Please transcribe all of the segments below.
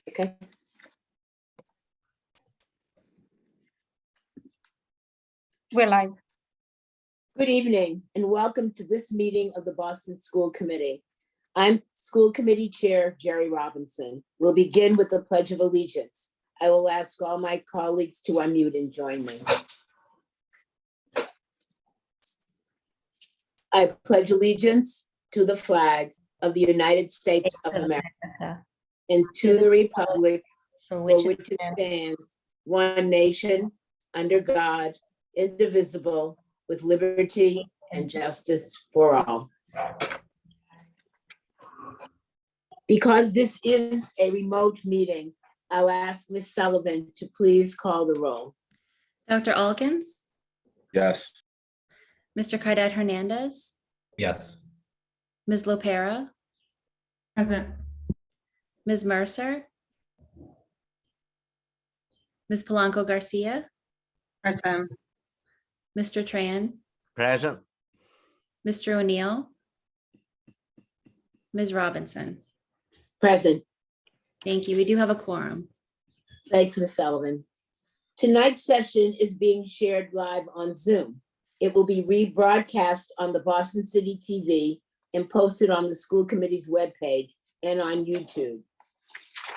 Okay. We're live. Good evening and welcome to this meeting of the Boston School Committee. I'm School Committee Chair Jerry Robinson. We'll begin with the Pledge of Allegiance. I will ask all my colleagues to unmute and join me. I pledge allegiance to the flag of the United States of America and to the republic For for which it stands, one nation, under God, indivisible, with liberty and justice for all. Because this is a remote meeting, I'll ask Ms. Sullivan to please call the roll. Dr. Alkins, Yes. Mr. Cardet Hernandez, Yes. Ms. Lopera, Present. Ms. Mercer, Ms. Polanco Garcia, Present. Mr. Tran, Present. Mr. O'Neill, Ms. Robinson. Present. Thank you. We do have a quorum. Thanks, Ms. Sullivan. Tonight's session is being shared live on Zoom. It will be rebroadcast on the Boston City TV and posted on the school committee's webpage and on YouTube.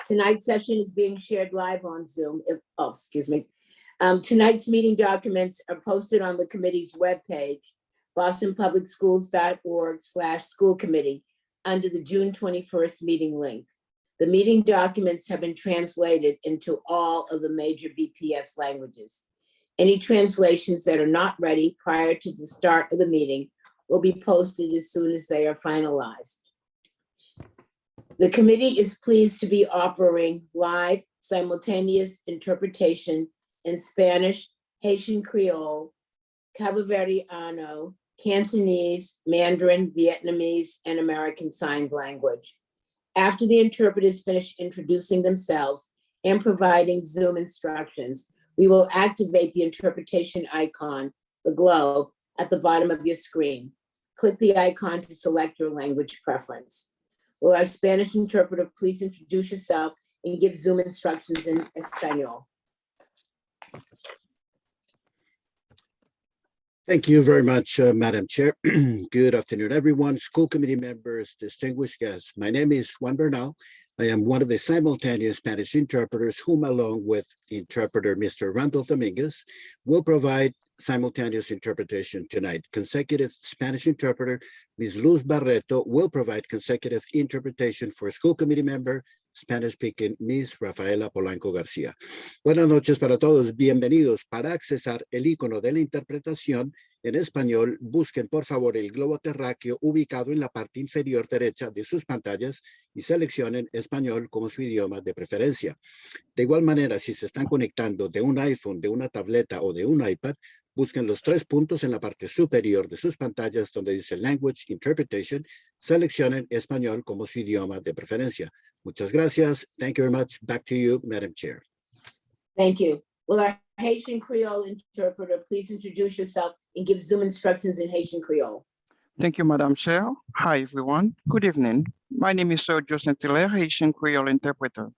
Tonight's session is being shared live on Zoom. Tonight's meeting documents are posted on the committee's webpage, bostonpublicschools.org/school committee, under the June 21st meeting link. The meeting documents have been translated into all of the major BPS languages. Any translations that are not ready prior to the start of the meeting will be posted as soon as they are finalized. The committee is pleased to be offering live simultaneous interpretation in Spanish, Haitian Creole, Cabo Verdeano, Cantonese, Mandarin, Vietnamese, and American Sign Language. After the interpreters finish introducing themselves and providing Zoom instructions, we will activate the interpretation icon, the globe, at the bottom of your screen. Click the icon to select your language preference. Will our Spanish interpreter please introduce yourself and give Zoom instructions in Espanol? Thank you very much, Madam Chair. Good afternoon, everyone. School committee members, distinguished guests. My name is Juan Bernal. I am one of the simultaneous Spanish interpreters whom, along with interpreter Mr. Randall Dominguez, will provide simultaneous interpretation tonight. Consecutive Spanish interpreter Ms. Luz Barreto will provide consecutive interpretation for school committee member Spanish-speaking Ms. Rafaela Polanco Garcia. Buenas noches para todos. Bienvenidos. Para accesar el icono de la interpretación en español, busquen por favor el globo terráqueo ubicado en la parte inferior derecha de sus pantallas y seleccionen español como su idioma de preferencia. De igual manera, si se están conectando de un iPhone, de una tableta o de un iPad, busquen los 3 puntos en la parte superior de sus pantallas donde dice Language Interpretation, seleccionen español como su idioma de preferencia. Muchas gracias. Thank you very much. Back to you, Madam Chair. Thank you. Will our Haitian Creole interpreter please introduce yourself and give Zoom instructions in Haitian Creole? Thank you, Madam Chair. Hi, everyone. Good evening. My name is Sergio Saint-Hilaire, Haitian Creole interpreter.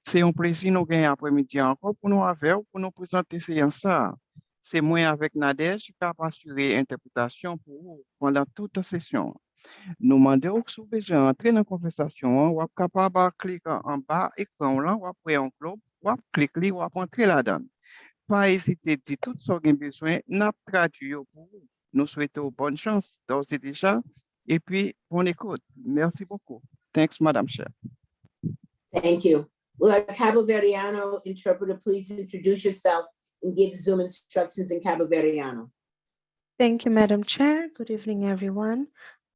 C'est un plaisir nous gagner après-midi encore pour nous avoir, pour nous présenter séance ça. C'est moi avec Nadège qui a assuré l'interprétation pour vous pendant toute la session. Nous demandons si vous besoin d'entrer dans la conversation, vous êtes capable de cliquer en bas écran là, ou après un globe, ou cliquer, ou entrer là-dedans. Pas hésiter à dire tout ce que vous avez besoin, n'a traduit pour vous. Nous souhaitons bonne chance d'ores et déjà, et puis bonne écoute. Merci beaucoup. Thanks, Madam Chair. Thank you. Will our Cabo Verdeano interpreter please introduce yourself and give Zoom instructions in Cabo Verdeano? Thank you, Madam Chair. Good evening, everyone.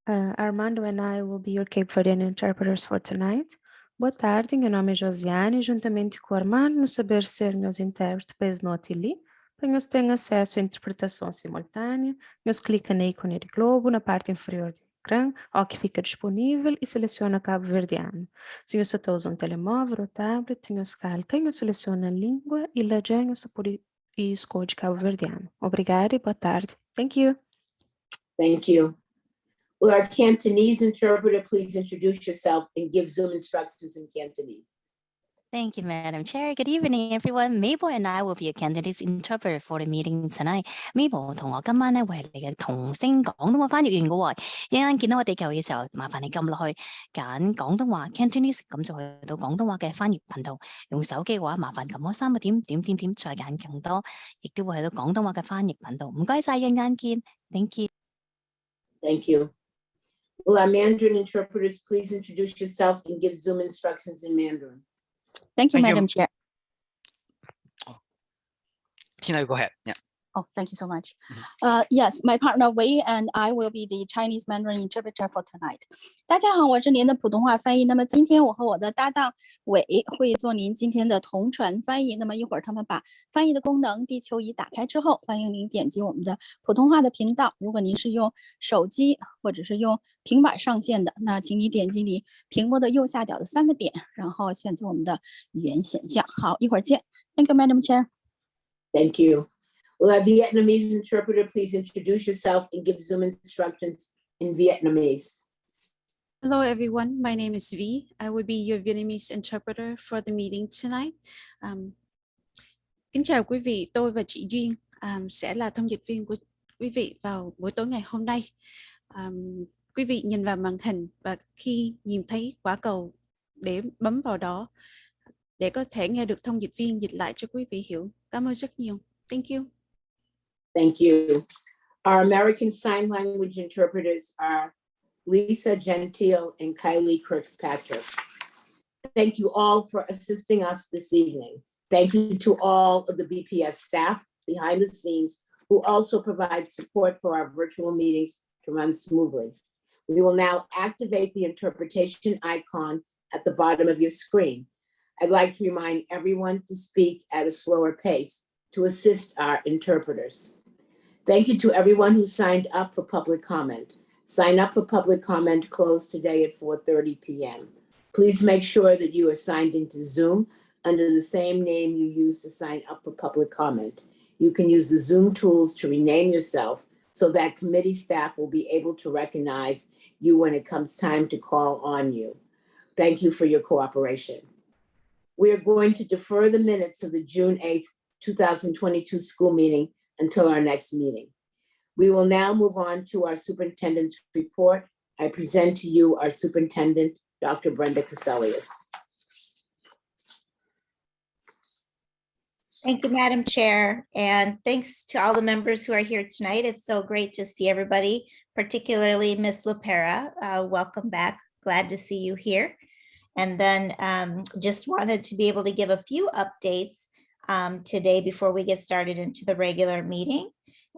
Armando and I will be your Cape Verdean interpreters for tonight. Boa tarde, meu nome é Josiane e juntamente com o Armando nos saber ser meus intérpretes no Atili, para nós termos acesso à interpretação simultânea, nós clica no ícone de globo na parte inferior do ecrã, ao que fica disponível e seleciona Cabo Verdeano. Se você está usando um telemóvel ou tablet, nós clica e seleciona a língua e lá já nós escolhe Cabo Verdeano. Obrigada e boa tarde. Thank you. Thank you. Will our Cantonese interpreter please introduce yourself and give Zoom instructions in Cantonese? Thank you, Madam Chair. Good evening, everyone. Mabel and I will be a Cantonese interpreter for the meeting tonight. Mabel 同學今晚咧會係你嘅同聲廣東話翻譯員嘅喎。一陣間見到我哋舊嘅時候，麻煩你撳落去揀廣東話 Cantonese，咁就去到廣東話嘅翻譯頻道。用手機嘅話，麻煩撳嗰3個點，再揀更多，亦都會去到廣東話嘅翻譯頻道。唔該晒，一陣間見。Thank you. Thank you. Will our Mandarin interpreters please introduce yourself and give Zoom instructions in Mandarin? Thank you, Thank you. Madam Chair. Tina, go ahead. Yeah. Oh, thank you so much. Yes, my partner Wei and I will be the Chinese Mandarin interpreter for tonight. 大家好，我是您的普通话翻译。那么今天我和我的搭档伟会做您今天的同传翻译。那么一会儿他们把翻译的功能地球仪打开之后，欢迎您点击我们的普通话的频道。如果您是用手机或者是用平板上线的，那请你点击你屏幕的右下角的3个点，然后选择我们的语言选项。好，一会儿见。Thank you, Madam Chair. Thank you. Will our Vietnamese interpreter please introduce yourself and give Zoom instructions in Vietnamese? Hello, everyone. My name is V. I will be your Vietnamese interpreter for the meeting tonight. Kính chào quý vị, tôi và chị Duyên sẽ là thông dịch viên của quý vị vào buổi tối ngày hôm nay. Quý vị nhìn vào màn hình và khi nhìn thấy quả cầu để bấm vào đó để có thể nghe được thông dịch viên dịch lại cho quý vị hiểu. Cảm ơn rất nhiều. Thank you. Thank you. Our American Sign Language interpreters are Lisa Gentile and Kylie Kirkpatrick. Thank you all for assisting us this evening. Thank you to all of the BPS staff behind the scenes who also provide support for our virtual meetings to run smoothly. We will now activate the interpretation icon at the bottom of your screen. I'd like to remind everyone to speak at a slower pace to assist our interpreters. Thank you to everyone who signed up for public comment. Sign up for public comment closed today at 4:30 p.m. Please make sure that you are signed into Zoom under the same name you used to sign up for public comment. You can use the Zoom tools to rename yourself so that committee staff will be able to recognize you when it comes time to call on you. Thank you for your cooperation. We are going to defer the minutes of the June 8th, 2022 school meeting until our next meeting. We will now move on to our superintendent's report. I present to you our superintendent, Dr. Brenda Cassellius. Thank you, Madam Chair, and thanks to all the members who are here tonight. It's so great to see everybody, particularly Ms. LaPera. Welcome back. Glad to see you here. And then just wanted to be able to give a few updates today before we get started into the regular meeting.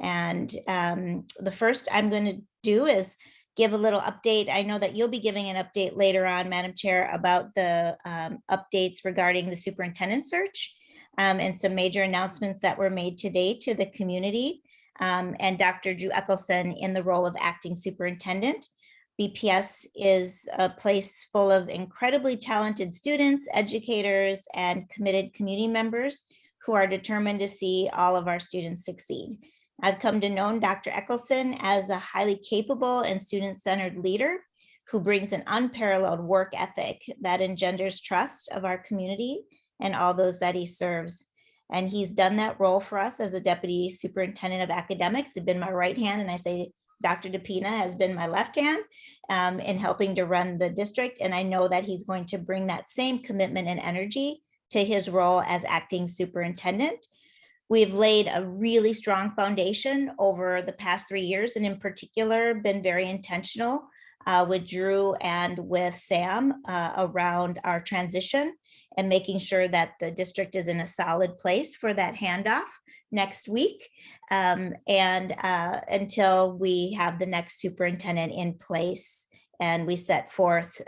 And the first I'm going to do is give a little update. I know that you'll be giving an update later on, Madam Chair, about the updates regarding the superintendent search and some major announcements that were made today to the community, and Dr. Drew Eckelson in the role of acting superintendent. BPS is a place full of incredibly talented students, educators, and committed community members who are determined to see all of our students succeed. I've come to know Dr. Eckelson as a highly capable and student-centered leader who brings an unparalleled work ethic that engenders trust of our community and all those that he serves. And he's done that role for us as the Deputy Superintendent of Academics. He's been my right hand, and I say Dr. DePina has been my left hand in helping to run the district. And I know that he's going to bring that same commitment and energy to his role as acting superintendent. We've laid a really strong foundation over the past 3 years, and in particular, been very intentional with Drew and with Sam around our transition and making sure that the district is in a solid place for that handoff next week and until we have the next superintendent in place and we set forth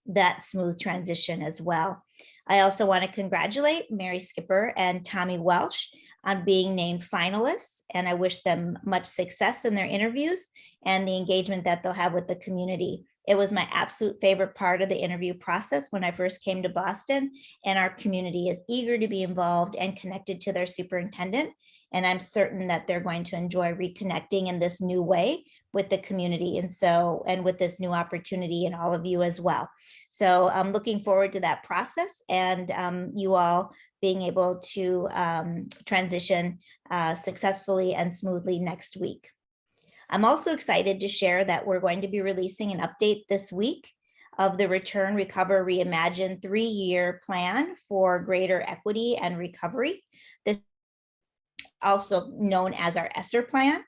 that smooth transition as well. I also want to congratulate Mary Skipper and Tommy Welsh on being named finalists, and I wish them much success in their interviews and the engagement that they'll have with the community. It was my absolute favorite part of the interview process when I first came to Boston, and our community is eager to be involved and connected to their superintendent. And I'm certain that they're going to enjoy reconnecting in this new way with the community. And with this new opportunity and all of you as well. So I'm looking forward to that process and you all being able to transition successfully and smoothly next week. I'm also excited to share that we're going to be releasing an update this week of the Return, Recover, Reimagine 3-year plan for greater equity and recovery. This is also known as our ESSER plan.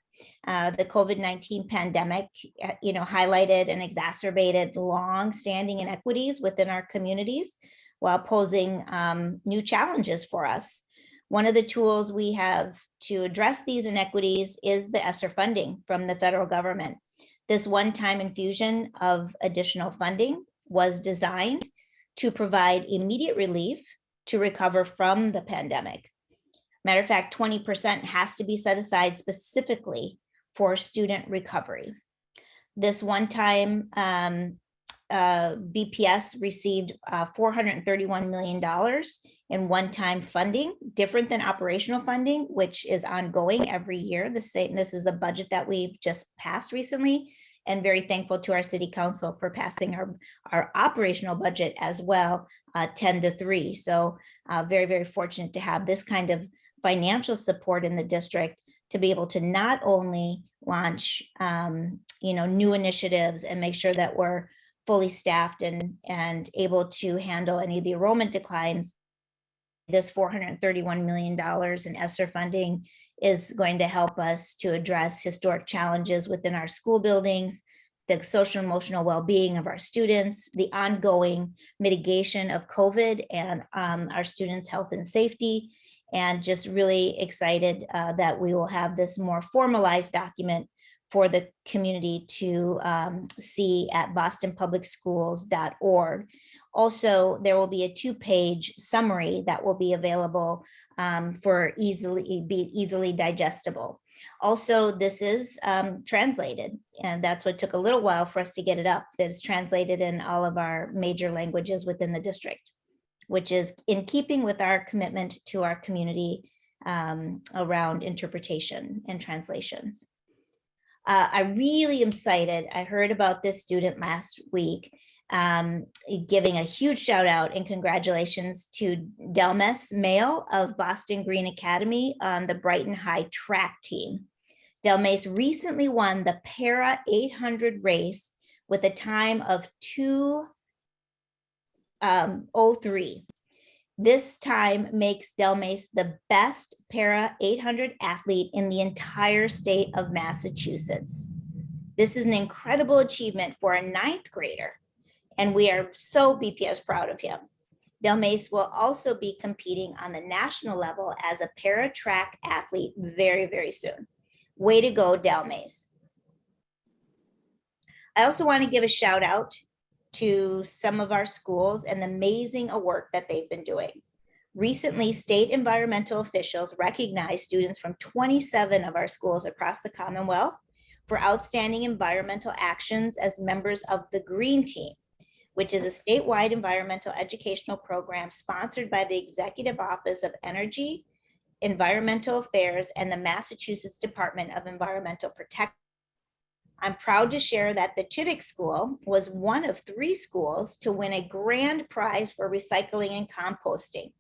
The COVID-19 pandemic, highlighted and exacerbated long-standing inequities within our communities while posing new challenges for us. One of the tools we have to address these inequities is the ESSER funding from the federal government. This one-time infusion of additional funding was designed to provide immediate relief to recover from the pandemic. Matter of fact, 20% has to be set aside specifically for student recovery. This one-time BPS received $431 million in one-time funding, different than operational funding, which is ongoing every year. This is a budget that we've just passed recently, and very thankful to our city council for passing our operational budget as well, 10-3. So very, very fortunate to have this kind of financial support in the district to be able to not only launch new initiatives and make sure that we're fully staffed and able to handle any of the enrollment declines. This $431 million in ESSER funding is going to help us to address historic challenges within our school buildings, the social and emotional well-being of our students, the ongoing mitigation of COVID and our students' health and safety, and just really excited that we will have this more formalized document for the community to see at bostonpublicschools.org. Also, there will be a 2-page summary that will be available for easily digestible. Also, this is translated, and that's what took a little while for us to get it up. It's translated in all of our major languages within the district, which is in keeping with our commitment to our community around interpretation and translations. I really am excited. I heard about this student last week, giving a huge shout out and congratulations to Delmes Mail of Boston Green Academy on the Brighton High track team. Delmes recently won the Para 800 race with a time of 2:03. This time makes Delmes the best Para 800 athlete in the entire state of Massachusetts. This is an incredible achievement for a 9th grader, and we are so BPS proud of him. Delmes will also be competing on the national level as a para track athlete very, very soon. Way to go, Delmes. I also want to give a shout out to some of our schools and the amazing work that they've been doing. Recently, state environmental officials recognized students from 27 of our schools across the Commonwealth for outstanding environmental actions as members of the Green Team, which is a statewide environmental educational program sponsored by the Executive Office of Energy, Environmental Affairs, and the Massachusetts Department of Environmental Protection. I'm proud to share that the Chittick School was one of 3 schools to win a grand prize for recycling and composting.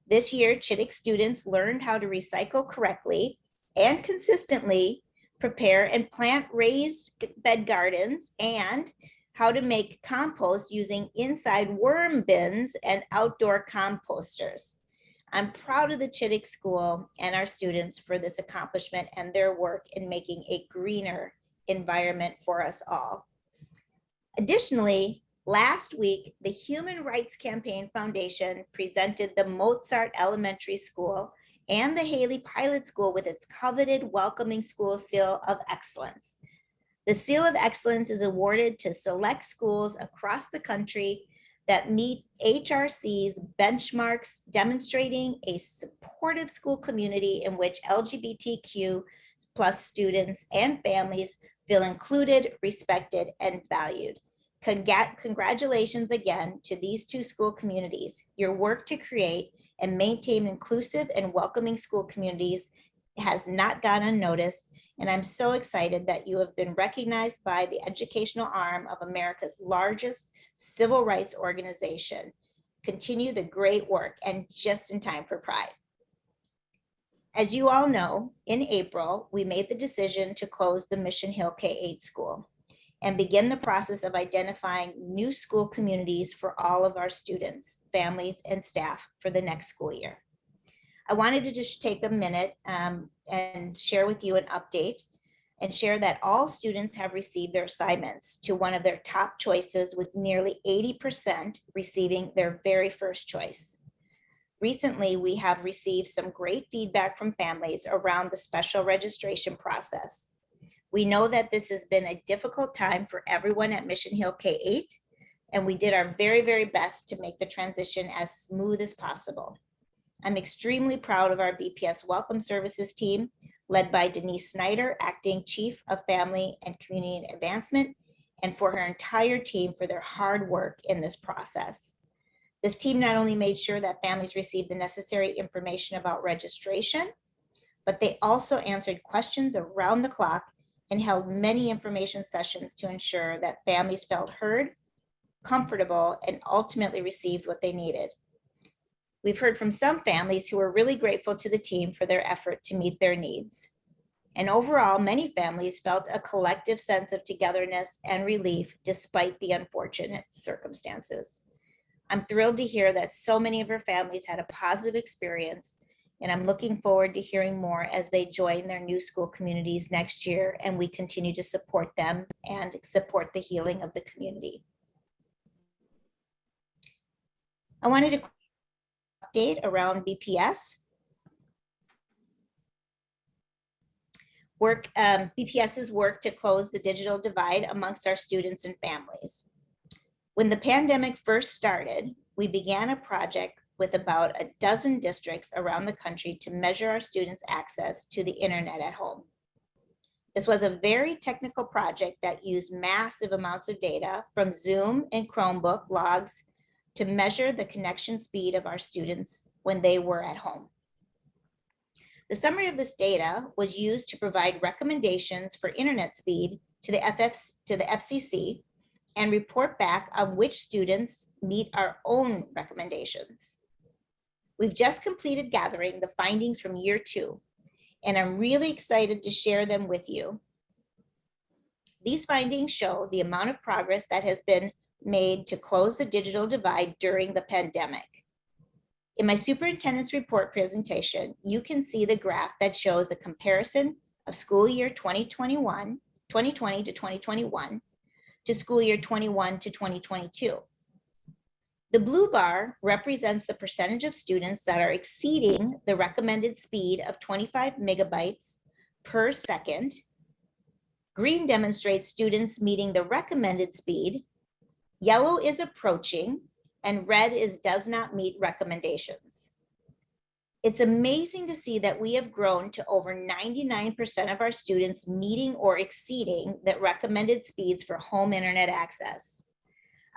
This year, Chittick students learned how to recycle correctly and consistently, prepare and plant raised bed gardens, and how to make compost using inside worm bins and outdoor composters. I'm proud of the Chittick School and our students for this accomplishment and their work in making a greener environment for us all. Additionally, last week, the Human Rights Campaign Foundation presented the Mozart Elementary School and the Haley Pilot School with its coveted Welcoming School Seal of Excellence. The Seal of Excellence is awarded to select schools across the country that meet HRC's benchmarks, demonstrating a supportive school community in which LGBTQ+ students and families feel included, respected, and valued. Congratulations again to these 2 school communities. Your work to create and maintain inclusive and welcoming school communities has not gone unnoticed, and I'm so excited that you have been recognized by the educational arm of America's largest civil rights organization. Continue the great work, and just in time for Pride. As you all know, in April, we made the decision to close the Mission Hill K-8 school and begin the process of identifying new school communities for all of our students, families, and staff for the next school year. I wanted to just take a minute and share with you an update and share that all students have received their assignments to one of their top choices, with nearly 80% receiving their very first choice. Recently, we have received some great feedback from families around the special registration process. We know that this has been a difficult time for everyone at Mission Hill K-8, and we did our very, very best to make the transition as smooth as possible. I'm extremely proud of our BPS Welcome Services team, led by Denise Snyder, Acting Chief of Family and Community Advancement, and for her entire team for their hard work in this process. This team not only made sure that families received the necessary information about registration, but they also answered questions around the clock and held many information sessions to ensure that families felt heard, comfortable, and ultimately received what they needed. We've heard from some families who are really grateful to the team for their effort to meet their needs. And overall, many families felt a collective sense of togetherness and relief despite the unfortunate circumstances. I'm thrilled to hear that so many of our families had a positive experience, and I'm looking forward to hearing more as they join their new school communities next year, and we continue to support them and support the healing of the community. I wanted to update around BPS. BPS's work to close the digital divide amongst our students and families. When the pandemic first started, we began a project with about a dozen districts around the country to measure our students' access to the internet at home. This was a very technical project that used massive amounts of data from Zoom and Chromebook logs to measure the connection speed of our students when they were at home. The summary of this data was used to provide recommendations for internet speed to the FCC and report back on which students meet our own recommendations. We've just completed gathering the findings from year 2, and I'm really excited to share them with you. These findings show the amount of progress that has been made to close the digital divide during the pandemic. In my superintendent's report presentation, you can see the graph that shows a comparison of school year 2020 to 2021 to school year 21 to 2022. The blue bar represents the percentage of students that are exceeding the recommended speed of 25 megabytes per second. Green demonstrates students meeting the recommended speed. Yellow is approaching, and red is does not meet recommendations. It's amazing to see that we have grown to over 99% of our students meeting or exceeding the recommended speeds for home internet access.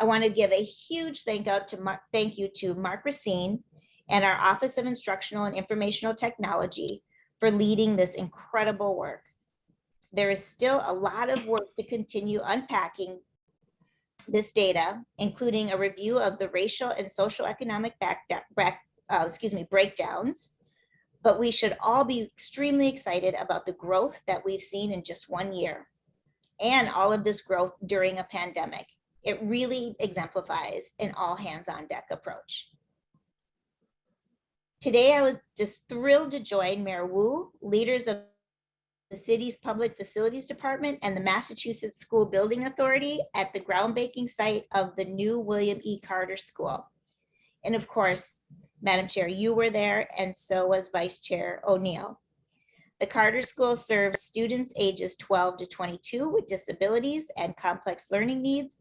I want to give a huge thank you to Mark Racine and our Office of Instructional and Informational Technology for leading this incredible work. There is still a lot of work to continue unpacking this data, including a review of the racial and social economic breakdowns, but we should all be extremely excited about the growth that we've seen in just 1 year, and all of this growth during a pandemic. It really exemplifies an all hands on deck approach. Today, I was just thrilled to join Mayor Wu, leaders of the city's Public Facilities Department, and the Massachusetts School Building Authority at the groundbreaking site of the new William E. Carter School. And of course, Madam Chair, you were there, and so was Vice Chair O'Neill. The Carter School serves students ages 12 to 22 with disabilities and complex learning needs,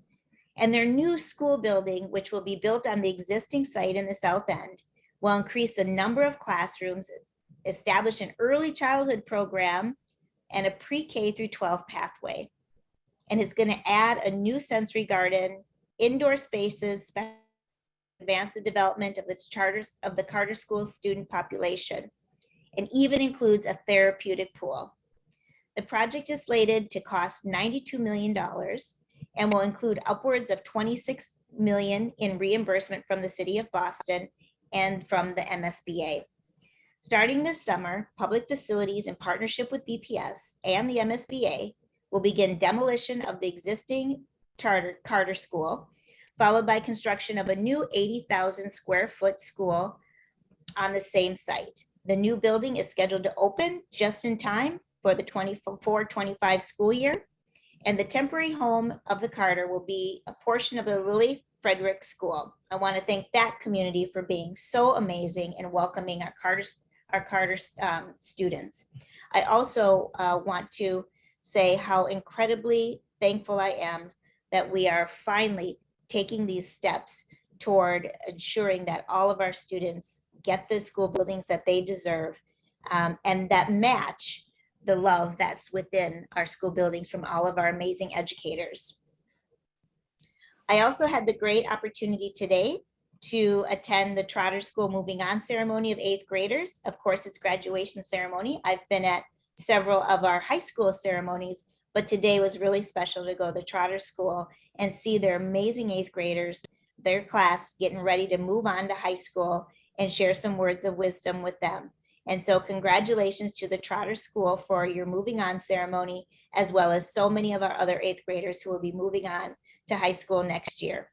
and their new school building, which will be built on the existing site in the South End, will increase the number of classrooms, establish an early childhood program, and a pre-K through 12 pathway. And it's going to add a new sensory garden, indoor spaces, advance the development of the Carter School student population. and even includes a therapeutic pool. The project is slated to cost $92 million and will include upwards of $26 million in reimbursement from the City of Boston and from the MSBA. Starting this summer, Public Facilities in partnership with BPS and the MSBA will begin demolition of the existing Carter School, followed by construction of a new 80,000 square foot school on the same site. The new building is scheduled to open just in time for the 24-25 school year, and the temporary home of the Carter will be a portion of the Lily Frederick School. I want to thank that community for being so amazing and welcoming our Carter students. I also want to say how incredibly thankful I am that we are finally taking these steps toward ensuring that all of our students get the school buildings that they deserve and that match the love that's within our school buildings from all of our amazing educators. I also had the great opportunity today to attend the Trotter School Moving On ceremony of 8th graders. Of course, it's graduation ceremony. I've been at several of our high school ceremonies, but today was really special to go to the Trotter School and see their amazing 8th graders, their class getting ready to move on to high school and share some words of wisdom with them. And so congratulations to the Trotter School for your moving on ceremony, as well as so many of our other 8th graders who will be moving on to high school next year.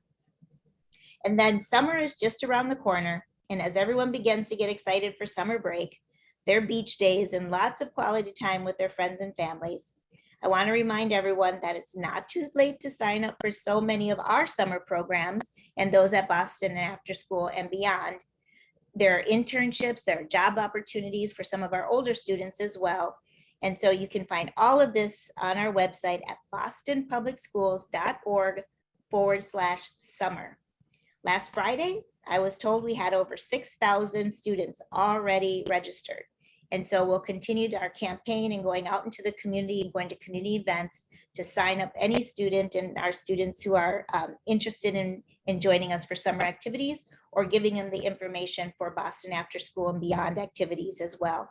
And then summer is just around the corner. And as everyone begins to get excited for summer break, their beach days and lots of quality time with their friends and families, I want to remind everyone that it's not too late to sign up for so many of our summer programs and those at Boston and After School and beyond. There are internships, there are job opportunities for some of our older students as well. And so you can find all of this on our website at bostonpublicschools.org/summer. Last Friday, I was told we had over 6,000 students already registered. And so we'll continue our campaign and going out into the community and going to community events to sign up any student and our students who are interested in joining us for summer activities or giving them the information for Boston After School and beyond activities as well.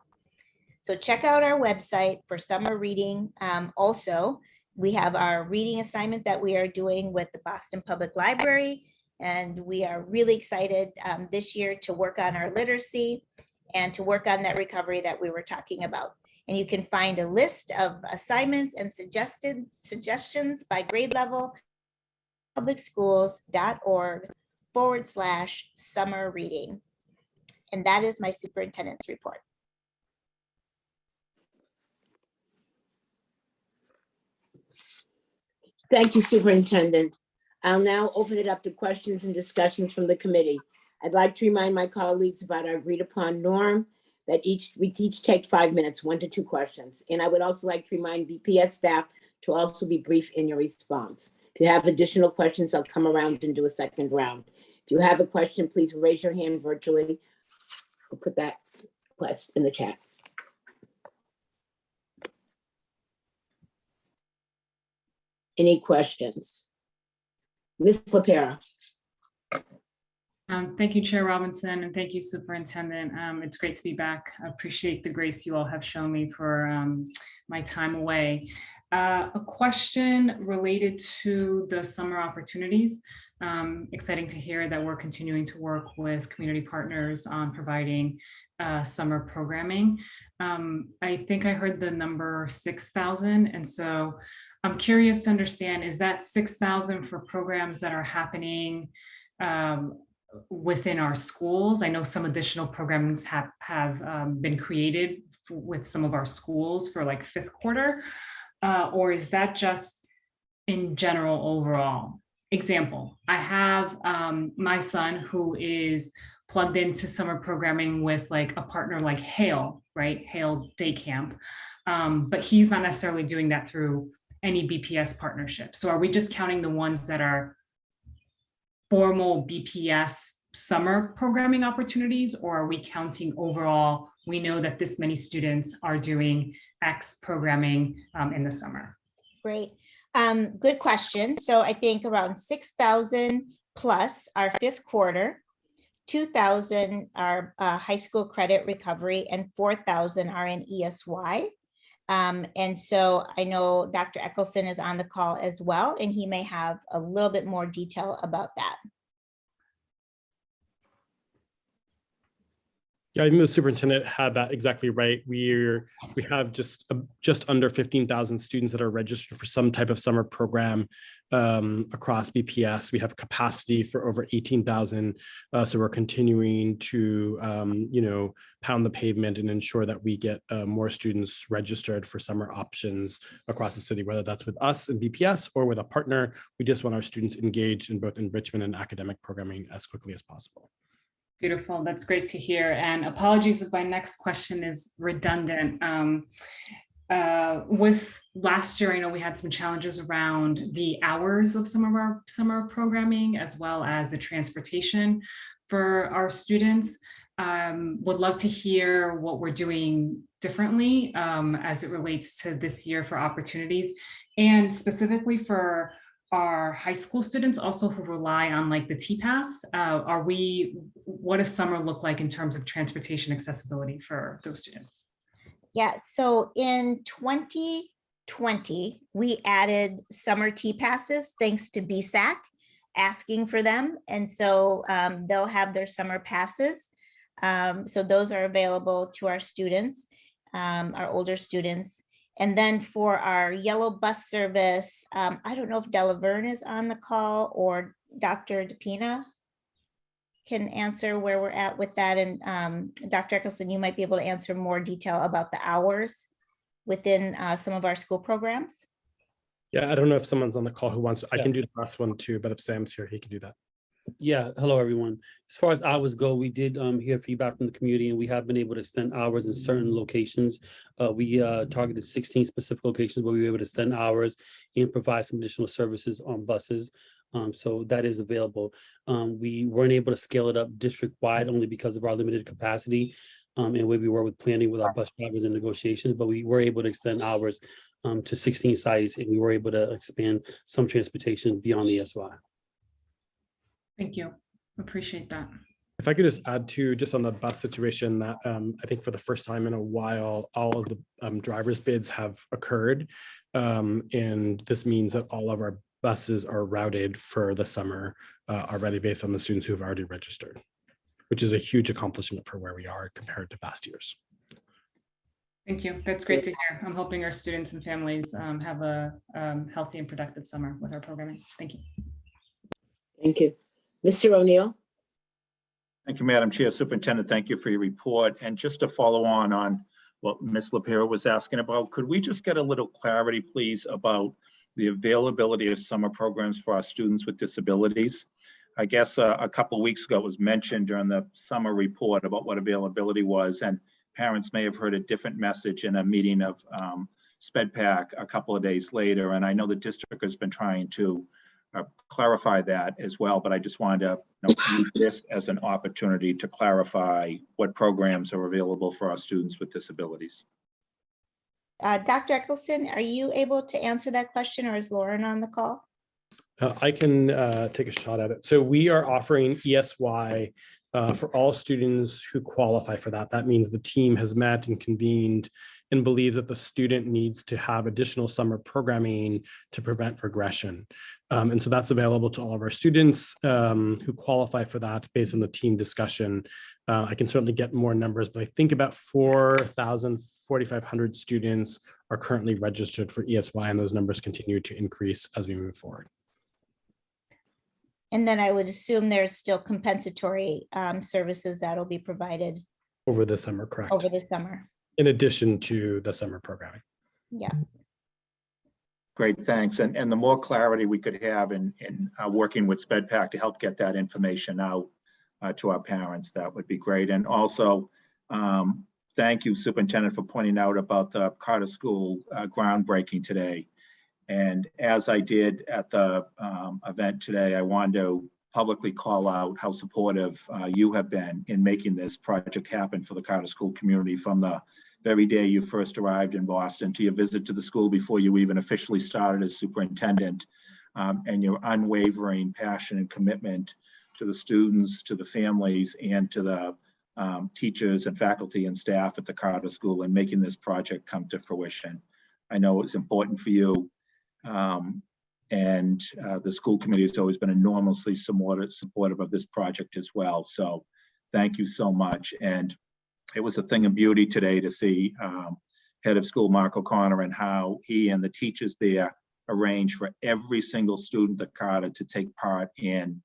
So check out our website for summer reading. Also, we have our reading assignment that we are doing with the Boston Public Library. And we are really excited this year to work on our literacy and to work on that recovery that we were talking about. And you can find a list of assignments and suggestions by grade level, publicschools.org/summer reading. And that is my superintendent's report. Thank you, Superintendent. I'll now open it up to questions and discussions from the committee. I'd like to remind my colleagues about our agreed upon norm that we each take 5 minutes, 1 to 2 questions. And I would also like to remind BPS staff to also be brief in your response. If you have additional questions, I'll come around and do a second round. If you have a question, please raise your hand virtually. We'll put that request in the chat. Any questions? Ms. LaPera. Thank you, Chair Robinson, and thank you, Superintendent. It's great to be back. I appreciate the grace you all have shown me for my time away. A question related to the summer opportunities. Exciting to hear that we're continuing to work with community partners on providing summer programming. I think I heard the number 6,000, and so I'm curious to understand, is that 6,000 for programs that are happening within our schools? I know some additional programs have been created with some of our schools for like 5th quarter, or is that just in general overall? Example, I have my son who is plugged into summer programming with like a partner like Hale, right? Hale Day Camp, but he's not necessarily doing that through any BPS partnership. So are we just counting the ones that are formal BPS summer programming opportunities, or are we counting overall, we know that this many students are doing X programming in the summer? Great. Good question. So I think around 6,000 plus our 5th quarter, 2,000 are high school credit recovery, and 4,000 are in ESY. And so I know Dr. Eccleston is on the call as well, and he may have a little bit more detail about that. Yeah, I think the superintendent had that exactly right. We have just under 15,000 students that are registered for some type of summer program across BPS. We have capacity for over 18,000. So we're continuing to pound the pavement and ensure that we get more students registered for summer options across the city, whether that's with us in BPS or with a partner. We just want our students engaged in both enrichment and academic programming as quickly as possible. Beautiful. That's great to hear. And apologies if my next question is redundant. With last year, I know we had some challenges around the hours of some of our summer programming, as well as the transportation for our students. Would love to hear what we're doing differently as it relates to this year for opportunities, and specifically for our high school students also who rely on like the T-Pass. What does summer look like in terms of transportation accessibility for those students? Yeah, so in 2020, we added summer T-Passes thanks to BSAC asking for them. And so they'll have their summer passes. So those are available to our students, our older students. And then for our yellow bus service, I don't know if Delaverne is on the call or Dr. DePina can answer where we're at with that. And Dr. Eccleston, you might be able to answer more detail about the hours within some of our school programs. Yeah, I don't know if someone's on the call who wants to. I can do the last one too, but if Sam's here, he can do that. Yeah, hello, everyone. As far as hours go, we did hear feedback from the community, and we have been able to extend hours in certain locations. We targeted 16 specific locations where we were able to extend hours and provide some additional services on buses. So that is available. We weren't able to scale it up district-wide only because of our limited capacity and where we were with planning with our bus drivers and negotiations, but we were able to extend hours to 16 sites, and we were able to expand some transportation beyond the SY. Thank you. Appreciate that. If I could just add to just on the bus situation that I think for the first time in a while, all of the driver's bids have occurred. And this means that all of our buses are routed for the summer already based on the students who have already registered, which is a huge accomplishment for where we are compared to past years. Thank you. That's great to hear. I'm hoping our students and families have a healthy and productive summer with our programming. Thank you. Thank you. Mr. O'Neill. Thank you, Madam Chair. Superintendent, thank you for your report. And just to follow on what Ms. LaPera was asking about, could we just get a little clarity, please, about the availability of summer programs for our students with disabilities? I guess a couple of weeks ago it was mentioned during the summer report about what availability was, and parents may have heard a different message in a meeting of SPEDPAC a couple of days later. And I know the district has been trying to clarify that as well, but I just wanted to use this as an opportunity to clarify what programs are available for our students with disabilities. Dr. Eccleston, are you able to answer that question, or is Lauren on the call? I can take a shot at it. So we are offering ESY for all students who qualify for that. That means the team has met and convened and believes that the student needs to have additional summer programming to prevent regression. And so that's available to all of our students who qualify for that based on the team discussion. I can certainly get more numbers, but I think about 4,500 students are currently registered for ESY, and those numbers continue to increase as we move forward. And then I would assume there's still compensatory services that'll be provided Over the summer, correct? over the summer. In addition to the summer programming. Yeah. Great, thanks. And the more clarity we could have in working with SPEDPAC to help get that information out to our parents, that would be great. And also, thank you, Superintendent, for pointing out about the Carter School groundbreaking today. And as I did at the event today, I wanted to publicly call out how supportive you have been in making this project happen for the Carter School community, from the very day you first arrived in Boston to your visit to the school before you even officially started as superintendent, and your unwavering passion and commitment to the students, to the families, and to the teachers and faculty and staff at the Carter School in making this project come to fruition. I know it's important for you. And the school committee has always been enormously supportive of this project as well. So thank you so much. And it was a thing of beauty today to see Head of School Mark O'Connor and how he and the teachers there arranged for every single student at Carter to take part in,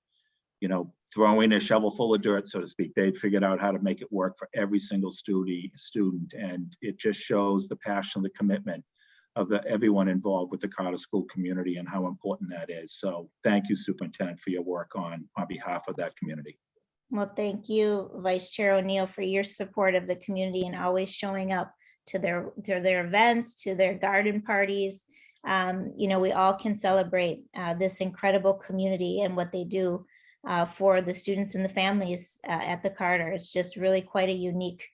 you know, throwing a shovel full of dirt, so to speak. They'd figured out how to make it work for every single student. And it just shows the passion, the commitment of everyone involved with the Carter School community and how important that is. So thank you, Superintendent, for your work on behalf of that community. Well, thank you, Vice Chair O'Neill, for your support of the community and always showing up to their events, to their garden parties. You know, we all can celebrate this incredible community and what they do for the students and the families at the Carter. It's just really quite a unique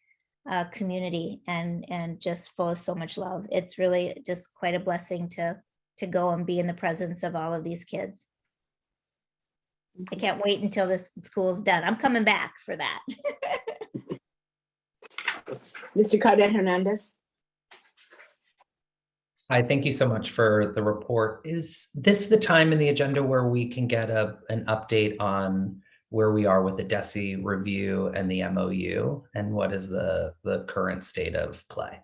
community and just full of so much love. It's really just quite a blessing to go and be in the presence of all of these kids. I can't wait until this school's done. I'm coming back for that. Mr. Cardet Hernandez. Hi, thank you so much for the report. Is this the time in the agenda where we can get an update on where we are with the DESE review and the MOU, and what is the current state of play?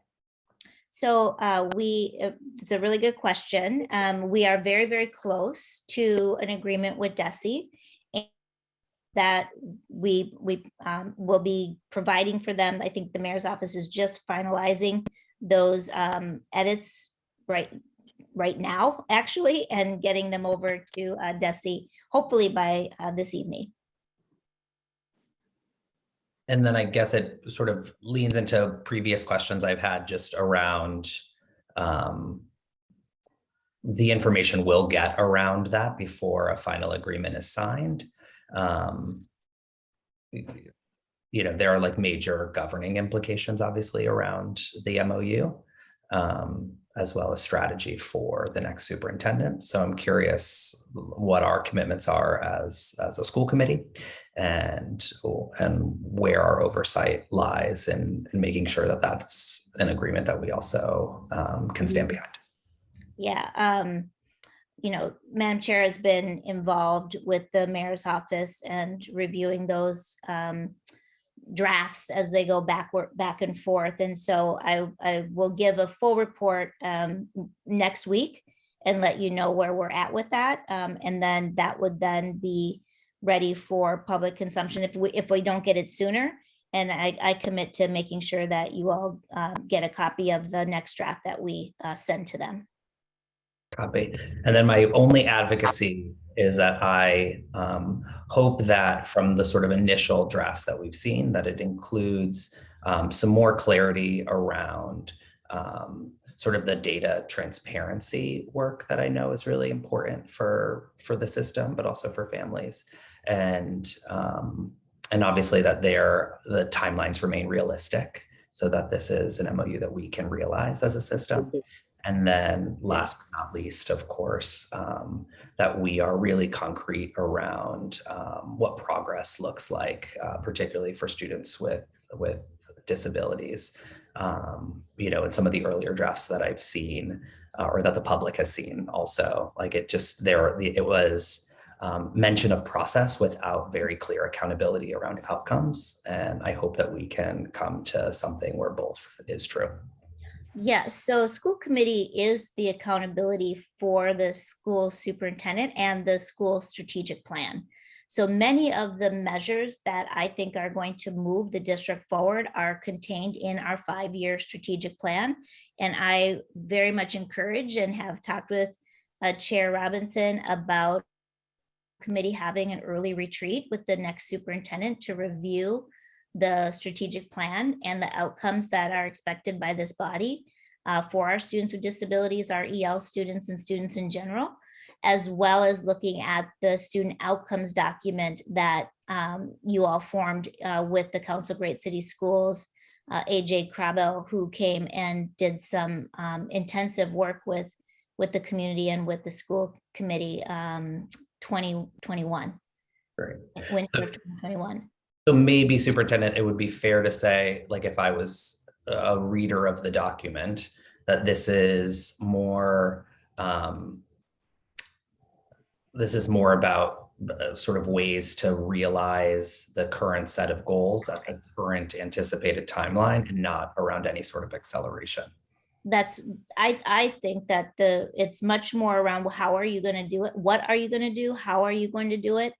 So it's a really good question. We are very, very close to an agreement with DESE that we will be providing for them. I think the mayor's office is just finalizing those edits right now, actually, and getting them over to DESE, hopefully by this evening. And then I guess it sort of leans into previous questions I've had just around the information we'll get around that before a final agreement is signed. You know, there are like major governing implications, obviously, around the MOU, as well as strategy for the next superintendent. So I'm curious what our commitments are as a school committee and where our oversight lies in making sure that that's an agreement that we also can stand behind. Yeah, you know, Madam Chair has been involved with the mayor's office and reviewing those drafts as they go back and forth. And so I will give a full report next week and let you know where we're at with that. And then that would then be ready for public consumption if we don't get it sooner. And I commit to making sure that you all get a copy of the next draft that we send to them. Copy. And then my only advocacy is that I hope that from the sort of initial drafts that we've seen, that it includes some more clarity around sort of the data transparency work that I know is really important for the system, but also for families. And obviously that the timelines remain realistic so that this is an MOU that we can realize as a system. And then last but not least, of course, that we are really concrete around what progress looks like, particularly for students with disabilities. You know, in some of the earlier drafts that I've seen or that the public has seen also, like it was mention of process without very clear accountability around outcomes. And I hope that we can come to something where both is true. Yes, so school committee is the accountability for the school superintendent and the school strategic plan. So many of the measures that I think are going to move the district forward are contained in our 5-year strategic plan. And I very much encourage and have talked with Chair Robinson about committee having an early retreat with the next superintendent to review the strategic plan and the outcomes that are expected by this body for our students with disabilities, our EL students and students in general, as well as looking at the student outcomes document that you all formed with the Council of Great City Schools, AJ Krabel, who came and did some intensive work with the community and with the school committee 2021. Great. winter of 2021. So maybe superintendent, it would be fair to say, like if I was a reader of the document, that this is more about sort of ways to realize the current set of goals at the current anticipated timeline and not around any sort of acceleration. I think that it's much more around how are you going to do it? What are you going to do? How are you going to do it?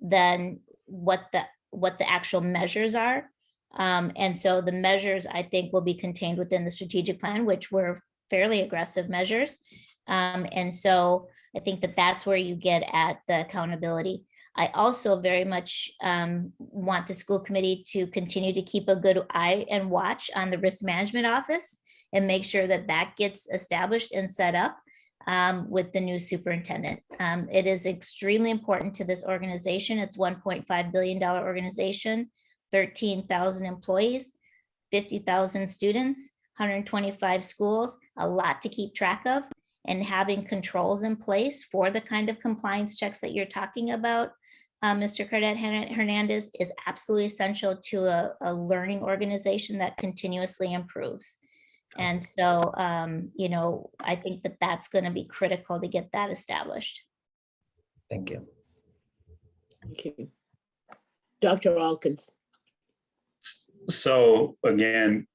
Than what the actual measures are. And so the measures, I think, will be contained within the strategic plan, which were fairly aggressive measures. And so I think that that's where you get at the accountability. I also very much want the school committee to continue to keep a good eye and watch on the risk management office and make sure that that gets established and set up with the new superintendent. It is extremely important to this organization. It's $1.5 billion organization, 13,000 employees, 50,000 students, 125 schools, a lot to keep track of, and having controls in place for the kind of compliance checks that you're talking about, Mr. Cardet Hernandez, is absolutely essential to a learning organization that continuously improves. And so, I think that that's going to be critical to get that established. Thank you. Thank you. Dr. Alkins. So again,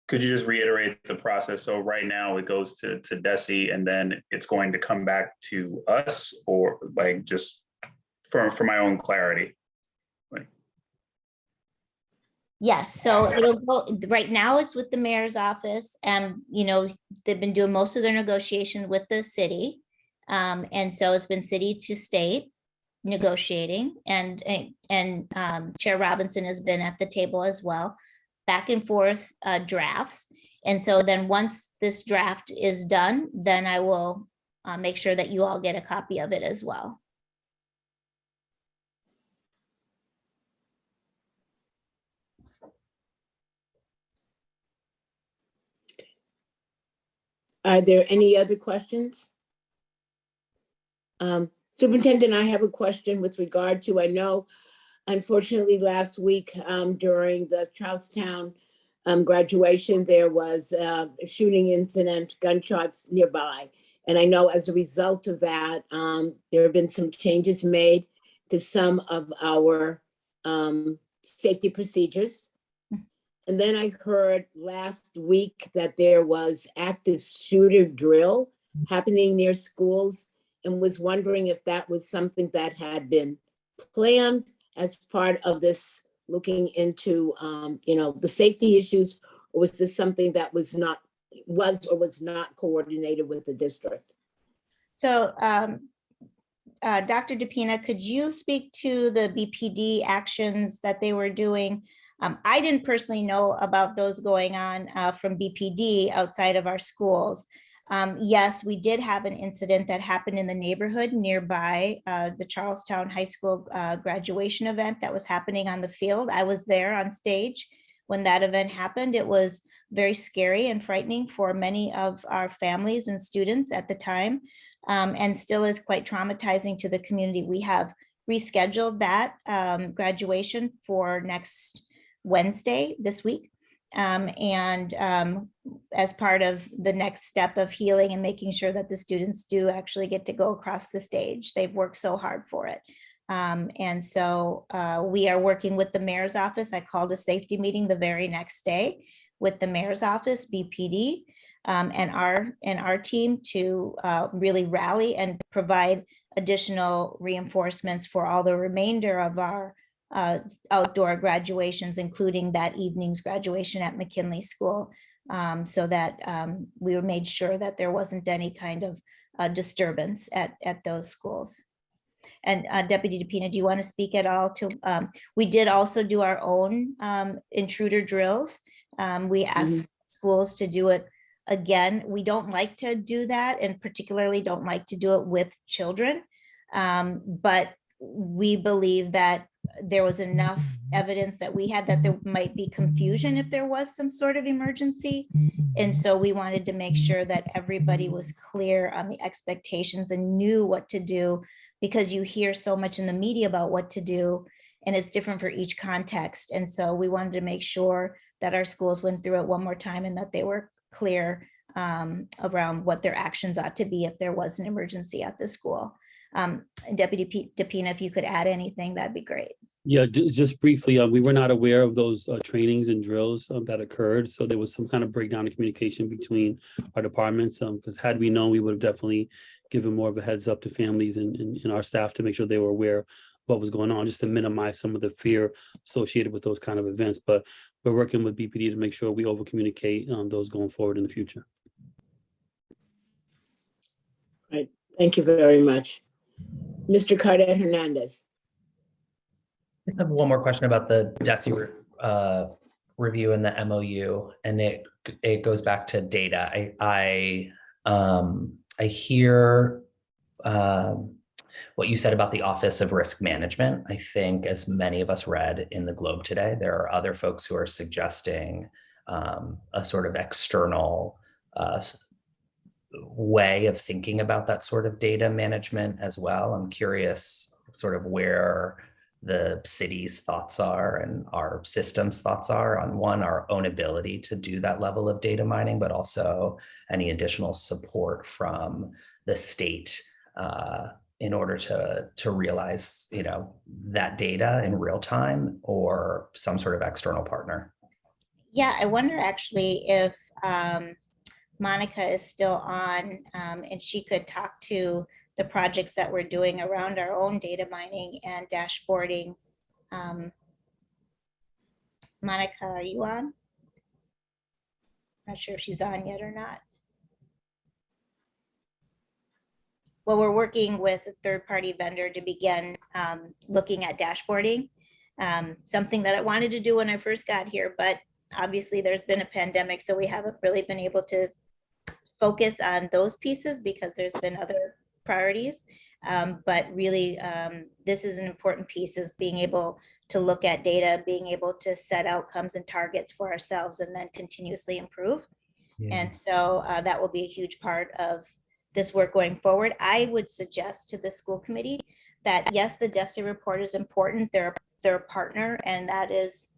could you just reiterate the process? So right now it goes to DESE and then it's going to come back to us, or like just for my own clarity? Yes, so it'll go, right now it's with the mayor's office, and they've been doing most of their negotiations with the city. And so it's been city to state negotiating, and Chair Robinson has been at the table as well, back and forth drafts. And so then once this draft is done, then I will make sure that you all get a copy of it as well. Are there any other questions? Superintendent, I have a question with regard to, I know, unfortunately, last week during the Charlestown graduation, there was a shooting incident, gunshots nearby. And I know as a result of that, there have been some changes made to some of our safety procedures. And then I heard last week that there was active shooter drill happening near schools, and was wondering if that was something that had been planned as part of this looking into, the safety issues, or was this something that was not coordinated with the district? So Dr. DePina, could you speak to the BPD actions that they were doing? I didn't personally know about those going on from BPD outside of our schools. Yes, we did have an incident that happened in the neighborhood nearby the Charlestown High School graduation event that was happening on the field. I was there on stage when that event happened. It was very scary and frightening for many of our families and students at the time, and still is quite traumatizing to the community. We have rescheduled that graduation for next Wednesday this week. And as part of the next step of healing and making sure that the students do actually get to go across the stage. They've worked so hard for it. And so we are working with the mayor's office. I called a safety meeting the very next day with the mayor's office, BPD, and our team to really rally and provide additional reinforcements for all the remainder of our outdoor graduations, including that evening's graduation at McKinley School, so that we were made sure that there wasn't any kind of disturbance at those schools. And Deputy DePina, do you want to speak at all to, we did also do our own intruder drills. We asked schools to do it again. We don't like to do that, and particularly don't like to do it with children. But we believe that there was enough evidence that we had that there might be confusion if there was some sort of emergency. And so we wanted to make sure that everybody was clear on the expectations and knew what to do because you hear so much in the media about what to do, and it's different for each context. And so we wanted to make sure that our schools went through it one more time and that they were clear around what their actions ought to be if there was an emergency at the school. Deputy DePina, if you could add anything, that'd be great. Yeah, just briefly, we were not aware of those trainings and drills that occurred. So there was some kind of breakdown in communication between our departments. Because had we known, we would have definitely given more of a heads up to families and our staff to make sure they were aware of what was going on, just to minimize some of the fear associated with those kind of events. But we're working with BPD to make sure we over communicate those going forward in the future. Right. Thank you very much. Mr. Cardet Hernandez. I have one more question about the DESE review and the MOU, and it goes back to data. I hear what you said about the Office of Risk Management. I think, as many of us read in the Globe today, there are other folks who are suggesting a sort of external way of thinking about that sort of data management as well. I'm curious sort of where the city's thoughts are and our system's thoughts are on, one, our own ability to do that level of data mining, but also any additional support from the state in order to realize, you know, that data in real time, or some sort of external partner. Yeah, I wonder actually if Monica is still on and she could talk to the projects that we're doing around our own data mining and dashboarding. Monica, are you on? Not sure if she's on yet or not. Well, we're working with a third-party vendor to begin looking at dashboarding, something that I wanted to do when I first got here, but obviously there's been a pandemic, so we haven't really been able to focus on those pieces because there's been other priorities. But really, this is an important piece, is being able to look at data, being able to set outcomes and targets for ourselves and then continuously improve. Yeah. And so that will be a huge part of this work going forward. I would suggest to the school committee that yes, the DESE report is important. They're a partner, and that is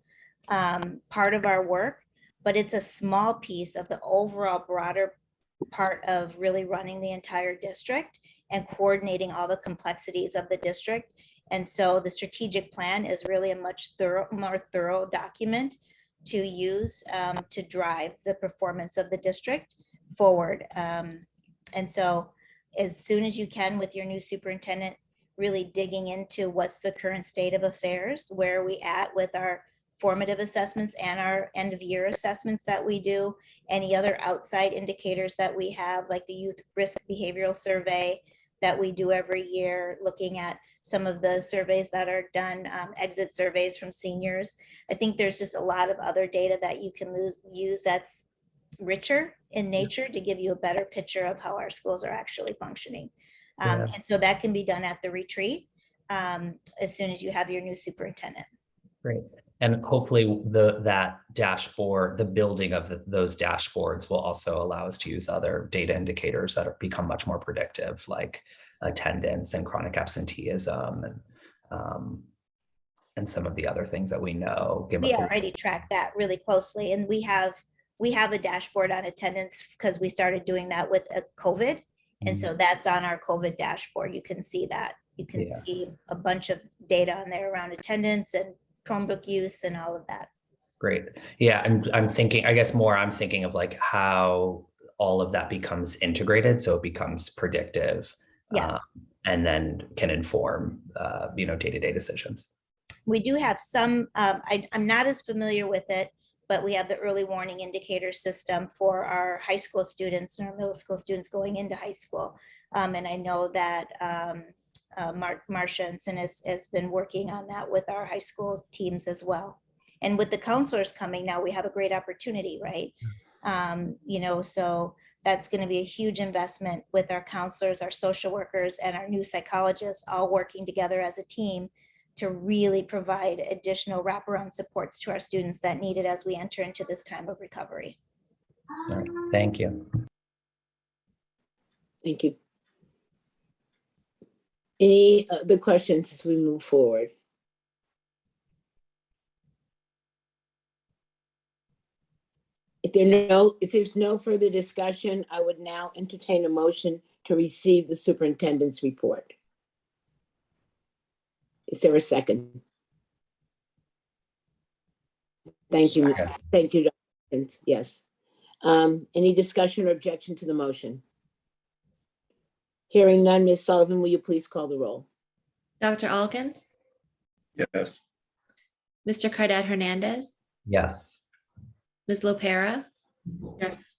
part of our work, but it's a small piece of the overall broader part of really running the entire district and coordinating all the complexities of the district. And so the strategic plan is really a much more thorough document to use to drive the performance of the district forward. And so as soon as you can, with your new superintendent, really digging into what's the current state of affairs, where are we at with our formative assessments and our end of year assessments that we do, any other outside indicators that we have, like the youth risk behavioral survey that we do every year, looking at some of the surveys that are done, exit surveys from seniors. I think there's just a lot of other data that you can use that's richer in nature to give you a better picture of how our schools are actually functioning. Yeah. And so that can be done at the retreat as soon as you have your new superintendent. Great. And hopefully that dashboard, the building of those dashboards will also allow us to use other data indicators that have become much more predictive, like attendance and chronic absenteeism and some of the other things that we know. We already track that really closely, and we have a dashboard on attendance because we started doing that with COVID. And so that's on our COVID dashboard. You can see that. You can see a bunch of data on there around attendance and Chromebook use and all of that. Great. Yeah, I'm thinking, I guess more I'm thinking of like how all of that becomes integrated, so it becomes predictive. Yes. And then can inform, day-to-day decisions. We do have some, I'm not as familiar with it, but we have the early warning indicator system for our high school students and our middle school students going into high school. And I know that Marcia Ensign has been working on that with our high school teams as well. And with the counselors coming now, we have a great opportunity, right? So that's going to be a huge investment with our counselors, our social workers, and our new psychologists all working together as a team to really provide additional wraparound supports to our students that need it as we enter into this time of recovery. All right. Thank you. Thank you. Any other questions as we move forward? If there's no further discussion, I would now entertain a motion to receive the superintendent's report. Is there a second? Thank you. Second. Thank you. Dr. Yes. Any discussion or objection to the motion? Hearing none, Ms. Sullivan, will you please call the roll? Dr. Alkins, Yes. Mr. Cardet Hernandez, Yes. Ms. Lopera, Yes.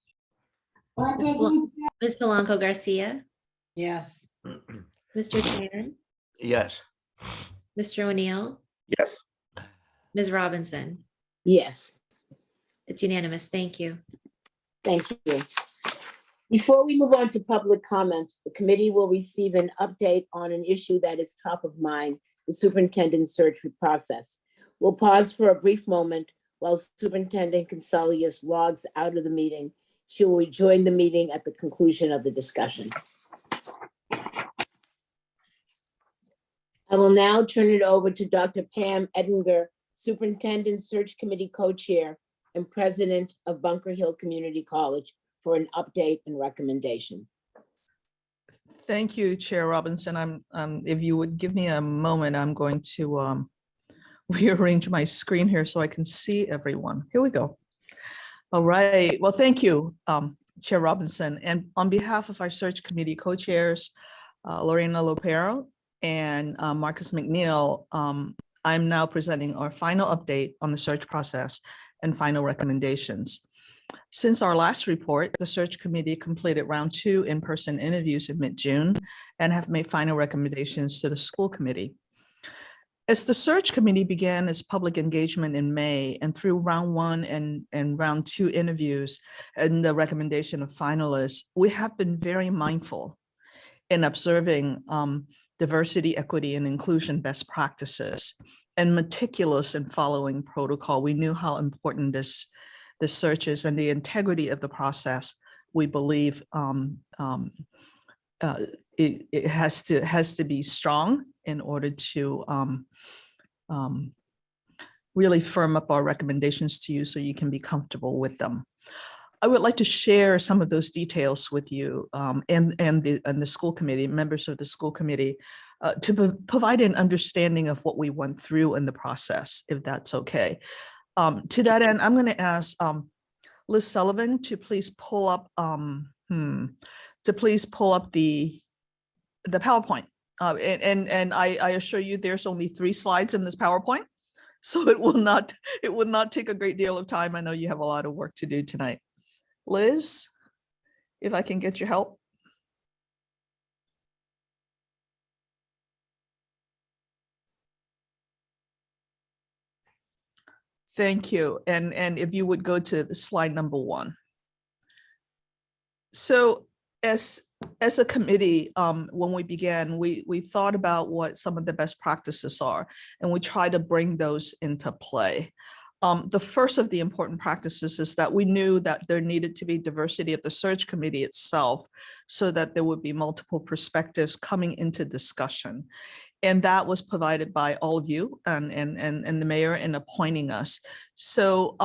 Ms. Polanco Garcia, Yes. Mr. Tran, Yes. Mr. O'Neill, Yes. Ms. Robinson. Yes. It's unanimous. Thank you. Thank you. Before we move on to public comment, the committee will receive an update on an issue that is top of mind, the superintendent search process. We'll pause for a brief moment while Superintendent Consilius logs out of the meeting. She will rejoin the meeting at the conclusion of the discussion. I will now turn it over to Dr. Pam Edinger, Superintendent Search Committee Co-Chair and President of Bunker Hill Community College, for an update and recommendation. Thank you, Chair Robinson. If you would give me a moment, I'm going to rearrange my screen here so I can see everyone. Here we go. All right. Well, thank you, Chair Robinson. And on behalf of our search committee co-chairs, Lorena Lopera and Marcus McNeil, I'm now presenting our final update on the search process and final recommendations. Since our last report, the search committee completed round 2 in-person interviews in mid-June and have made final recommendations to the school committee. As the search committee began its public engagement in May and through round 1 and round 2 interviews and the recommendation of finalists, we have been very mindful in observing diversity, equity, and inclusion best practices and meticulous in following protocol. We knew how important this search is and the integrity of the process. We believe it has to be strong in order to really firm up our recommendations to you so you can be comfortable with them. I would like to share some of those details with you and the school committee, members of the school committee, to provide an understanding of what we went through in the process, if that's okay. To that end, I'm going to ask Liz Sullivan to please pull up the PowerPoint. And I assure you, there's only 3 slides in this PowerPoint, so it will not take a great deal of time. I know you have a lot of work to do tonight. Liz, if I can get your help. Thank you. And if you would go to the slide number 1. So as a committee, when we began, we thought about what some of the best practices are, and we try to bring those into play. The first of the important practices is that we knew that there needed to be diversity of the search committee itself so that there would be multiple perspectives coming into discussion. And that was provided by all of you and the mayor in appointing us. So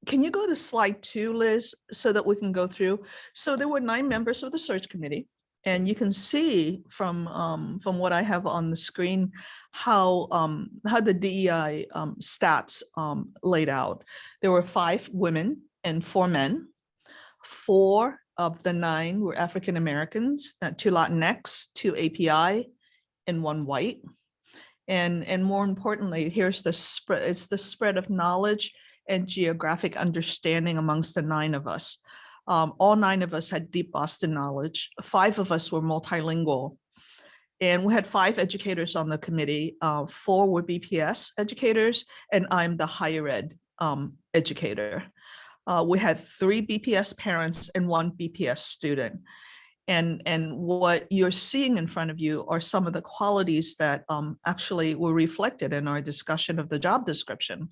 can you go to slide 2, Liz, so that we can go through? So there were 9 members of the search committee, and you can see from what I have on the screen how the DEI stats laid out. There were 5 women and 4 men. 4 of the 9 were African Americans, 2 Latinx, 2 API, and 1 white. And more importantly, here's the spread. It's the spread of knowledge and geographic understanding amongst the 9 of us. All 9 of us had deep Boston knowledge. 5 of us were multilingual. And we had 5 educators on the committee. 4 were BPS educators, and I'm the higher ed educator. We had 3 BPS parents and 1 BPS student. And what you're seeing in front of you are some of the qualities that actually were reflected in our discussion of the job description.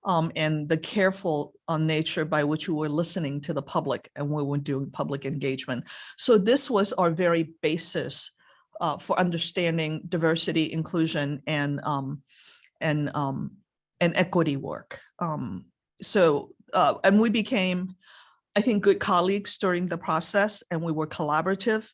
And the careful nature by which we were listening to the public and we were doing public engagement. So this was our very basis for understanding diversity, inclusion, and equity work. And we became, I think, good colleagues during the process, and we were collaborative.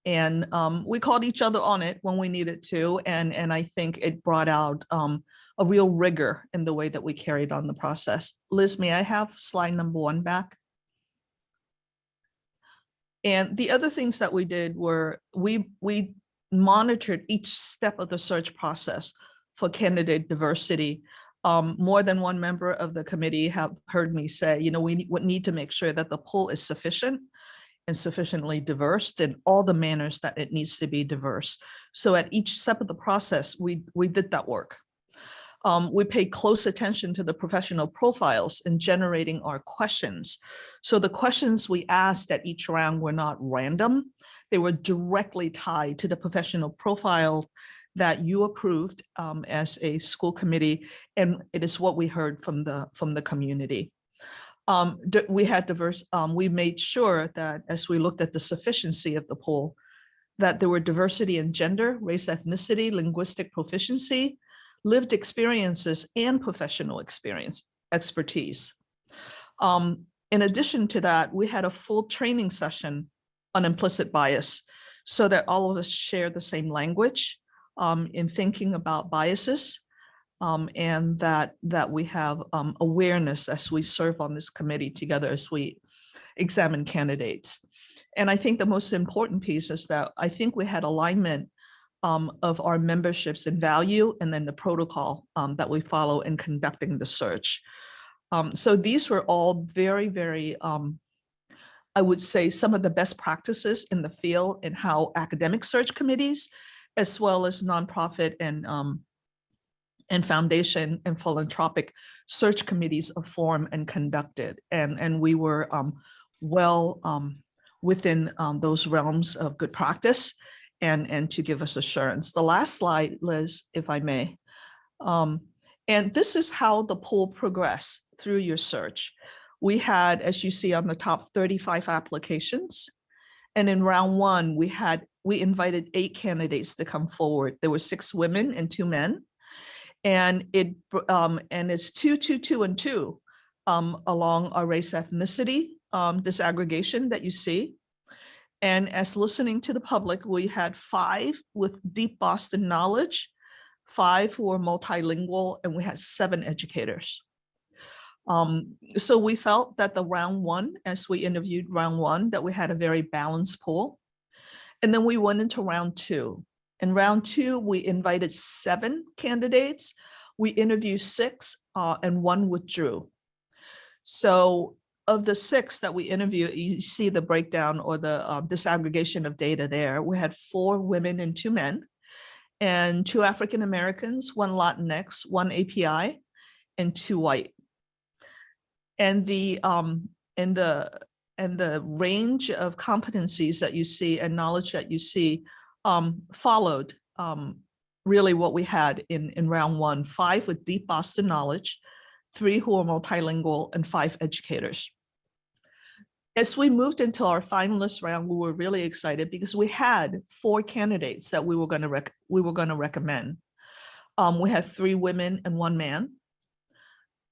We called each other on it when we needed to, and I think it brought out a real rigor in the way that we carried on the process. Liz, may I have slide number 1 back? And the other things that we did were we monitored each step of the search process for candidate diversity. More than one member of the committee have heard me say, you know, we would need to make sure that the pool is sufficient and sufficiently diverse in all the manners that it needs to be diverse. So at each step of the process, we did that work. We paid close attention to the professional profiles in generating our questions. So the questions we asked at each round were not random. They were directly tied to the professional profile that you approved as a school committee, and it is what we heard from the community. We had diverse. We made sure that as we looked at the sufficiency of the pool, that there were diversity in gender, race, ethnicity, linguistic proficiency, lived experiences, and professional expertise. In addition to that, we had a full training session on implicit bias so that all of us share the same language in thinking about biases, and that we have awareness as we serve on this committee together as we examine candidates. And I think the most important piece is that I think we had alignment of our memberships and value, and then the protocol that we follow in conducting the search. So these were all very, very, I would say, some of the best practices in the field in how academic search committees, as well as nonprofit and foundation and philanthropic search committees are formed and conducted. And we were well within those realms of good practice and to give us assurance. The last slide, Liz, if I may. And this is how the pool progressed through your search. We had, as you see on the top, 35 applications. And in round 1, we invited 8 candidates to come forward. There were 6 women and 2 men. And it's 2, 2, 2, and 2 along our race ethnicity disaggregation that you see. And as listening to the public, we had 5 with deep Boston knowledge, 5 who were multilingual, and we had 7 educators. So we felt that the round 1, as we interviewed round 1, that we had a very balanced pool. And then we went into round 2. In round 2, we invited 7 candidates. We interviewed 6 and 1 withdrew. So of the 6 that we interviewed, you see the breakdown or the disaggregation of data there. We had 4 women and 2 men, and 2 African Americans, 1 Latinx, 1 API, and 2 white. And the range of competencies that you see and knowledge that you see followed really what we had in round 1, 5 with deep Boston knowledge, 3 who are multilingual, and 5 educators. As we moved into our finalist round, we were really excited because we had 4 candidates that we were going to recommend. We had 3 women and 1 man,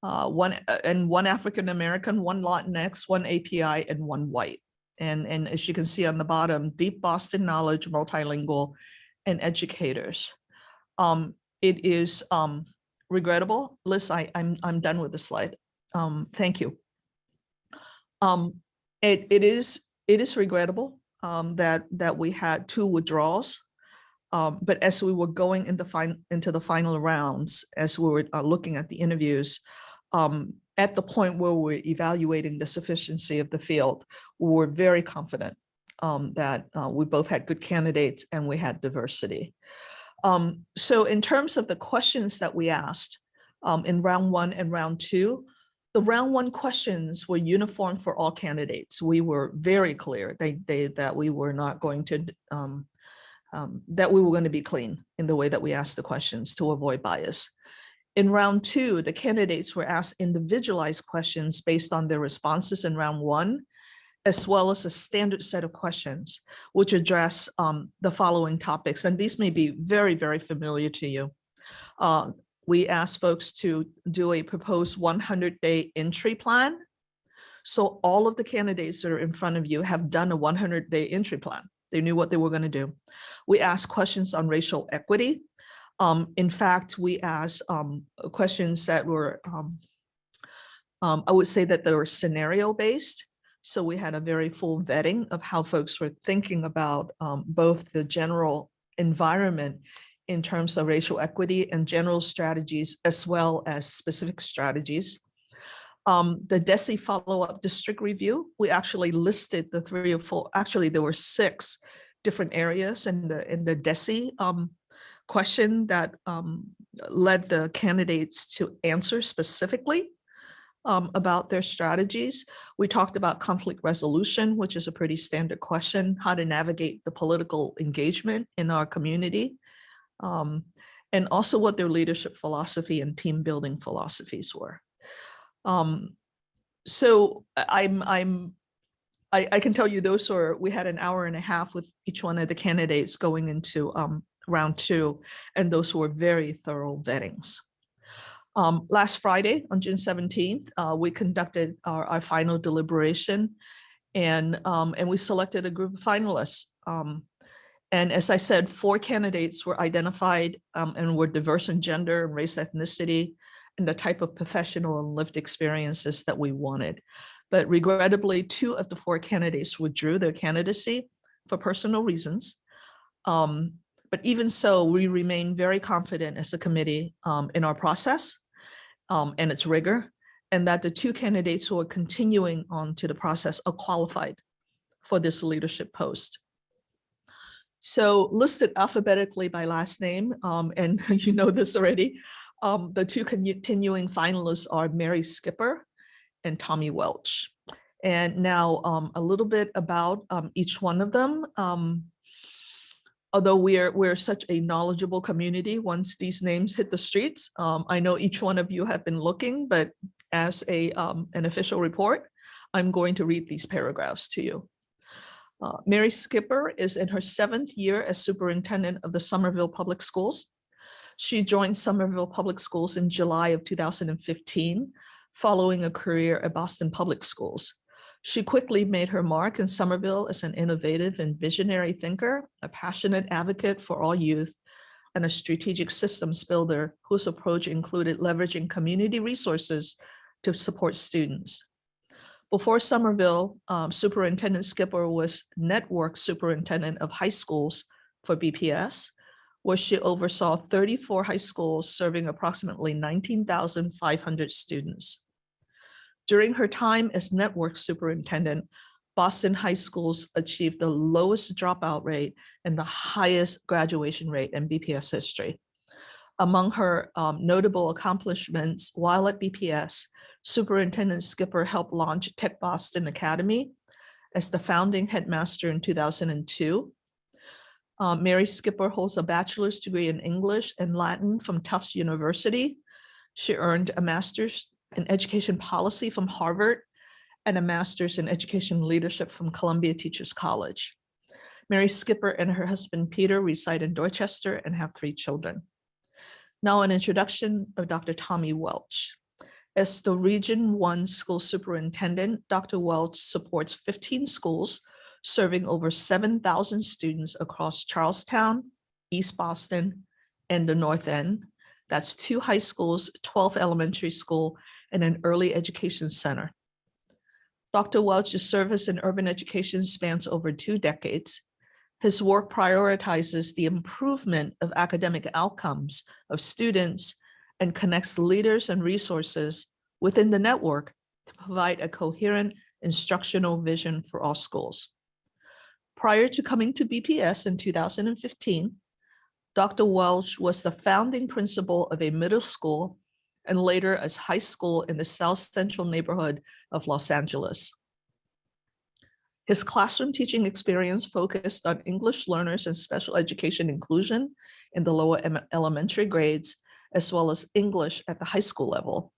1 African American, 1 Latinx, 1 API, and 1 white. And as you can see on the bottom, deep Boston knowledge, multilingual, and educators. It is regrettable. Liz, I'm done with the slide. Thank you. It is regrettable that we had 2 withdrawals. But as we were going into the final rounds, as we were looking at the interviews, at the point where we're evaluating the sufficiency of the field, we were very confident that we both had good candidates and we had diversity. So in terms of the questions that we asked in round 1 and round 2, the round 1 questions were uniform for all candidates. We were very clear that we were not going to, that we were going to be clean in the way that we asked the questions to avoid bias. In round 2, the candidates were asked individualized questions based on their responses in round 1 as well as a standard set of questions, which address the following topics. And these may be very, very familiar to you. We asked folks to do a proposed 100-day entry plan. So all of the candidates that are in front of you have done a 100-day entry plan. They knew what they were going to do. We asked questions on racial equity. In fact, we asked questions that were, I would say that they were scenario-based. So we had a very full vetting of how folks were thinking about both the general environment in terms of racial equity and general strategies, as well as specific strategies. The DESE follow-up district review, we actually listed the 3 or 4, actually there were 6 different areas in the DESE question that led the candidates to answer specifically about their strategies. We talked about conflict resolution, which is a pretty standard question, how to navigate the political engagement in our community, and also what their leadership philosophy and team building philosophies were. So I can tell you those are, we had an hour and a half with each one of the candidates going into round 2, and those were very thorough vettings. Last Friday on June 17th, we conducted our final deliberation, and we selected a group of finalists. And as I said, 4 candidates were identified and were diverse in gender, race, ethnicity, and the type of professional and lived experiences that we wanted. But regrettably, 2 of the 4 candidates withdrew their candidacy for personal reasons. But even so, we remain very confident as a committee in our process and its rigor, and that the 2 candidates who are continuing on to the process are qualified for this leadership post. So listed alphabetically by last name, and you know this already, the 2 continuing finalists are Mary Skipper and Tommy Welch. And now a little bit about each one of them. Although we're such a knowledgeable community, once these names hit the streets, I know each one of you have been looking, but as an official report, I'm going to read these paragraphs to you. Mary Skipper is in her 7th year as superintendent of the Somerville Public Schools. She joined Somerville Public Schools in July of 2015, following a career at Boston Public Schools. She quickly made her mark in Somerville as an innovative and visionary thinker, a passionate advocate for all youth, and a strategic systems builder whose approach included leveraging community resources to support students. Before Somerville, Superintendent Skipper was network superintendent of high schools for BPS, where she oversaw 34 high schools serving approximately 19,500 students. During her time as network superintendent, Boston high schools achieved the lowest dropout rate and the highest graduation rate in BPS history. Among her notable accomplishments while at BPS, Superintendent Skipper helped launch Tech Boston Academy as the founding headmaster in 2002. Mary Skipper holds a bachelor's degree in English and Latin from Tufts University. She earned a master's in education policy from Harvard and a master's in education leadership from Columbia Teachers College. Mary Skipper and her husband Peter reside in Dorchester and have 3 children. Now an introduction of Dr. Tommy Welch. As the Region 1 school superintendent, Dr. Welch supports 15 schools serving over 7,000 students across Charlestown, East Boston, and the North End. That's 2 high schools, 12 elementary school, and an early education center. Dr. Welch's service in urban education spans over 2 decades. His work prioritizes the improvement of academic outcomes of students and connects leaders and resources within the network to provide a coherent instructional vision for all schools. Prior to coming to BPS in 2015, Dr. Welch was the founding principal of a middle school and later as high school in the South Central neighborhood of Los Angeles. His classroom teaching experience focused on English learners and special education inclusion in the lower elementary grades, as well as English at the high school level.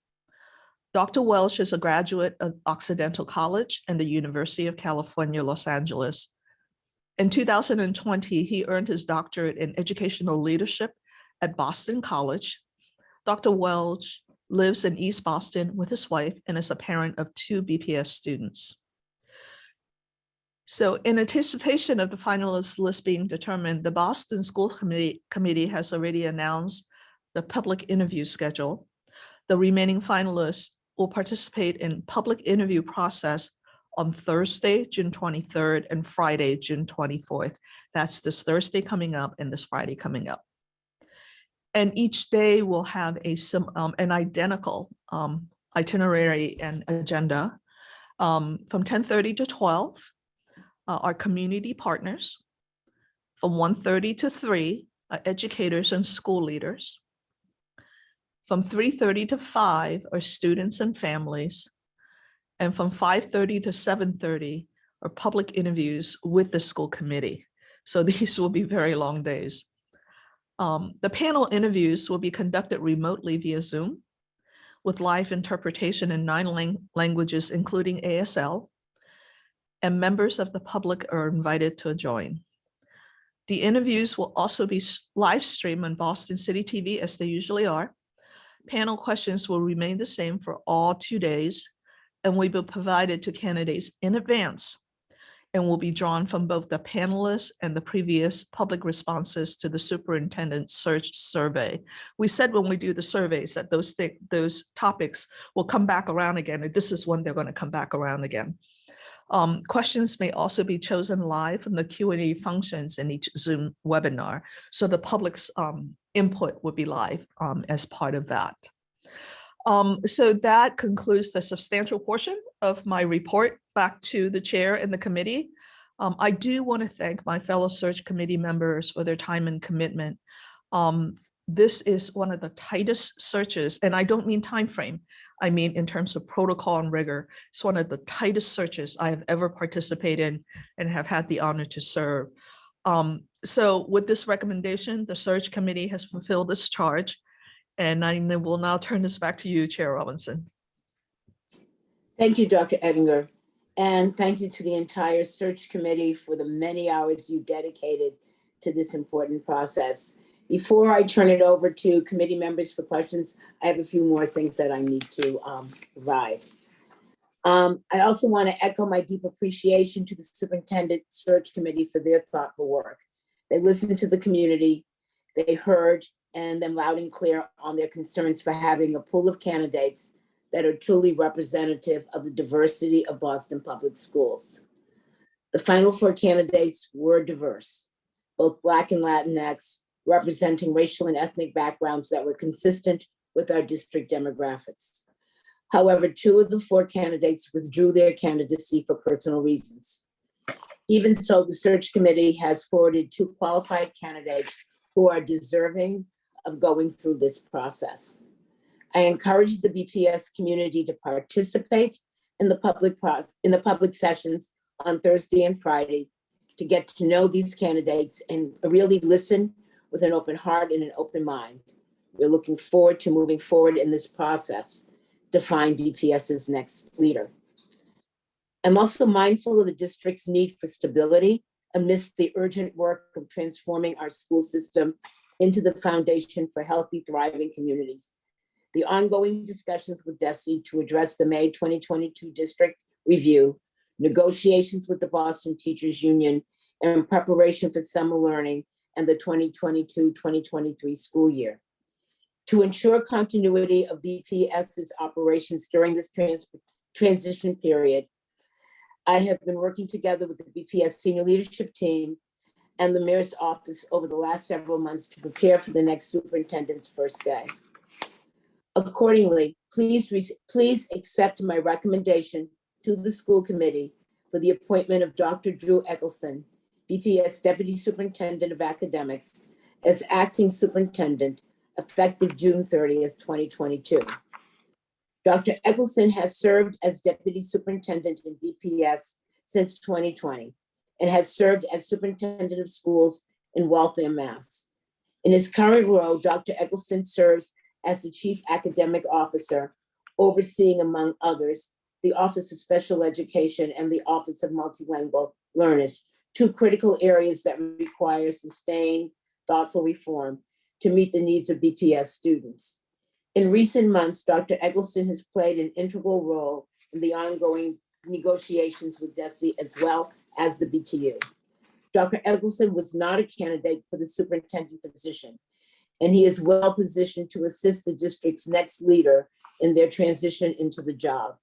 Dr. Welch is a graduate of Occidental College and the University of California, Los Angeles. In 2020, he earned his doctorate in educational leadership at Boston College. Dr. Welch lives in East Boston with his wife and is a parent of 2 BPS students. So in anticipation of the finalist list being determined, the Boston School Committee has already announced the public interview schedule. The remaining finalists will participate in public interview process on Thursday, June 23rd, and Friday, June 24th. That's this Thursday coming up and this Friday coming up. And each day will have an identical itinerary and agenda. From 10:30 to 12, are community partners. From 1:30 to 3, are educators and school leaders. From 3:30 to 5 are students and families. And from 5:30 to 7:30 are public interviews with the school committee. So these will be very long days. The panel interviews will be conducted remotely via Zoom with live interpretation in 9 languages, including ASL, and members of the public are invited to join. The interviews will also be live streamed on Boston City TV as they usually are. Panel questions will remain the same for all 2 days and will be provided to candidates in advance and will be drawn from both the panelists and the previous public responses to the superintendent search survey. We said when we do the surveys that those topics will come back around again, and this is when they're going to come back around again. Questions may also be chosen live from the Q&A functions in each Zoom webinar. So the public's input would be live as part of that. So that concludes the substantial portion of my report. Back to the chair and the committee. I do want to thank my fellow search committee members for their time and commitment. This is one of the tightest searches, and I don't mean time frame. I mean in terms of protocol and rigor. It's one of the tightest searches I have ever participated in and have had the honor to serve. So with this recommendation, the search committee has fulfilled its charge, and I will now turn this back to you, Chair Robinson. Thank you, Dr. Ettinger. And thank you to the entire search committee for the many hours you dedicated to this important process. Before I turn it over to committee members for questions, I have a few more things that I need to provide. I also want to echo my deep appreciation to the Superintendent Search Committee for their thoughtful work. They listened to the community, they heard and them loud and clear on their concerns for having a pool of candidates that are truly representative of the diversity of Boston Public Schools. The final 4 candidates were diverse, both Black and Latinx, representing racial and ethnic backgrounds that were consistent with our district demographics. However, 2 of the 4 candidates withdrew their candidacy for personal reasons. Even so, the search committee has forwarded 2 qualified candidates who are deserving of going through this process. I encourage the BPS community to participate in the public sessions on Thursday and Friday to get to know these candidates and really listen with an open heart and an open mind. We're looking forward to moving forward in this process to find BPS's next leader. I'm also mindful of the district's need for stability amidst the urgent work of transforming our school system into the foundation for healthy, thriving communities. The ongoing discussions with DESE to address the May 2022 district review, negotiations with the Boston Teachers Union, and preparation for summer learning and the 2022-2023 school year. To ensure continuity of BPS's operations during this transition period, I have been working together with the BPS senior leadership team and the mayor's office over the last several months to prepare for the next superintendent's first day. Accordingly, please accept my recommendation to the school committee for the appointment of Dr. Drew Eccleston, BPS Deputy Superintendent of Academics, as acting superintendent effective June 30th, 2022. Dr. Eccleston has served as Deputy Superintendent in BPS since 2020 and has served as Superintendent of Schools in Waltham, Mass. In his current role, Dr. Eccleston serves as the Chief Academic Officer, overseeing, among others, the Office of Special Education and the Office of Multilingual Learners, two critical areas that require sustained, thoughtful reform to meet the needs of BPS students. In recent months, Dr. Eggleston has played an integral role in the ongoing negotiations with DESE as well as the BTU. Dr. Eggleston was not a candidate for the superintendent position, and he is well positioned to assist the district's next leader in their transition into the job.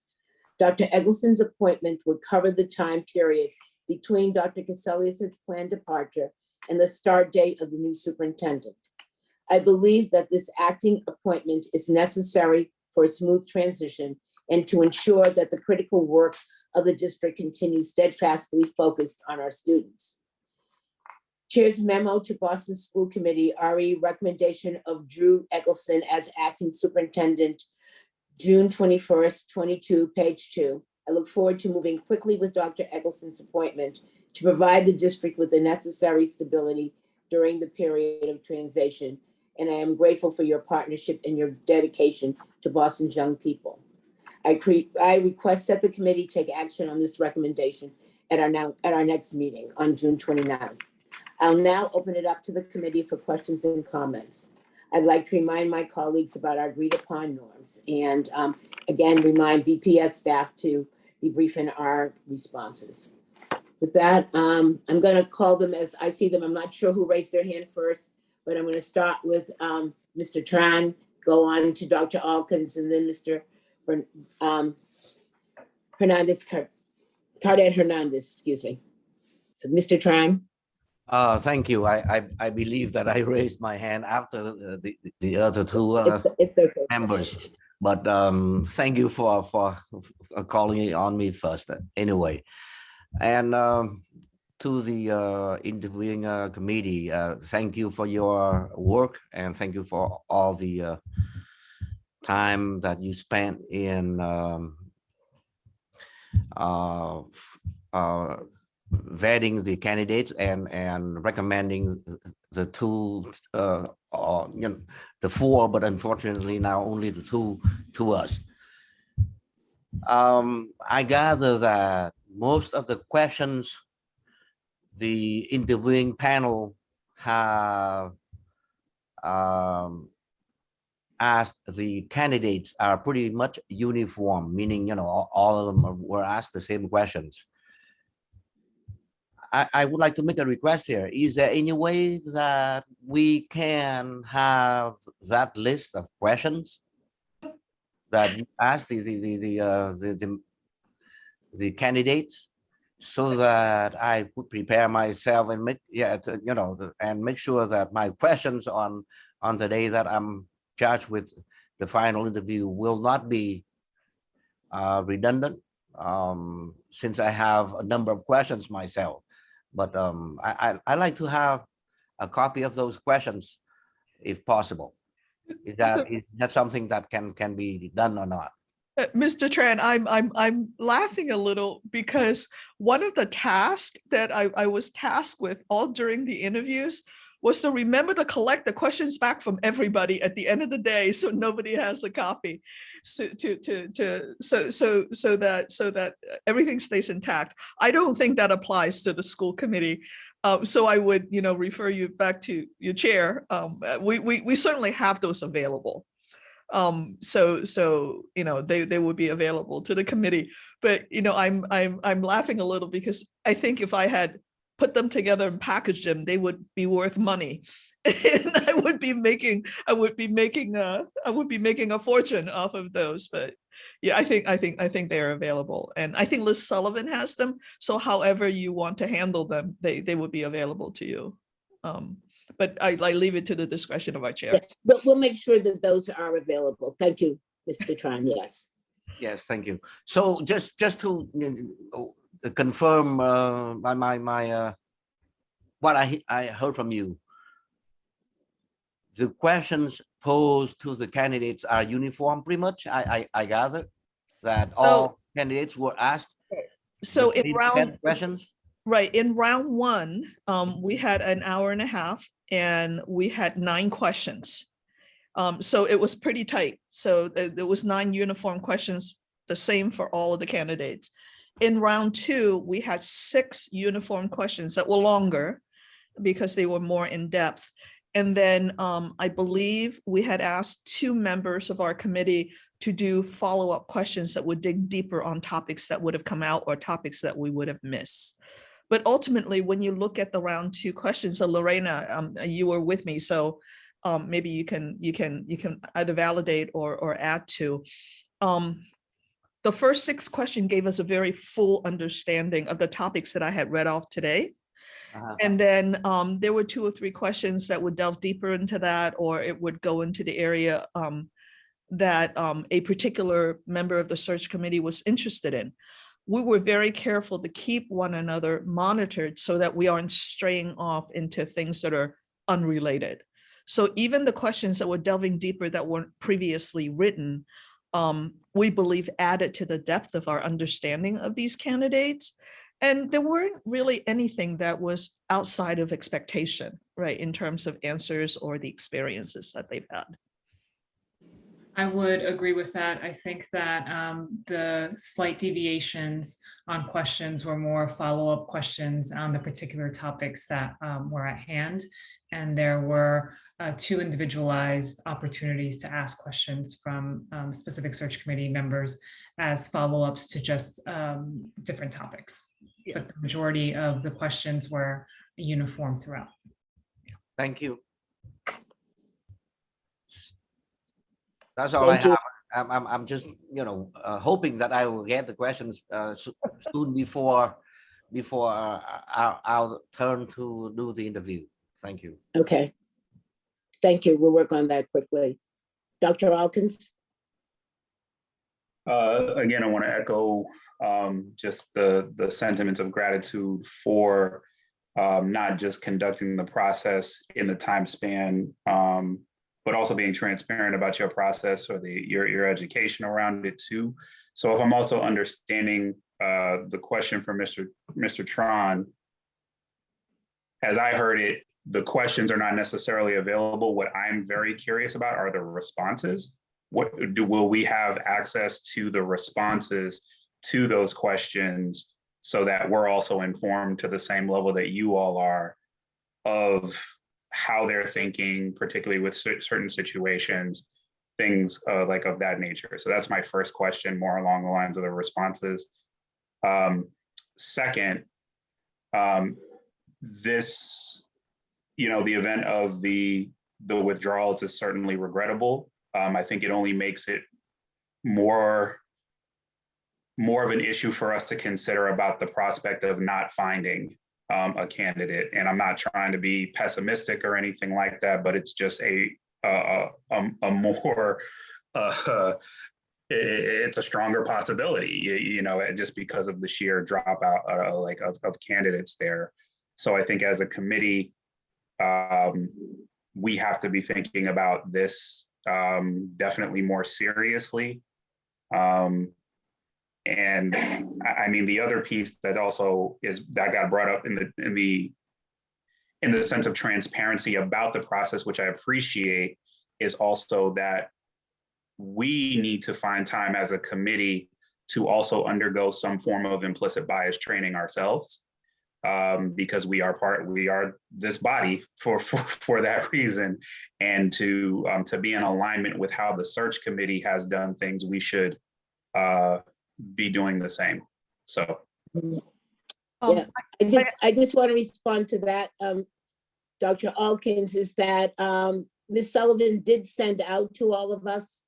Dr. Eggleston's appointment would cover the time period between Dr. Caselius' planned departure and the start date of the new superintendent. I believe that this acting appointment is necessary for a smooth transition and to ensure that the critical work of the district continues steadfastly focused on our students. Chair's memo to Boston School Committee, RE recommendation of Drew Eggleston as acting superintendent, June 21st, 22, page 2. I look forward to moving quickly with Dr. Eggleston's appointment to provide the district with the necessary stability during the period of transition. And I am grateful for your partnership and your dedication to Boston's young people. I request that the committee take action on this recommendation at our next meeting on June 29th. I'll now open it up to the committee for questions and comments. I'd like to remind my colleagues about our agreed upon norms and again, remind BPS staff to be brief in our responses. With that, I'm gonna call them as I see them. I'm not sure who raised their hand first, but I'm gonna start with Mr. Tran, go on to Dr. Alkins, and then Mr. Hernandez, Cardet Hernandez, excuse me. So Mr. Tran. Thank you. I believe that I raised my hand after the other two it's okay. members, but thank you for calling on me first anyway. And to the interviewing committee, thank you for your work and thank you for all the time that you spent in vetting the candidates and recommending the two, the four, but unfortunately now only the two to us. I gather that most of the questions the interviewing panel have asked the candidates are pretty much uniform, meaning, all of them were asked the same questions. I would like to make a request here. Is there any way that we can have that list of questions that you ask the candidates, so that I could prepare myself and make and make sure that my questions on the day that I'm charged with the final interview will not be redundant, since I have a number of questions myself. But I like to have a copy of those questions if possible. Is that something that can be done or not? Mr. Tran, I'm laughing a little because one of the tasks that I was tasked with all during the interviews was to remember to collect the questions back from everybody at the end of the day, so nobody has a copy, so that everything stays intact. I don't think that applies to the school committee, so I would refer you back to your chair. We certainly have those available. So they would be available to the committee, but I'm laughing a little because I think if I had put them together and packaged them, they would be worth money, and I would be making a fortune off of those. But yeah, I think they are available, and I think Liz Sullivan has them. So however you want to handle them, they would be available to you. But I leave it to the discretion of our chair. But we'll make sure that those are available. Thank you, Mr. Tran. Yes. Yes, thank you. So just to confirm my what I heard from you, the questions posed to the candidates are uniform pretty much. I gather that all candidates were asked. So in round questions. Right, in round one, we had an hour and a half and we had 9 questions. So it was pretty tight. So there was 9 uniform questions, the same for all of the candidates. In round 2, we had 6 uniform questions that were longer because they were more in depth. And then I believe we had asked 2 members of our committee to do follow-up questions that would dig deeper on topics that would have come out or topics that we would have missed. But ultimately, when you look at the round 2 questions, so Lorena, you were with me, so maybe you can either validate or add to. The first 6 questions gave us a very full understanding of the topics that I had read off today. And then there were 2 or 3 questions that would delve deeper into that, or it would go into the area that a particular member of the search committee was interested in. We were very careful to keep one another monitored so that we aren't straying off into things that are unrelated. So even the questions that were delving deeper that weren't previously written, we believe added to the depth of our understanding of these candidates. And there weren't really anything that was outside of expectation, right, in terms of answers or the experiences that they've had. I would agree with that. I think that the slight deviations on questions were more follow-up questions on the particular topics that were at hand. And there were 2 individualized opportunities to ask questions from specific search committee members as follow-ups to just different topics. Yeah. But the majority of the questions were uniform throughout. Thank you. That's all I Thank you. have. I'm just, hoping that I will get the questions soon before our turn to do the interview. Thank you. Okay. Thank you. We'll work on that quickly. Dr. Alkins? Again, I want to echo just the sentiments of gratitude for not just conducting the process in the time span, but also being transparent about your process or your education around it too. So if I'm also understanding the question from Mr. Tron, as I heard it, the questions are not necessarily available. What I'm very curious about are the responses. Will we have access to the responses to those questions so that we're also informed to the same level that you all are of how they're thinking, particularly with certain situations, things like of that nature. So that's my first question, more along the lines of the responses. Second, this, the event of the withdrawals is certainly regrettable. I think it only makes it more of an issue for us to consider about the prospect of not finding a candidate. And I'm not trying to be pessimistic or anything like that, but it's just it's a stronger possibility, just because of the sheer dropout of candidates there. So I think as a committee, we have to be thinking about this definitely more seriously. And I mean, the other piece that also that got brought up in the sense of transparency about the process, which I appreciate, is also that we need to find time as a committee to also undergo some form of implicit bias training ourselves, because we are this body for that reason, and to be in alignment with how the search committee has done things, we should be doing the same. So Yeah, I just want to respond to that, Dr. Alkins, is that Ms. Sullivan did send out to all of us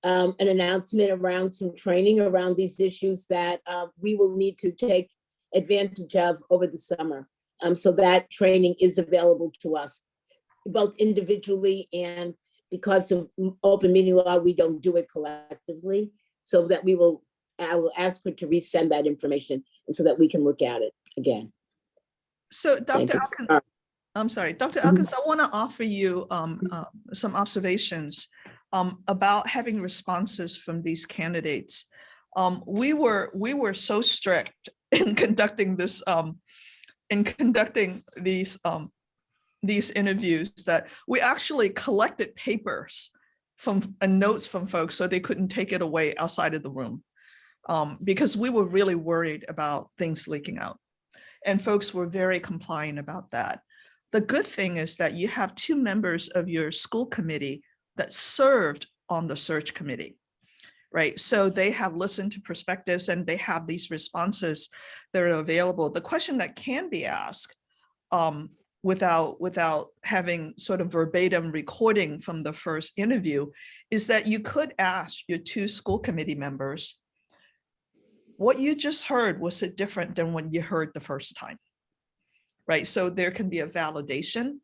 an announcement around some training around these issues that we will need to take advantage of over the summer. So that training is available to us, both individually, and because of open meeting law, we don't do it collectively, so that I will ask her to resend that information and so that we can look at it again. So Dr. Alkins, I'm sorry, Dr. Alkins, I want to offer you some observations about having responses from these candidates. We were so strict in conducting this, these interviews, that we actually collected papers notes from folks so they couldn't take it away outside of the room. Because we were really worried about things leaking out. And folks were very compliant about that. The good thing is that you have 2 members of your school committee that served on the search committee, right? So they have listened to perspectives and they have these responses that are available. The question that can be asked without having sort of verbatim recording from the first interview is that you could ask your 2 school committee members, what you just heard, was it different than when you heard the first time? Right, so there can be a validation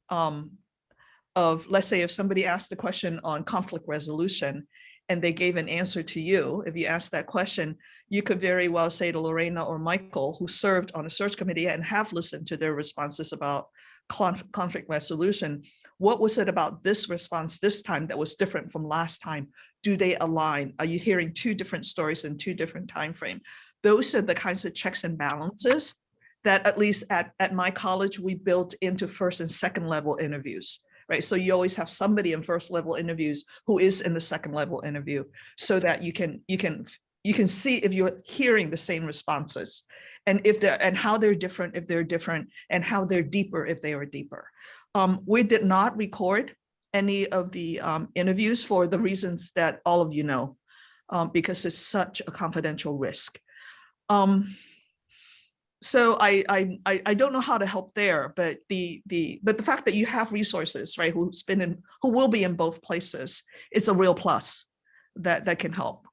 of, let's say if somebody asked a question on conflict resolution and they gave an answer to you, if you ask that question, you could very well say to Lorena or Michael, who served on the search committee and have listened to their responses about conflict resolution, what was it about this response this time that was different from last time? Do they align? Are you hearing 2 different stories in 2 different time frames? Those are the kinds of checks and balances that at least at my college, we built into first and second level interviews, right? So you always have somebody in first level interviews who is in the second level interview so that you can see if you're hearing the same responses and how they're different if they're different and how they're deeper if they are deeper. We did not record any of the interviews for the reasons that all of you know, because it's such a confidential risk. So I don't know how to help there, but the fact that you have resources, right, who will be in both places, is a real plus that can help.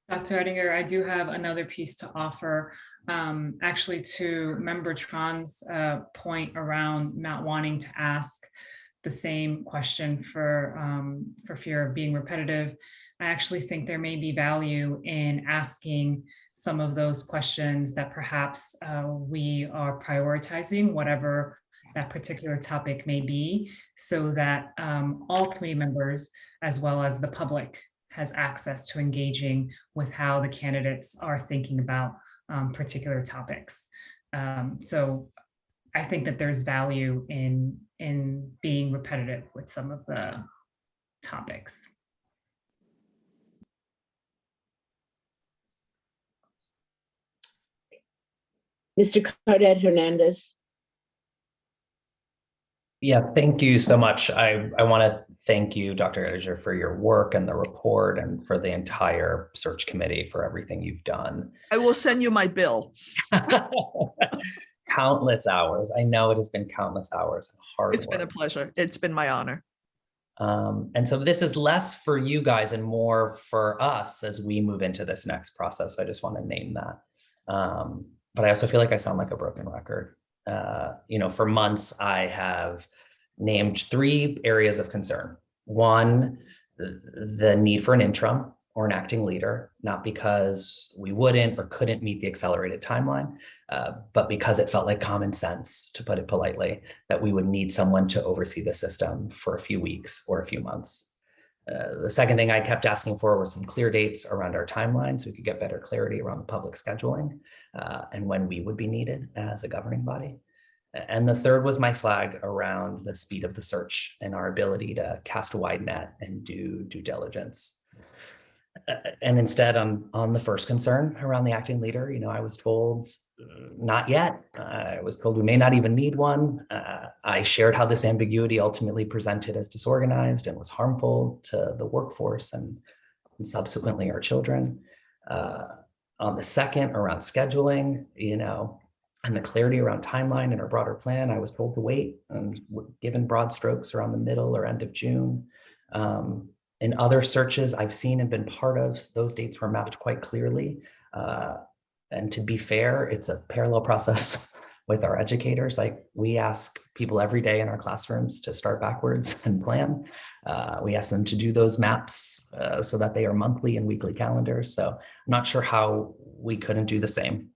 Dr. Ettinger, I do have another piece to offer, actually to Member Tron's point around not wanting to ask the same question for fear of being repetitive. I actually think there may be value in asking some of those questions that perhaps we are prioritizing, whatever that particular topic may be, so that all committee members, as well as the public, has access to engaging with how the candidates are thinking about particular topics. So I think that there's value in being repetitive with some of the topics. Mr. Cardet Hernandez. Yeah, thank you so much. I want to thank you, Dr. Ettinger, for your work and the report and for the entire search committee for everything you've done. I will send you my bill. Countless hours. I know it has been countless hours. Hard It's been a pleasure. It's been my honor. And so this is less for you guys and more for us as we move into this next process. So I just want to name that. But I also feel like I sound like a broken record. For months, I have named 3 areas of concern. One, the need for an interim or an acting leader, not because we wouldn't or couldn't meet the accelerated timeline, but because it felt like common sense, to put it politely, that we would need someone to oversee the system for a few weeks or a few months. The second thing I kept asking for was some clear dates around our timeline so we could get better clarity around the public scheduling and when we would be needed as a governing body. And the third was my flag around the speed of the search and our ability to cast a wide net and do due diligence. And instead, on the first concern around the acting leader, I was told not yet. I was told we may not even need one. I shared how this ambiguity ultimately presented as disorganized and was harmful to the workforce and subsequently our children. On the second, around scheduling, and the clarity around timeline and our broader plan, I was told to wait and given broad strokes around the middle or end of June. In other searches I've seen and been part of, those dates were mapped quite clearly. And to be fair, it's a parallel process with our educators. Like, we ask people every day in our classrooms to start backwards and plan. We ask them to do those maps so that they are monthly and weekly calendars. So I'm not sure how we couldn't do the same.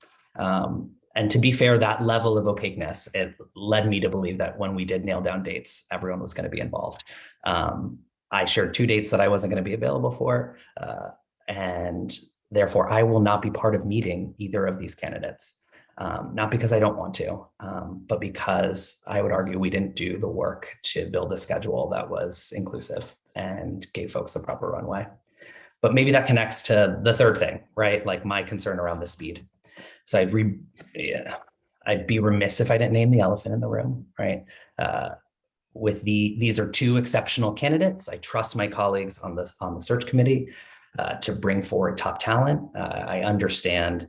And to be fair, that level of opaqueness, it led me to believe that when we did nail down dates, everyone was going to be involved. I shared 2 dates that I wasn't going to be available for, and therefore I will not be part of meeting either of these candidates. Not because I don't want to, but because I would argue we didn't do the work to build a schedule that was inclusive and gave folks the proper runway. But maybe that connects to the third thing, right? Like my concern around the speed. So I'd be remiss if I didn't name the elephant in the room, right? These are two exceptional candidates. I trust my colleagues on the search committee to bring forward top talent. I understand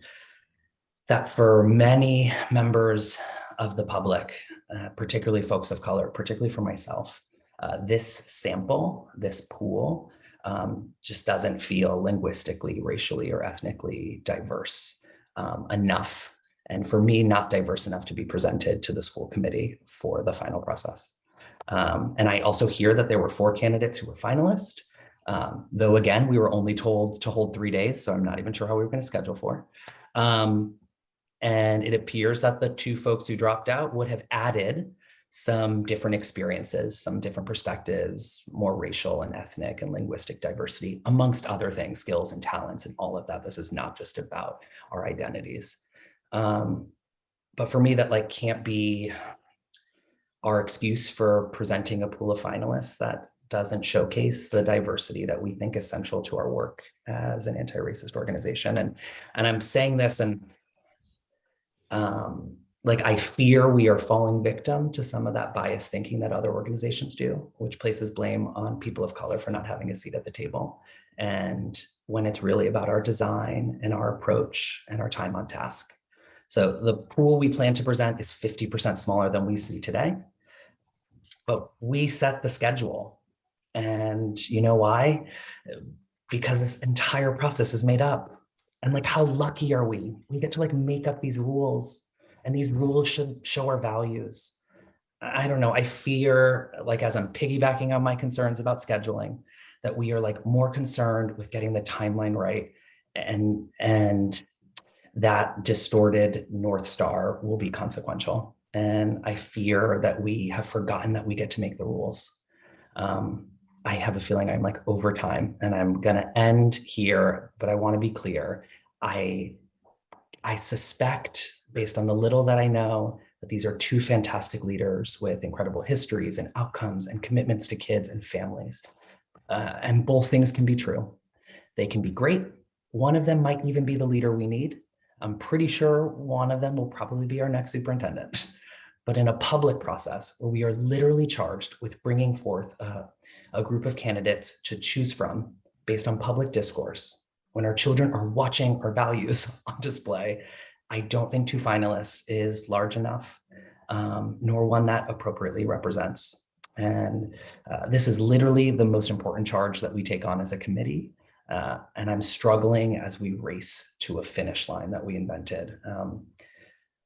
that for many members of the public, particularly folks of color, particularly for myself, this sample, this pool, just doesn't feel linguistically, racially, or ethnically diverse enough. And for me, not diverse enough to be presented to the school committee for the final process. And I also hear that there were 4 candidates who were finalists, though again, we were only told to hold 3 days, so I'm not even sure how we were going to schedule for. And it appears that the 2 folks who dropped out would have added some different experiences, some different perspectives, more racial and ethnic and linguistic diversity, amongst other things, skills and talents and all of that. This is not just about our identities. But for me, that like can't be our excuse for presenting a pool of finalists that doesn't showcase the diversity that we think is central to our work as an anti-racist organization. And I'm saying this and like I fear we are falling victim to some of that biased thinking that other organizations do, which places blame on people of color for not having a seat at the table. And when it's really about our design and our approach and our time on task. So the pool we plan to present is 50% smaller than we see today, but we set the schedule. And you know why? Because this entire process is made up. And like, how lucky are we? We get to like make up these rules, and these rules should show our values. I don't know, I fear, like as I'm piggybacking on my concerns about scheduling, that we are like more concerned with getting the timeline right, and that distorted North Star will be consequential. And I fear that we have forgotten that we get to make the rules. I have a feeling I'm like over time, and I'm gonna end here, but I wanna be clear. I suspect, based on the little that I know, that these are 2 fantastic leaders with incredible histories and outcomes and commitments to kids and families. And both things can be true. They can be great. One of them might even be the leader we need. I'm pretty sure one of them will probably be our next superintendent. But in a public process where we are literally charged with bringing forth a group of candidates to choose from based on public discourse, when our children are watching our values on display, I don't think 2 finalists is large enough, nor one that appropriately represents. And this is literally the most important charge that we take on as a committee. And I'm struggling as we race to a finish line that we invented.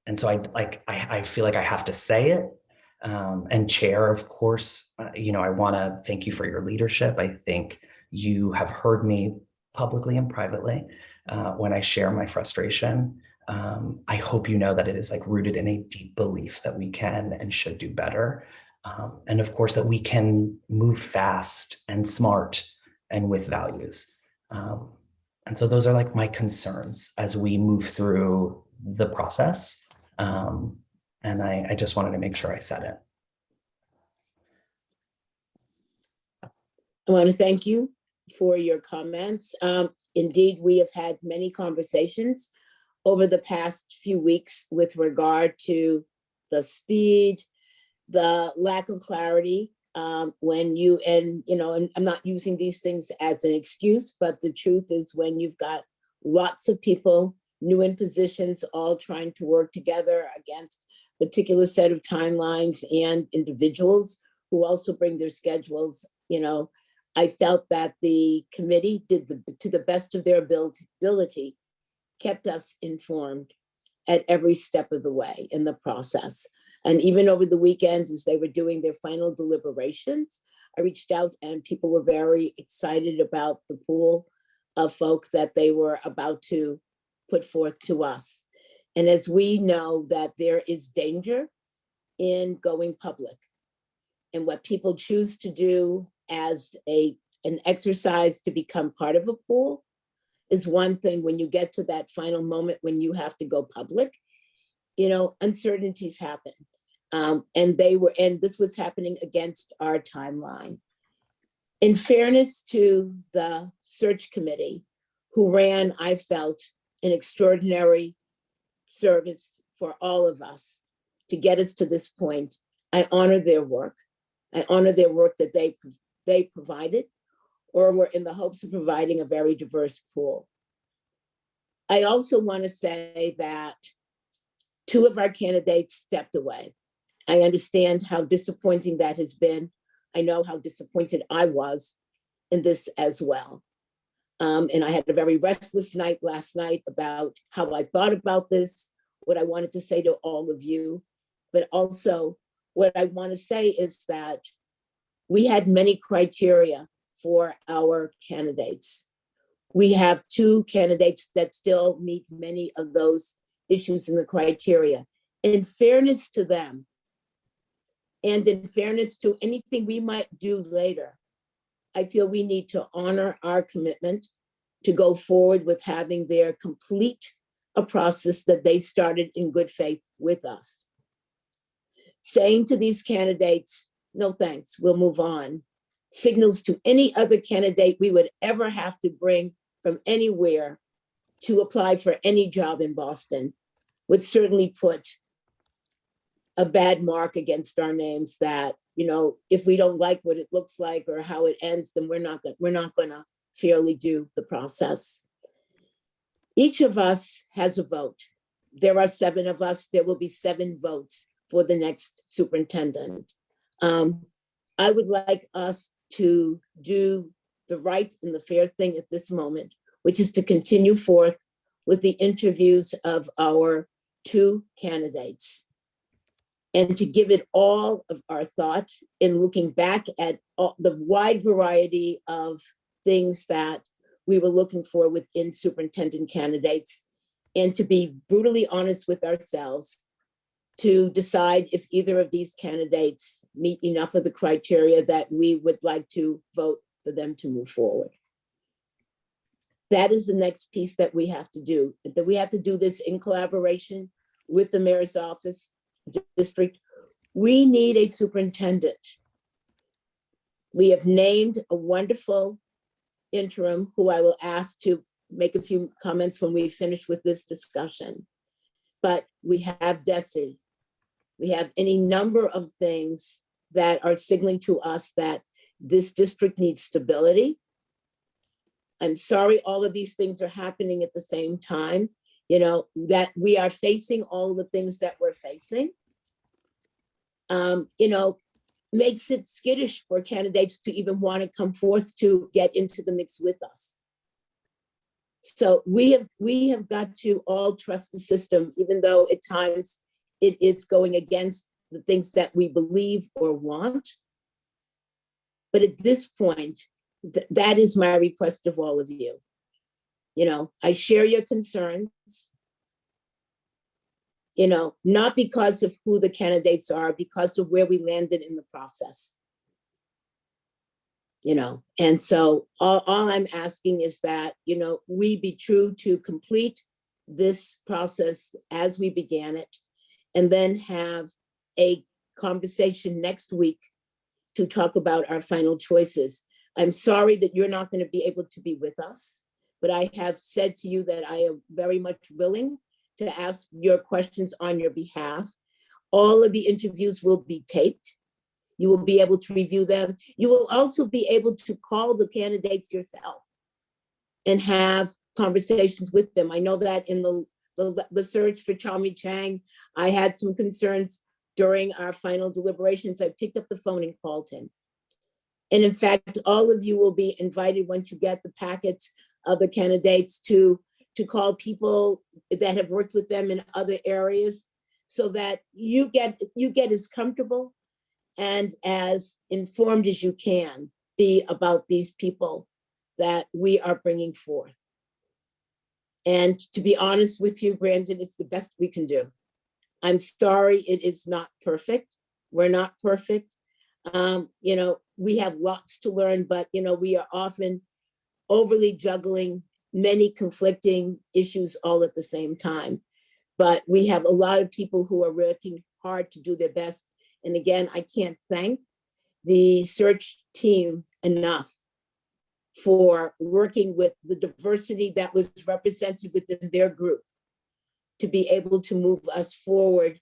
And so I feel like I have to say it. And Chair, of course, I want to thank you for your leadership. I think you have heard me publicly and privately when I share my frustration. I hope you know that it is like rooted in a deep belief that we can and should do better. And of course, that we can move fast and smart and with values. And so those are like my concerns as we move through the process. And I just wanted to make sure I said it. I want to thank you for your comments. Indeed, we have had many conversations over the past few weeks with regard to the speed, the lack of clarity, and I'm not using these things as an excuse, but the truth is when you've got lots of people new in positions, all trying to work together against a particular set of timelines and individuals who also bring their schedules, I felt that the committee did to the best of their ability, kept us informed at every step of the way in the process. And even over the weekend, as they were doing their final deliberations, I reached out and people were very excited about the pool of folk that they were about to put forth to us. And as we know that there is danger in going public, and what people choose to do as an exercise to become part of a pool is one thing. When you get to that final moment when you have to go public, uncertainties happen. And this was happening against our timeline. In fairness to the search committee, who ran, I felt, an extraordinary service for all of us to get us to this point, I honor their work. I honor their work that they provided or were in the hopes of providing a very diverse pool. I also want to say that 2 of our candidates stepped away. I understand how disappointing that has been. I know how disappointed I was in this as well. And I had a very restless night last night about how I thought about this, what I wanted to say to all of you, but also what I want to say is that we had many criteria for our candidates. We have 2 candidates that still meet many of those issues in the criteria. In fairness to them, and in fairness to anything we might do later, I feel we need to honor our commitment to go forward with having their complete a process that they started in good faith with us. Saying to these candidates, no thanks, we'll move on, signals to any other candidate we would ever have to bring from anywhere to apply for any job in Boston would certainly put a bad mark against our names that, you know, if we don't like what it looks like or how it ends, then we're not gonna fairly do the process. Each of us has a vote. There are 7 of us, there will be 7 votes for the next superintendent. I would like us to do the right and the fair thing at this moment, which is to continue forth with the interviews of our 2 candidates and to give it all of our thought in looking back at the wide variety of things that we were looking for within superintendent candidates, and to be brutally honest with ourselves to decide if either of these candidates meet enough of the criteria that we would like to vote for them to move forward. That is the next piece that we have to do, that we have to do this in collaboration with the mayor's office, district. We need a superintendent. We have named a wonderful interim who I will ask to make a few comments when we finish with this discussion. But we have DESE. We have any number of things that are signaling to us that this district needs stability. I'm sorry all of these things are happening at the same time, you know, that we are facing all of the things that we're facing. You know, makes it skittish for candidates to even want to come forth to get into the mix with us. So we have got to all trust the system, even though at times it is going against the things that we believe or want. But at this point, that is my request of all of you. You know, I share your concerns, you know, not because of who the candidates are, because of where we landed in the process. You know, and so all I'm asking is that, you know, we be true to complete this process as we began it, and then have a conversation next week to talk about our final choices. I'm sorry that you're not going to be able to be with us, but I have said to you that I am very much willing to ask your questions on your behalf. All of the interviews will be taped. You will be able to review them. You will also be able to call the candidates yourself and have conversations with them. I know that in the search for Chami Chang, I had some concerns during our final deliberations. I picked up the phone and called him. And in fact, all of you will be invited once you get the packets of the candidates to call people that have worked with them in other areas, so that you get as comfortable and as informed as you can be about these people that we are bringing forth. And to be honest with you, Brandon, it's the best we can do. I'm sorry, it is not perfect. We're not perfect. You know, we have lots to learn, but, you know, we are often overly juggling many conflicting issues all at the same time. But we have a lot of people who are working hard to do their best. And again, I can't thank the search team enough for working with the diversity that was represented within their group to be able to move us forward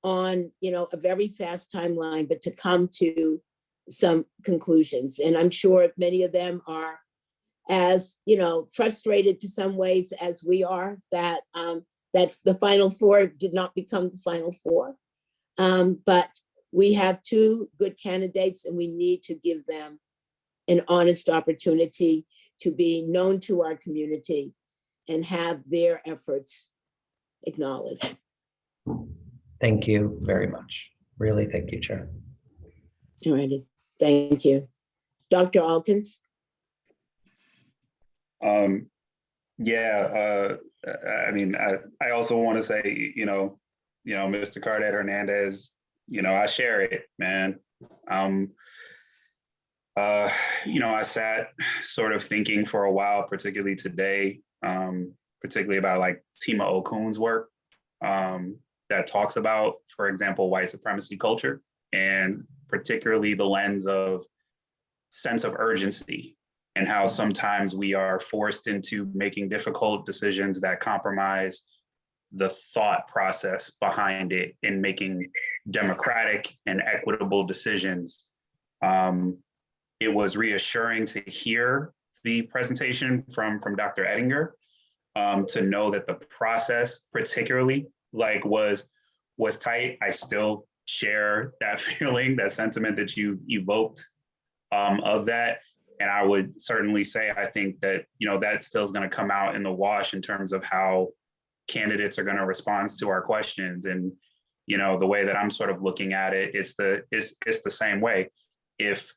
on, a very fast timeline, but to come to some conclusions. And I'm sure many of them are as, frustrated to some ways as we are that that the Final Four did not become the Final Four. But we have two good candidates and we need to give them an honest opportunity to be known to our community and have their efforts acknowledged. Thank you very much. Really, thank you, Chair. All righty, thank you. Dr. Alkins? Yeah, I also want to say, Mr. Cardet Hernandez, I share it, man. I sat sort of thinking for a while, particularly today, particularly about like Tima Okun's work that talks about, for example, white supremacy culture, and particularly the lens of sense of urgency and how sometimes we are forced into making difficult decisions that compromise the thought process behind it in making democratic and equitable decisions. It was reassuring to hear the presentation from Dr. Ettinger, to know that the process particularly was tight. I still share that feeling, that sentiment that you evoked of that. And I would certainly say, I think that, that still is going to come out in the wash in terms of how candidates are going to respond to our questions. And, the way that I'm sort of looking at it, it's the same way. If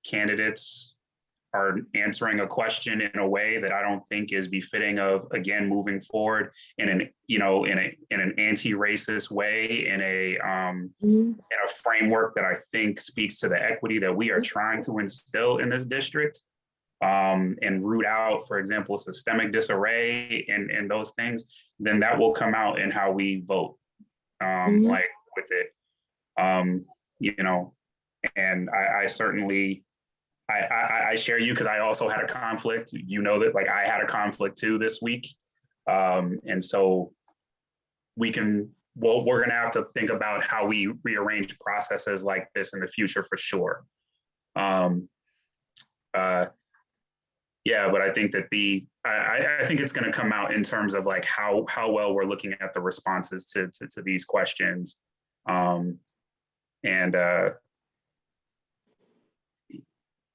candidates are answering a question in a way that I don't think is befitting of, again, moving forward in an anti-racist way, in a framework that I think speaks to the equity that we are trying to instill in this district, and root out, for example, systemic disarray and those things, then that will come out in how we vote, like with it, and I certainly, I share you, because I also had a conflict, that like I had a conflict too this week. And so we're gonna have to think about how we rearrange processes like this in the future for sure. Yeah, but I think that I think it's gonna come out in terms of like how well we're looking at the responses to these questions.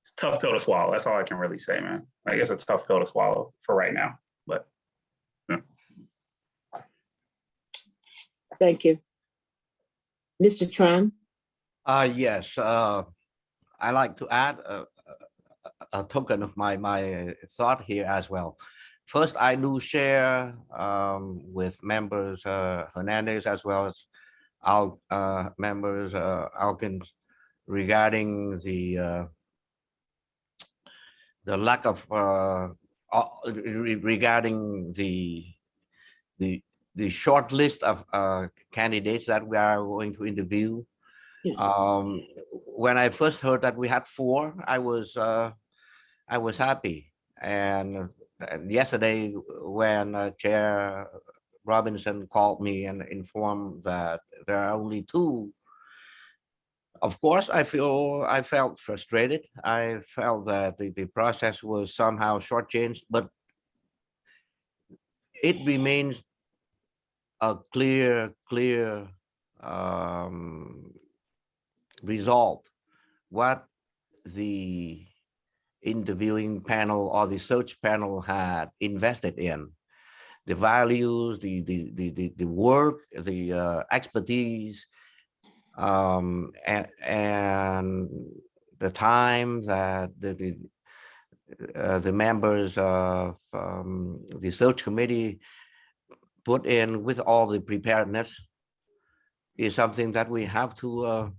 It's a tough pill to swallow. That's all I can really say, man. I guess it's a tough pill to swallow for right now, but. Yeah. Thank you. Mr. Tran? Yes, I like to add a token of my thought here as well. First, I do share with members Hernandez as well as members Alkins regarding the lack of regarding the short list of candidates that we are going to interview. When I first heard that we had 4, I was happy. And yesterday, when Chair Robinson called me and informed that there are only 2, of course, I felt frustrated. I felt that the process was somehow shortchanged, but it remains a clear result what the interviewing panel or the search panel had invested in. The values, the work, the expertise, and the time that the members of the search committee put in with all the preparedness is something that we have to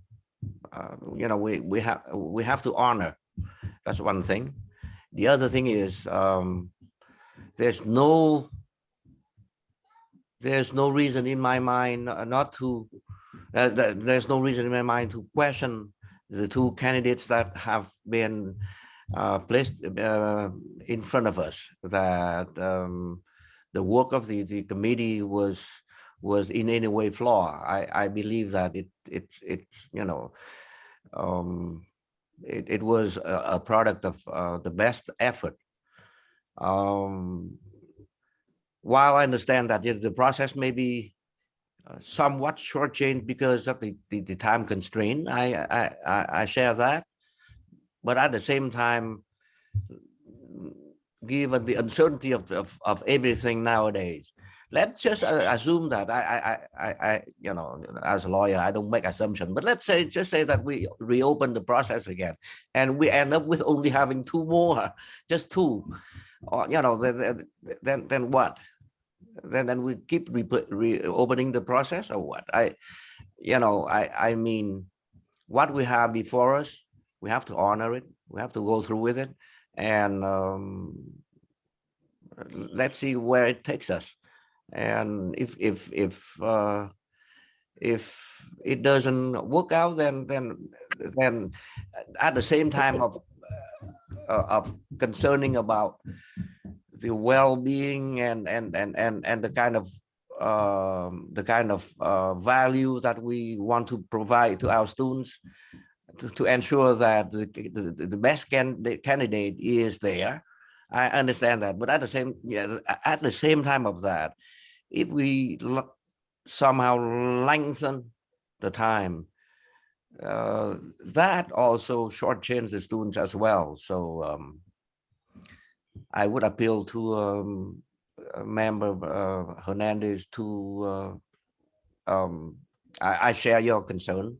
we have to honor. That's one thing. The other thing is there's no reason in my mind not to there's no reason in my mind to question the two candidates that have been placed in front of us, that the work of the committee was in any way flawed. I believe that it's you know, it was a product of the best effort. While I understand that the process may be somewhat shortchanged because of the time constraint, I share that. But at the same time, given the uncertainty of everything nowadays, let's just assume that I you know, as a lawyer, I don't make assumptions, but let's just say that we reopen the process again and we end up with only having two more, just two, or, you know, then what? Then we keep reopening the process, or what? I mean, what we have before us, we have to honor it. We have to go through with it, and let's see where it takes us. And if it doesn't work out, then at the same time of concerning about the well-being and the kind of value that we want to provide to our students, to ensure that the best candidate is there. I understand that, but at the same time of that, if we somehow lengthen the time, that also shortchanges the students as well. So I would appeal to Member Hernandez to, I share your concern.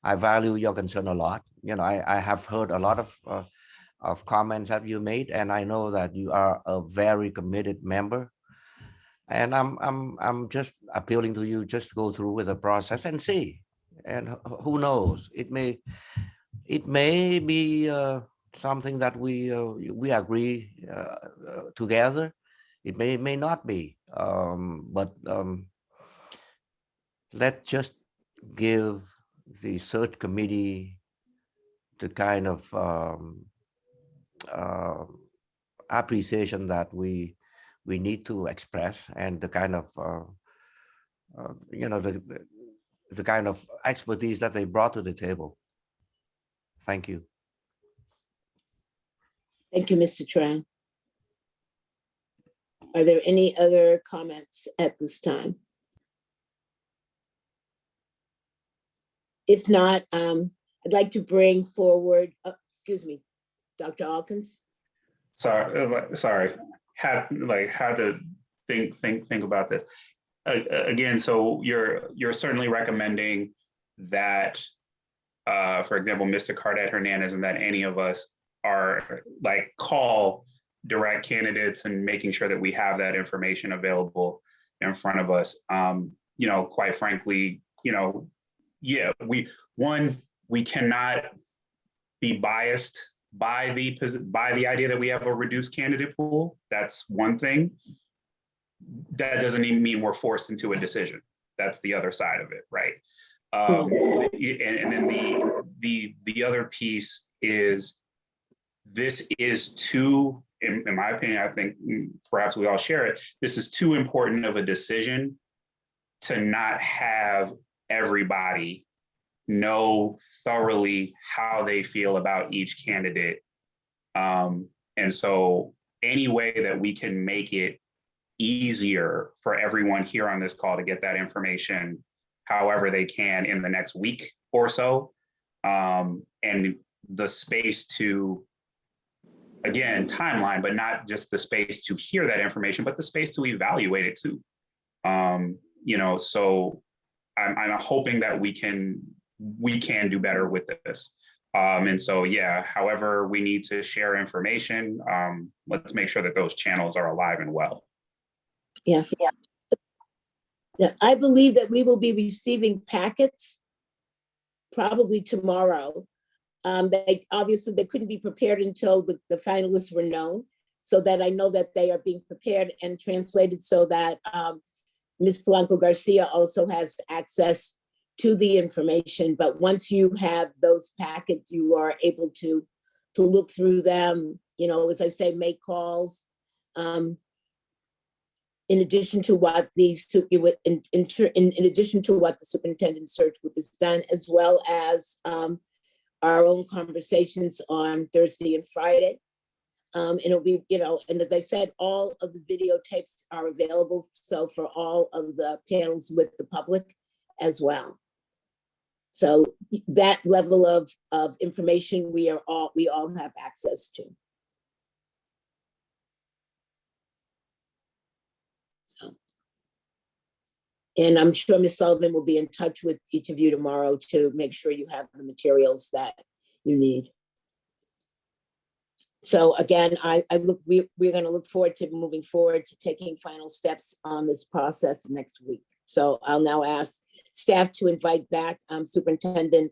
I value your concern a lot. You know, I have heard a lot of comments that you made, and I know that you are a very committed member. And I'm just appealing to you, just go through with the process and see. And who knows? It may be something that we agree together. It may not be, but let's just give the search committee the kind of appreciation that we need to express, and the kind of you know, the kind of expertise that they brought to the table. Thank you. Thank you, Mr. Tran. Are there any other comments at this time? If not, I'd like to bring forward, excuse me, Dr. Alkins. Sorry. Had to think about this again. So you're certainly recommending that, for example, Mr. Cardet Hernandez, and that any of us are call direct candidates and making sure that we have that information available in front of us. You know, quite frankly, you know, yeah, we cannot be biased by the idea that we have a reduced candidate pool. That's one thing. That doesn't even mean we're forced into a decision. That's the other side of it, right? And then the other piece is, this is too, in my opinion, I think perhaps we all share it, this is too important of a decision to not have everybody know thoroughly how they feel about each candidate. And so any way that we can make it easier for everyone here on this call to get that information however they can in the next week or so, and the space to, again, timeline, but not just the space to hear that information, but the space to evaluate it too. You know, so I'm hoping that we can do better with this. And so, yeah, however we need to share information, let's make sure that those channels are alive and well. Yeah. I believe that we will be receiving packets probably tomorrow. They obviously they couldn't be prepared until the finalists were known, so that I know that they are being prepared and translated, so that Ms. Polanco Garcia also has access to the information, but once you have those packets, you are able to look through them, you know, as I say, make calls. In addition to what the in addition to what the superintendent search group has done, as well as our own conversations on Thursday and Friday. And it'll be, you know, and as I said, all of the videotapes are available. So for all of the panels with the public as well. So that level of information we all have access to. So, and I'm sure Ms. Sullivan will be in touch with each of you tomorrow to make sure you have the materials that you need. So again, we're going to look forward to moving forward to taking final steps on this process next week. So I'll now ask staff to invite back Superintendent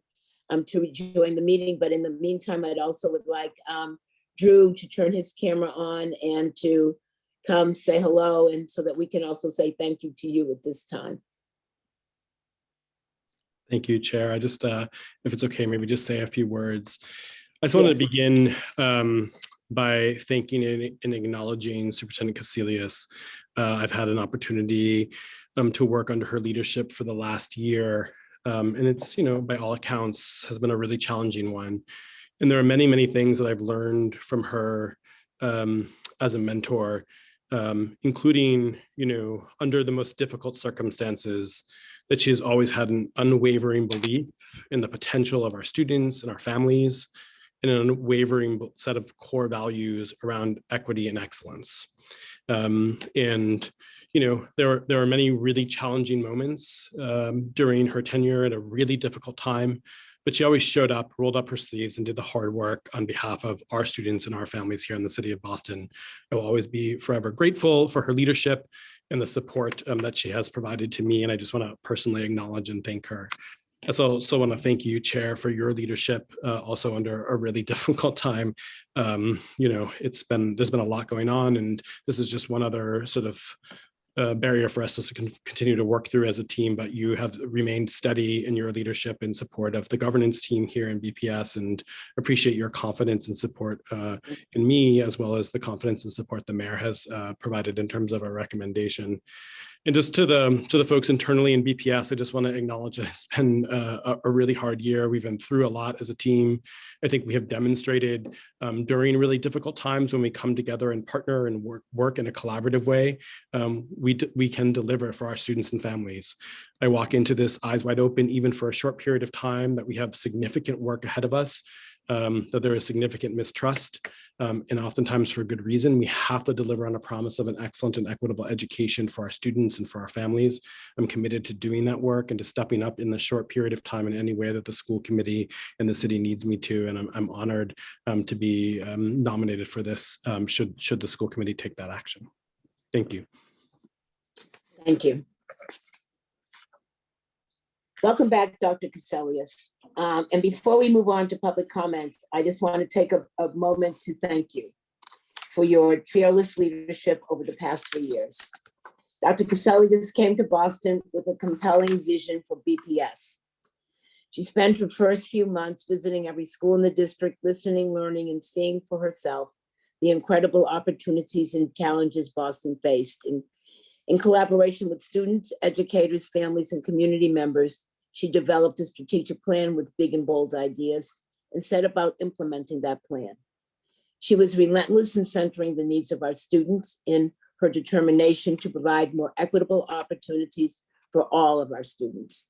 to rejoin the meeting. But in the meantime, I'd also would like Drew to turn his camera on and to come say hello, and so that we can also say thank you to you at this time. Thank you, Chair. I just, if it's okay, maybe just say a few words. I just wanted to begin by thanking and acknowledging Superintendent Casilius. I've had an opportunity to work under her leadership for the last year. And it's, you know, by all accounts, has been a really challenging one. And there are many, many things that I've learned from her as a mentor, including, you know, under the most difficult circumstances, that she has always had an unwavering belief in the potential of our students and our families, and an unwavering set of core values around equity and excellence. And, you know, there are many really challenging moments during her tenure at a really difficult time, but she always showed up, rolled up her sleeves, and did the hard work on behalf of our students and our families here in the city of Boston. I will always be forever grateful for her leadership and the support that she has provided to me. And I just want to personally acknowledge and thank her. I also want to thank you, Chair, for your leadership, also under a really difficult time. You know, there's been a lot going on, and this is just one other sort of barrier for us to continue to work through as a team, but you have remained steady in your leadership and support of the governance team here in BPS, and appreciate your confidence and support in me, as well as the confidence and support the mayor has provided in terms of our recommendation. And just to the folks internally in BPS, I just want to acknowledge that it's been a really hard year. We've been through a lot as a team. I think we have demonstrated during really difficult times, when we come together and partner and work in a collaborative way, we can deliver for our students and families. I walk into this eyes wide open, even for a short period of time, that we have significant work ahead of us. That there is significant mistrust, and oftentimes for good reason. We have to deliver on a promise of an excellent and equitable education for our students and for our families. I'm committed to doing that work and to stepping up in the short period of time in any way that the school committee and the city needs me to. And I'm honored to be nominated for this, should the school committee take that action. Thank you. Thank you. Welcome back, Dr. Casilius. And before we move on to public comment, I just want to take a moment to thank you for your fearless leadership over the past 3 years. Dr. Casilius came to Boston with a compelling vision for BPS. She spent her first few months visiting every school in the district, listening, learning, and seeing for herself the incredible opportunities and challenges Boston faced. In collaboration with students, educators, families, and community members, she developed a strategic plan with big and bold ideas and set about implementing that plan. She was relentless in centering the needs of our students in her determination to provide more equitable opportunities for all of our students.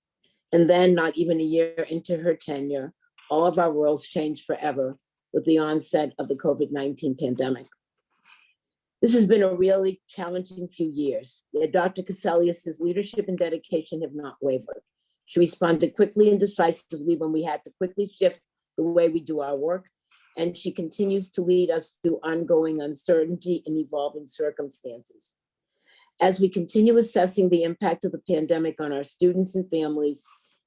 And then, not even a year into her tenure, all of our worlds changed forever with the onset of the COVID-19 pandemic. This has been a really challenging few years. Yet Dr. Casilius's leadership and dedication have not wavered. She responded quickly and decisively when we had to quickly shift the way we do our work, and she continues to lead us through ongoing uncertainty and evolving circumstances. As we continue assessing the impact of the pandemic on our students and families,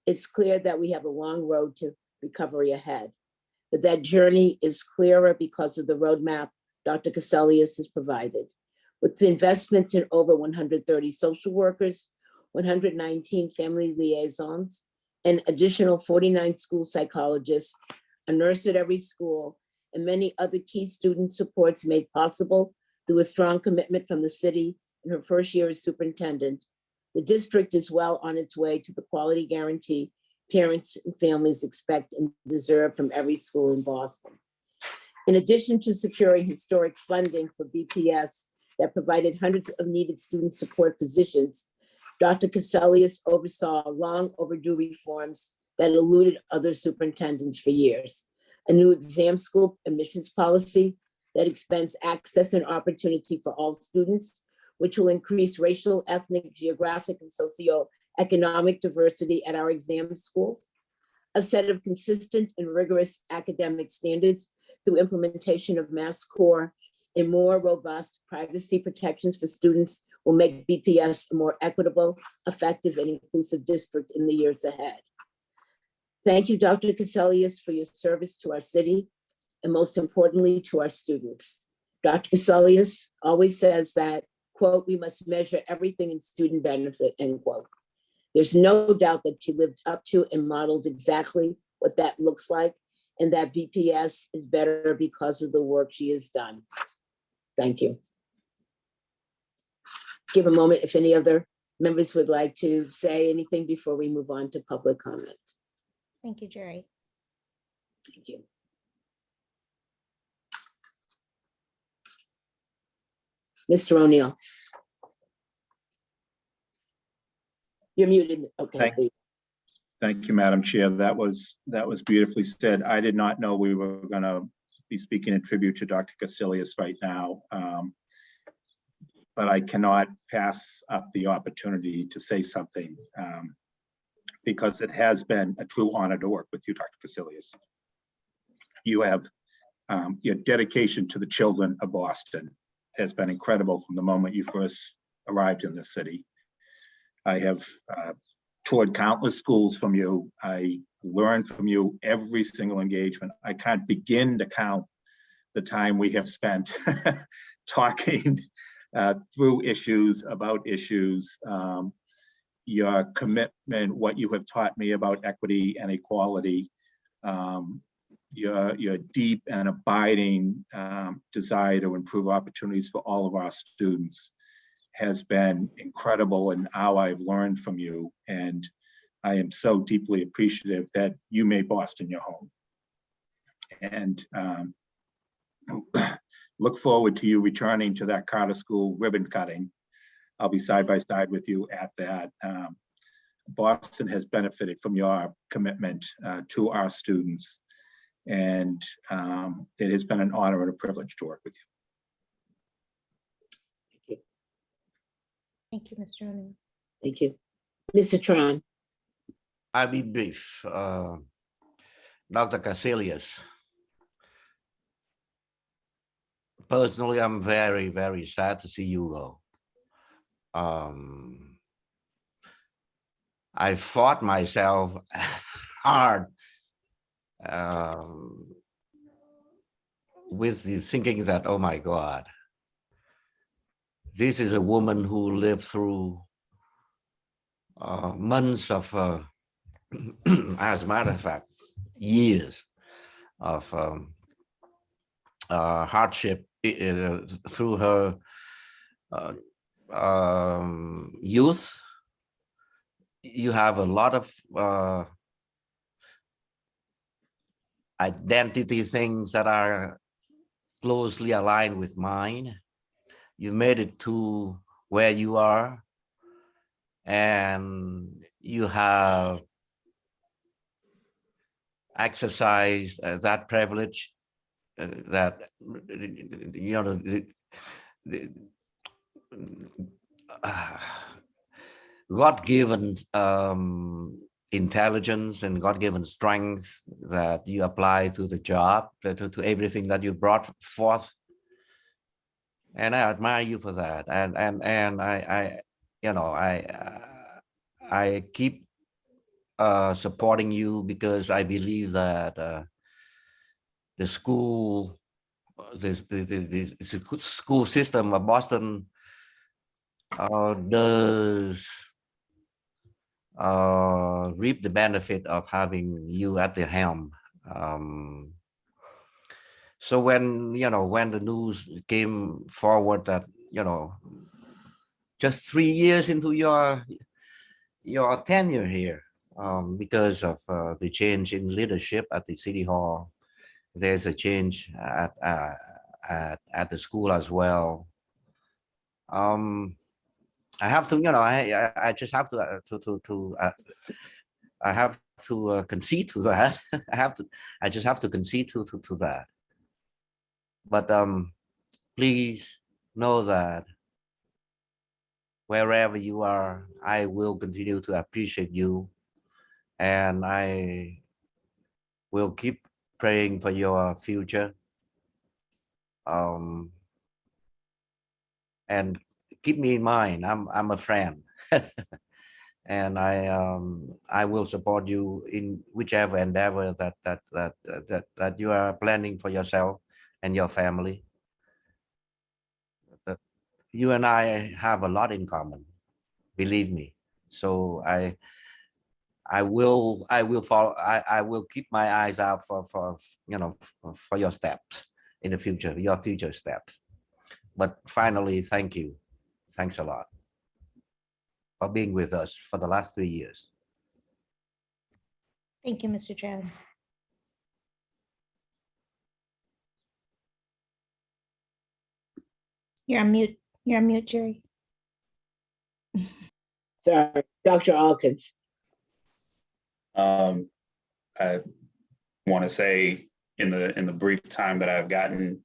it's clear that we have a long road to recovery ahead. But that journey is clearer because of the roadmap Dr. Casilius has provided. With the investments in over 130 social workers, 119 family liaisons, an additional 49 school psychologists, a nurse at every school, and many other key student supports made possible through a strong commitment from the city in her first year as superintendent. The district is well on its way to the quality guarantee parents and families expect and deserve from every school in Boston. In addition to securing historic funding for BPS that provided hundreds of needed student support positions, Dr. Cassellius oversaw long overdue reforms that eluded other superintendents for years. A new exam school admissions policy that expands access and opportunity for all students, which will increase racial, ethnic, geographic, and socioeconomic diversity at our exam schools. A set of consistent and rigorous academic standards through implementation of Mass Core and more robust privacy protections for students will make BPS a more equitable, effective, and inclusive district in the years ahead. Thank you, Dr. Cassellius, for your service to our city and most importantly, to our students. Dr. Cassellius always says that, quote, we must measure everything in student benefit, end quote. There's no doubt that she lived up to and modeled exactly what that looks like, and that BPS is better because of the work she has done. Thank you. Give a moment if any other members would like to say anything before we move on to public comment. Thank you, Jerry. Thank you. Mr. O'Neill. You're muted. Okay. Thank you, Madam Chair. That was beautifully said. I did not know we were going to be speaking in tribute to Dr. Cassellius right now, but I cannot pass up the opportunity to say something because it has been a true honor to work with you, Dr. Cassellius. You have your dedication to the children of Boston has been incredible from the moment you first arrived in the city. I have toured countless schools from you. I learned from you every single engagement. I can't begin to count the time we have spent talking through issues, about issues. Your commitment, what you have taught me about equity and equality, your deep and abiding desire to improve opportunities for all of our students has been incredible in how I've learned from you. And I am so deeply appreciative that you made Boston your home. And look forward to you returning to that Carter School ribbon cutting. I'll be side by side with you at that. Boston has benefited from your commitment to our students. And it has been an honor and a privilege to work with you. Thank you, Mr. O'Neill. Thank you. Mr. Tran. I'll be brief. Dr. Cassellius. Personally, I'm very, very sad to see you go. I fought myself hard with the thinking that, oh my God, this is a woman who lived through months of, as a matter of fact, years of hardship through her youth. You have a lot of identity things that are closely aligned with mine. You made it to where you are, and you have exercised that privilege that, you know, God-given intelligence and God-given strength that you apply to the job, to everything that you brought forth. And I admire you for that. And I you know, I keep supporting you because I believe that the school, the school system of Boston does reap the benefit of having you at the helm. So when, when the news came forward that, just 3 years into your tenure here, because of the change in leadership at the City Hall, there's a change at the school as well. I have to, I just have to I have to concede to that. I just have to concede to that. But please know that wherever you are, I will continue to appreciate you, and I will keep praying for your future. And keep me in mind. I'm a friend, and I will support you in whichever endeavor that you are planning for yourself and your family. You and I have a lot in common, believe me. So I will follow. I will keep my eyes out for your steps in the future, your future steps. But finally, thank you. Thanks a lot for being with us for the last 3 years. Thank you, Mr. Chairman. You're on mute. You're on mute, Jerry. Sorry, Dr. Alkins. I want to say in the brief time that I've gotten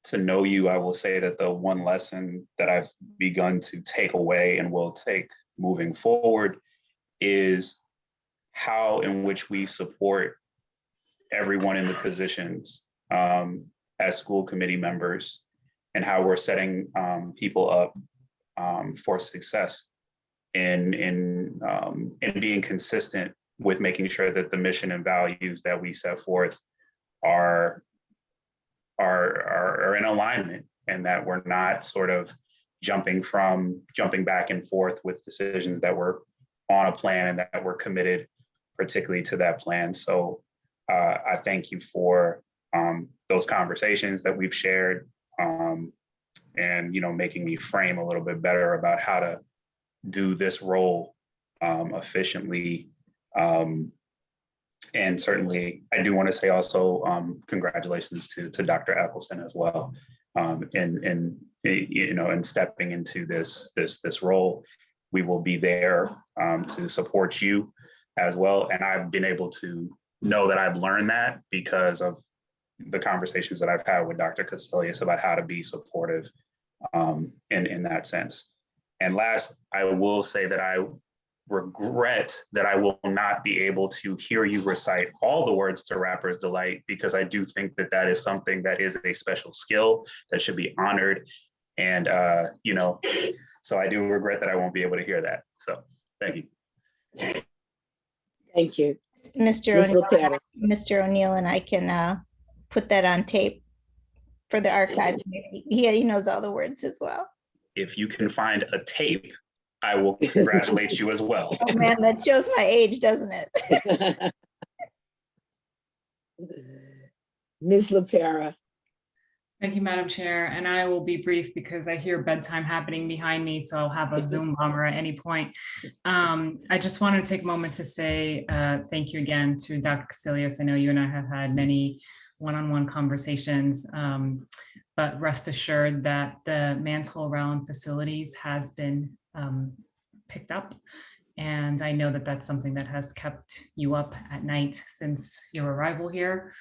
to know you, I will say that the one lesson that I've begun to take away and will take moving forward is how in which we support everyone in the positions as school committee members, and how we're setting people up for success in being consistent with making sure that the mission and values that we set forth are in alignment, and that we're not sort of jumping back and forth with decisions that were on a plan and that we're committed particularly to that plan. So I thank you for those conversations that we've shared, and making me frame a little bit better about how to do this role efficiently. And certainly, I do want to say also congratulations to Dr. Eccleston as well, in stepping into this role. We will be there to support you as well. And I've been able to know that I've learned that because of the conversations that I've had with Dr. Castelius about how to be supportive in that sense. And last, I will say that I regret that I will not be able to hear you recite all the words to Rapper's Delight, because I do think that that is something that is a special skill that should be honored. And, so I do regret that I won't be able to hear that. So thank you. Thank you. Mr. O'Neill and I can put that on tape for the archive. He knows all the words as well. If you can find a tape, I will congratulate you as well. Oh man, that shows my age, doesn't it? Ms. LaPera. Thank you, Madam Chair. And I will be brief because I hear bedtime happening behind me, so I'll have a Zoom bomber at any point. I just wanted to take a moment to say thank you again to Dr. Castelius. I know you and I have had many one-on-one conversations, but rest assured that the mantle around facilities has been picked up. And I know that that's something that has kept you up at night since your arrival here.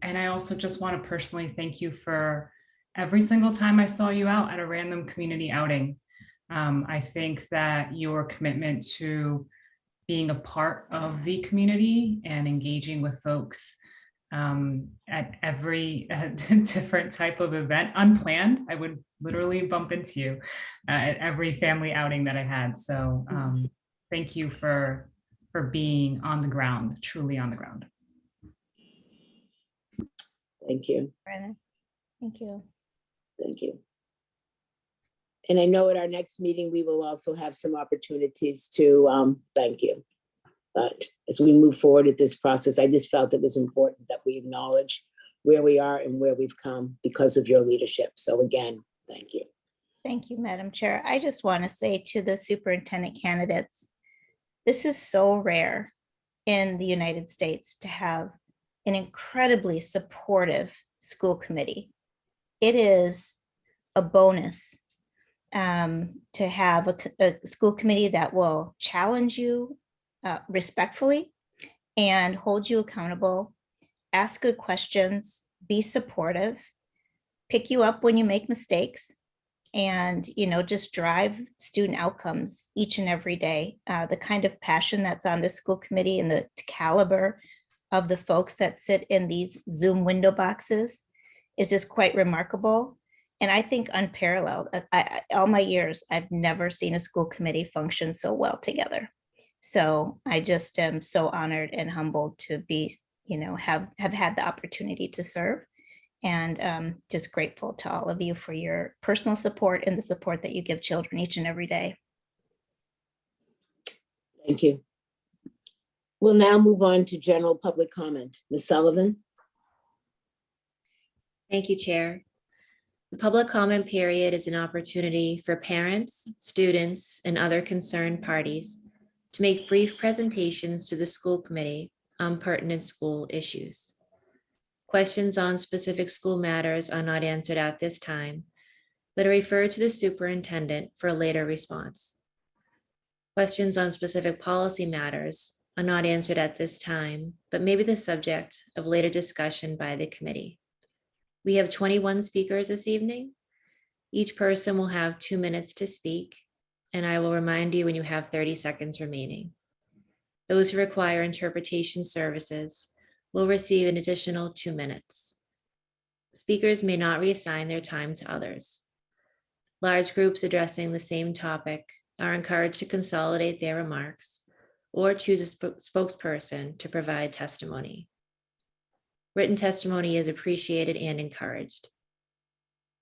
And I also just want to personally thank you for every single time I saw you out at a random community outing. I think that your commitment to being a part of the community and engaging with folks at every different type of event, unplanned, I would literally bump into you at every family outing that I had. So thank you for being on the ground, truly on the ground. Thank you. Brennan, thank you. Thank you. And I know at our next meeting, we will also have some opportunities to thank you. But as we move forward with this process, I just felt it was important that we acknowledge where we are and where we've come because of your leadership. So again, thank you. Thank you, Madam Chair. I just want to say to the superintendent candidates, this is so rare in the United States to have an incredibly supportive school committee. It is a bonus to have a school committee that will challenge you respectfully and hold you accountable, ask good questions, be supportive, pick you up when you make mistakes, and just drive student outcomes each and every day. The kind of passion that's on this school committee and the caliber of the folks that sit in these Zoom window boxes is just quite remarkable. And I think unparalleled. All my years, I've never seen a school committee function so well together. So I just am so honored and humbled to be, have had the opportunity to serve. And just grateful to all of you for your personal support and the support that you give children each and every day. Thank you. We'll now move on to general public comment. Ms. Sullivan? Thank you, Chair. The public comment period is an opportunity for parents, students, and other concerned parties to make brief presentations to the school committee on pertinent school issues. Questions on specific school matters are not answered at this time, but are referred to the superintendent for a later response. Questions on specific policy matters are not answered at this time, but may be the subject of later discussion by the committee. We have 21 speakers this evening. Each person will have 2 minutes to speak, and I will remind you when you have 30 seconds remaining. Those who require interpretation services will receive an additional 2 minutes. Speakers may not reassign their time to others. Large groups addressing the same topic are encouraged to consolidate their remarks or choose a spokesperson to provide testimony. Written testimony is appreciated and encouraged.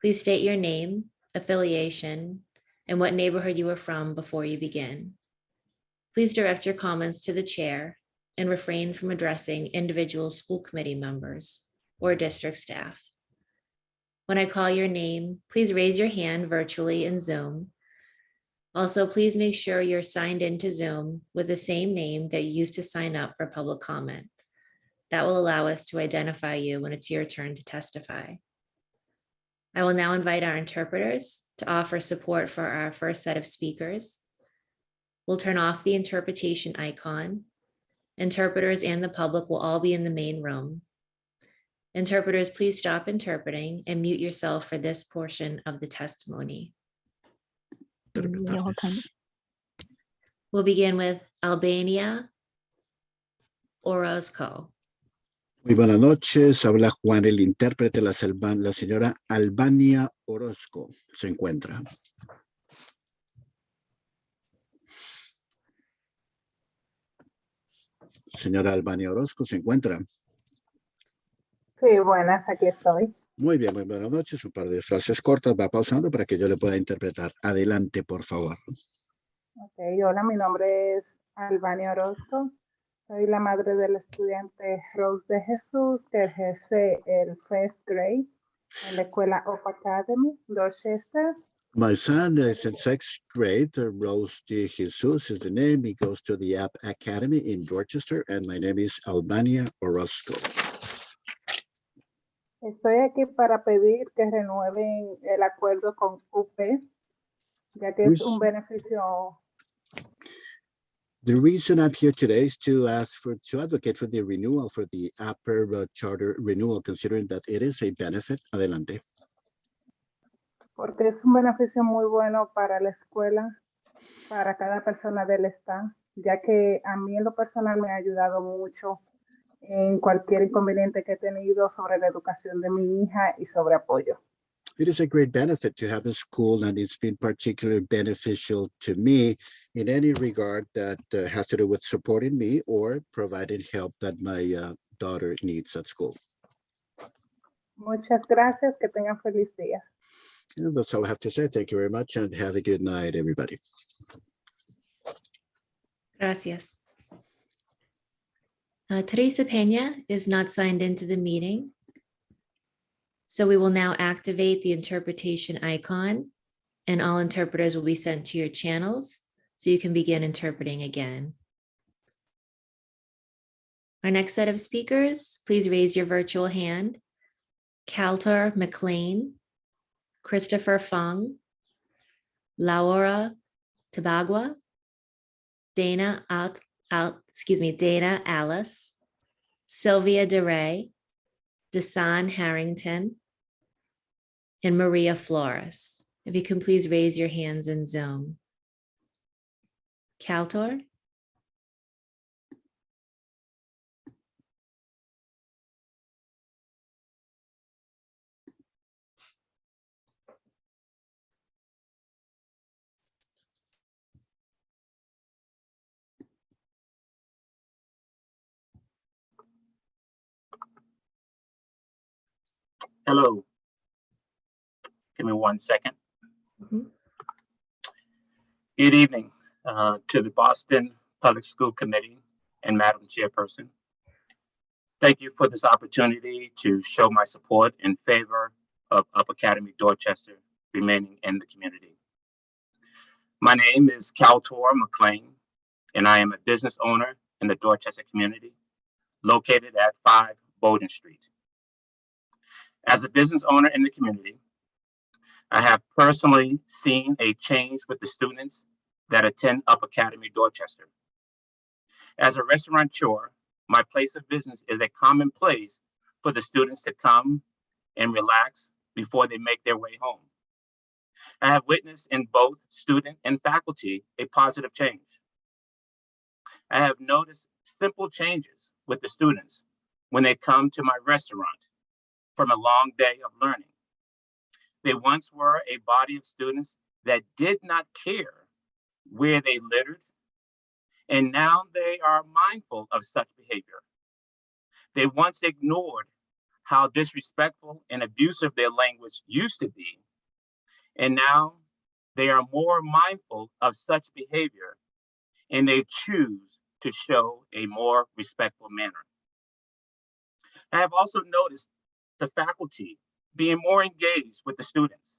Please state your name, affiliation, and what neighborhood you are from before you begin. Please direct your comments to the chair and refrain from addressing individual school committee members or district staff. When I call your name, please raise your hand virtually in Zoom. Also, please make sure you're signed into Zoom with the same name that you used to sign up for public comment. That will allow us to identify you when it's your turn to testify. I will now invite our interpreters to offer support for our first set of speakers. We'll turn off the interpretation icon. Interpreters and the public will all be in the main room. Interpreters, please stop interpreting and mute yourself for this portion of the testimony. We'll begin with Albania Orozco. Muy buenas noches, habla Juan, el intérprete, la señora Albania Orozco se encuentra. Señora Albania Orozco se encuentra. Sí, buenas, aquí estoy. Muy bien, muy buenas noches. Un par de frases cortas, va pausando para que yo le pueda interpretar. Adelante, por favor. Ok, hola, mi nombre es Albania Orozco. Soy la madre del estudiante Rose de Jesús que ejerce el first grade en la escuela Hope Academy, Dorchester. My son is in 6th grade. Rose de Jesus is the name. He goes to the App Academy in Dorchester, and my name is Albania Orozco. Estoy aquí para pedir que renueven el acuerdo con UP, ya que es un beneficio. The reason I'm here today is to advocate for the renewal for the upper charter renewal, considering that it is a benefit. Adelante. Porque es un beneficio muy bueno para la escuela, para cada persona del staff, ya que a mí en lo personal me ha ayudado mucho en cualquier inconveniente que he tenido sobre la educación de mi hija y sobre apoyo. It is a great benefit to have a school, and it's been particularly beneficial to me in any regard that has to do with supporting me or providing help that my daughter needs at school. Muchas gracias, que tengan feliz día. And that's all I have to say. Thank you very much and have a good night, everybody. Gracias. Teresa Pena is not signed into the meeting. So we will now activate the interpretation icon and all interpreters will be sent to your channels so you can begin interpreting again. Our next set of speakers, please raise your virtual hand. Caltor McLean, Christopher Fung, Laura Tabagua, Dana Alice, Sylvia DeRay, Desan Harrington, and Maria Flores. If you can please raise your hands in Zoom. Caltor? Hello. Give me 1 second. Good evening to the Boston Public School Committee and Madam Chairperson. Thank you for this opportunity to show my support in favor of Upper Academy Dorchester remaining in the community. My name is Caltor McLean, and I am a business owner in the Dorchester community, located at 5 Bowden Street. As a business owner in the community, I have personally seen a change with the students that attend Upper Academy Dorchester. As a restaurateur, my place of business is a common place for the students to come and relax before they make their way home. I have witnessed in both student and faculty a positive change. I have noticed simple changes with the students when they come to my restaurant from a long day of learning. They once were a body of students that did not care where they littered, and now they are mindful of such behavior. They once ignored how disrespectful and abusive their language used to be, and now they are more mindful of such behavior, and they choose to show a more respectful manner. I have also noticed the faculty being more engaged with the students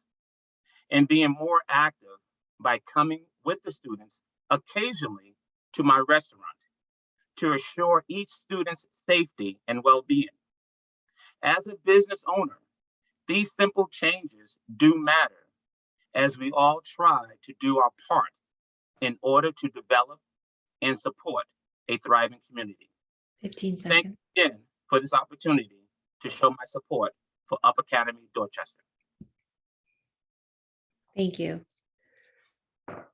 and being more active by coming with the students occasionally to my restaurant to assure each student's safety and well-being. As a business owner, these simple changes do matter as we all try to do our part in order to develop and support a thriving community. 15 seconds. Thank you again for this opportunity to show my support for Upper Academy Dorchester. Thank you.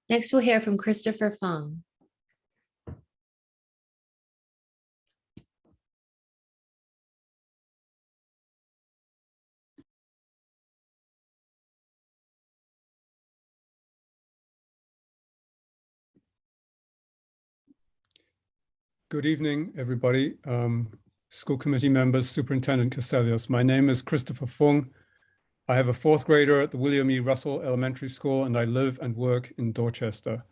Next, we'll hear from Christopher Fung. Good evening, everybody. School committee members, Superintendent Caselius. My name is Christopher Fung. I have a 4th grader at the William E. Russell Elementary School, and I live and work in Dorchester.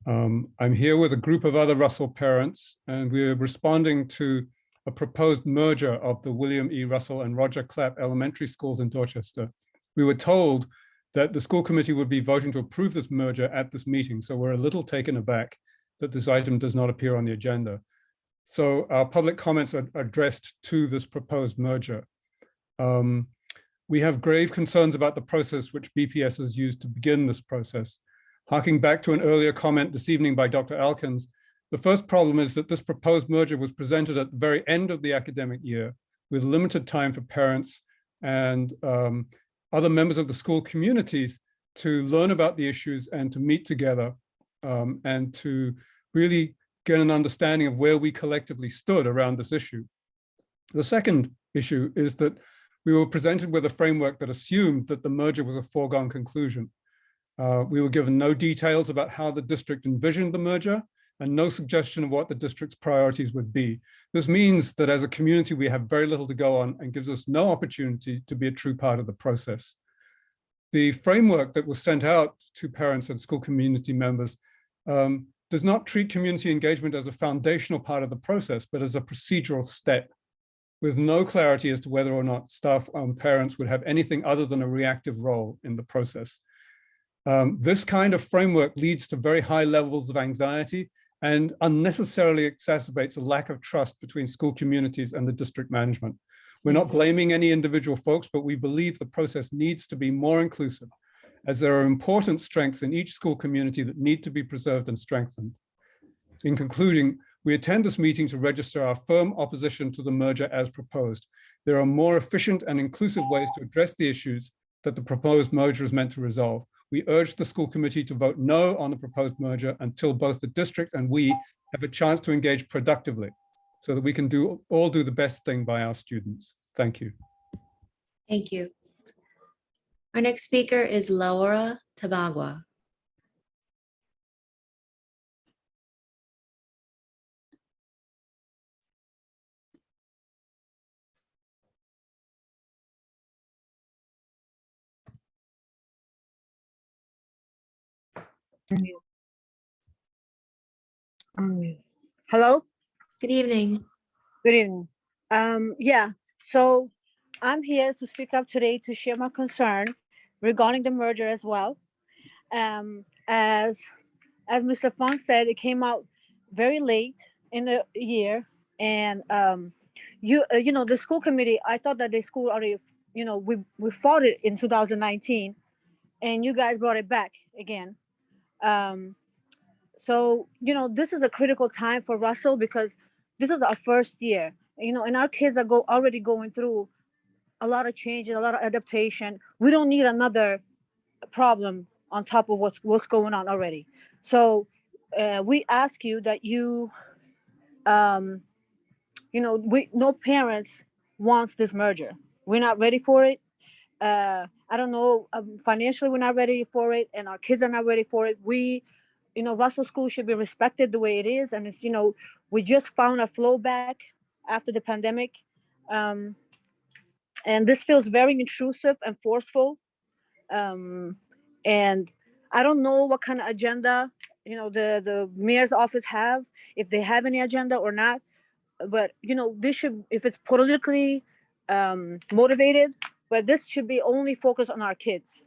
I'm here with a group of other Russell parents, and we're responding to a proposed merger of the William E. Russell and Roger Clapp Elementary Schools in Dorchester. We were told that the school committee would be voting to approve this merger at this meeting, so we're a little taken aback that this item does not appear on the agenda. So our public comments are addressed to this proposed merger. We have grave concerns about the process which BPS has used to begin this process. Harking back to an earlier comment this evening by Dr. Alkins, the first problem is that this proposed merger was presented at the very end of the academic year with limited time for parents and other members of the school communities to learn about the issues and to meet together and to really get an understanding of where we collectively stood around this issue. The second issue is that we were presented with a framework that assumed that the merger was a foregone conclusion. We were given no details about how the district envisioned the merger and no suggestion of what the district's priorities would be. This means that as a community, we have very little to go on and gives us no opportunity to be a true part of the process. The framework that was sent out to parents and school community members does not treat community engagement as a foundational part of the process, but as a procedural step, with no clarity as to whether or not staff and parents would have anything other than a reactive role in the process. This kind of framework leads to very high levels of anxiety and unnecessarily exacerbates a lack of trust between school communities and the district management. We're not blaming any individual folks, but we believe the process needs to be more inclusive, as there are important strengths in each school community that need to be preserved and strengthened. In concluding, we attend this meeting to register our firm opposition to the merger as proposed. There are more efficient and inclusive ways to address the issues that the proposed merger is meant to resolve. We urge the school committee to vote no on the proposed merger until both the district and we have a chance to engage productively so that we can all do the best thing by our students. Thank you. Thank you. Our next speaker is Laura Tabagua. Hello. Good evening. Good evening. Yeah, so I'm here to speak up today to share my concern regarding the merger as well. As Mr. Fong said, it came out very late in the year, and you know, the school committee, I thought that the school already, you know, we fought it in 2019, and you guys brought it back again. So, you know, this is a critical time for Russell because this is our first year, you know, and our kids are already going through a lot of change and a lot of adaptation. We don't need another problem on top of what's going on already. So we ask you that you, you know, no parents wants this merger. We're not ready for it. I don't know, financially we're not ready for it, and our kids are not ready for it. You know, Russell School should be respected the way it is, and it's, you know, we just found a flow back after the pandemic, and this feels very intrusive and forceful, and I don't know what kind of agenda, you know, the mayor's office have, if they have any agenda or not, but, you know, this should, if it's politically motivated, but this should be only focused on our kids.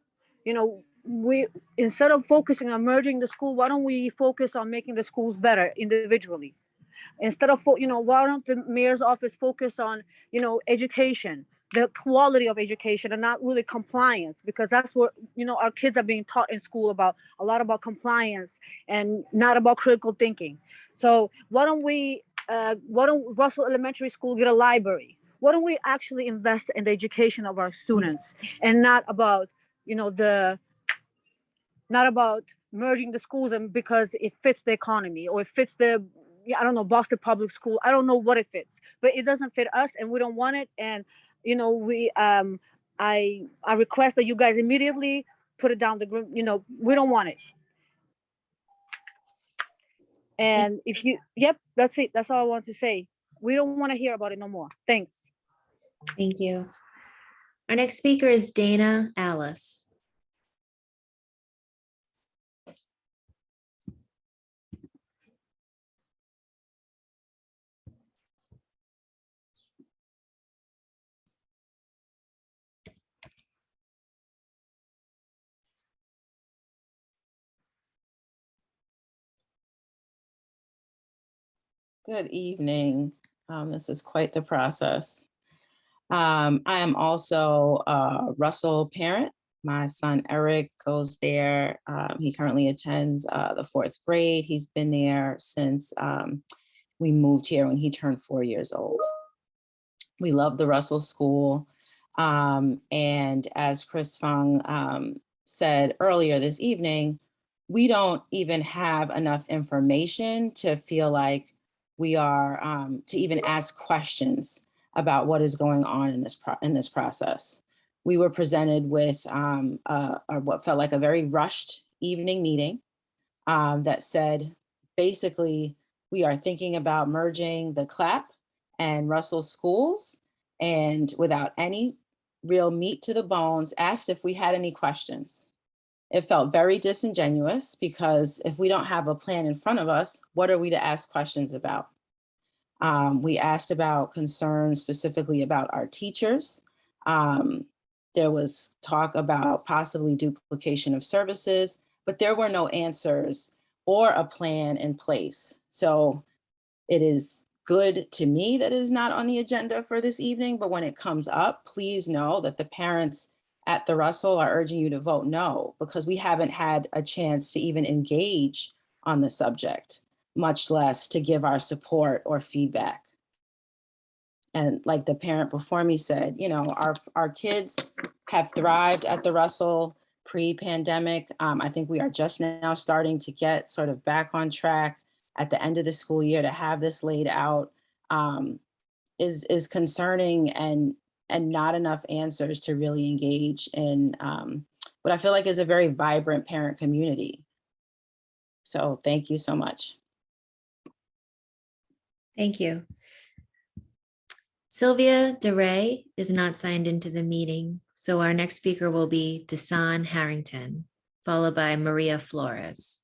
You know, we, instead of focusing on merging the school, why don't we focus on making the schools better individually? Instead of, you know, why don't the mayor's office focus on, you know, education, the quality of education, and not really compliance, because that's what, you know, our kids are being taught in school about, a lot about compliance and not about critical thinking. So why don't Russell Elementary School get a library? Why don't we actually invest in the education of our students and not about, you know, not about merging the schools and because it fits the economy or it fits the, I don't know, Boston Public School. I don't know what it fits, but it doesn't fit us and we don't want it. And, you know, we, I request that you guys immediately put it down the group. You know, we don't want it. And if you, yep, that's it. That's all I want to say. We don't want to hear about it no more. Thanks. Thank you. Our next speaker is Dana Alice. Good evening. This is quite the process. I am also a Russell parent. My son Eric goes there. He currently attends the 4th grade. He's been there since we moved here when he turned 4 years old. We love the Russell School. And as Chris Fong said earlier this evening, we don't even have enough information to feel like we are to even ask questions about what is going on in this process. We were presented with what felt like a very rushed evening meeting that said, basically, we are thinking about merging the CLAP and Russell schools, and without any real meat to the bones, asked if we had any questions. It felt very disingenuous because if we don't have a plan in front of us, what are we to ask questions about? We asked about concerns specifically about our teachers. There was talk about possibly duplication of services, but there were no answers or a plan in place. So it is good to me that it is not on the agenda for this evening, but when it comes up, please know that the parents at the Russell are urging you to vote no, because we haven't had a chance to even engage on the subject, much less to give our support or feedback. And like the parent before me said, you know, our kids have thrived at the Russell pre-pandemic. I think we are just now starting to get sort of back on track at the end of the school year. To have this laid out is concerning, and not enough answers to really engage in what I feel like is a very vibrant parent community. So thank you so much. Thank you. Sylvia DeRay is not signed into the meeting, so our next speaker will be Desan Harrington, followed by Maria Flores.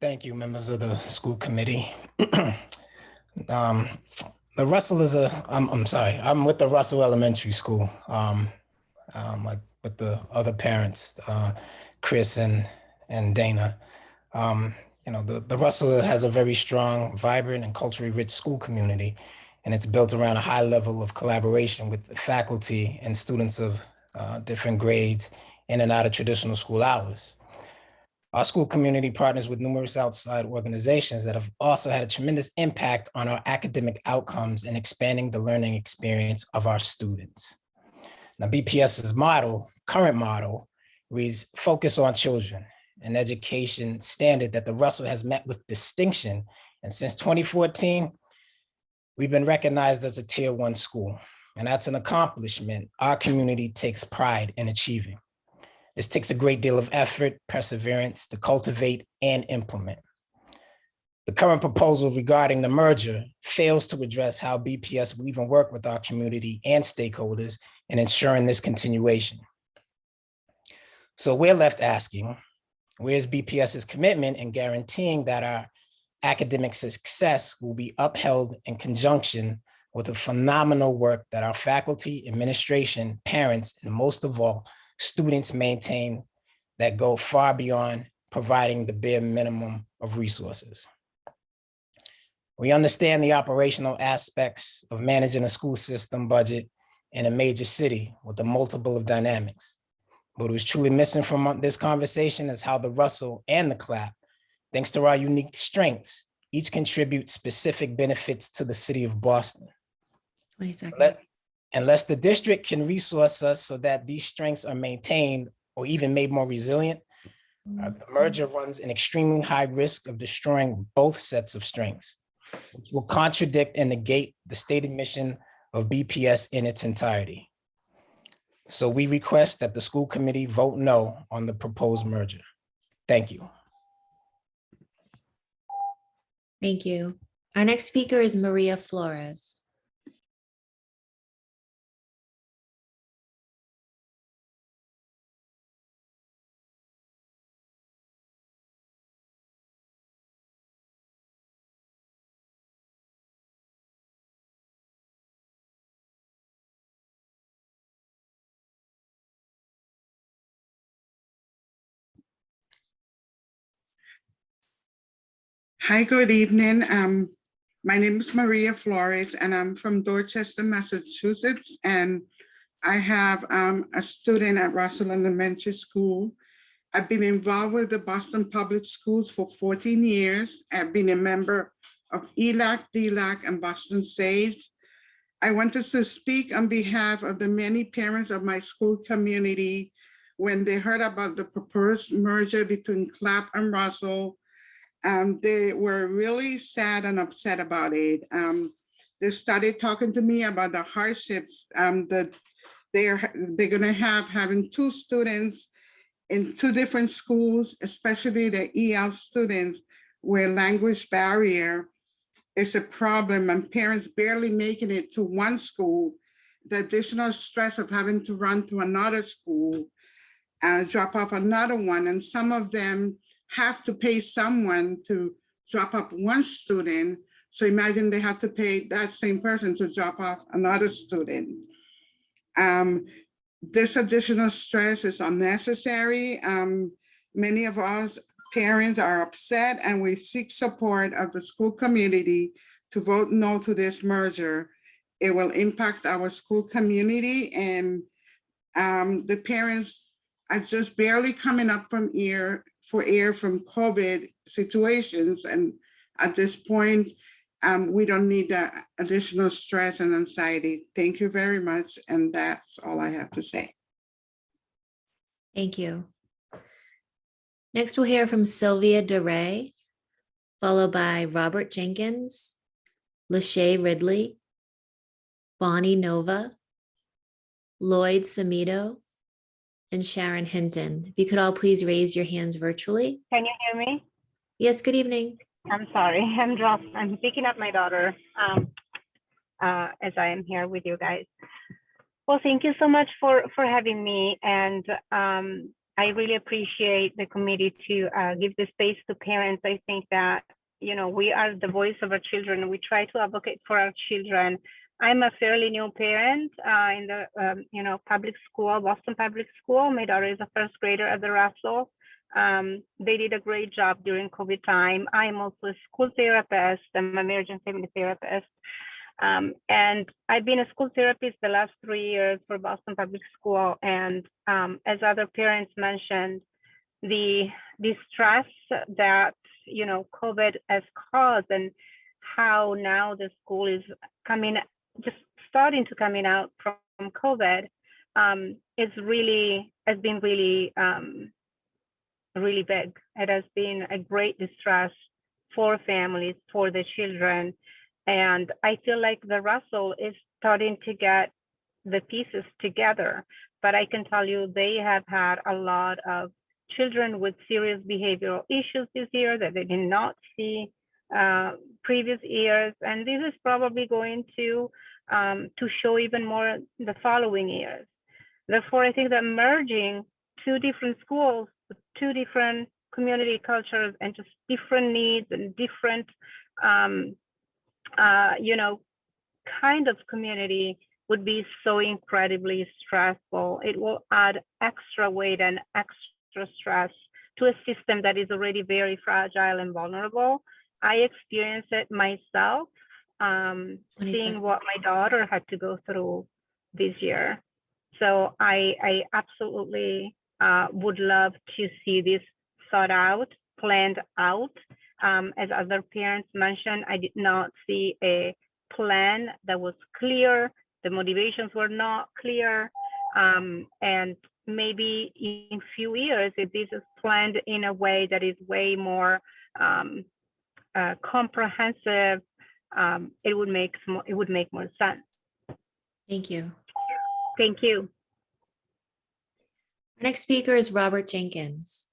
Thank you, members of the school committee. The Russell is I'm sorry, I'm with the Russell Elementary School, with the other parents, Chris and Dana. You know, the Russell has a very strong, vibrant, and culturally rich school community, and it's built around a high level of collaboration with the faculty and students of different grades in and out of traditional school hours. Our school community partners with numerous outside organizations that have also had a tremendous impact on our academic outcomes and expanding the learning experience of our students. Now, BPS's current model, reads focus on children, an education standard that the Russell has met with distinction. And since 2014, we've been recognized as a Tier 1 school. And that's an accomplishment our community takes pride in achieving. This takes a great deal of effort, perseverance to cultivate and implement. The current proposal regarding the merger fails to address how BPS will even work with our community and stakeholders in ensuring this continuation. So we're left asking, where's BPS's commitment in guaranteeing that our academic success will be upheld in conjunction with the phenomenal work that our faculty, administration, parents, and most of all, students maintain that go far beyond providing the bare minimum of resources. We understand the operational aspects of managing a school system budget in a major city with a multiple of dynamics. But what was truly missing from this conversation is how the Russell and the CLAP, thanks to our unique strengths, each contribute specific benefits to the city of Boston. 20 seconds. Unless the district can resource us so that these strengths are maintained or even made more resilient, the merger runs an extremely high risk of destroying both sets of strengths, which will contradict and negate the stated mission of BPS in its entirety. So we request that the school committee vote no on the proposed merger. Thank you. Thank you. Our next speaker is Maria Flores. Hi, good evening. My name is Maria Flores, and I'm from Dorchester, Massachusetts. And I have a student at Russell Elementary School. I've been involved with the Boston Public Schools for 14 years. I've been a member of ELAC, DLAC, and Boston Saves. I wanted to speak on behalf of the many parents of my school community when they heard about the proposed merger between CLAP and Russell. They were really sad and upset about it. They started talking to me about the hardships that they're gonna have having two students in 2 different schools, especially the EL students, where language barrier is a problem and parents barely making it to one school, the additional stress of having to run to another school and drop off another one. And some of them have to pay someone to drop off one student. So imagine they have to pay that same person to drop off another student. This additional stress is unnecessary. Many of us parents are upset, and we seek support of the school community to vote no to this merger. It will impact our school community, and the parents are just barely coming up from air from COVID situations. And at this point, we don't need the additional stress and anxiety. Thank you very much. And that's all I have to say. Thank you. Next, we'll hear from Sylvia DeRay, followed by Robert Jenkins, Lachey Ridley, Bonnie Nova, Lloyd Samido, and Sharon Hinton. If you could all please raise your hands virtually. Can you hear me? Yes, good evening. I'm sorry, I'm picking up my daughter as I am here with you guys. Well, thank you so much for having me. And I really appreciate the committee to give the space to parents. I think that, you know, we are the voice of our children. We try to advocate for our children. I'm a fairly new parent in the, public school, Boston Public School. My daughter is a first grader at the Russell. They did a great job during COVID time. I'm also a school therapist. I'm a marriage and family therapist. And I've been a school therapist the last 3 years for Boston Public School. And as other parents mentioned, the stress that, COVID has caused, and how now the school is starting to coming out from COVID has been really big. It has been a great distress for families, for the children. And I feel like the Russell is starting to get the pieces together, but I can tell you they have had a lot of children with serious behavioral issues this year that they did not see previous years. And this is probably going to show even more the following years. Therefore, I think that merging 2 different schools, 2 different community cultures, and just different needs and different, kind of community would be so incredibly stressful. It will add extra weight and extra stress to a system that is already very fragile and vulnerable. I experienced it myself, seeing what my daughter had to go through this year. So I absolutely would love to see this thought out, planned out. As other parents mentioned, I did not see a plan that was clear. The motivations were not clear. And maybe in few years, if this is planned in a way that is way more comprehensive, it would make more sense. Thank you. Thank you. Our next speaker is Robert Jenkins.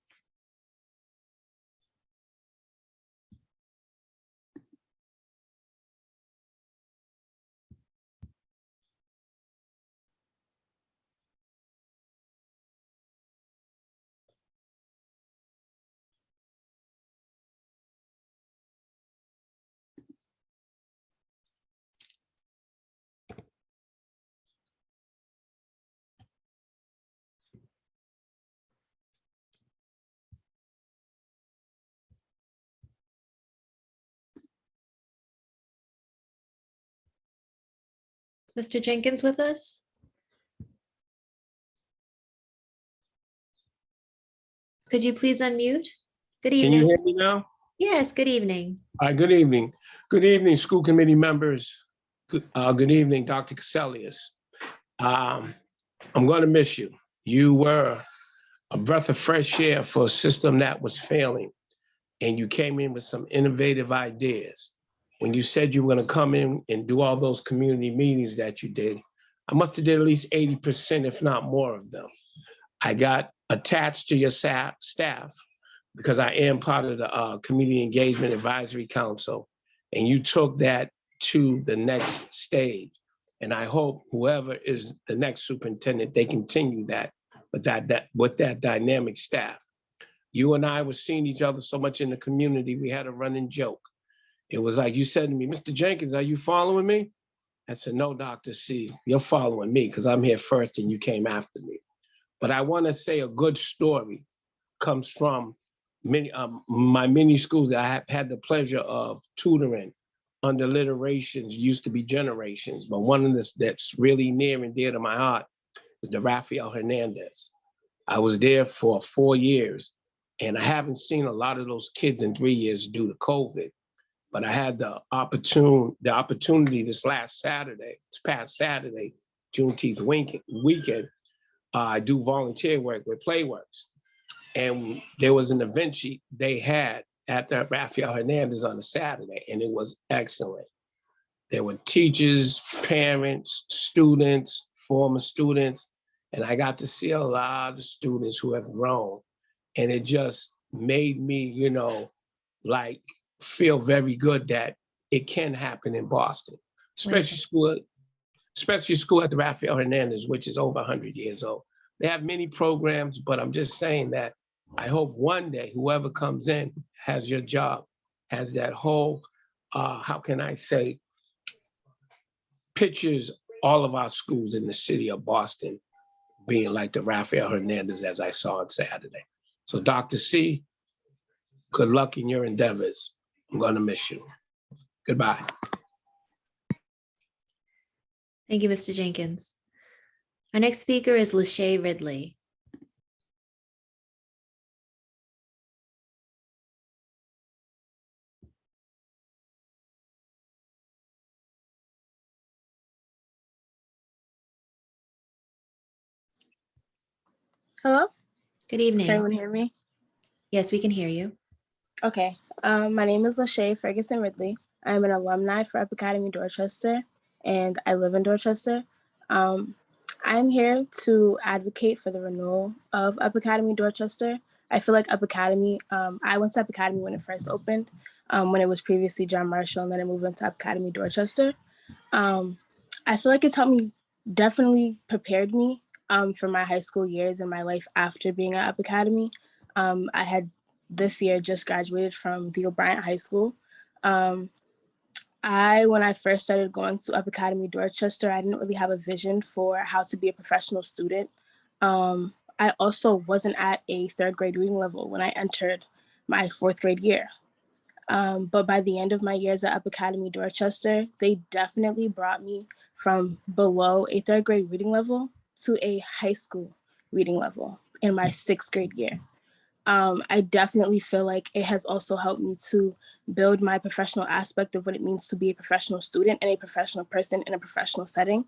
Mr. Jenkins with us? Could you please unmute? Good evening. Can you hear me now? Yes, good evening. All right, good evening. Good evening, school committee members. Good evening, Dr. Caselius. I'm going to miss you. You were a breath of fresh air for a system that was failing, and you came in with some innovative ideas. When you said you were going to come in and do all those community meetings that you did, I must have did at least 80%, if not more of them. I got attached to your staff, because I am part of the Community Engagement Advisory Council, and you took that to the next stage. And I hope whoever is the next superintendent, they continue that with that dynamic staff. You and I were seeing each other so much in the community, we had a running joke. It was like you said to me, Mr. Jenkins, are you following me? I said, no, Dr. C, you're following me because I'm here first and you came after me. But I want to say a good story comes from my many schools that I have had the pleasure of tutoring under alliterations, used to be generations, but one of this that's really near and dear to my heart is the Rafael Hernandez. I was there for 4 years, and I haven't seen a lot of those kids in 3 years due to COVID. But I had the opportunity this past Saturday, Juneteenth weekend, I do volunteer work with Playworks. And there was an event they had at the Rafael Hernandez on a Saturday, and it was excellent. There were teachers, parents, students, former students, and I got to see a lot of students who have grown. And it just made me, like feel very good that it can happen in Boston, especially school at the Rafael Hernandez, which is over 100 years old. They have many programs, but I'm just saying that I hope one day whoever comes in has your job, has that whole, how can I say, pictures all of our schools in the city of Boston being like the Rafael Hernandez as I saw on Saturday. So Dr. C, good luck in your endeavors. I'm gonna miss you. Goodbye. Thank you, Mr. Jenkins. Our next speaker is Lachey Ridley. Hello? Good evening. Can anyone hear me? Yes, we can hear you. Okay. My name is Lachey Ferguson Ridley. I'm an alumni for Up Academy Dorchester, and I live in Dorchester. I'm here to advocate for the renewal of Up Academy Dorchester. I feel like Up Academy, I went to Up Academy when it first opened, when it was previously John Marshall, and then I moved into Up Academy Dorchester. I feel like it's helped me, definitely prepared me for my high school years and my life after being at Up Academy. I had this year just graduated from Theo Bryant High School. When I first started going to Up Academy Dorchester, I didn't really have a vision for how to be a professional student. I also wasn't at a 3rd grade reading level when I entered my 4th grade year. But by the end of my years at Up Academy Dorchester, they definitely brought me from below a 3rd grade reading level to a high school reading level in my 6th grade year. I definitely feel like it has also helped me to build my professional aspect of what it means to be a professional student and a professional person in a professional setting,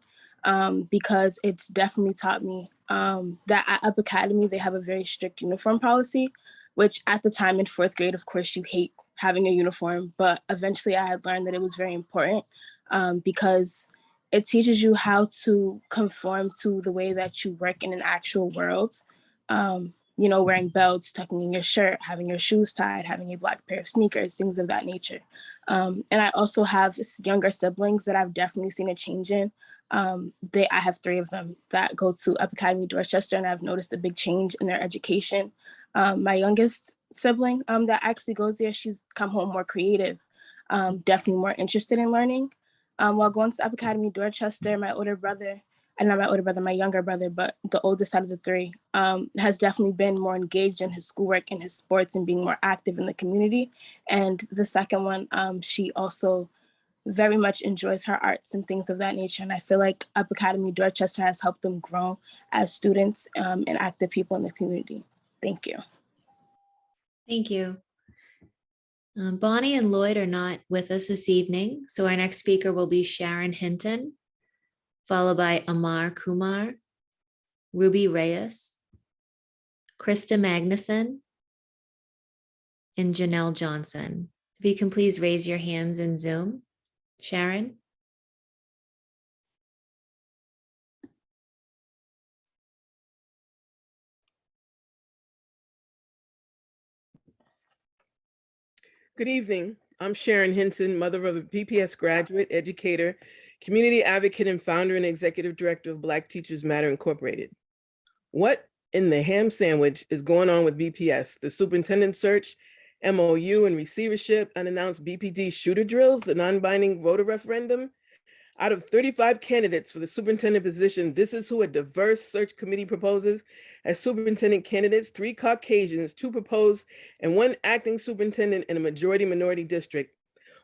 because it's definitely taught me that at Up Academy, they have a very strict uniform policy, which at the time in 4th grade, of course, you hate having a uniform, but eventually I had learned that it was very important because it teaches you how to conform to the way that you work in an actual world. Wearing belts, tucking in your shirt, having your shoes tied, having a black pair of sneakers, things of that nature. And I also have younger siblings that I've definitely seen a change in. I have 3 of them that go to Up Academy Dorchester, and I've noticed a big change in their education. My youngest sibling that actually goes there, she's come home more creative, definitely more interested in learning. While going to Up Academy Dorchester, my younger brother, but the oldest out of the 3, has definitely been more engaged in his schoolwork and his sports and being more active in the community. And the second one, she also very much enjoys her arts and things of that nature. And I feel like Up Academy Dorchester has helped them grow as students and active people in the community. Thank you. Thank you. Bonnie and Lloyd are not with us this evening, so our next speaker will be Sharon Hinton, followed by Amar Kumar, Ruby Reyes, Krista Magnuson, and Janelle Johnson. If you can please raise your hands in Zoom. Sharon? Good evening. I'm Sharon Hinton, mother of a BPS graduate, educator, community advocate, and founder and executive director of Black Teachers Matter Incorporated. What in the ham sandwich is going on with BPS? The superintendent search, MOU and receivership, unannounced BPD shooter drills, the non-binding voter referendum? Out of 35 candidates for the superintendent position, this is who a diverse search committee proposes as superintendent candidates: 3 Caucasians, 2 proposed, and 1 acting superintendent in a majority minority district.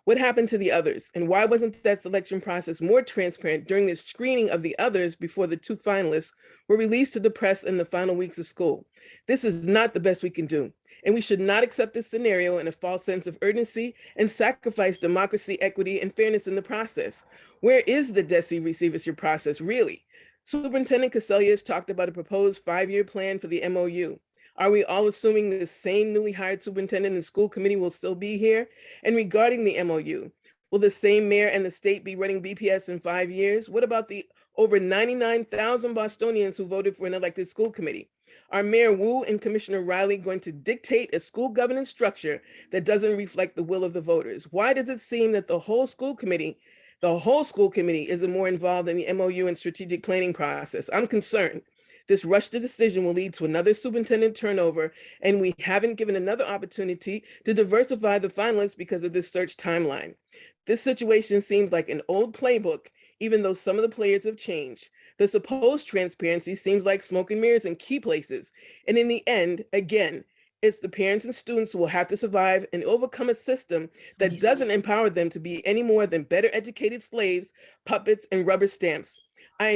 What happened to the others? And why wasn't that selection process more transparent during the screening of the others before the 2 finalists were released to the press in the final weeks of school? This is not the best we can do. And we should not accept this scenario in a false sense of urgency and sacrifice democracy, equity, and fairness in the process. Where is the DESE receivership process, really? Superintendent Cassellius talked about a proposed 5-year plan for the MOU. Are we all assuming the same newly hired superintendent and school committee will still be here? And regarding the MOU, will the same mayor and the state be running BPS in 5 years? What about the over 99,000 Bostonians who voted for an elected school committee? Are Mayor Wu and Commissioner Riley going to dictate a school governance structure that doesn't reflect the will of the voters? Why does it seem that the whole school committee isn't more involved in the MOU and strategic planning process? I'm concerned. This rush to decision will lead to another superintendent turnover, and we haven't given another opportunity to diversify the finalists because of this search timeline. This situation seems like an old playbook, even though some of the players have changed. The supposed transparency seems like smoke and mirrors in key places. And in the end, again, it's the parents and students who will have to survive and overcome a system that doesn't empower them to be any more than better educated slaves, puppets, and rubber stamps. I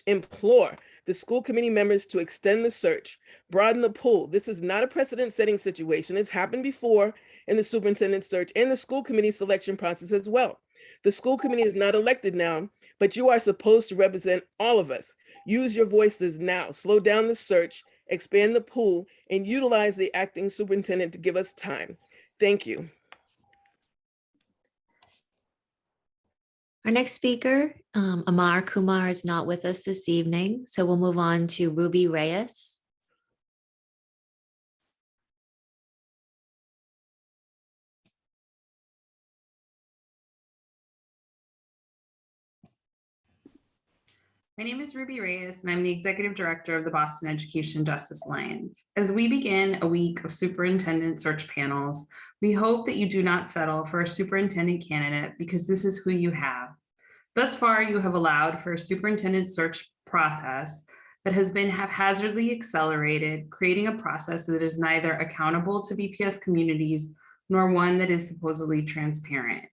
implore the school committee members to extend the search, broaden the pool. This is not a precedent-setting situation. It's happened before in the superintendent search and the school committee selection process as well. The school committee is not elected now, but you are supposed to represent all of us. Use your voices now. Slow down the search, expand the pool, and utilize the acting superintendent to give us time. Thank you. Our next speaker, Amar Kumar, is not with us this evening, so we'll move on to Ruby Reyes. My name is Ruby Reyes, and I'm the Executive Director of the Boston Education Justice Alliance. As we begin a week of superintendent search panels, we hope that you do not settle for a superintendent candidate because this is who you have. Thus far, you have allowed for a superintendent search process that has been haphazardly accelerated, creating a process that is neither accountable to BPS communities nor one that is supposedly transparent.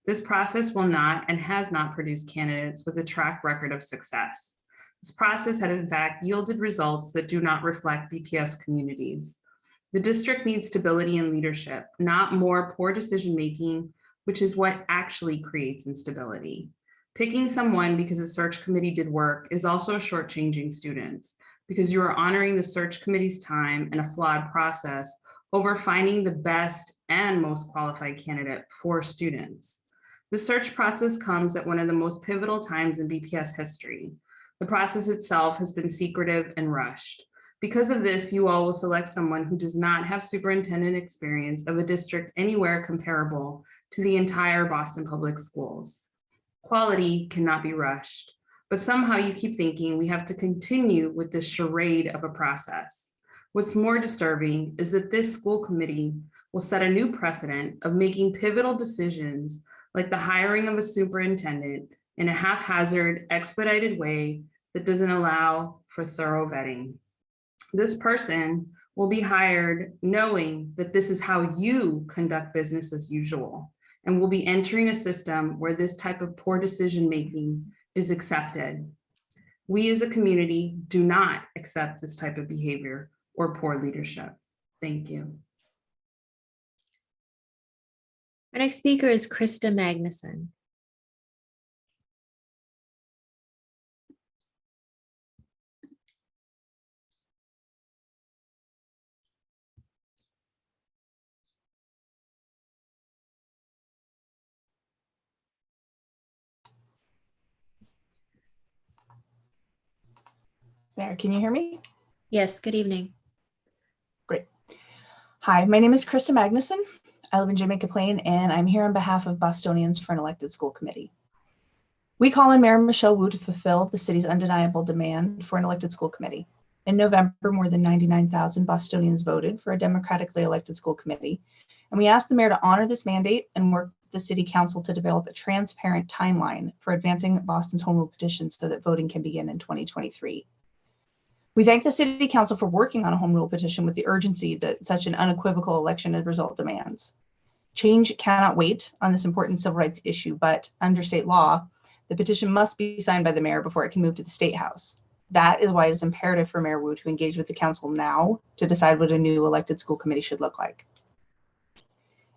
This process will not and has not produced candidates with a track record of success. This process had in fact yielded results that do not reflect BPS communities. The district needs stability and leadership, not more poor decision-making, which is what actually creates instability. Picking someone because a search committee did work is also shortchanging students because you are honoring the search committee's time and a flawed process over finding the best and most qualified candidate for students. The search process comes at one of the most pivotal times in BPS history. The process itself has been secretive and rushed. Because of this, you all will select someone who does not have superintendent experience of a district anywhere comparable to the entire Boston Public Schools. Quality cannot be rushed, but somehow you keep thinking we have to continue with this charade of a process. What's more disturbing is that this school committee will set a new precedent of making pivotal decisions like the hiring of a superintendent in a haphazard, expedited way that doesn't allow for thorough vetting. This person will be hired knowing that this is how you conduct business as usual, and will be entering a system where this type of poor decision-making is accepted. We as a community do not accept this type of behavior or poor leadership. Thank you. Our next speaker is Krista Magnuson. There, can you hear me? Yes, good evening. Great. Hi, my name is Krista Magnuson. I live in Jamaica Plain, and I'm here on behalf of Bostonians for an Elected School Committee. We call on Mayor Michelle Wu to fulfill the city's undeniable demand for an elected school committee. In November, more than 99,000 Bostonians voted for a democratically elected school committee, and we asked the mayor to honor this mandate and work with the city council to develop a transparent timeline for advancing Boston's home rule petition so that voting can begin in 2023. We thank the city council for working on a home rule petition with the urgency that such an unequivocal election result demands. Change cannot wait on this important civil rights issue, but under state law, the petition must be signed by the mayor before it can move to the State House. That is why it's imperative for Mayor Wu to engage with the council now to decide what a new elected school committee should look like.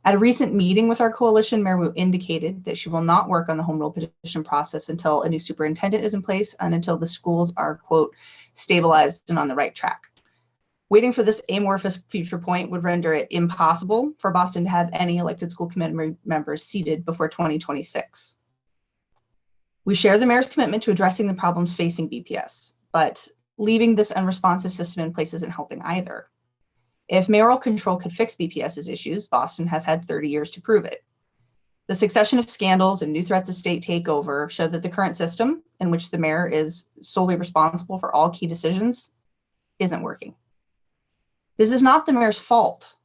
At a recent meeting with our coalition, Mayor Wu indicated that she will not work on the home rule petition process until a new superintendent is in place and until the schools are, quote, stabilized and on the right track. Waiting for this amorphous future point would render it impossible for Boston to have any elected school committee members seated before 2026. We share the mayor's commitment to addressing the problems facing BPS, but leaving this unresponsive system in place isn't helping either. If mayoral control could fix BPS's issues, Boston has had 30 years to prove it. The succession of scandals and new threats of state takeover show that the current system, in which the mayor is solely responsible for all key decisions, isn't working. This is not the mayor's fault.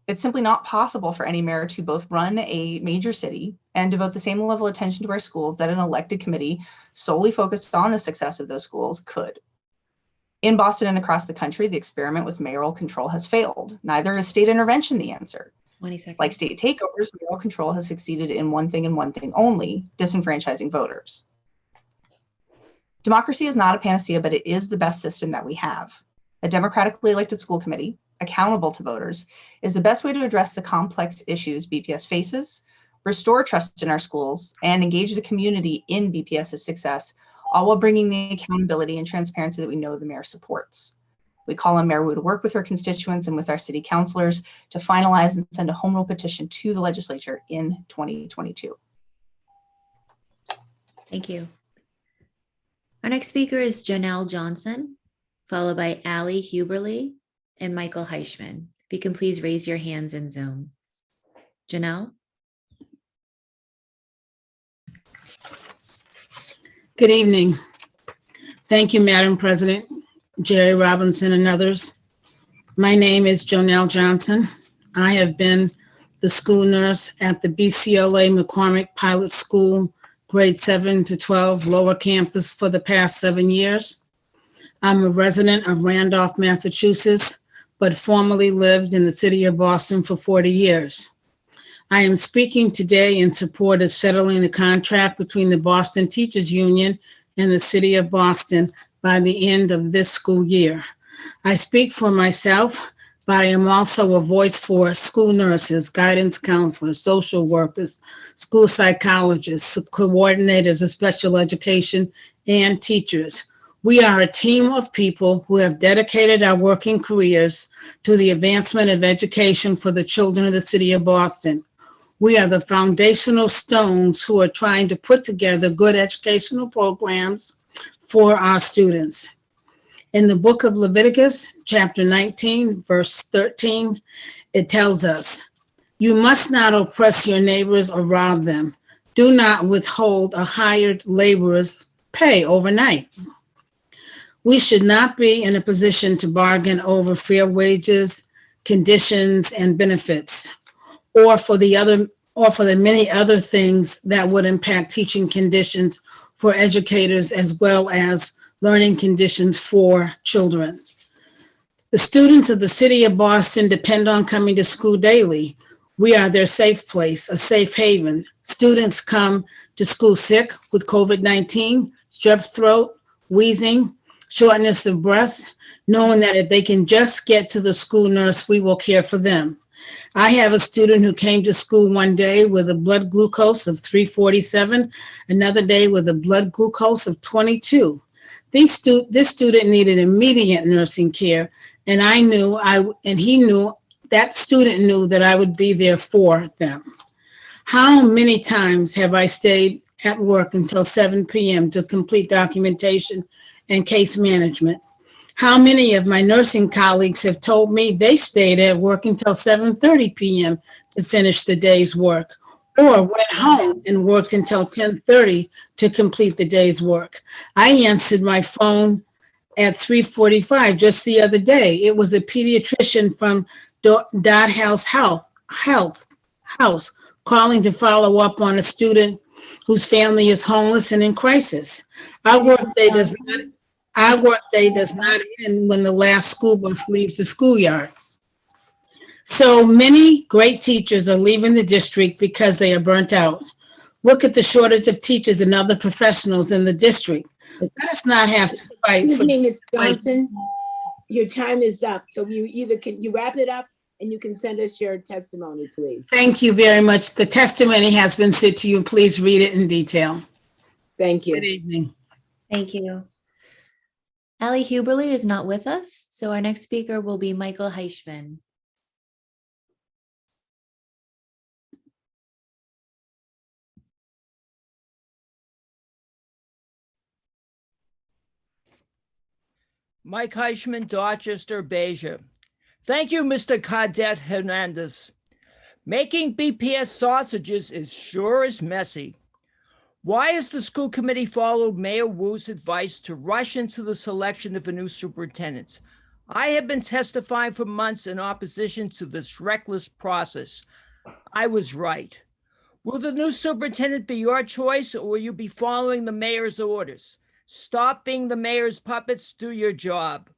It's simply not possible for any mayor to both run a major city and devote the same level of attention to our schools that an elected committee solely focused on the success of those schools could. In Boston and across the country, the experiment with mayoral control has failed. Neither is state intervention the answer. 20 seconds. Like state takeovers, mayoral control has succeeded in one thing and one thing only, disenfranchising voters. Democracy is not a panacea, but it is the best system that we have. A democratically elected school committee, accountable to voters, is the best way to address the complex issues BPS faces, restore trust in our schools, and engage the community in BPS's success, all while bringing the accountability and transparency that we know the mayor supports. We call on Mayor Wu to work with her constituents and with our city councilors to finalize and send a home rule petition to the legislature in 2022. Thank you. Our next speaker is Janelle Johnson, followed by Ali Huberly and Michael Heichman. If you can please raise your hands in Zoom. Janelle? Good evening. Thank you, Madam President, Jerry Robinson and others. My name is Jonelle Johnson. I have been the school nurse at the BCLA McCormick Pilot School, grade 7 to 12 lower campus for the past 7 years. I'm a resident of Randolph, Massachusetts, but formerly lived in the city of Boston for 40 years. I am speaking today in support of settling the contract between the Boston Teachers Union and the city of Boston by the end of this school year. I speak for myself, but I am also a voice for school nurses, guidance counselors, social workers, school psychologists, coordinators of special education, and teachers. We are a team of people who have dedicated our working careers to the advancement of education for the children of the city of Boston. We are the foundational stones who are trying to put together good educational programs for our students. In the book of Leviticus, chapter 19, verse 13, it tells us, "You must not oppress your neighbors or rob them. Do not withhold a hired laborer's pay overnight." We should not be in a position to bargain over fair wages, conditions, and benefits, or for the many other things that would impact teaching conditions for educators as well as learning conditions for children. The students of the city of Boston depend on coming to school daily. We are their safe place, a safe haven. Students come to school sick with COVID-19, strep throat, wheezing, shortness of breath, knowing that if they can just get to the school nurse, we will care for them. I have a student who came to school one day with a blood glucose of 347, another day with a blood glucose of 22. This student needed immediate nursing care, and that student knew that I would be there for them. How many times have I stayed at work until 7 p.m. to complete documentation and case management? How many of my nursing colleagues have told me they stayed at work until 7:30 p.m. to finish the day's work, or went home and worked until 10:30 to complete the day's work? I answered my phone at 3:45 just the other day. It was a pediatrician from Dot House calling to follow up on a student whose family is homeless and in crisis. Our workday does not end when the last school bus leaves the schoolyard. So many great teachers are leaving the district because they are burnt out. Look at the shortage of teachers and other professionals in the district. Let us not have to fight. Excuse me, Ms. Johnson, your time is up. So you wrap it up and you can send us your testimony, please. Thank you very much. The testimony has been sent to you. Please read it in detail. Thank you. Good evening. Thank you. Ali Huberly is not with us, so our next speaker will be Michael Heichman. Mike Heichman, Dorchester, Beja. Thank you, Mr. Cadet Hernandez. Making BPS sausages is sure as messy. Why has the school committee followed Mayor Wu's advice to rush into the selection of a new superintendent? I have been testifying for months in opposition to this reckless process. I was right. Will the new superintendent be your choice, or will you be following the mayor's orders? Stop being the mayor's puppets, do your job.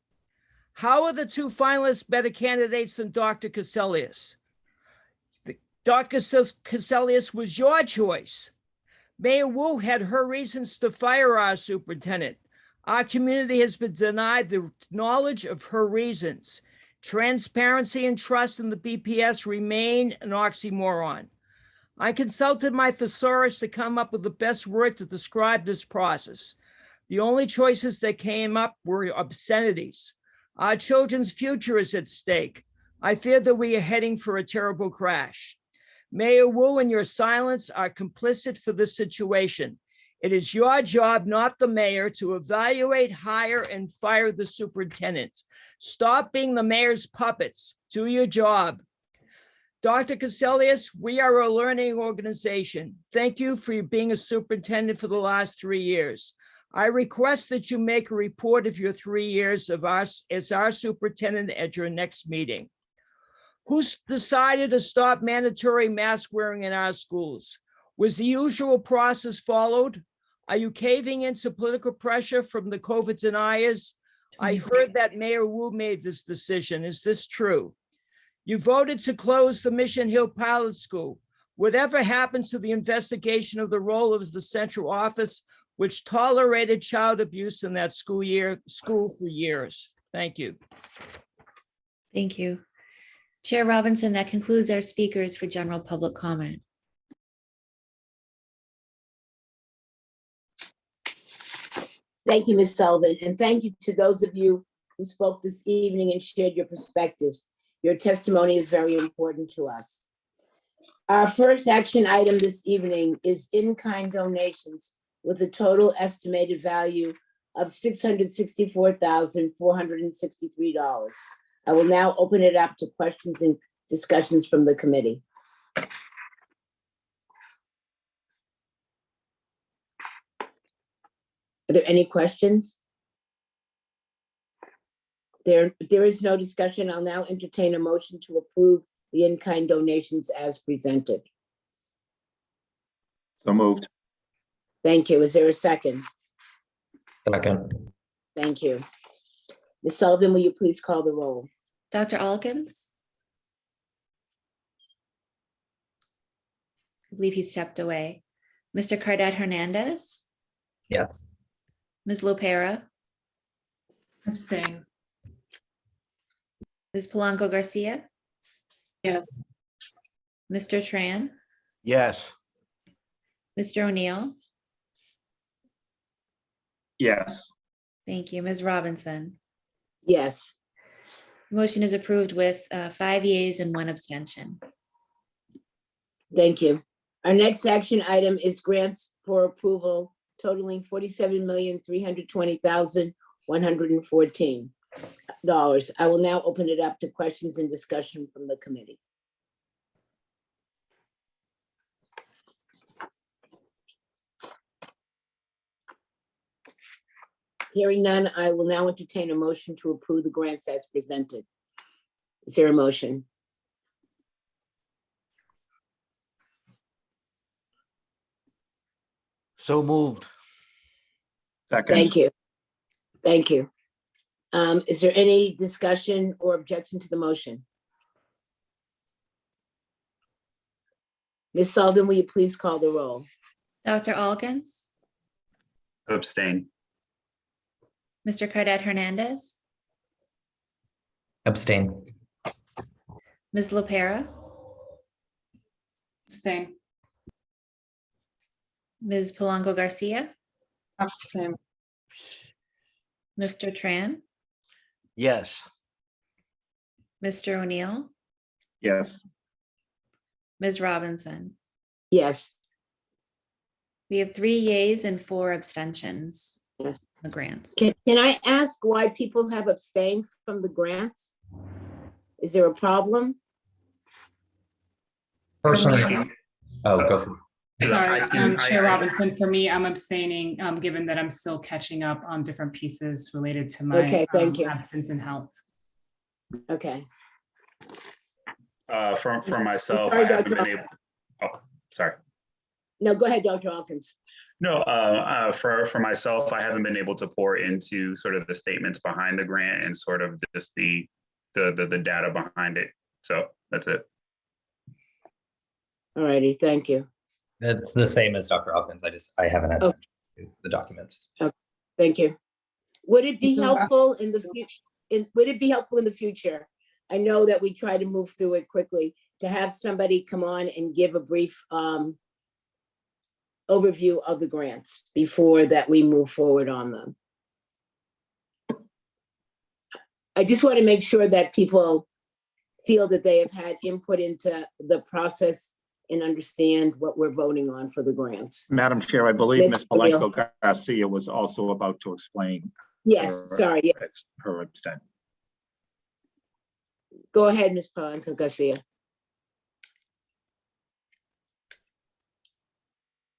How are the two finalists better candidates than Dr. Cassellius? Dr. Cassellius was your choice. Mayor Wu had her reasons to fire our superintendent. Our community has been denied the knowledge of her reasons. Transparency and trust in the BPS remain an oxymoron. I consulted my thesaurus to come up with the best word to describe this process. The only choices that came up were obscenities. Our children's future is at stake. I fear that we are heading for a terrible crash. Mayor Wu and your silence are complicit for this situation. It is your job, not the mayor, to evaluate, hire, and fire the superintendent. Stop being the mayor's puppets. Do your job. Dr. Cassellius, we are a learning organization. Thank you for being a superintendent for the last 3 years. I request that you make a report of your 3 years as our superintendent at your next meeting. Who's decided to stop mandatory mask wearing in our schools? Was the usual process followed? Are you caving into political pressure from the COVID deniers? I heard that Mayor Wu made this decision. Is this true? You voted to close the Mission Hill Pilot School. Whatever happens to the investigation of the role of the central office, which tolerated child abuse in that school for years? Thank you. Thank you. Chair Robinson, that concludes our speakers for general public comment. Thank you, Ms. Sullivan, and thank you to those of you who spoke this evening and shared your perspectives. Your testimony is very important to us. Our first action item this evening is in-kind donations with a total estimated value of $664,463. I will now open it up to questions and discussions from the committee. Are there any questions? There is no discussion. I'll now entertain a motion to approve the in-kind donations as presented. So moved. Thank you. Is there a second? Second. Thank you. Ms. Sullivan, will you please call the roll? Dr. Alkins? I believe he stepped away. Mr. Cadet Hernandez? Yes. Ms. Lopera? Abstain. Ms. Polanco Garcia? Yes. Mr. Tran? Yes. Mr. O'Neill? Yes. Thank you. Ms. Robinson? Yes. Motion is approved with 5 yeas and 1 abstention. Thank you. Our next action item is grants for approval totaling $47,320,114. I will now open it up to questions and discussion from the committee. Hearing none, I will now entertain a motion to approve the grants as presented. Is there a motion? So moved. Second. Thank you. Thank you. Is there any discussion or objection to the motion? Ms. Sullivan, will you please call the roll? Dr. Alkins, Abstain. Mr. Cadet Hernandez, Abstain. Ms. Lopera, Abstain. Ms. Polanco Garcia, Abstain. Mr. Tran, Yes. Mr. O'Neill, Yes. Ms. Robinson. Yes. We have 3 yeas and 4 abstentions. Yes. The grants. Can I ask why people have abstained from the grants? Is there a problem? Personally. Oh, go for it. Sorry, I can- Chair Robinson, for me, I'm abstaining, given that I'm still catching up on different pieces related to my Okay, thank you. absence in health. Okay. For myself, Sorry, I haven't Dr. been able. Oh, sorry. No, go ahead, Dr. Hawkins. No, for myself, I haven't been able to pour into sort of the statements behind the grant and sort of just the data behind it. So that's it. All righty, thank you. It's the same as Dr. Hawkins. I haven't had time to do the documents. Thank you. Would it be You too. helpful in the future? Would it be helpful in the future? I know that we try to move through it quickly, to have somebody come on and give a brief overview of the grants before that we move forward on them. I just want to make sure that people feel that they have had input into the process and understand what we're voting on for the grants. Madam Chair, I believe Ms. Ms. O'Neill. Polanco Garcia was also about to explain Yes, sorry. Yeah. her abstent. Go ahead, Ms. Polanco Garcia.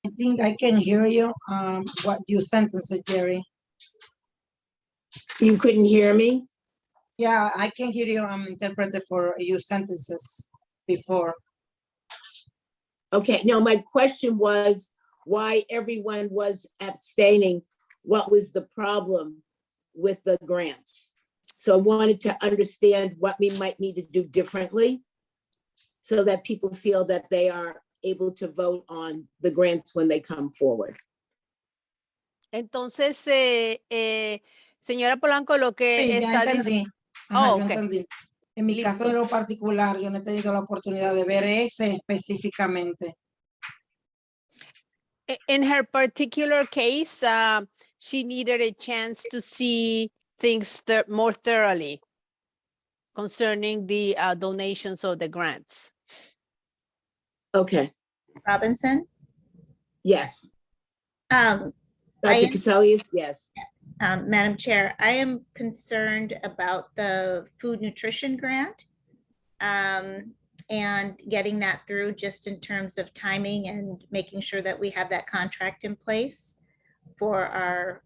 I think I can hear you, what you sentenced, Jerry. You couldn't hear me? Yeah, I can hear you, interpreted for your sentences before. Okay, no, my question was why everyone was abstaining. What was the problem with the grants? So I wanted to understand what we might need to do differently so that people feel that they are able to vote on the grants when they come forward. Entonces, señora Polanco, lo que Sí, ya está entendí. diciendo. Ajá, Oh, yo ok. entendí. En mi caso Listo. en lo particular, yo no he tenido la oportunidad de ver ese específicamente. In her particular case, she needed a chance to see things more thoroughly concerning the donations of the grants. Okay, Robinson? yes. I Dr. am- Cassellius, yes. Madam Chair, I am concerned about the food nutrition grant and getting that through just in terms of timing and making sure that we have that contract in place for our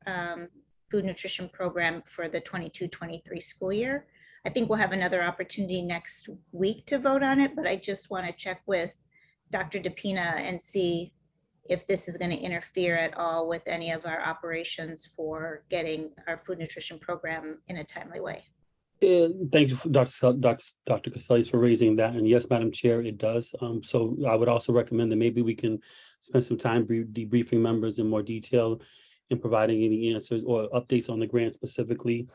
food nutrition program for the 22-23 school year. I think we'll have another opportunity next week to vote on it, but I just want to check with Dr. DePina and see if this is going to interfere at all with any of our operations for getting our food nutrition program in a timely way. Thank you, Dr. Cassellius, for raising that. And yes, Madam Chair, it does. So I would also recommend that maybe we can spend some time debriefing members in more detail and providing any answers or updates on the grant specifically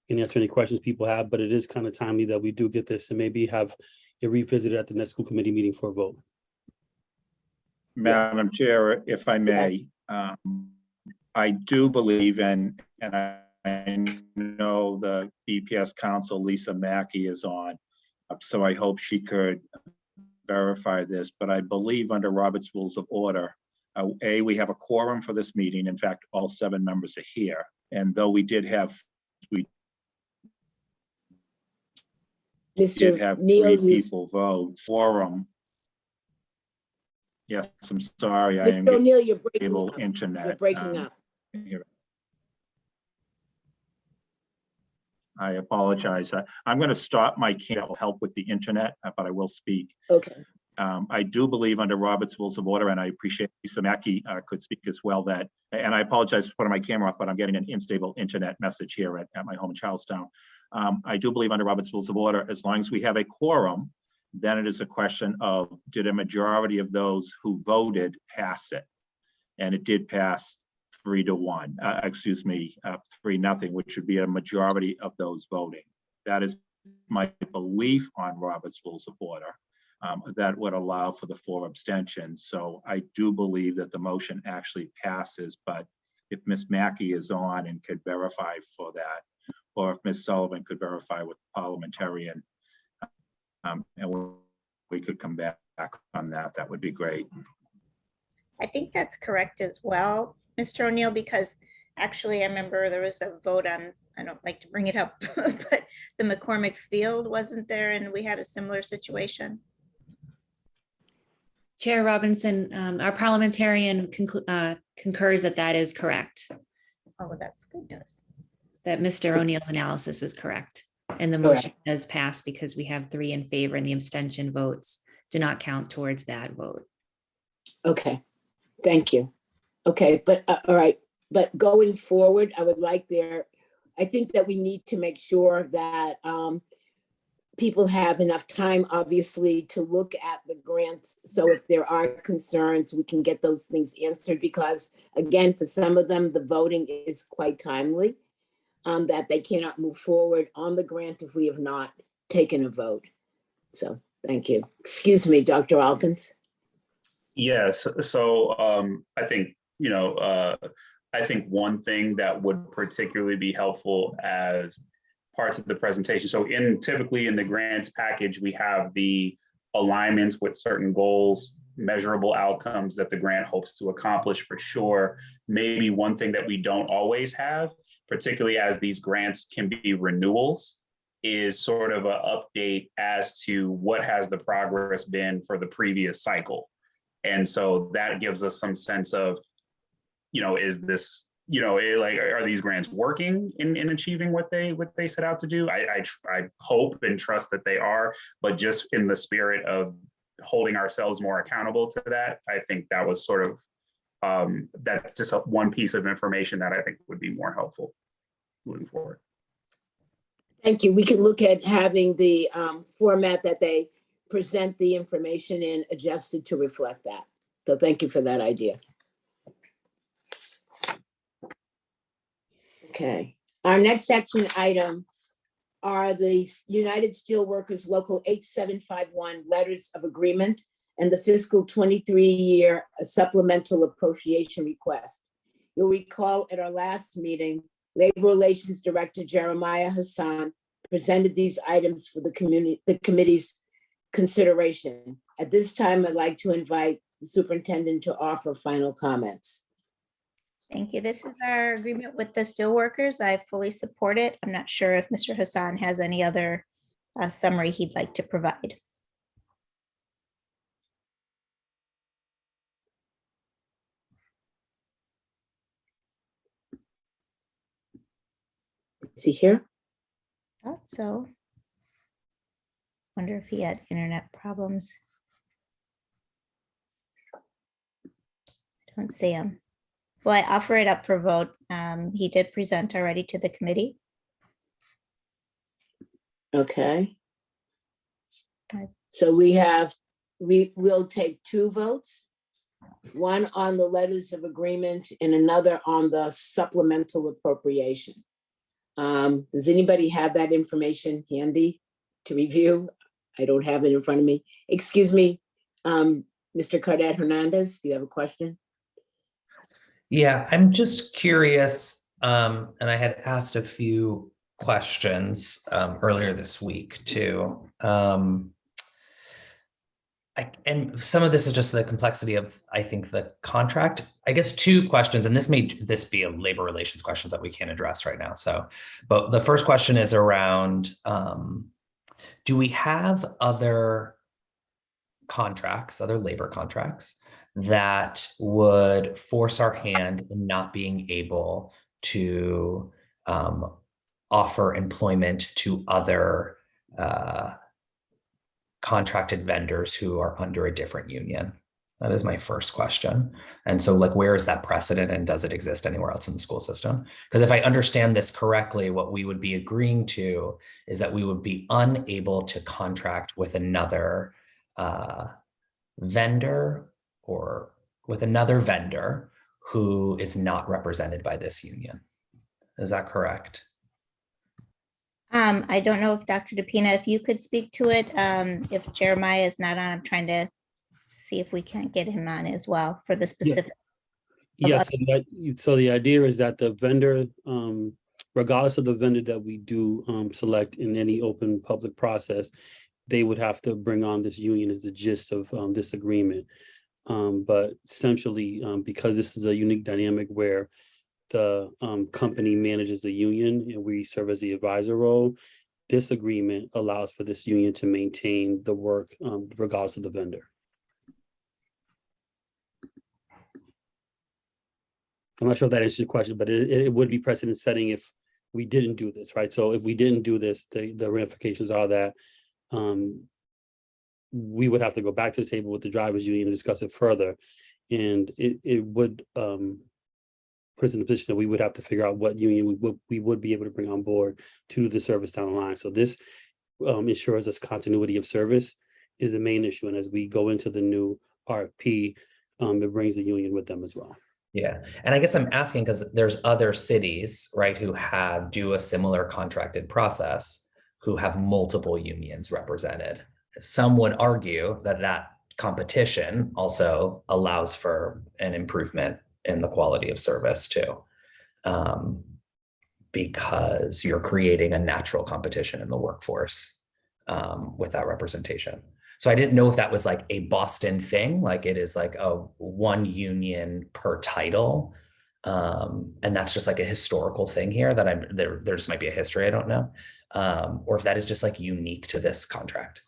and answer any questions people have. But it is kind of timely that we do get this and maybe have it revisited at the next school committee meeting for a vote. Madam Chair, if I may, I do believe and I know the BPS counsel, Lisa Mackey, is on, so I hope she could verify this, but I believe under Robert's Rules of Order, we have a quorum for this meeting. In fact, all 7 members are here. And though we did Mr. have Neal, three people vote. Quorum. Yes, I'm sorry, I am Mr. O'Neill, you're breaking able up. internet. You're breaking up. I apologize. I'm going to stop my camera. That will help with the internet, but I will speak. Okay. I do believe under Robert's Rules of Order, and I appreciate Lisa Mackey could speak as well, that, and I apologize for putting my camera off, but I'm getting an unstable internet message here at my home in Charlestown. I do believe under Robert's Rules of Order, as long as we have a quorum, then it is a question of, did a majority of those who voted pass it? And it did pass 3-1, 3-0, which would be a majority of those voting. That is my belief on Robert's Rules of Order. That would allow for the 4 abstentions. So I do believe that the motion actually passes, but if Ms. Mackey is on and could verify for that, or if Ms. Sullivan could verify with parliamentarian, and we could come back on that, that would be great. I think that's correct as well, Mr. O'Neill, because actually I remember there was a vote on, I don't like to bring it up, but the McCormick Field wasn't there and we had a similar situation. Chair Robinson, our parliamentarian concurs that that is correct, Oh, that's good news. that Mr. O'Neill's analysis is correct. And the motion does pass because we have 3 in favor and the abstention votes do not count towards that vote. Okay, thank you. Okay, but all right, but going forward, I would like I think that we need to make sure that people have enough time, obviously, to look at the grants. So if there are concerns, we can get those things answered, because again, for some of them, the voting is quite timely, that they cannot move forward on the grant if we have not taken a vote. So thank you. Excuse me, Dr. Alkins. Yes, so I think, I think one thing that would particularly be helpful as parts of the presentation. So typically in the grants package, we have the alignments with certain goals, measurable outcomes that the grant hopes to accomplish for sure. Maybe one thing that we don't always have, particularly as these grants can be renewals, is sort of an update as to what has the progress been for the previous cycle. And so that gives us some sense of, is this, are these grants working in achieving what they set out to do? I hope and trust that they are, but just in the spirit of holding ourselves more accountable to that, I think that was sort of, that's just one piece of information that I think would be more helpful moving forward. Thank you. We can look at having the format that they present the information in adjusted to reflect that. So thank you for that idea. Okay, our next action item are the United Steelworkers Local 8751 Letters of Agreement and the fiscal 23-year supplemental appropriation request. You'll recall at our last meeting, Labor Relations Director Jeremiah Hassan presented these items for the committee's consideration. At this time, I'd like to invite the superintendent to offer final comments. Thank you. This is our agreement with the steelworkers. I fully support it. I'm not sure if Mr. Hassan has any other summary he'd like to provide. Is he here? Thought so. Wonder if he had internet problems. I don't see him. Well, I offer it up for vote. He did present already to the committee. Okay. So we will take 2 votes, one on the letters of agreement and another on the supplemental appropriation. Does anybody have that information handy to review? I don't have it in front of me. Excuse me, Mr. Cardet Hernandez, do you have a question? Yeah, I'm just curious, and I had asked a few questions earlier this week too. And some of this is just the complexity of, I think, the contract. I guess 2 questions, and this be a labor relations questions that we can't address right now. So, but the first question is around Do we have other contracts, other labor contracts that would force our hand in not being able to offer employment to other contracted vendors who are under a different union? That is my first question. And so like, where is that precedent and does it exist anywhere else in the school system? Because if I understand this correctly, what we would be agreeing to is that we would be unable to contract with another vendor or with another vendor who is not represented by this union. Is that correct? I don't know if Dr. DePina, if you could speak to it. If Jeremiah is not on, I'm trying to see if we can't get him on as well for the specific. Yes, so the idea is that the vendor, regardless of the vendor that we do select in any open public process, they would have to bring on this union is the gist of this agreement. But essentially, because this is a unique dynamic where the company manages the union and we serve as the advisor role, this agreement allows for this union to maintain the work regardless of the vendor. I'm not sure if that answers your question, but it would be precedent setting if we didn't do this, right? So if we didn't do this, the ramifications are that we would have to go back to the table with the drivers union and discuss it further. And it would put us in the position that we would have to figure out what union we would be able to bring on board to the service down the line. So this ensures us continuity of service is the main issue. And as we go into the new RFP, it brings the union with them as well. Yeah, and I guess I'm asking because there's other cities, right, who do a similar contracted process, who have multiple unions represented. Some would argue that that competition also allows for an improvement in the quality of service too, because you're creating a natural competition in the workforce with that representation. So I didn't know if that was like a Boston thing, like it is like a one union per title. And that's just like a historical thing here that there just might be a history, I don't know. Or if that is just like unique to this contract.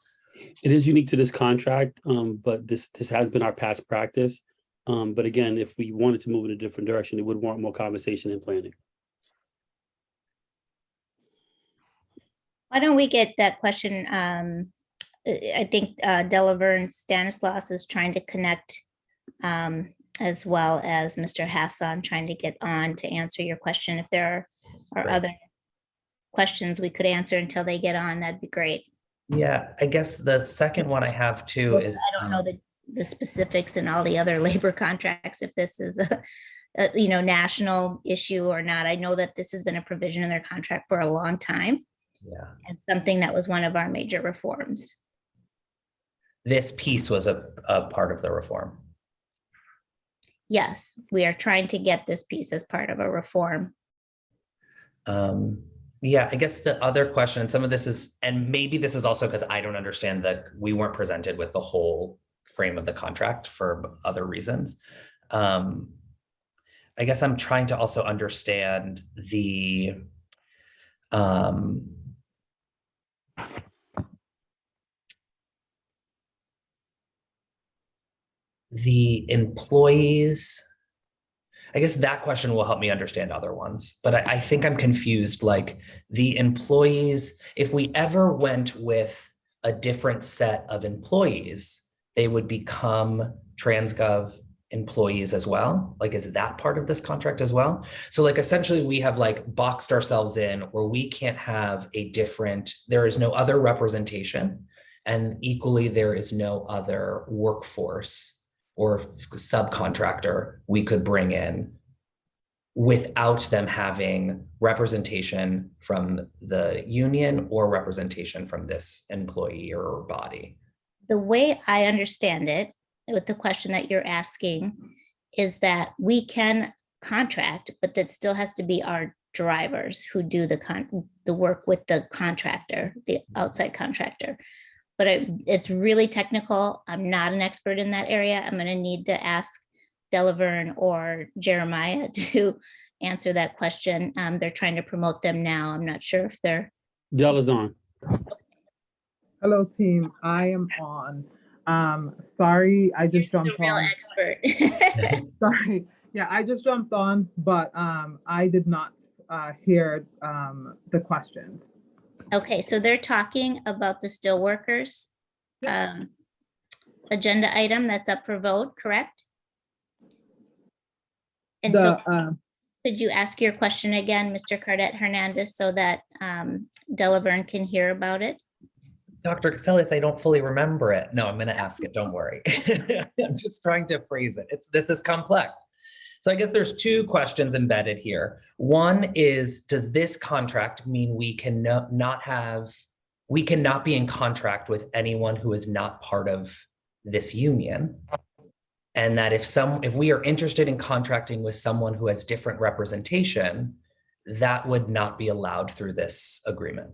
It is unique to this contract, but this has been our past practice. But again, if we wanted to move in a different direction, it would warrant more conversation and planning. Why don't we get that question? I think Delaverne Stanislaus is trying to connect, as well as Mr. Hassan trying to get on to answer your question. If there are other questions we could answer until they get on, that'd be great. Yeah, I guess the second one I have too is I don't know the specifics and all the other labor contracts, if this is a national issue or not. I know that this has been a provision in their contract for a long time. Yeah. And something that was one of our major reforms. This piece was a part of the reform. Yes, we are trying to get this piece as part of a reform. Yeah, I guess the other question, and some of this is, and maybe this is also because I don't understand that we weren't presented with the whole frame of the contract for other reasons. I guess I'm trying to also understand the employees. I guess that question will help me understand other ones, but I think I'm confused. Like the employees, if we ever went with a different set of employees, they would become TransGov employees as well. Like, is that part of this contract as well? So like, essentially we have like boxed ourselves in where we can't have there is no other representation, and equally there is no other workforce or subcontractor we could bring in without them having representation from the union or representation from this employee or body. The way I understand it, with the question that you're asking, is that we can contract, but that still has to be our drivers who do the work with the contractor, the outside contractor. But it's really technical. I'm not an expert in that area. I'm going to need to ask Delaverne or Jeremiah to answer that question. They're trying to promote them now. I'm not sure if they're. Del is on. Hello, team. I am on. Sorry, I just jumped Real on. expert. Sorry. Yeah, I just jumped on, but I did not hear the questions. Okay, so they're talking about the steelworkers agenda item that's up for vote, correct? And so could you ask your question again, Mr. Cardet Hernandez, so that Delaverne can hear about it? Dr. Cassellius, I don't fully remember it. No, I'm going to ask it. Don't worry. I'm just trying to phrase it. This is complex. So I guess there's two questions embedded here. One is, does this contract mean we cannot be in contract with anyone who is not part of this union? And that if we are interested in contracting with someone who has different representation, that would not be allowed through this agreement.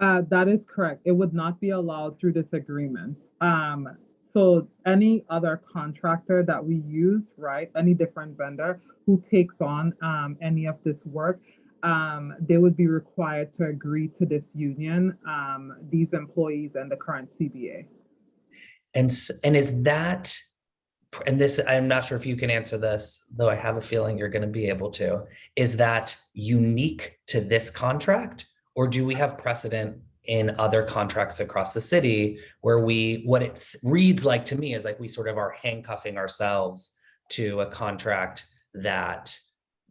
That is correct. It would not be allowed through this agreement. So any other contractor that we use, right, any different vendor who takes on any of this work, they would be required to agree to this union, these employees and the current CBA. And is that, and this, I'm not sure if you can answer this, though I have a feeling you're going to be able to, is that unique to this contract? Or do we have precedent in other contracts across the city where what it reads like to me is like we sort of are handcuffing ourselves to a contract that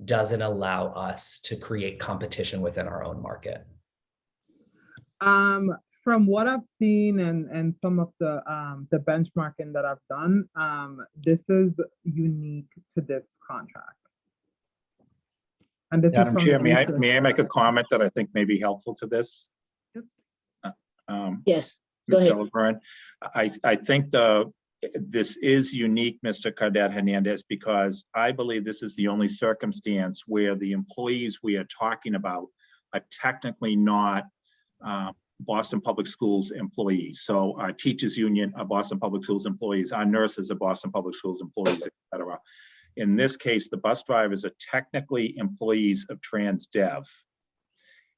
doesn't allow us to create competition within our own market? From what I've seen and some of the benchmarking that I've done, this is unique to this contract. And this Madam is Chair, may I make a comment that I think may be helpful to this? Yes, Ms. Delaverne, I think this is unique, Mr. Cardet Hernandez, because I believe this is the only circumstance where the employees we are talking about are technically not Boston Public Schools employees. So our teachers union are Boston Public Schools employees, our nurses are Boston Public Schools employees, et cetera. In this case, the bus drivers are technically employees of TransDev.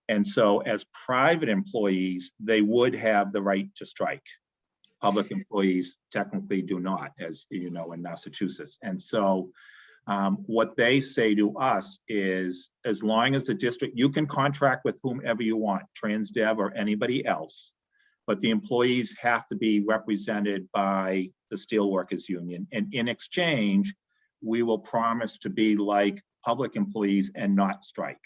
And so as private employees, they would have the right to strike. Public employees technically do not, as you know, in Massachusetts. And so what they say to us is, as long as the district, you can contract with whomever you want, TransDev or anybody else, but the employees have to be represented by the Steelworkers Union. And in exchange, we will promise to be like public employees and not strike.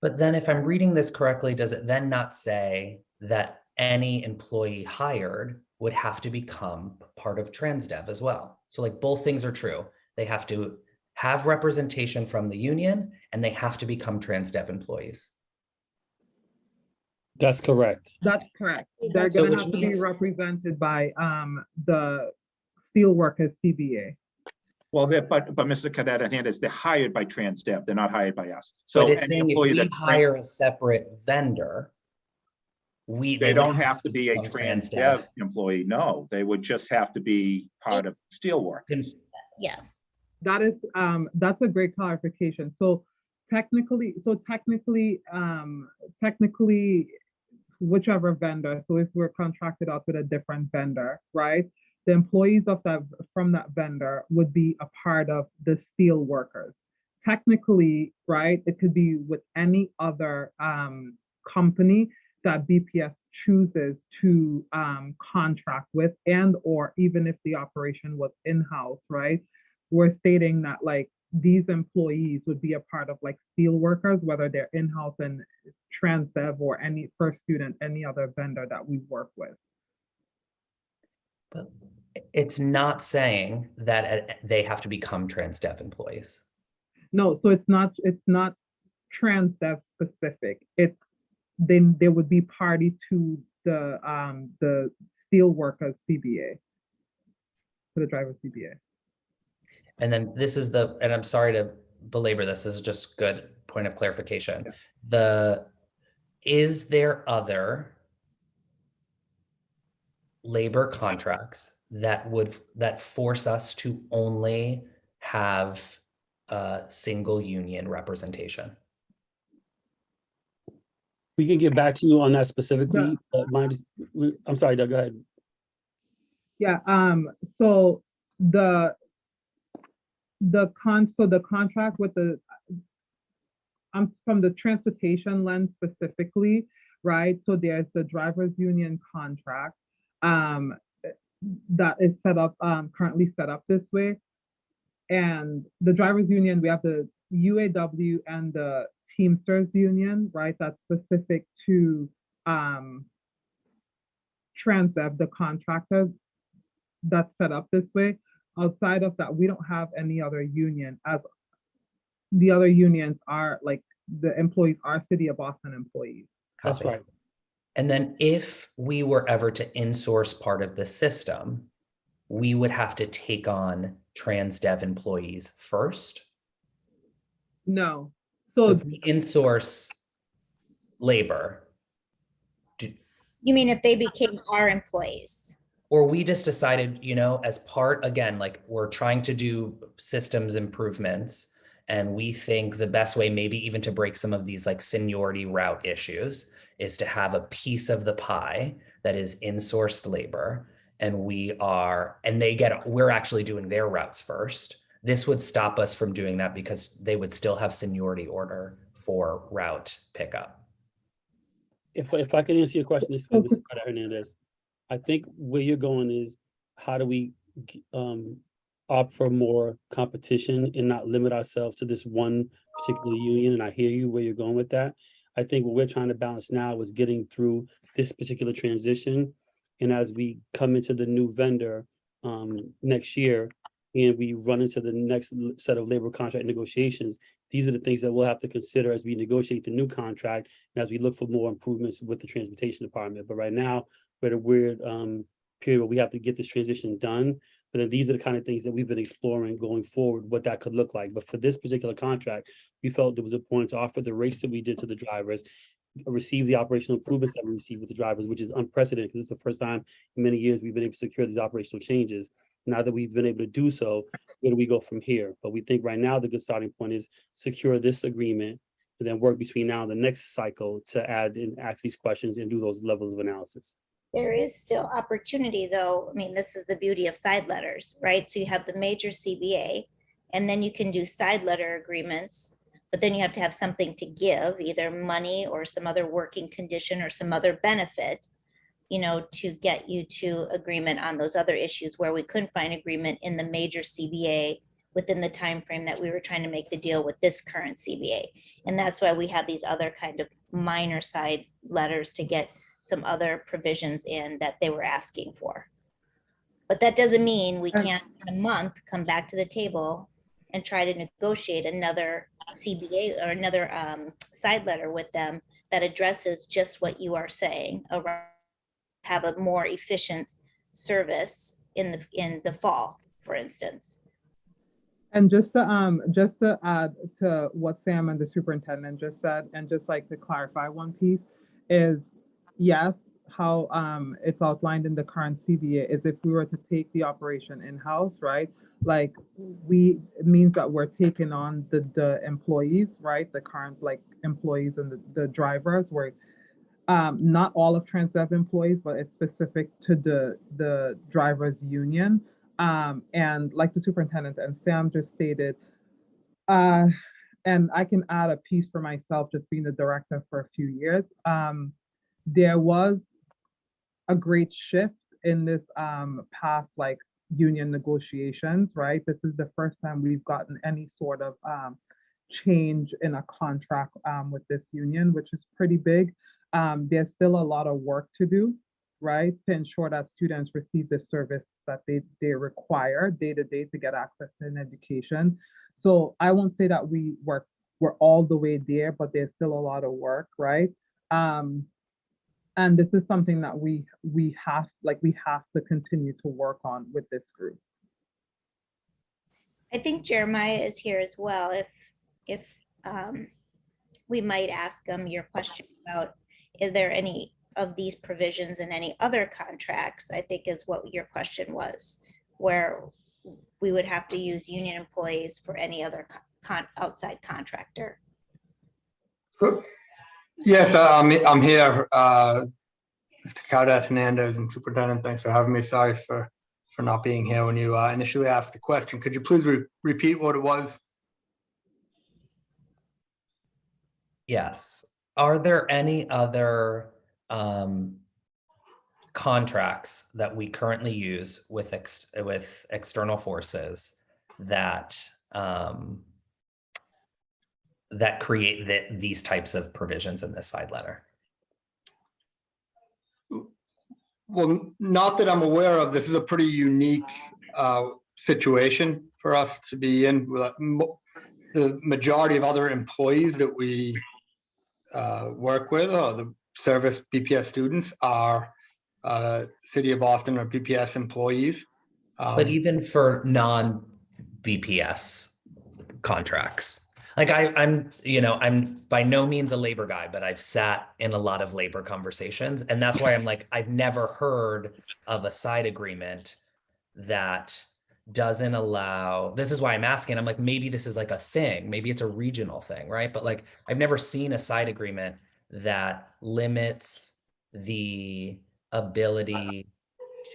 But then if I'm reading this correctly, does it then not say that any employee hired would have to become part of TransDev as well? So like both things are true. They have to have representation from the union and they have to become TransDev employees. That's correct. That's correct. They're going to have to be represented by the Steelworkers CBA. Well, but Mr. Cardet Hernandez, they're hired by TransDev. They're not hired by us. So but it's any saying employee if we that hire a separate vendor, they don't have to be a TransDev employee. No, they would just have to be part of Steelwork. Yeah. That is that's a great clarification. So technically, whichever vendor, so if we're contracted out with a different vendor, right? The employees of from that vendor would be a part of the steel workers. Technically, right, it could be with any other company that BPS chooses to contract with, and or even if the operation was in-house, right? We're stating that like these employees would be a part of like steel workers, whether they're in-house and TransDev or any First Student, any other vendor that we work with. But it's not saying that they have to become TransDev employees. No, so it's not TransDev specific. It's then they would be party to the Steelworkers CBA, to the driver CBA. And then this is and I'm sorry to belabor this is just good point of clarification. Is there other labor contracts that force us to only have single union representation? We can get back to you on that specifically, but I'm sorry, Doug, go ahead. Yeah, so the contract with the, I'm from the transportation lens specifically, right? So there's the drivers union contract that is set up, currently set up this way. And the drivers union, we have the UAW and the Teamsters union, right? That's specific to Transdev, the contractor that's set up this way. Outside of that, we don't have any other union, as the other unions are like the employees are City of Boston employees. That's right. And then if we were ever to insource part of the system, we would have to take on Transdev employees first. No. So if we insource labor, You mean if they became our employees? or we just decided, you know, as part, again, like we're trying to do systems improvements, and we think the best way maybe even to break some of these like seniority route issues is to have a piece of the pie that is insourced labor, and we're actually doing their routes first. This would stop us from doing that because they would still have seniority order for route pickup. If I can answer your question, this is Mr. Hernandez. I think where you're going is how do we opt for more competition and not limit ourselves to this one particular union? And I hear you where you're going with that. I think what we're trying to balance now is getting through this particular transition. And as we come into the new vendor next year, and we run into the next set of labor contract negotiations, these are the things that we'll have to consider as we negotiate the new contract and as we look for more improvements with the transportation department. But right now, we're at a weird period where we have to get this transition done. But then these are the kind of things that we've been exploring going forward, what that could look like. But for this particular contract, we felt there was a point to offer the rates that we did to the drivers, receive the operational improvements that we received with the drivers, which is unprecedented because it's the first time in many years we've been able to secure these operational changes. Now that we've been able to do so, where do we go from here? But we think right now the good starting point is secure this agreement and then work between now and the next cycle to add and ask these questions and do those levels of analysis. There is still opportunity though. I mean, this is the beauty of side letters, right? So you have the major CBA and then you can do side letter agreements, but then you have to have something to give, either money or some other working condition or some other benefit, you know, to get you to agreement on those other issues where we couldn't find agreement in the major CBA within the time frame that we were trying to make the deal with this current CBA. And that's why we have these other kind of minor side letters to get some other provisions in that they were asking for. But that doesn't mean we can't in a month come back to the table and try to negotiate another CBA or another side letter with them that addresses just what you are saying around have a more efficient service in the fall, for instance. And just to add to what Sam and the superintendent just said, and just like to clarify one piece is, yes, how it's outlined in the current CBA is if we were to take the operation in-house, right? Like it means that we're taking on the employees, right? The current like employees and the drivers. We're not all of Transdev employees, but it's specific to the drivers union. And like the superintendent and Sam just stated, and I can add a piece for myself, just being the director for a few years. There was a great shift in this past like union negotiations, right? This is the first time we've gotten any sort of change in a contract with this union, which is pretty big. There's still a lot of work to do, right? To ensure that students receive the service that they require day to day to get access to an education. So I won't say that we're all the way there, but there's still a lot of work, right? And this is something that we have to continue to work on with this group. I think Jeremiah is here as well. If we might ask him your question about, is there any of these provisions in any other contracts, I think is what your question was, where we would have to use union employees for any other outside contractor. Yes, I'm here. Mr. Caudette Hernandez and Superintendent, thanks for having me. Sorry for not being here when you initially asked the question. Could you please repeat what it was? Yes. Are there any other contracts that we currently use with external forces that that create these types of provisions in this side letter? Well, not that I'm aware of. This is a pretty unique situation for us to be in. The majority of other employees that we work with, or the service BPS students, are City of Boston or BPS employees. But even for non-BPS contracts, like I'm by no means a labor guy, but I've sat in a lot of labor conversations, and that's why I'm like, I've never heard of a side agreement that doesn't allow, this is why I'm asking, I'm like, maybe this is like a thing, maybe it's a regional thing, right? But like, I've never seen a side agreement that limits the ability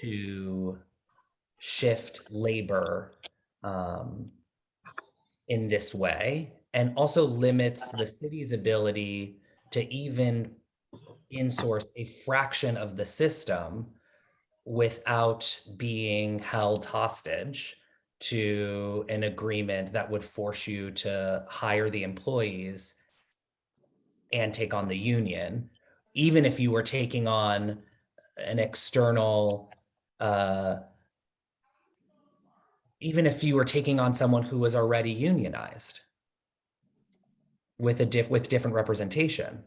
to shift labor in this way, and also limits the city's ability to even insource a fraction of the system without being held hostage to an agreement that would force you to hire the employees and take on the union, even if you were taking on an external, even if you were taking on someone who was already unionized with different representation.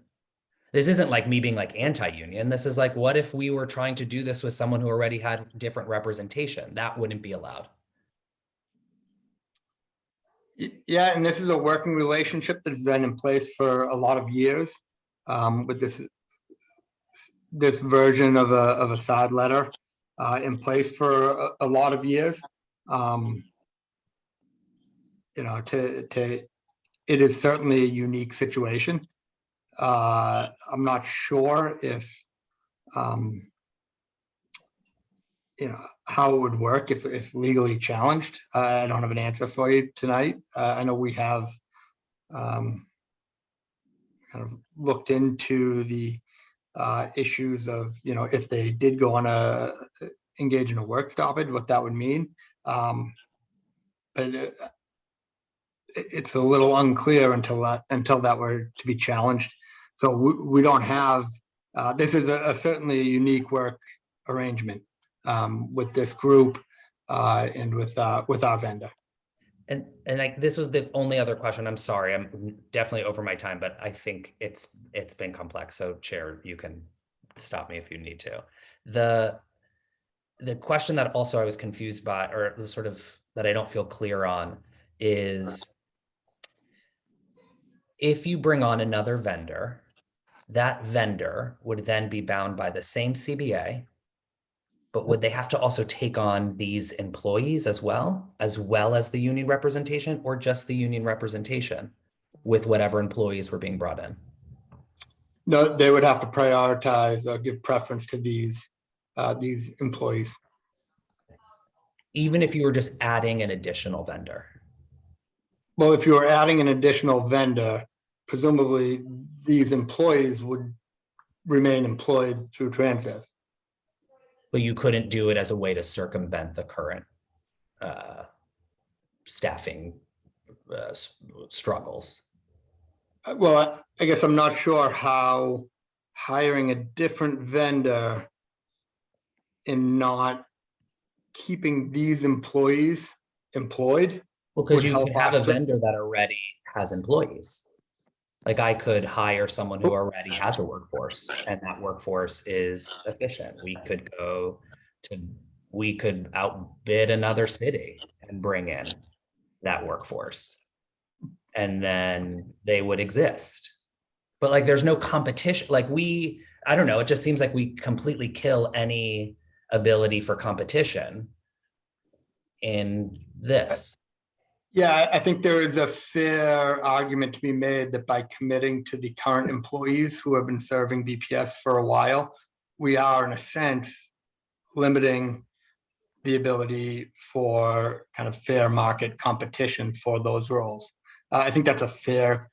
This isn't like me being like anti-union. This is like, what if we were trying to do this with someone who already had different representation? That wouldn't be allowed. Yeah, and this is a working relationship that's been in place for a lot of years with this version of a side letter in place for a lot of years. It is certainly a unique situation. I'm not sure if how it would work if legally challenged. I don't have an answer for you tonight. I know we have kind of looked into the issues of, if they did go on engage in a work stoppage, what that would mean. But it's a little unclear until that were to be challenged. So we don't have, this is certainly a unique work arrangement with this group and with our vendor. And like, this was the only other question. I'm sorry, I'm definitely over my time, but I think it's been complex. So Chair, you can stop me if you need to. The question that also I was confused by, or the sort of that I don't feel clear on, is if you bring on another vendor, that vendor would then be bound by the same CBA, but would they have to also take on these employees as well as the union representation, or just the union representation with whatever employees were being brought in? No, they would have to prioritize or give preference to these employees. Even if you were just adding an additional vendor? Well, if you were adding an additional vendor, presumably these employees would remain employed through Transdev. But you couldn't do it as a way to circumvent the current staffing struggles. Well, I guess I'm not sure how hiring a different vendor and not keeping these employees employed. Well, because you could have a vendor that already has employees. Like, I could hire someone who already has a workforce, and that workforce is efficient. We could outbid another city and bring in that workforce, and then they would exist. But like, there's no competition. Like, I don't know, it just seems like we completely kill any ability for competition in this. Yeah, I think there is a fair argument to be made that by committing to the current employees who have been serving BPS for a while, we are in a sense limiting the ability for kind of fair market competition for those roles. I think that's a fair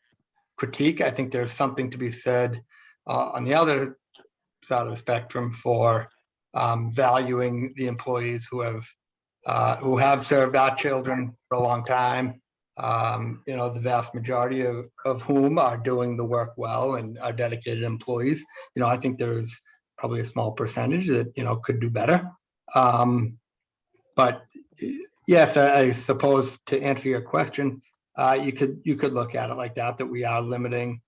critique. I think there's something to be said on the other side of the spectrum for valuing the employees who have served our children for a long time. The vast majority of whom are doing the work well and are dedicated employees. I think there's probably a small percentage that, could do better. But yes, I suppose to answer your question, you could look at it like that we are limiting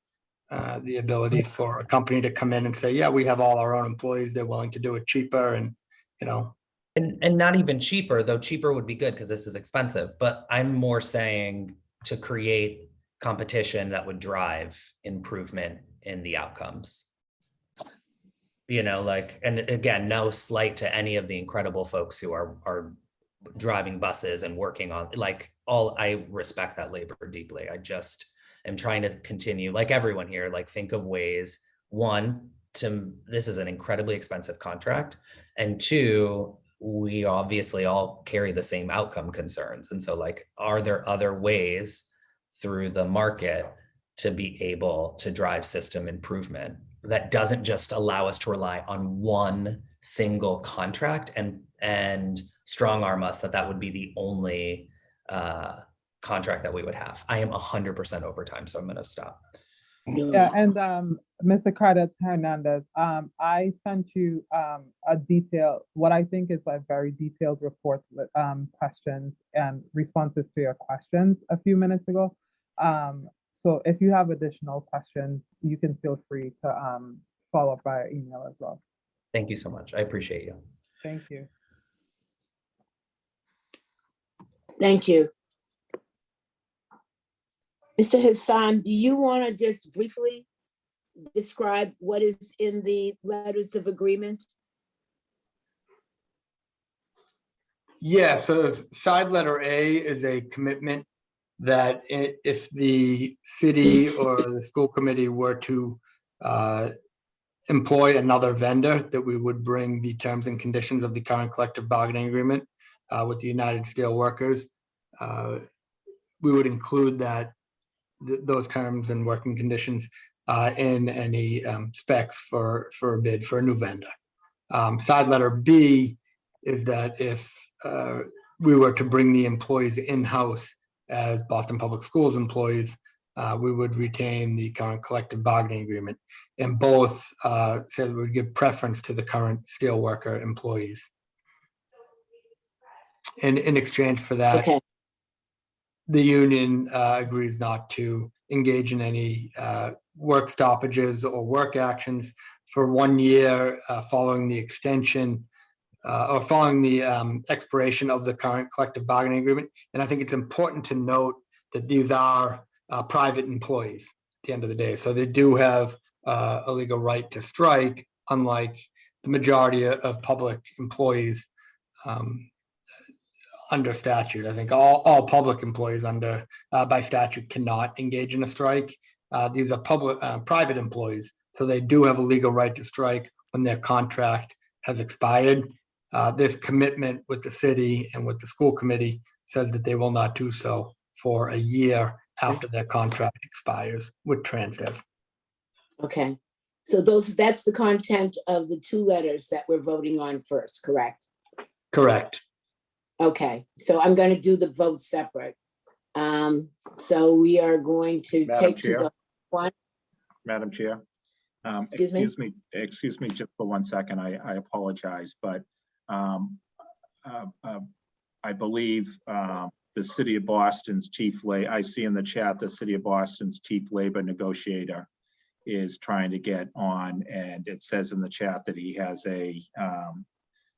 the ability for a company to come in and say, yeah, we have all our own employees. They're willing to do it cheaper and, And not even cheaper, though cheaper would be good because this is expensive, but I'm more saying to create competition that would drive improvement in the outcomes. And again, no slight to any of the incredible folks who are driving buses and working on I respect that labor deeply. I just am trying to continue, like everyone here, think of ways, one, this is an incredibly expensive contract, and two, we obviously all carry the same outcome concerns. And so are there other ways through the market to be able to drive system improvement that doesn't just allow us to rely on one single contract and strong arm us that would be the only contract that we would have? I am 100% overtime, so I'm going to stop. Yeah, and Mr. Cardet Hernandez, I sent you what I think is a very detailed report with questions and responses to your questions a few minutes ago. So if you have additional questions, you can feel free to follow up via email as well. Thank you so much. I appreciate you. Thank you. Thank you. Mr. Hassan, do you want to just briefly describe what is in the letters of agreement? Yeah, so side letter A is a commitment that if the city or the school committee were to employ another vendor, that we would bring the terms and conditions of the current collective bargaining agreement with the United Steelworkers. We would include those terms and working conditions in any specs for a bid for a new vendor. Side letter B is that if we were to bring the employees in-house as Boston Public Schools employees, we would retain the current collective bargaining agreement, and both said we would give preference to the current steelworker employees. And in exchange for that, okay, the union agrees not to engage in any work stoppages or work actions for 1 year following the extension or following the expiration of the current collective bargaining agreement. And I think it's important to note that these are private employees at the end of the day. So they do have a legal right to strike, unlike the majority of public employees under statute. I think all public employees by statute cannot engage in a strike. These are private employees, so they do have a legal right to strike when their contract has expired. This commitment with the city and with the school committee says that they will not do so for a year after their contract expires with Transdev. Okay, so that's the content of the two letters that we're voting on first, correct? Correct. Okay, so I'm going to do the vote separate. So we are going to take to the one. Madam Chair. Excuse me? Excuse me just for 1 second. I apologize, but I believe the City of Boston's I see in the chat, the City of Boston's chief labor negotiator is trying to get on, and it says in the chat that he has a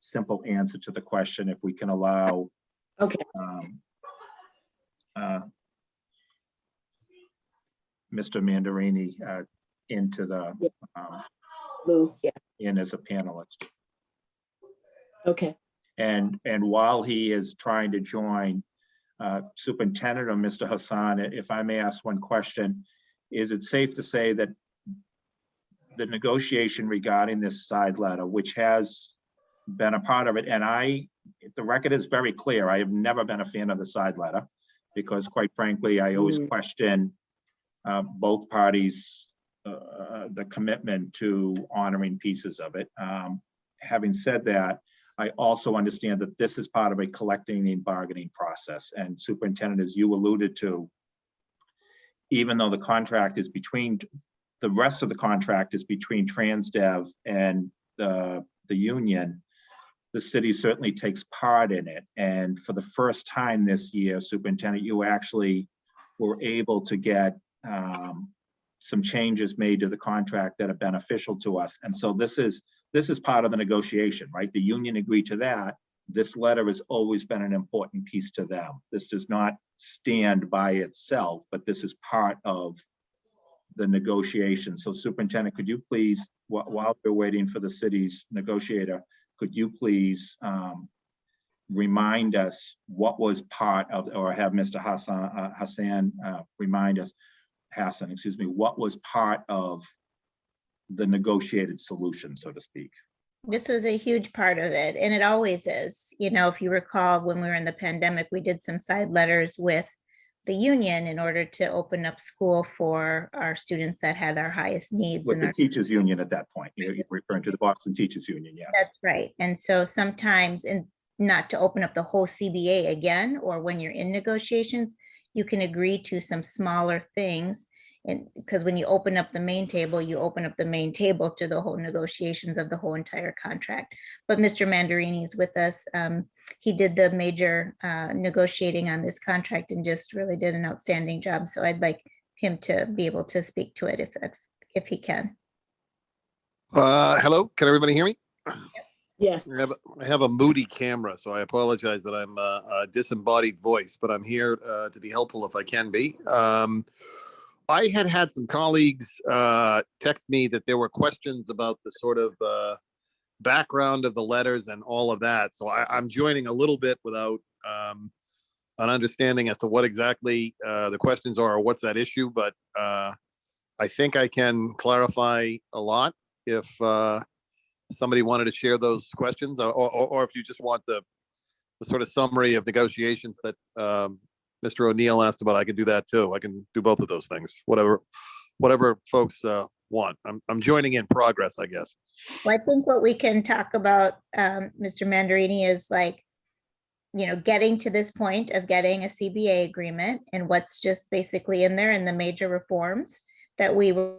simple answer to the question if we can allow Mr. Mandarini into the in as a panelist. Okay. And while he is trying to join, Superintendent or Mr. Hassan, if I may ask one question, is it safe to say that the negotiation regarding this side letter, which has been a part of it, and the record is very clear, I have never been a fan of the side letter, because quite frankly, I always question both parties, the commitment to honoring pieces of it. Having said that, I also understand that this is part of a collecting and bargaining process. And Superintendent, as you alluded to, even though the contract is between, the rest of the contract is between TransDev and the union, the city certainly takes part in it. And for the first time this year, Superintendent, you actually were able to get some changes made to the contract that are beneficial to us. And so this is part of the negotiation, right? The union agreed to that. This letter has always been an important piece to them. This does not stand by itself, but this is part of the negotiation. So Superintendent, could you please, while we're waiting for the city's negotiator, could you please remind us what was part of, or have Mr. Hassan remind us, what was part of the negotiated solution, so to speak? This was a huge part of it, and it always is. You know, if you recall, when we were in the pandemic, we did some side letters with the union in order to open up school for our students that had our highest needs. With the teachers union at that point, you're referring to the Boston Teachers Union, yes. That's right. And so sometimes, and not to open up the whole CBA again, or when you're in negotiations, you can agree to some smaller things. And because when you open up the main table, you open up the main table to the whole negotiations of the whole entire contract. But Mr. Mandarini is with us. He did the major negotiating on this contract and just really did an outstanding job. So I'd like him to be able to speak to it if he can. Hello, can everybody hear me? Yes. I have a moody camera, so I apologize that I'm a disembodied voice, but I'm here to be helpful if I can be. I had some colleagues text me that there were questions about the sort of background of the letters and all of that. So I'm joining a little bit without an understanding as to what exactly the questions are or what's that issue. But I think I can clarify a lot if somebody wanted to share those questions, or if you just want the sort of summary of negotiations that Mr. O'Neill asked about, I can do that too. I can do both of those things, whatever folks want. I'm joining in progress, I guess. Well, I think what we can talk about, Mr. Mandarini, is like, you know, getting to this point of getting a CBA agreement and what's just basically in there and the major reforms that we were,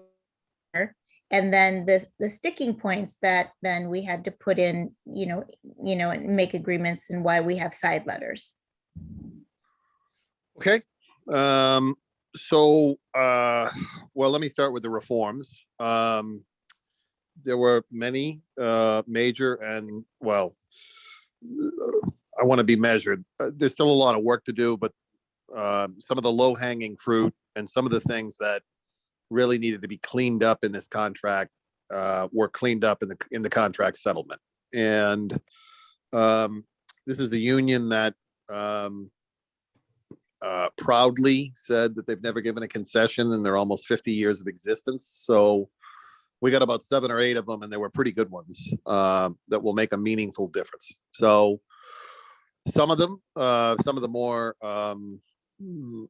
and then the sticking points that then we had to put in, you know, and make agreements and why we have side letters. Okay. Well, let me start with the reforms. There were many major and, well, I want to be measured. There's still a lot of work to do, but some of the low-hanging fruit and some of the things that really needed to be cleaned up in this contract were cleaned up in the contract settlement. And this is a union that proudly said that they've never given a concession in their almost 50 years of existence. So we got about 7 or 8 of them, and they were pretty good ones that will make a meaningful difference. So some of them, some of the more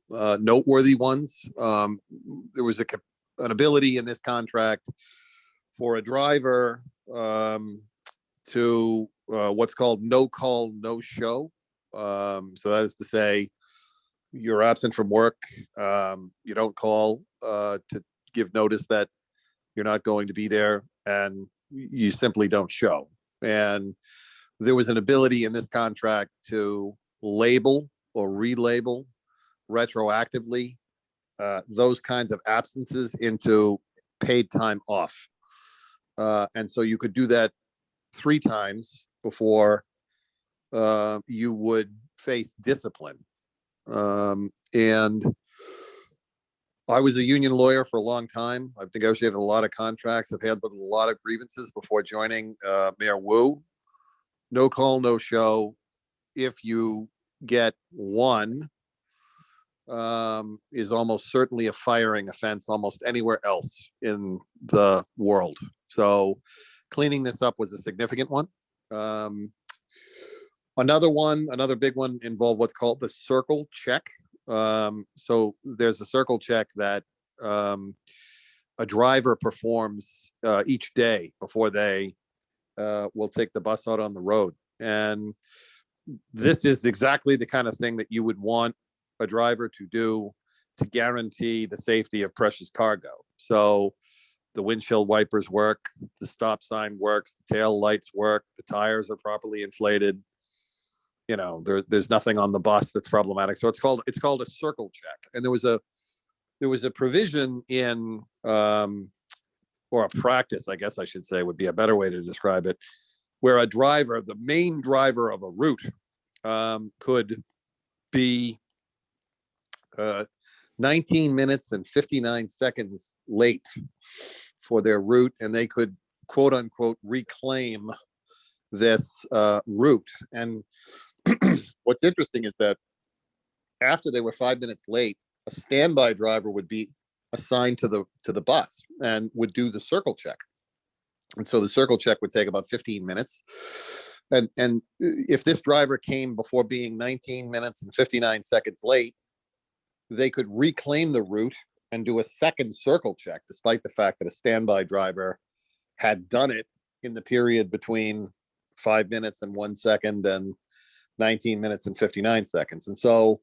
noteworthy ones, there was an ability in this contract for a driver to what's called no call, no show. So that is to say, you're absent from work, you don't call to give notice that you're not going to be there, and you simply don't show. And there was an ability in this contract to label or relabel retroactively those kinds of absences into paid time off. And so you could do that 3 times before you would face discipline. And I was a union lawyer for a long time. I've negotiated a lot of contracts. I've handled a lot of grievances before joining Mayor Wu. No call, no show. If you get 1 is almost certainly a firing offense almost anywhere else in the world. So cleaning this up was a significant one. Another big one involved what's called the circle check. So there's a circle check that a driver performs each day before they will take the bus out on the road. And this is exactly the kind of thing that you would want a driver to do to guarantee the safety of precious cargo. So the windshield wipers work, the stop sign works, the tail lights work, the tires are properly inflated. You know, there's nothing on the bus that's problematic. So it's called a circle check. And there was a provision in or a practice, I guess I should say, would be a better way to describe it, where a driver, the main driver of a route, could be 19 minutes and 59 seconds late for their route, and they could, quote unquote, reclaim this route. And what's interesting is that after they were 5 minutes late, a standby driver would be assigned to the bus and would do the circle check. And so the circle check would take about 15 minutes. And if this driver came before being 19 minutes and 59 seconds late, they could reclaim the route and do a second circle check, despite the fact that a standby driver had done it in the period between 5 minutes and 1 second and 19 minutes and 59 seconds. And so,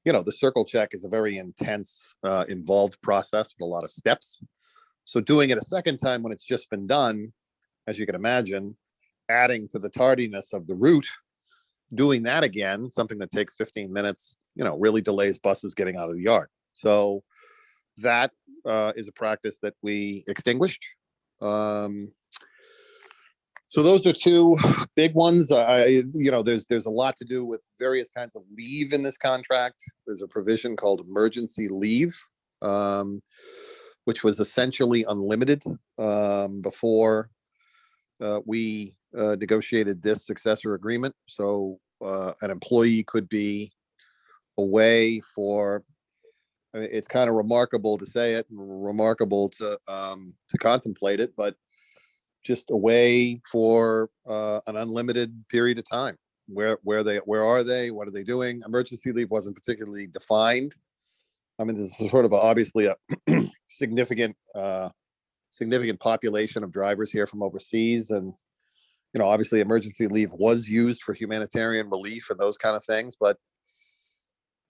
you know, the circle check is a very intense, involved process with a lot of steps. So doing it a second time when it's just been done, as you can imagine, adding to the tardiness of the route, doing that again, something that takes 15 minutes, you know, really delays buses getting out of the yard. So that is a practice that we extinguished. So those are two big ones. You know, there's a lot to do with various kinds of leave in this contract. There's a provision called emergency leave, which was essentially unlimited before we negotiated this successor agreement. So an employee could be away for, I mean, it's kind of remarkable to say it, remarkable to contemplate it, but just away for an unlimited period of time. Where are they? What are they doing? Emergency leave wasn't particularly defined. I mean, this is sort of obviously a significant population of drivers here from overseas, and you know, obviously, emergency leave was used for humanitarian relief and those kind of things. But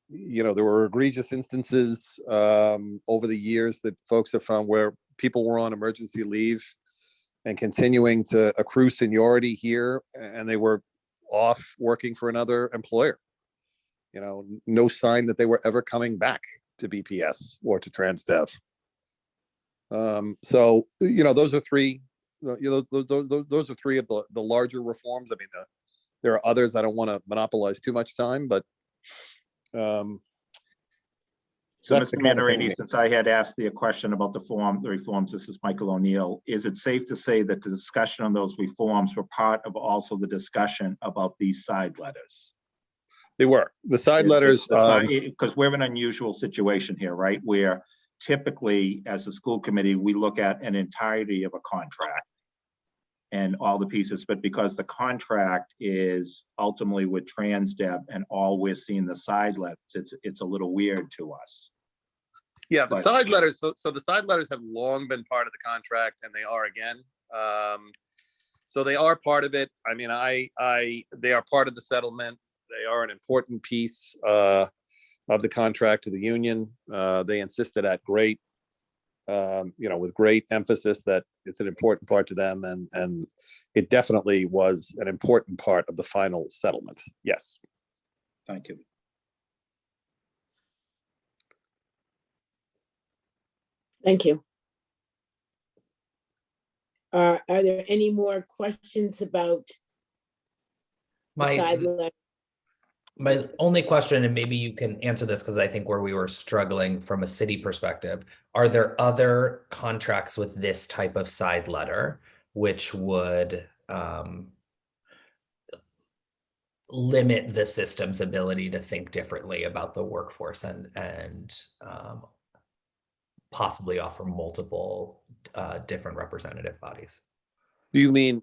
you know, there were egregious instances over the years that folks have found where people were on emergency leave and continuing to accrue seniority here, and they were off working for another employer. You know, no sign that they were ever coming back to BPS or to TransDev. So, you know, those are three. You know, those are three of the larger reforms. I mean, there are others. I don't want to monopolize too much time, but so, Mr. Manarini, since I had asked the question about the reforms, this is Michael O'Neill. Is it safe to say that the discussion on those reforms were part of also the discussion about these side letters? They were. The side letters, because we're in an unusual situation here, right? Where typically, as a school committee, we look at an entirety of a contract and all the pieces, but because the contract is ultimately with TransDev and all we're seeing the side letters, it's a little weird to us. Yeah, the side letters. So the side letters have long been part of the contract, and they are again. So they are part of it. I mean, they are part of the settlement. They are an important piece of the contract to the union. They insisted at great, you know, with great emphasis that it's an important part to them, and it definitely was an important part of the final settlement. Yes. Thank you. Thank you. Are there any more questions about the side letter? My only question, and maybe you can answer this because I think where we were struggling from a city perspective, are there other contracts with this type of side letter which would limit the system's ability to think differently about the workforce and possibly offer multiple different representative bodies. Do you mean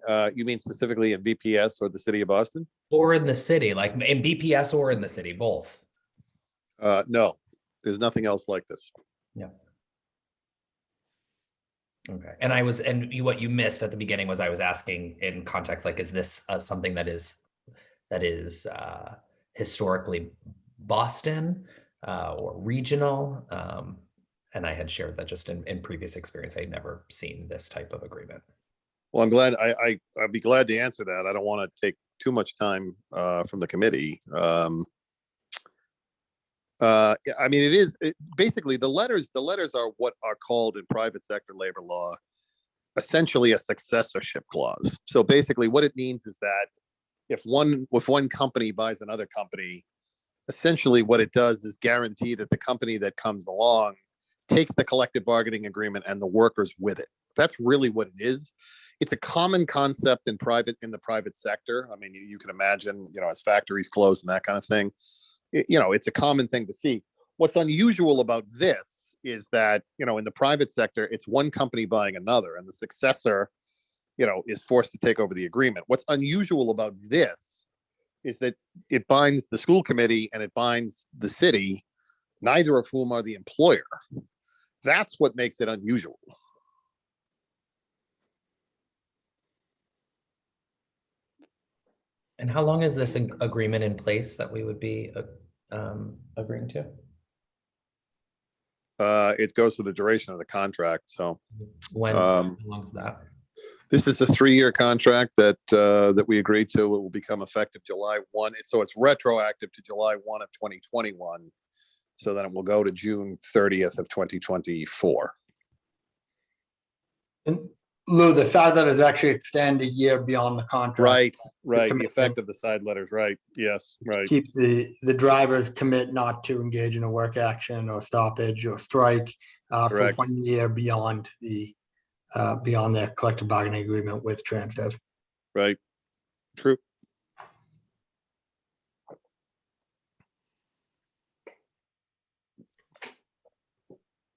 specifically in BPS or the city of Boston? Or in the city, like in BPS or in the city, both. No, there's nothing else like this. Yeah. Okay. And what you missed at the beginning was I was asking in context, like, is this something that is historically Boston or regional? And I had shared that just in previous experience, I had never seen this type of agreement. Well, I'm glad. I'd be glad to answer that. I don't want to take too much time from the committee. I mean, basically the letters are what are called in private sector labor law essentially a successorship clause. So basically what it means is that if one company buys another company, essentially what it does is guarantee that the company that comes along takes the collective bargaining agreement and the workers with it. That's really what it is. It's a common concept in the private sector. I mean, you can imagine, as factories close and that kind of thing, it's a common thing to see. What's unusual about this is that, in the private sector, it's one company buying another and the successor, is forced to take over the agreement. What's unusual about this is that it binds the school committee and it binds the city, neither of whom are the employer. That's what makes it unusual. And how long is this agreement in place that we would be agreeing to? It goes to the duration of the contract. So how long is that? This is a 3-year contract that we agreed to. It will become effective July 1. So it's retroactive to July 1 of 2021. So then it will go to June 30th of 2024. And Lou, the side letters actually extend a year beyond the contract. Right. The effect of the side letters, right. Yes, right. Keep the drivers commit not to engage in a work action or stoppage or strike for Correct. 1 year beyond their collective bargaining agreement with Transdev. Right. True.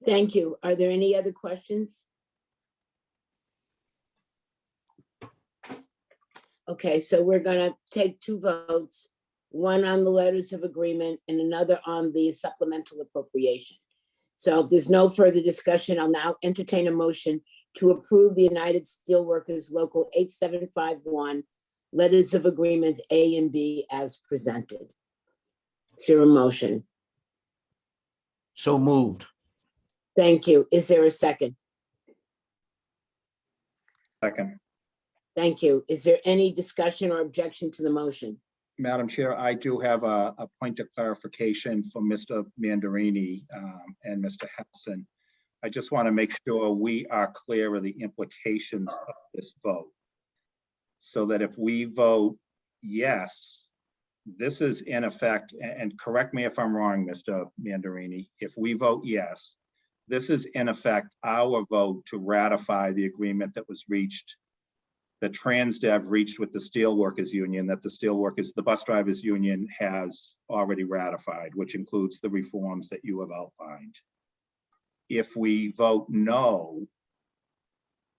Thank you. Are there any other questions? Okay, so we're gonna take 2 votes, one on the letters of agreement and another on the supplemental appropriation. So if there's no further discussion, I'll now entertain a motion to approve the United Steelworkers Local 8751 letters of agreement A and B as presented. Is there a motion? So moved. Thank you. Is there a second? Second. Thank you. Is there any discussion or objection to the motion? Madam Chair, I do have a point of clarification for Mr. Mandarini and Mr. Hassan. I just want to make sure we are clear of the implications of this vote. So that if we vote yes, this is in effect, and correct me if I'm wrong, Mr. Mandarini, if we vote yes, this is in effect our vote to ratify the agreement that was reached, that Transdev reached with the Steelworkers Union, that the Bus Drivers Union has already ratified, which includes the reforms that you have outlined. If we vote no,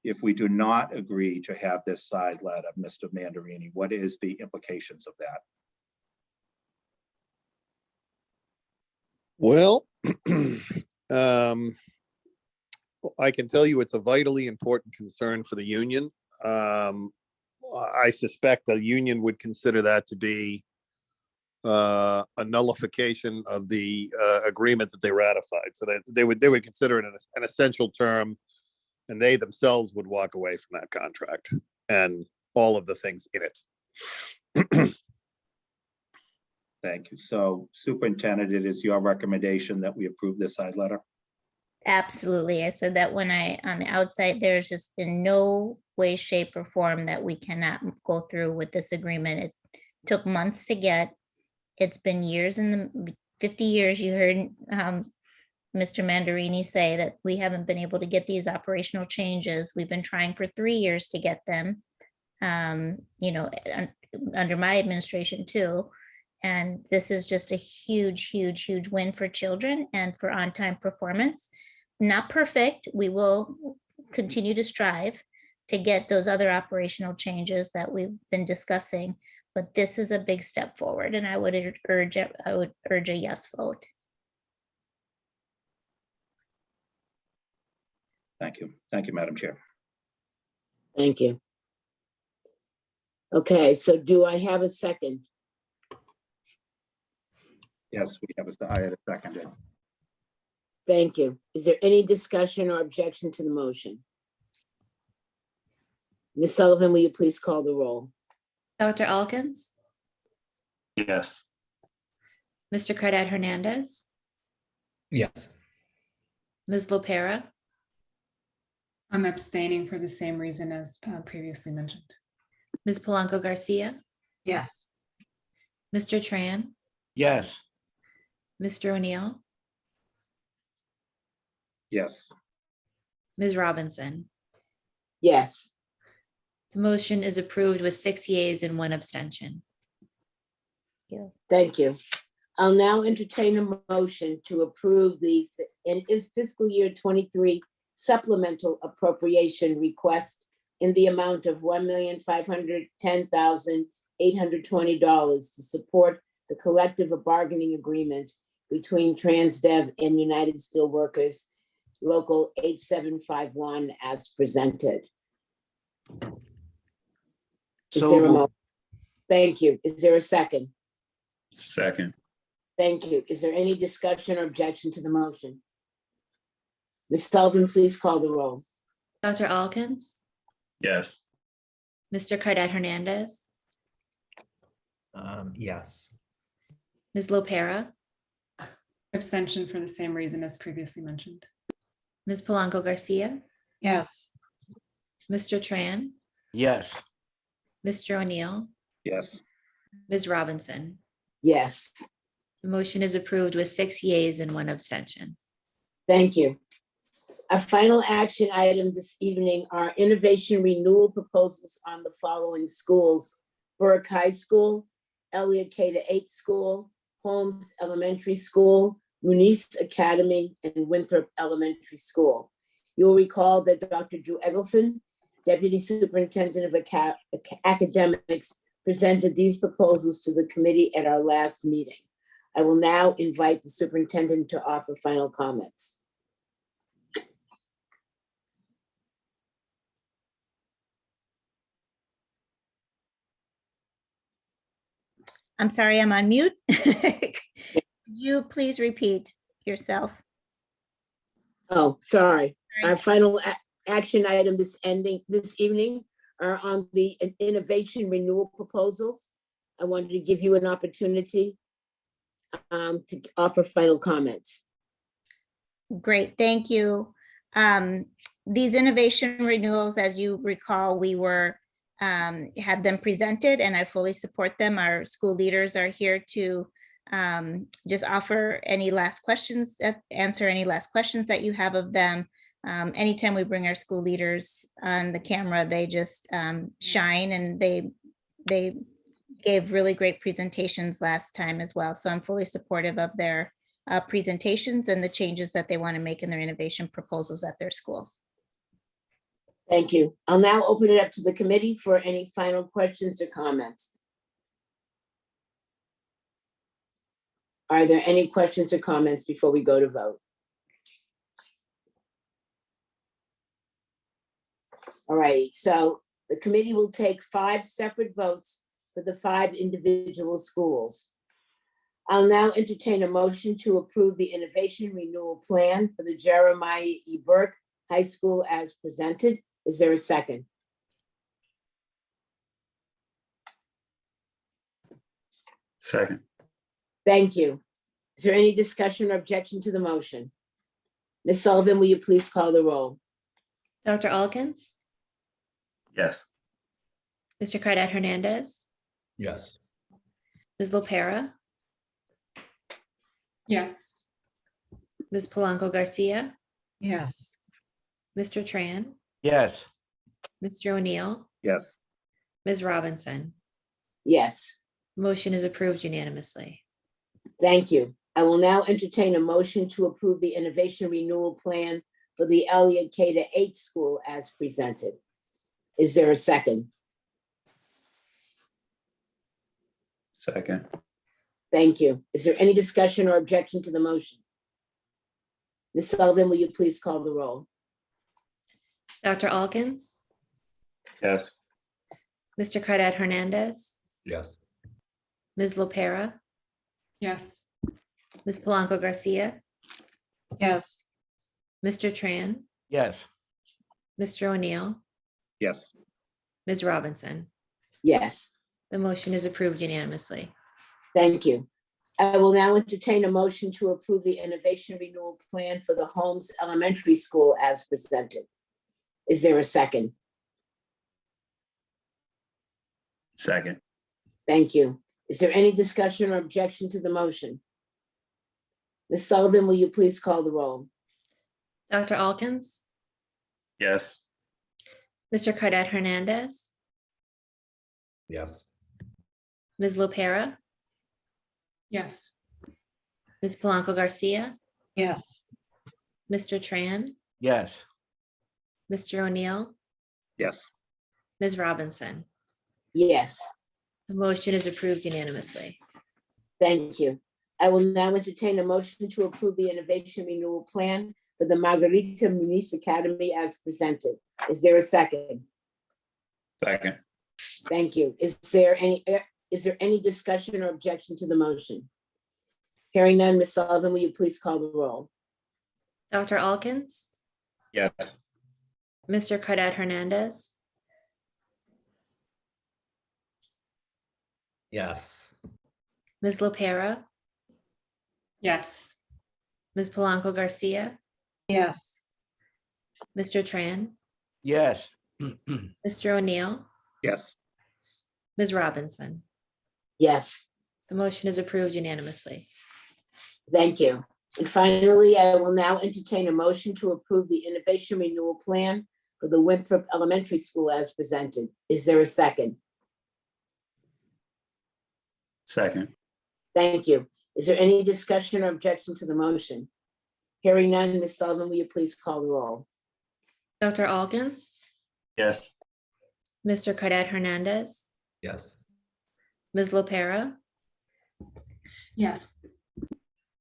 if we do not agree to have this side letter, Mr. Mandarini, what is the implications of that? Well, I can tell you it's a vitally important concern for the union. I suspect the union would consider that to be a nullification of the agreement that they ratified. So that they would consider it an essential term, and they themselves would walk away from that contract and all of the things in it. Thank you. So Superintendent, it is your recommendation that we approve this side letter? Absolutely. I said that when on the outside, there's just in no way, shape, or form that we cannot go through with this agreement. It took months to get. It's been years, in the 50 years. You heard Mr. Mandarini say that we haven't been able to get these operational changes. We've been trying for 3 years to get them. under my administration too. And this is just a huge, huge, huge win for children and for on-time performance. Not perfect. We will continue to strive to get those other operational changes that we've been discussing. But this is a big step forward, and I would urge a yes vote. Thank you. Thank you, Madam Chair. Thank you. Okay, so do I have a second? Yes, I had a seconded. Thank you. Is there any discussion or objection to the motion? Ms. Sullivan, will you please call the roll? Dr. Alkins, Yes. Mr. Cadet Hernandez, Yes. Ms. Lopera, I'm abstaining for the same reason as previously mentioned. Ms. Polanco Garcia, Yes. Mr. Tran, Yes. Mr. O'Neill, Yes. Ms. Robinson. Yes. The motion is approved with 6 yeas and 1 abstention. Thank you. I'll now entertain a motion to approve the fiscal year 23 supplemental appropriation request in the amount of $1,510,820 to support the collective bargaining agreement between Transdev and United Steelworkers Local 8751 as presented. Is So there a moved. mo- Thank you. Is there a second? Second. Thank you. Is there any discussion or objection to the motion? Ms. Sullivan, please call the roll. Dr. Alkins, Yes. Mr. Cadet Hernandez, Yes. Ms. Lopera, Abstention for the same reason as previously mentioned. Ms. Polanco Garcia, Yes. Mr. Tran, Yes. Mr. O'Neill, Yes. Ms. Robinson. Yes, The motion is approved with 6 yeas and 1 abstention. thank you. Our final action item this evening are innovation renewal proposals on the following schools: Burke High School, Elliott K-8 School, Holmes Elementary School, Munice Academy, and Winthrop Elementary School. You'll recall that Dr. Drew Eggleston, Deputy Superintendent of Academics, presented these proposals to the committee at our last meeting. I will now invite the superintendent to offer final comments. I'm sorry, I'm on mute. Could you please repeat yourself? Oh, sorry. Our final action item this evening are on the innovation renewal proposals. I wanted to give you an opportunity to offer final comments. Great, thank you. These innovation renewals, as you recall, we had them presented and I fully support them. Our school leaders are here to just offer any last questions, answer any last questions that you have of them. Anytime we bring our school leaders on the camera, they just shine, and they gave really great presentations last time as well. So I'm fully supportive of their presentations and the changes that they want to make in their innovation proposals at their schools. Thank you. I'll now open it up to the committee for any final questions or comments. Are there any questions or comments before we go to vote? All right, so the committee will take 5 separate votes for the 5 individual schools. I'll now entertain a motion to approve the innovation renewal plan for the Jeremiah E. Burke High School as presented. Is there a second? Second. Thank you. Is there any discussion or objection to the motion? Ms. Sullivan, will you please call the roll? Dr. Alkins, Yes. Mr. Cadet Hernandez, Yes. Ms. Lopera, Yes. Ms. Polanco Garcia, Yes. Mr. Tran, Yes. Mr. O'Neill, Yes. Ms. Robinson. Yes, Motion is approved unanimously. thank you. I will now entertain a motion to approve the innovation renewal plan for the Elliott K-8 school as presented. Is there a second? Second. Thank you. Is there any discussion or objection to the motion? Ms. Sullivan, will you please call the roll? Dr. Alkins, Yes. Mr. Cadet Hernandez, Yes. Ms. Lopera, Yes. Ms. Polanco Garcia, Yes. Mr. Tran, Yes. Mr. O'Neill, Yes. Ms. Robinson. Yes, The motion is approved unanimously. thank you. I will now entertain a motion to approve the innovation renewal plan for the Holmes Elementary School as presented. Is there a second? Second. Thank you. Is there any discussion or objection to the motion? Ms. Sullivan, will you please call the roll? Dr. Alkins, Yes. Mr. Cadet Hernandez, Yes. Ms. Lopera, Yes. Ms. Polanco Garcia, Yes. Mr. Tran, Yes. Mr. O'Neill, Yes. Ms. Robinson. Yes, The motion is approved unanimously. thank you. I will now entertain a motion to approve the innovation renewal plan for the Margarita Muniz Academy as presented. Is there a second? Second. Thank you. Is there any discussion or objection to the motion? Hearing none, Ms. Sullivan, will you please call the roll? Dr. Alkins, Yes. Mr. Cadet Hernandez, Yes. Ms. Lopera, Yes. Ms. Polanco Garcia, Yes. Mr. Tran, Yes. Mr. O'Neill, Yes. Ms. Robinson. Yes, The motion is approved unanimously. thank you. And finally, I will now entertain a motion to approve the innovation renewal plan for the Winthrop Elementary School as presented. Is there a second? Second. Thank you. Is there any discussion or objection to the motion? Hearing none, Ms. Sullivan, will you please call the roll? Dr. Alkins, Yes. Mr. Cadet Hernandez, Yes. Ms. Lopera, Yes.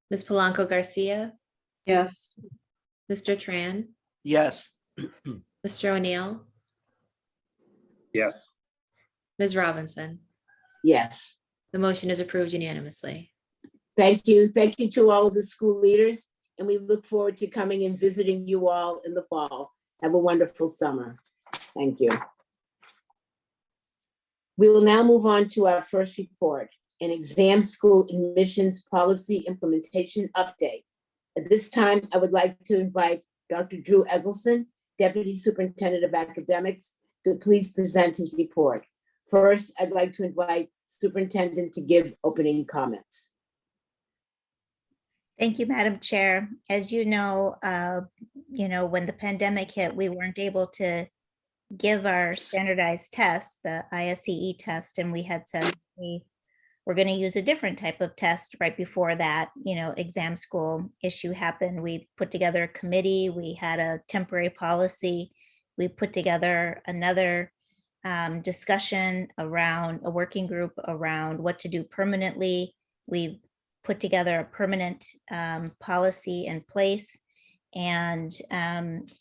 Ms. Polanco Garcia, Yes. Mr. Tran, Yes. Mr. O'Neill, Yes. Ms. Robinson. Yes, The motion is approved unanimously. thank you. Thank you to all of the school leaders, and we look forward to coming and visiting you all in the fall. Have a wonderful summer. Thank you. We will now move on to our first report, an exam school admissions policy implementation update. At this time, I would like to invite Dr. Drew Eggleston, Deputy Superintendent of Academics, to please present his report. First, I'd like to invite Superintendent to give opening comments. Thank you, Madam Chair. As you know, when the pandemic hit, we weren't able to give our standardized test, the ISEE test, and we had said we were going to use a different type of test right before that, exam school issue happened. We put together a committee, we had a temporary policy, we put together another discussion around a working group around what to do permanently. We put together a permanent policy in place. And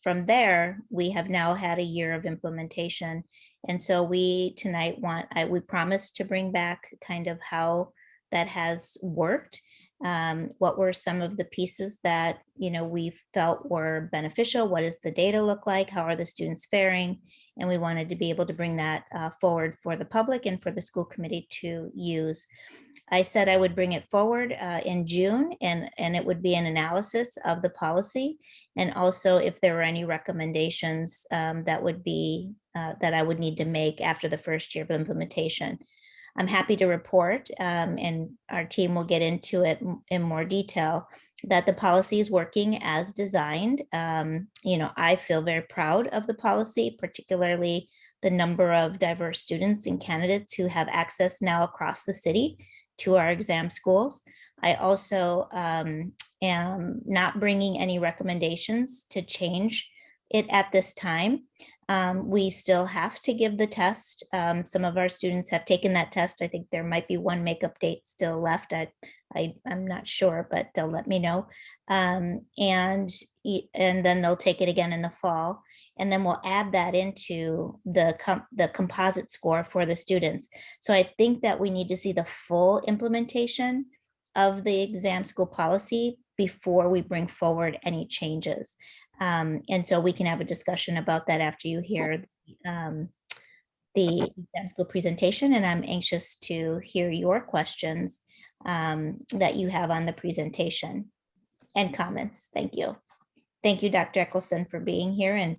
from there, we have now had a year of implementation. And so we tonight we promised to bring back kind of how that has worked. What were some of the pieces that, we felt were beneficial? What does the data look like? How are the students faring? And we wanted to be able to bring that forward for the public and for the school committee to use. I said I would bring it forward in June, and it would be an analysis of the policy, and also if there were any recommendations that would be that I would need to make after the first year of implementation. I'm happy to report, and our team will get into it in more detail, that the policy is working as designed. I feel very proud of the policy, particularly the number of diverse students and candidates who have access now across the city to our exam schools. I also am not bringing any recommendations to change it at this time. We still have to give the test. Some of our students have taken that test. I think there might be one makeup date still left. I'm not sure, but they'll let me know. And then they'll take it again in the fall. And then we'll add that into the composite score for the students. So I think that we need to see the full implementation of the exam school policy before we bring forward any changes. And so we can have a discussion about that after you hear the exam school presentation. And I'm anxious to hear your questions that you have on the presentation and comments. Thank you. Thank you, Dr. Eccleston, for being here, and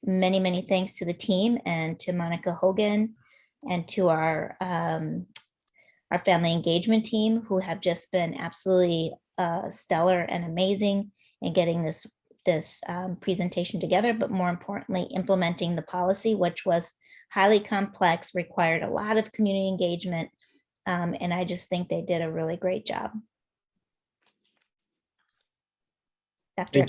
many, many thanks to the team and to Monica Hogan and to our family engagement team, who have just been absolutely stellar and amazing in getting this presentation together, but more importantly, implementing the policy, which was highly complex, required a lot of community engagement. And I just think they did a really great job. Dr.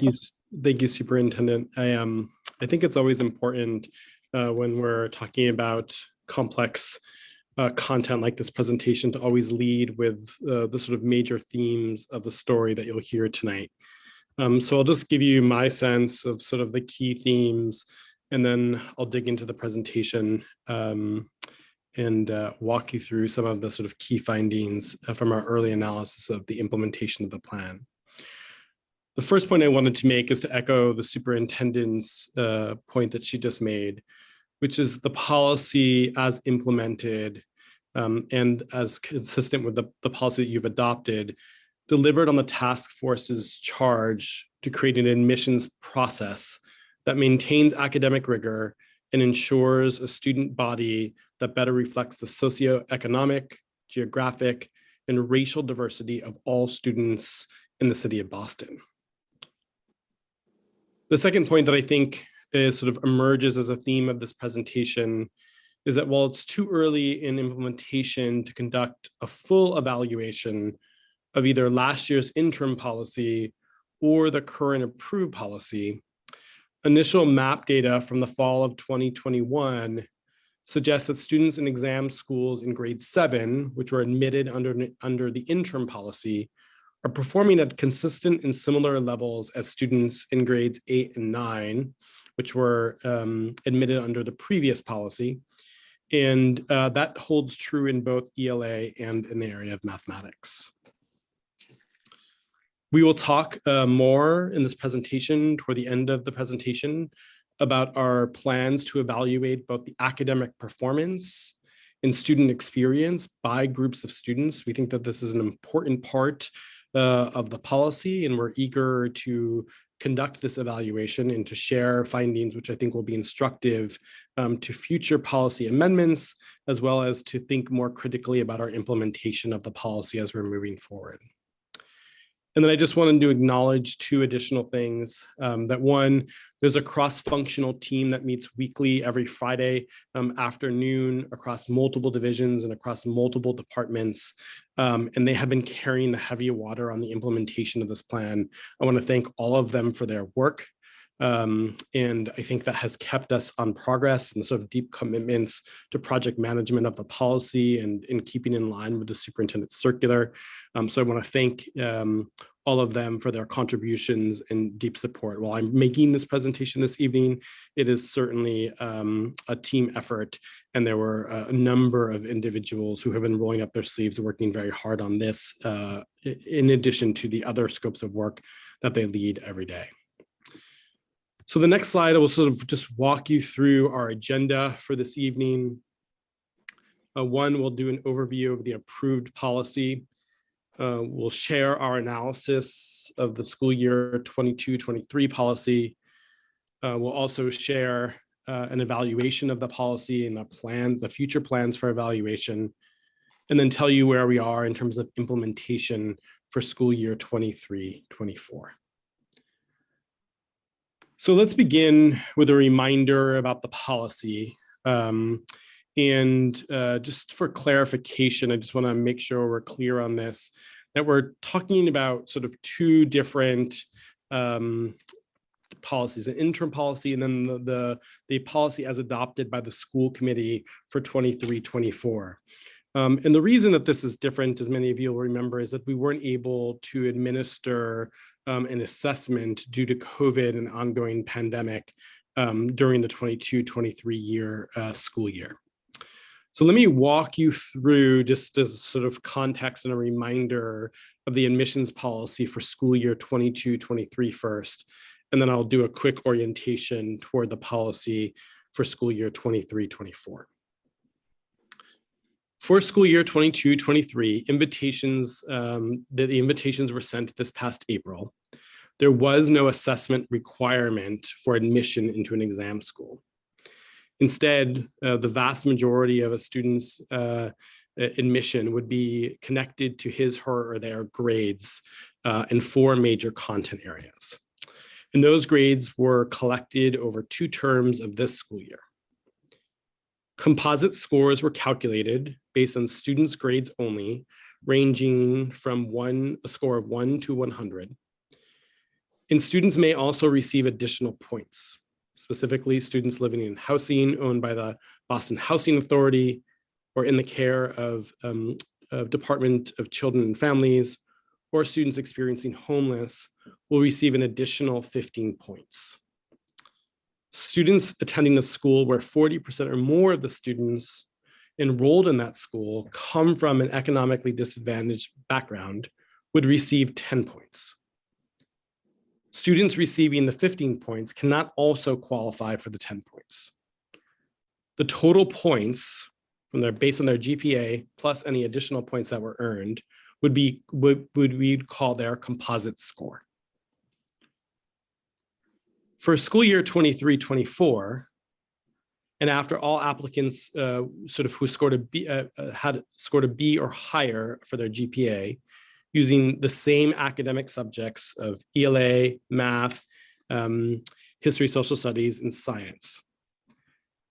Thank you, Superintendent. I think it's always important when we're talking about complex content like this presentation to always lead with the sort of major themes of the story that you'll hear tonight. So I'll just give you my sense of sort of the key themes, and then I'll dig into the presentation and walk you through some of the sort of key findings from our early analysis of the implementation of the plan. The first point I wanted to make is to echo the superintendent's point that she just made, which is the policy as implemented and as consistent with the policy that you've adopted, delivered on the task force's charge to create an admissions process that maintains academic rigor and ensures a student body that better reflects the socioeconomic, geographic, and racial diversity of all students in the city of Boston. The second point that I think is sort of emerges as a theme of this presentation is that while it's too early in implementation to conduct a full evaluation of either last year's interim policy or the current approved policy, initial MAP data from the fall of 2021 suggests that students in exam schools in grade 7, which were admitted under the interim policy, are performing at consistent and similar levels as students in grades 8 and 9, which were admitted under the previous policy. And that holds true in both ELA and in the area of mathematics. We will talk more in this presentation toward the end of the presentation about our plans to evaluate both the academic performance and student experience by groups of students. We think that this is an important part of the policy, and we're eager to conduct this evaluation and to share findings, which I think will be instructive to future policy amendments, as well as to think more critically about our implementation of the policy as we're moving forward. And then I just wanted to acknowledge two additional things. That one, there's a cross-functional team that meets weekly every Friday afternoon across multiple divisions and across multiple departments. And they have been carrying the heavy water on the implementation of this plan. I want to thank all of them for their work. And I think that has kept us on progress and sort of deep commitments to project management of the policy and in keeping in line with the superintendent's circular. So I want to thank all of them for their contributions and deep support. While I'm making this presentation this evening, it is certainly a team effort, and there were a number of individuals who have been rolling up their sleeves, working very hard on this, in addition to the other scopes of work that they lead every day. So the next slide, I will sort of just walk you through our agenda for this evening. One, we'll do an overview of the approved policy. We'll share our analysis of the school year 22-23 policy. We'll also share an evaluation of the policy and the future plans for evaluation, and then tell you where we are in terms of implementation for school year 23-24. So let's begin with a reminder about the policy. Just for clarification, I just want to make sure we're clear on this, that we're talking about sort of two different policies, an interim policy and then the policy as adopted by the school committee for 23-24. And the reason that this is different, as many of you will remember, is that we weren't able to administer an assessment due to COVID and ongoing pandemic during the 22-23 year school year. So let me walk you through, just as sort of context and a reminder of the admissions policy for school year 22-23 first, and then I'll do a quick orientation toward the policy for school year 23-24. For school year 22-23, invitations, the invitations were sent this past April. There was no assessment requirement for admission into an exam school. Instead, the vast majority of a student's admission would be connected to his, her, or their grades in 4 major content areas. And those grades were collected over 2 terms of this school year. Composite scores were calculated based on students' grades only, ranging from a score of 1 to 100. And students may also receive additional points. Specifically, students living in housing owned by the Boston Housing Authority or in the care of Department of Children and Families, or students experiencing homeless will receive an additional 15 points. Students attending a school where 40% or more of the students enrolled in that school come from an economically disadvantaged background would receive 10 points. Students receiving the 15 points cannot also qualify for the 10 points. The total points based on their GPA plus any additional points that were earned would we'd call their composite score. For school year 23-24, and after all applicants sort of who scored a B, had scored a B or higher for their GPA, using the same academic subjects of ELA, math, history, social studies, and science.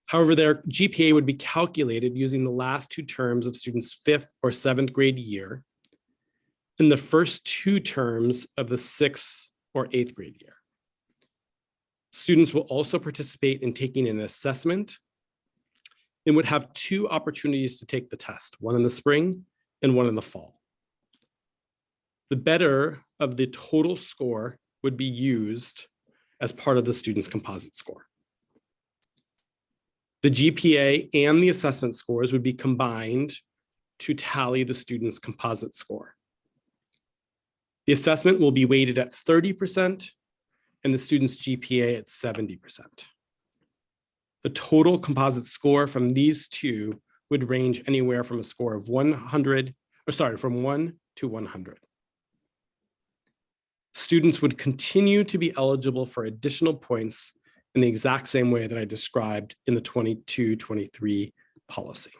However, their GPA would be calculated using the last 2 terms of students' 5th or 7th grade year and the first 2 terms of the 6th or 8th grade year. Students will also participate in taking an assessment and would have 2 opportunities to take the test, one in the spring and one in the fall. The better of the total score would be used as part of the student's composite score. The GPA and the assessment scores would be combined to tally the student's composite score. The assessment will be weighted at 30% and the student's GPA at 70%. The total composite score from these 2 would range anywhere from a score of from 1 to 100. Students would continue to be eligible for additional points in the exact same way that I described in the 22-23 policy.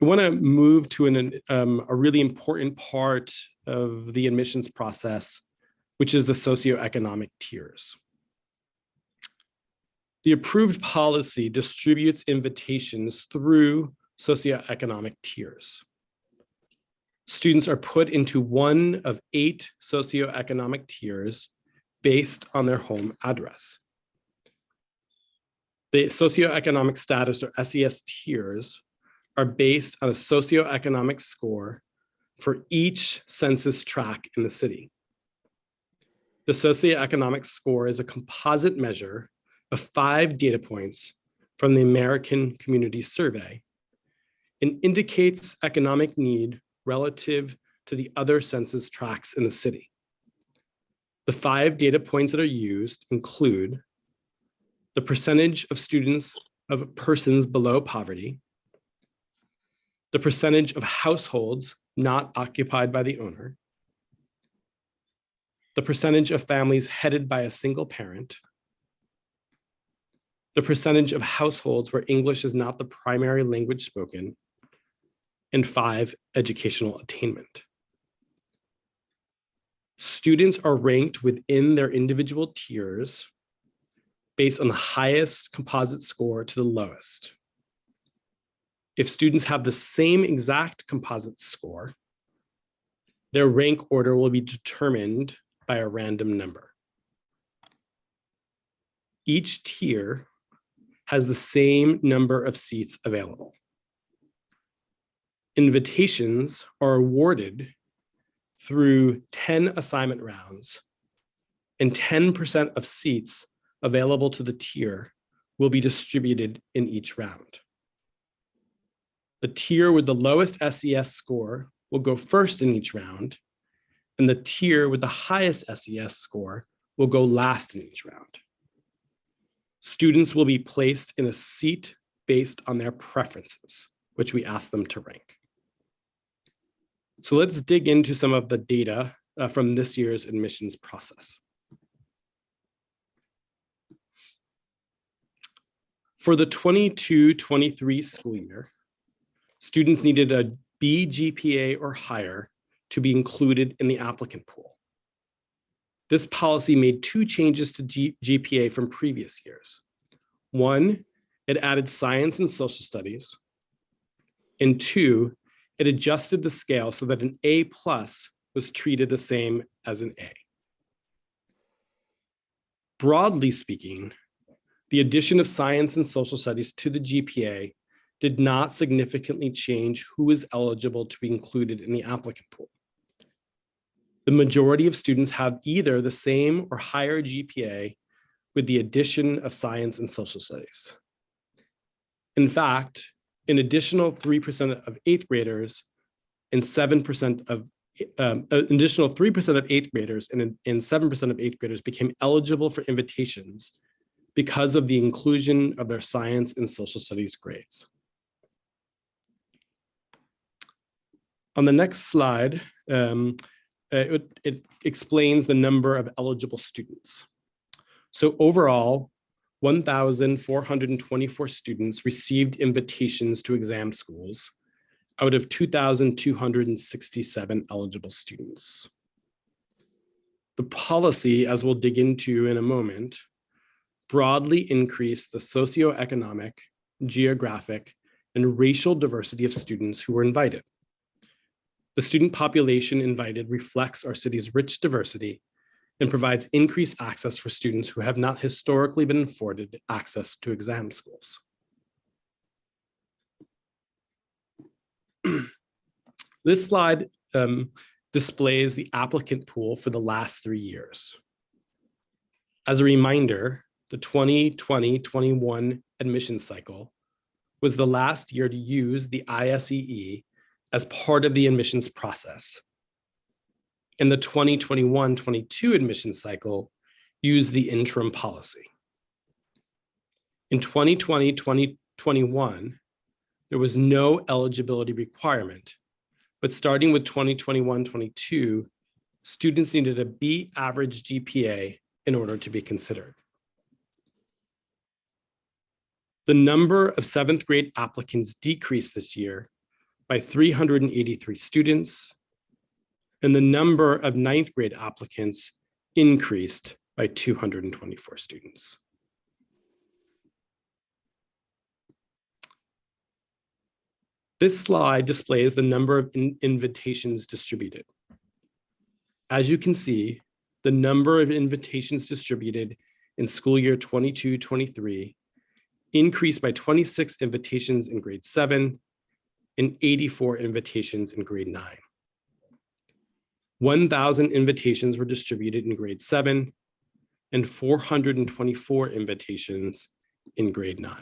I want to move to a really important part of the admissions process, which is the socioeconomic tiers. The approved policy distributes invitations through socioeconomic tiers. Students are put into one of 8 socioeconomic tiers based on their home address. The socioeconomic status, or SES tiers, are based on a socioeconomic score for each census tract in the city. The socioeconomic score is a composite measure of 5 data points from the American Community Survey and indicates economic need relative to the other census tracts in the city. The 5 data points that are used include the percentage of students of persons below poverty, the percentage of households not occupied by the owner, the percentage of families headed by a single parent, the percentage of households where English is not the primary language spoken, and 5, educational attainment. Students are ranked within their individual tiers based on the highest composite score to the lowest. If students have the same exact composite score, their rank order will be determined by a random number. Each tier has the same number of seats available. Invitations are awarded through 10 assignment rounds, and 10% of seats available to the tier will be distributed in each round. The tier with the lowest SES score will go first in each round, and the tier with the highest SES score will go last in each round. Students will be placed in a seat based on their preferences, which we ask them to rank. So let's dig into some of the data from this year's admissions process. For the 22-23 school year, students needed a B GPA or higher to be included in the applicant pool. This policy made two changes to GPA from previous years. One, it added science and social studies. And two, it adjusted the scale so that an A+ was treated the same as an A. Broadly speaking, the addition of science and social studies to the GPA did not significantly change who is eligible to be included in the applicant pool. The majority of students have either the same or higher GPA with the addition of science and social studies. In fact, an additional 3% of eighth graders and 7% of additional 3% of eighth graders and 7% of eighth graders became eligible for invitations because of the inclusion of their science and social studies grades. On the next slide, it explains the number of eligible students. So overall, 1,424 students received invitations to exam schools out of 2,267 eligible students. The policy, as we'll dig into in a moment, broadly increased the socioeconomic, geographic, and racial diversity of students who were invited. The student population invited reflects our city's rich diversity and provides increased access for students who have not historically been afforded access to exam schools. This slide displays the applicant pool for the last 3 years. As a reminder, the 2020-21 admission cycle was the last year to use the ISEE as part of the admissions process. And the 2021-22 admission cycle used the interim policy. In 2020-2021, there was no eligibility requirement, but starting with 2021-22, students needed a B average GPA in order to be considered. The number of 7th grade applicants decreased this year by 383 students, and the number of 9th grade applicants increased by 224 students. This slide displays the number of invitations distributed. As you can see, the number of invitations distributed in school year 22-23 increased by 26 invitations in grade 7 and 84 invitations in grade 9. 1,000 invitations were distributed in grade 7 and 424 invitations in grade 9.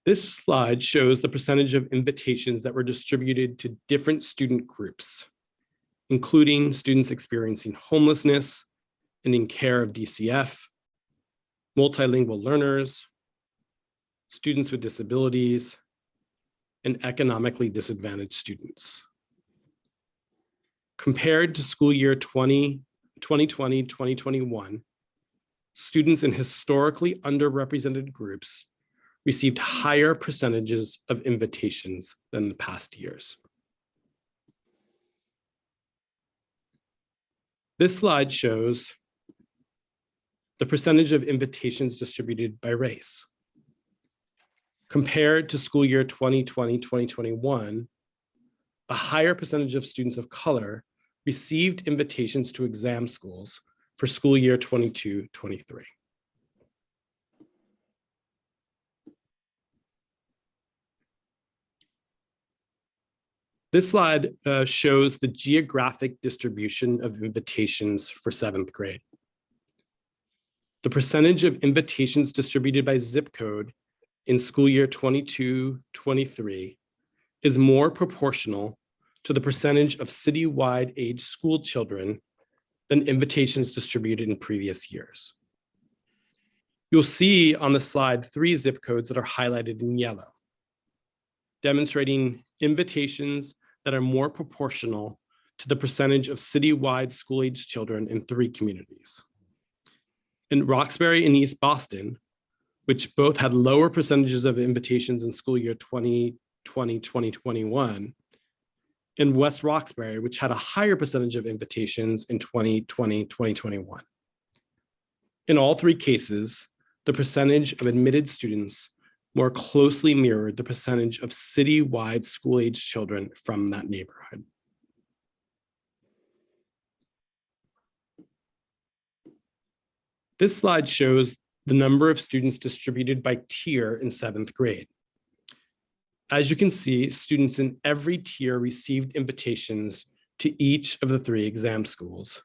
This slide shows the percentage of invitations that were distributed to different student groups, including students experiencing homelessness and in care of DCF, multilingual learners, students with disabilities, and economically disadvantaged students. Compared to school year 2020-2021, students in historically underrepresented groups received higher percentages of invitations than the past years. This slide shows the percentage of invitations distributed by race. Compared to school year 2020-2021, a higher percentage of students of color received invitations to exam schools for school year 22-23. This slide shows the geographic distribution of invitations for 7th grade. The percentage of invitations distributed by zip code in school year 22-23 is more proportional to the percentage of citywide age school children than invitations distributed in previous years. You'll see on the slide 3 zip codes that are highlighted in yellow, demonstrating invitations that are more proportional to the percentage of citywide school-age children in 3 communities. In Roxbury and East Boston, which both had lower percentages of invitations in school year 2020-2021, in West Roxbury, which had a higher percentage of invitations in 2020-2021. In all 3 cases, the percentage of admitted students more closely mirrored the percentage of citywide school-age children from that neighborhood. This slide shows the number of students distributed by tier in 7th grade. As you can see, students in every tier received invitations to each of the 3 exam schools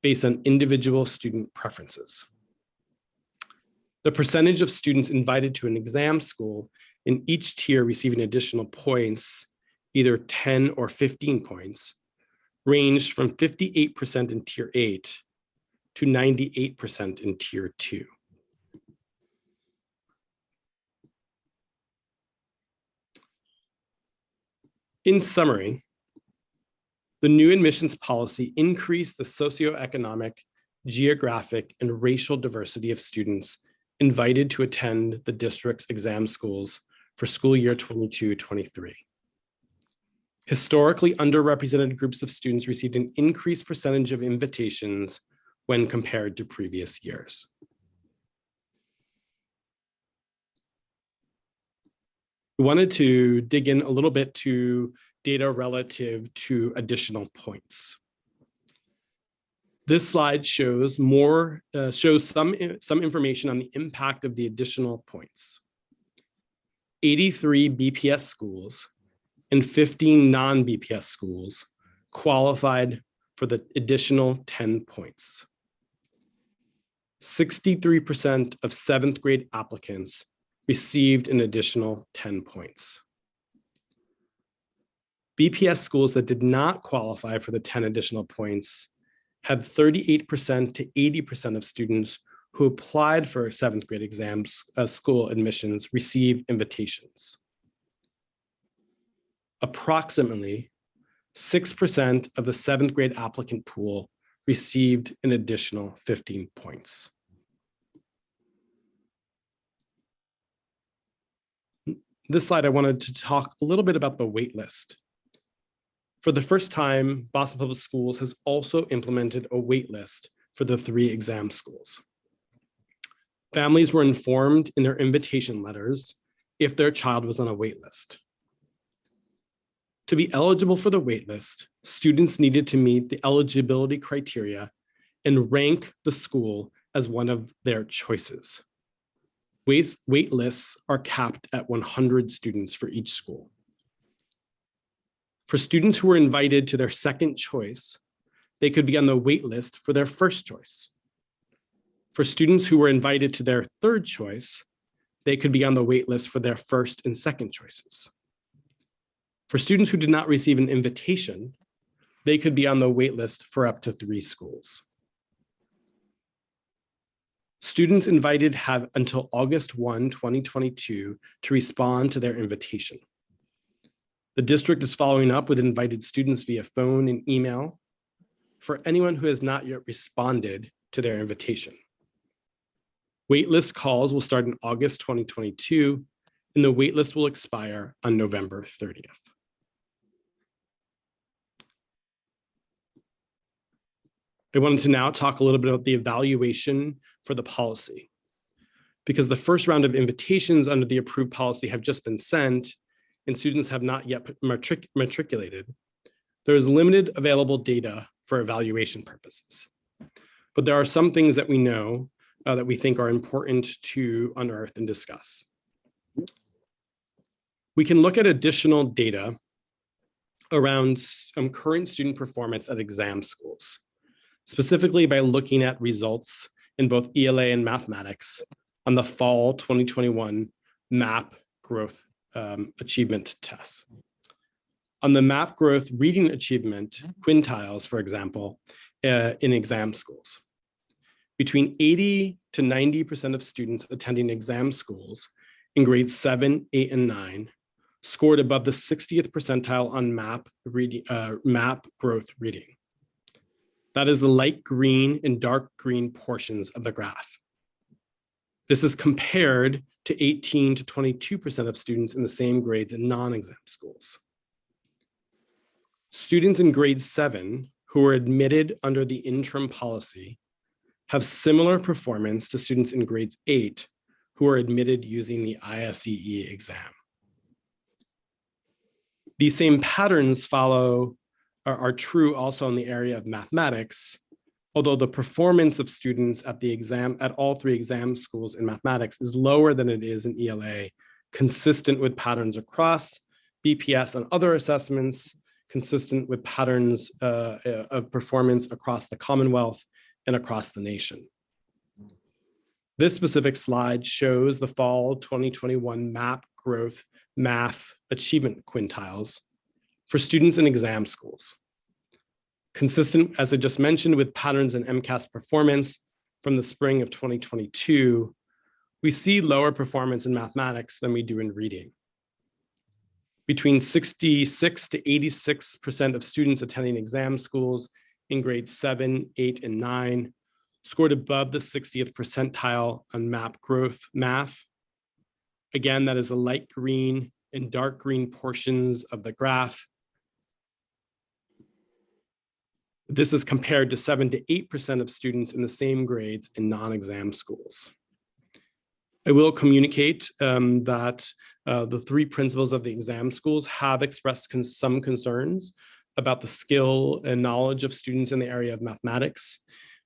based on individual student preferences. The percentage of students invited to an exam school in each tier receiving additional points, either 10 or 15 points, ranged from 58% in tier 8 to 98% in tier 2. In summary, the new admissions policy increased the socioeconomic, geographic, and racial diversity of students invited to attend the district's exam schools for school year 22-23. Historically underrepresented groups of students received an increased percentage of invitations when compared to previous years. We wanted to dig in a little bit to data relative to additional points. This slide shows some information on the impact of the additional points. 83 BPS schools and 15 non-BPS schools qualified for the additional 10 points. 63% of 7th grade applicants received an additional 10 points. BPS schools that did not qualify for the 10 additional points had 38% to 80% of students who applied for 7th grade exams, school admissions received invitations. Approximately 6% of the 7th grade applicant pool received an additional 15 points. This slide, I wanted to talk a little bit about the wait list. For the first time, Boston Public Schools has also implemented a wait list for the 3 exam schools. Families were informed in their invitation letters if their child was on a wait list. To be eligible for the wait list, students needed to meet the eligibility criteria and rank the school as one of their choices. Wait lists are capped at 100 students for each school. For students who were invited to their second choice, they could be on the wait list for their first choice. For students who were invited to their third choice, they could be on the wait list for their first and second choices. For students who did not receive an invitation, they could be on the wait list for up to 3 schools. Students invited have until August 1, 2022 to respond to their invitation. The district is following up with invited students via phone and email for anyone who has not yet responded to their invitation. Waitlist calls will start in August 2022 and the waitlist will expire on November 30th. I wanted to now talk a little bit about the evaluation for the policy. Because the first round of invitations under the approved policy have just been sent and students have not yet matriculated, there is limited available data for evaluation purposes. But there are some things that we know that we think are important to unearth and discuss. We can look at additional data around current student performance at exam schools, specifically by looking at results in both ELA and mathematics on the fall 2021 MAP growth achievement tests. On the MAP growth reading achievement quintiles, for example, in exam schools, between 80 to 90% of students attending exam schools in grades 7, 8, and 9 scored above the 60th percentile on MAP growth reading. That is the light green and dark green portions of the graph. This is compared to 18 to 22% of students in the same grades in non-exam schools. Students in grade 7 who were admitted under the interim policy have similar performance to students in grades 8 who are admitted using the ISEE exam. These same patterns are true also in the area of mathematics, although the performance of students at all 3 exam schools in mathematics is lower than it is in ELA, consistent with patterns across BPS and other assessments, consistent with patterns of performance across the Commonwealth and across the nation. This specific slide shows the fall 2021 MAP growth math achievement quintiles for students in exam schools. Consistent, as I just mentioned, with patterns in MCAS performance from the spring of 2022, we see lower performance in mathematics than we do in reading. Between 66 to 86% of students attending exam schools in grades 7, 8, and 9 scored above the 60th percentile on MAP growth math. Again, that is the light green and dark green portions of the graph. This is compared to 7 to 8% of students in the same grades in non-exam schools. I will communicate that the 3 principals of the exam schools have expressed some concerns about the skill and knowledge of students in the area of mathematics.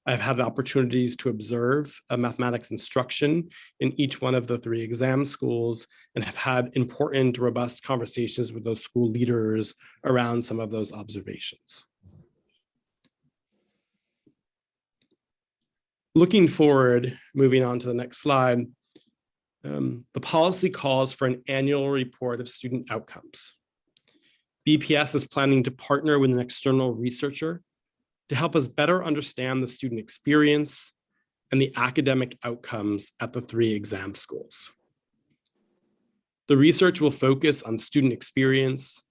I've had opportunities to observe mathematics instruction in each one of the 3 exam schools and have had important, robust conversations with those school leaders around some of those observations. Looking forward, moving on to the next slide, the policy calls for an annual report of student outcomes. BPS is planning to partner with an external researcher to help us better understand the student experience and the academic outcomes at the 3 exam schools. The research will focus on student experience,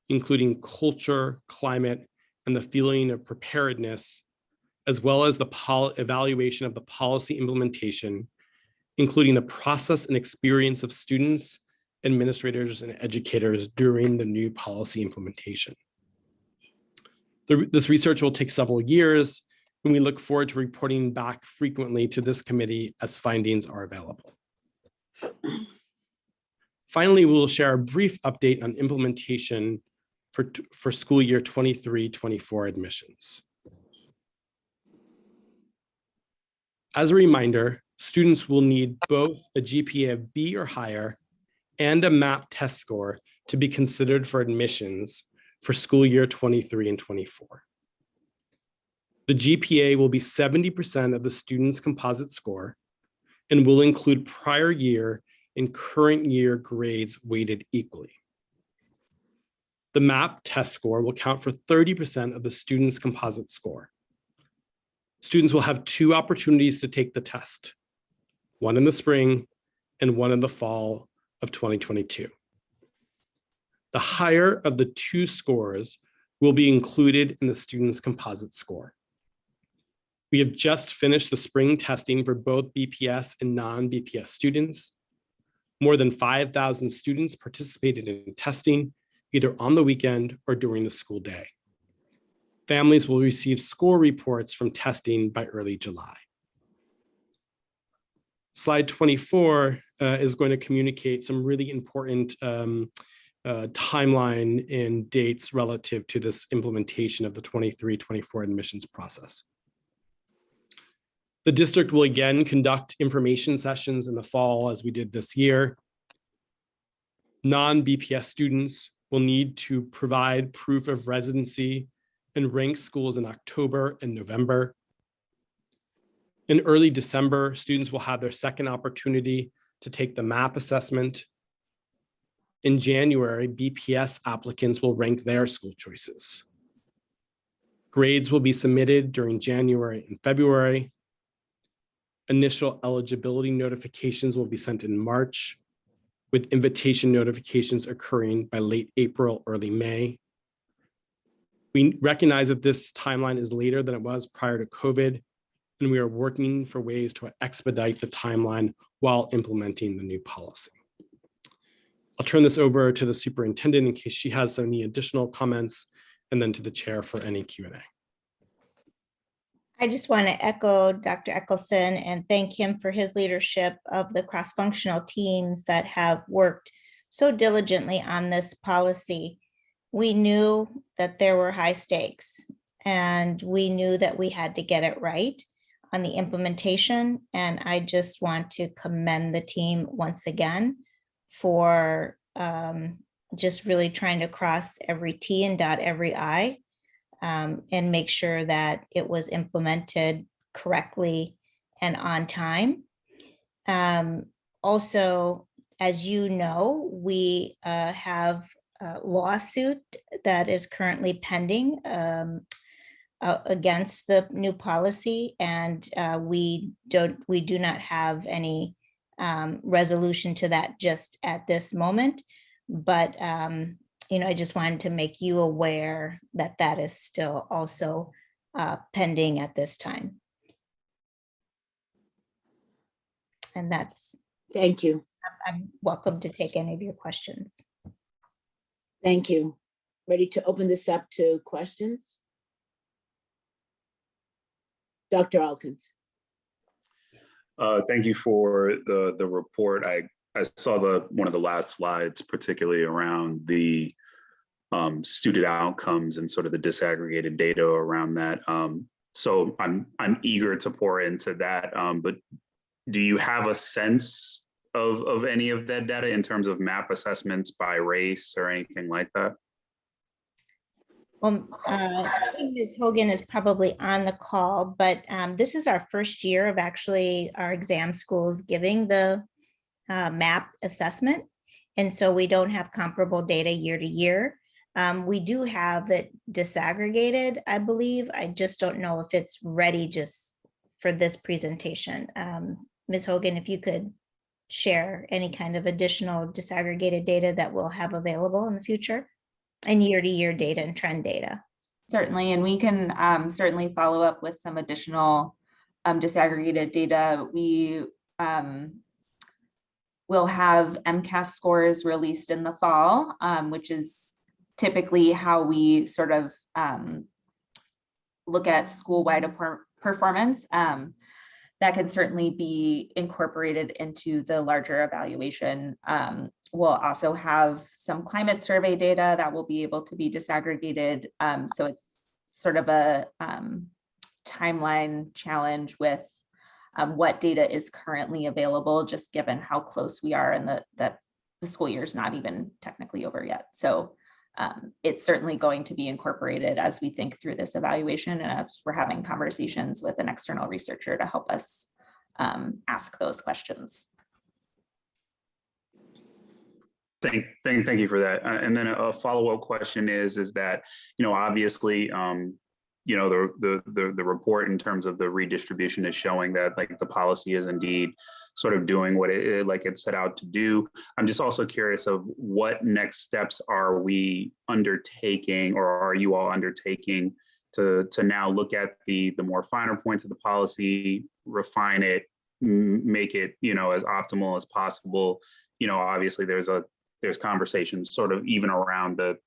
including culture, climate, and the feeling of preparedness, as well as the evaluation of the policy implementation, including the process and experience of students, administrators, and educators during the new policy implementation. This research will take several years, and we look forward to reporting back frequently to this committee as findings are available. Finally, we will share a brief update on implementation for school year 23-24 admissions. As a reminder, students will need both a GPA of B or higher and a MAP test score to be considered for admissions for school year 23 and 24. The GPA will be 70% of the student's composite score and will include prior year and current year grades weighted equally. The MAP test score will count for 30% of the student's composite score. Students will have 2 opportunities to take the test, one in the spring and one in the fall of 2022. The higher of the 2 scores will be included in the student's composite score. We have just finished the spring testing for both BPS and non-BPS students. More than 5,000 students participated in testing, either on the weekend or during the school day. Families will receive score reports from testing by early July. Slide 24 is going to communicate some really important timeline and dates relative to this implementation of the 23-24 admissions process. The district will again conduct information sessions in the fall as we did this year. Non-BPS students will need to provide proof of residency and rank schools in October and November. In early December, students will have their second opportunity to take the MAP assessment. In January, BPS applicants will rank their school choices. Grades will be submitted during January and February. Initial eligibility notifications will be sent in March, with invitation notifications occurring by late April, early May. We recognize that this timeline is later than it was prior to COVID, and we are working for ways to expedite the timeline while implementing the new policy. I'll turn this over to the superintendent in case she has any additional comments, and then to the chair for any Q&A. I just want to echo Dr. Eccleston and thank him for his leadership of the cross-functional teams that have worked so diligently on this policy. We knew that there were high stakes, and we knew that we had to get it right on the implementation. And I just want to commend the team once again for just really trying to cross every T and dot every I. And make sure that it was implemented correctly and on time. Also, as you know, we have a lawsuit that is currently pending against the new policy, and we do not have any resolution to that just at this moment, but I just wanted to make you aware that that is still also pending at this time. And that's. Thank you. I'm welcome to take any of your questions. Thank you. Ready to open this up to questions? Dr. Alkins. Thank you for the report. I saw one of the last slides, particularly around the student outcomes and sort of the disaggregated data around that. So I'm eager to pour into that. But do you have a sense of any of that data in terms of MAP assessments by race or anything like that? I think Ms. Hogan is probably on the call, but this is our first year of actually our exam schools giving the MAP assessment. And so we don't have comparable data year to year. We do have it disaggregated, I believe. I just don't know if it's ready just for this presentation. Ms. Hogan, if you could share any kind of additional disaggregated data that we'll have available in the future, and year-to-year data and trend data. Certainly, and we can certainly follow up with some additional disaggregated data. We will have MCAS scores released in the fall, which is typically how we sort of look at school-wide performance. That can certainly be incorporated into the larger evaluation. We'll also have some climate survey data that will be able to be disaggregated. So it's sort of a timeline challenge with what data is currently available, just given how close we are and that the school year is not even technically over yet. So it's certainly going to be incorporated as we think through this evaluation, and as we're having conversations with an external researcher to help us ask those questions. Thank you for that. And then a follow-up question is that, obviously, the report in terms of the redistribution is showing that like the policy is indeed sort of doing what it set out to do. I'm just also curious of what next steps are we undertaking, or are you all undertaking to now look at the more finer points of the policy, refine it, make it as optimal as possible, obviously there's conversations sort of even around the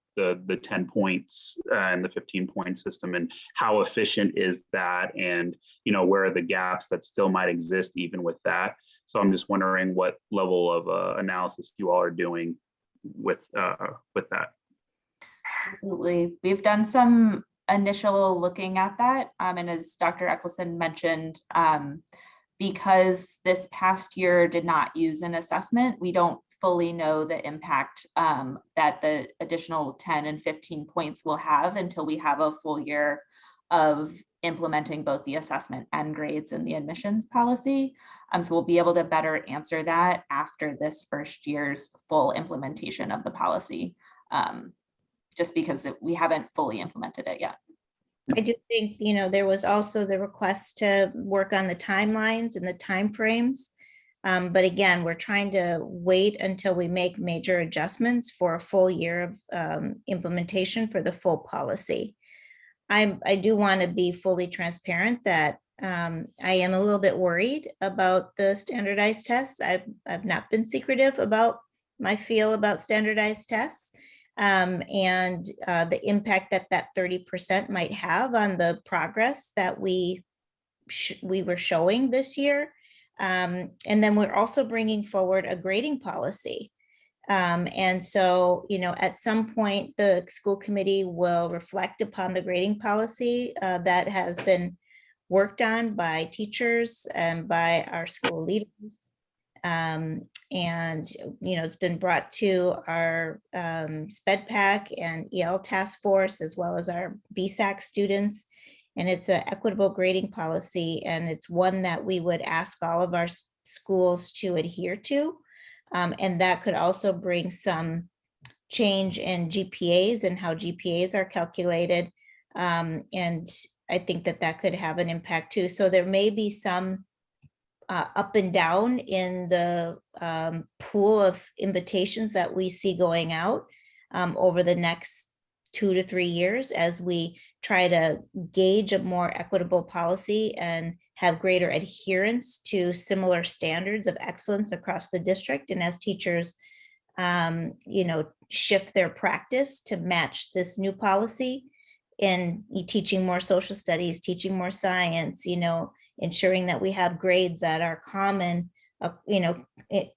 10 points and the 15-point system, and how efficient is that, and where are the gaps that still might exist even with that. So I'm just wondering what level of analysis you all are doing with that. Absolutely. We've done some initial looking at that. And as Dr. Eccleston mentioned, because this past year did not use an assessment, we don't fully know the impact that the additional 10 and 15 points will have until we have a full year of implementing both the assessment and grades and the admissions policy. So we'll be able to better answer that after this first year's full implementation of the policy, just because we haven't fully implemented it yet. I do think, there was also the request to work on the timelines and the timeframes. But again, we're trying to wait until we make major adjustments for a full year of implementation for the full policy. I do want to be fully transparent that I am a little bit worried about the standardized tests. I've not been secretive about my feel about standardized tests. And the impact that 30% might have on the progress that we were showing this year. And then we're also bringing forward a grading policy. And so, at some point, the school committee will reflect upon the grading policy that has been worked on by teachers and by our school leaders. And, it's been brought to our SPEDPAC and EL task force, as well as our BSAC students. And it's an equitable grading policy, and it's one that we would ask all of our schools to adhere to. And that could also bring some change in GPAs and how GPAs are calculated. And I think that could have an impact too. So there may be some up and down in the pool of invitations that we see going out over the next 2 to 3 years as we try to gauge a more equitable policy and have greater adherence to similar standards of excellence across the district. And as teachers, shift their practice to match this new policy in teaching more social studies, teaching more science, ensuring that we have grades that are common,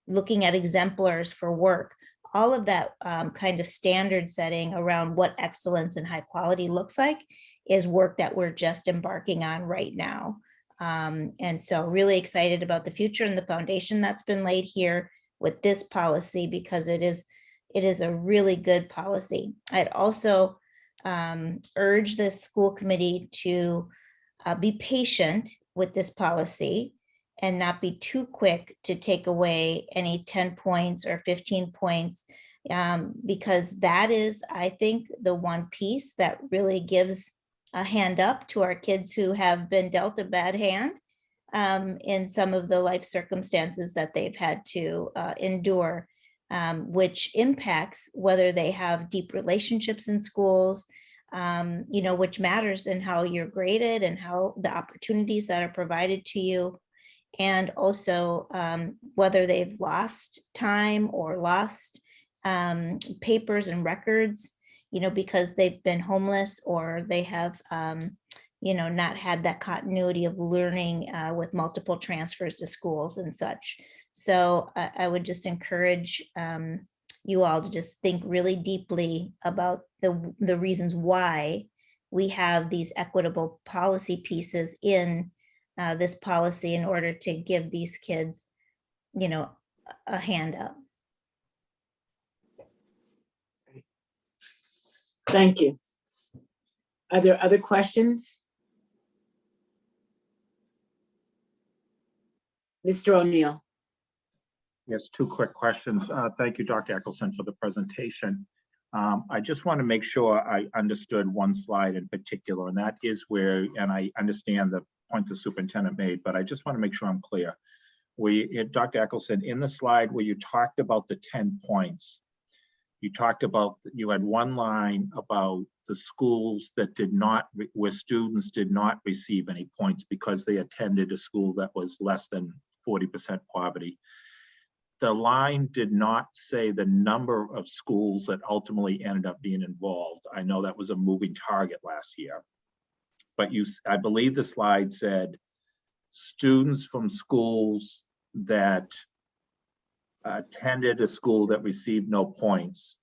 looking at exemplars for work, all of that kind of standard setting around what excellence and high quality looks like is work that we're just embarking on right now. And so really excited about the future and the foundation that's been laid here with this policy, because it is a really good policy. I'd also urge the school committee to be patient with this policy and not be too quick to take away any 10 points or 15 points, because that is, I think, the one piece that really gives a hand up to our kids who have been dealt a bad hand in some of the life circumstances that they've had to endure, which impacts whether they have deep relationships in schools, which matters in how you're graded and how the opportunities that are provided to you, and also whether they've lost time or lost papers and records, because they've been homeless or they have, not had that continuity of learning with multiple transfers to schools and such. So I would just encourage you all to just think really deeply about the reasons why we have these equitable policy pieces in this policy in order to give these kids, a hand up. Thank you. Are there other questions? Mr. O'Neill. Yes, 2 quick questions. Thank you, Dr. Eccleston, for the presentation. I just want to make sure I understood one slide in particular, and that is where, and I understand the point the superintendent made, but I just want to make sure I'm clear. Dr. Eccleston, in the slide where you talked about the 10 points, you had one line about the schools that where students did not receive any points because they attended a school that was less than 40% poverty. the line did not say the number of schools that ultimately ended up being involved. I know that was a moving target last year. But I believe the slide said students from schools that attended a school that received no points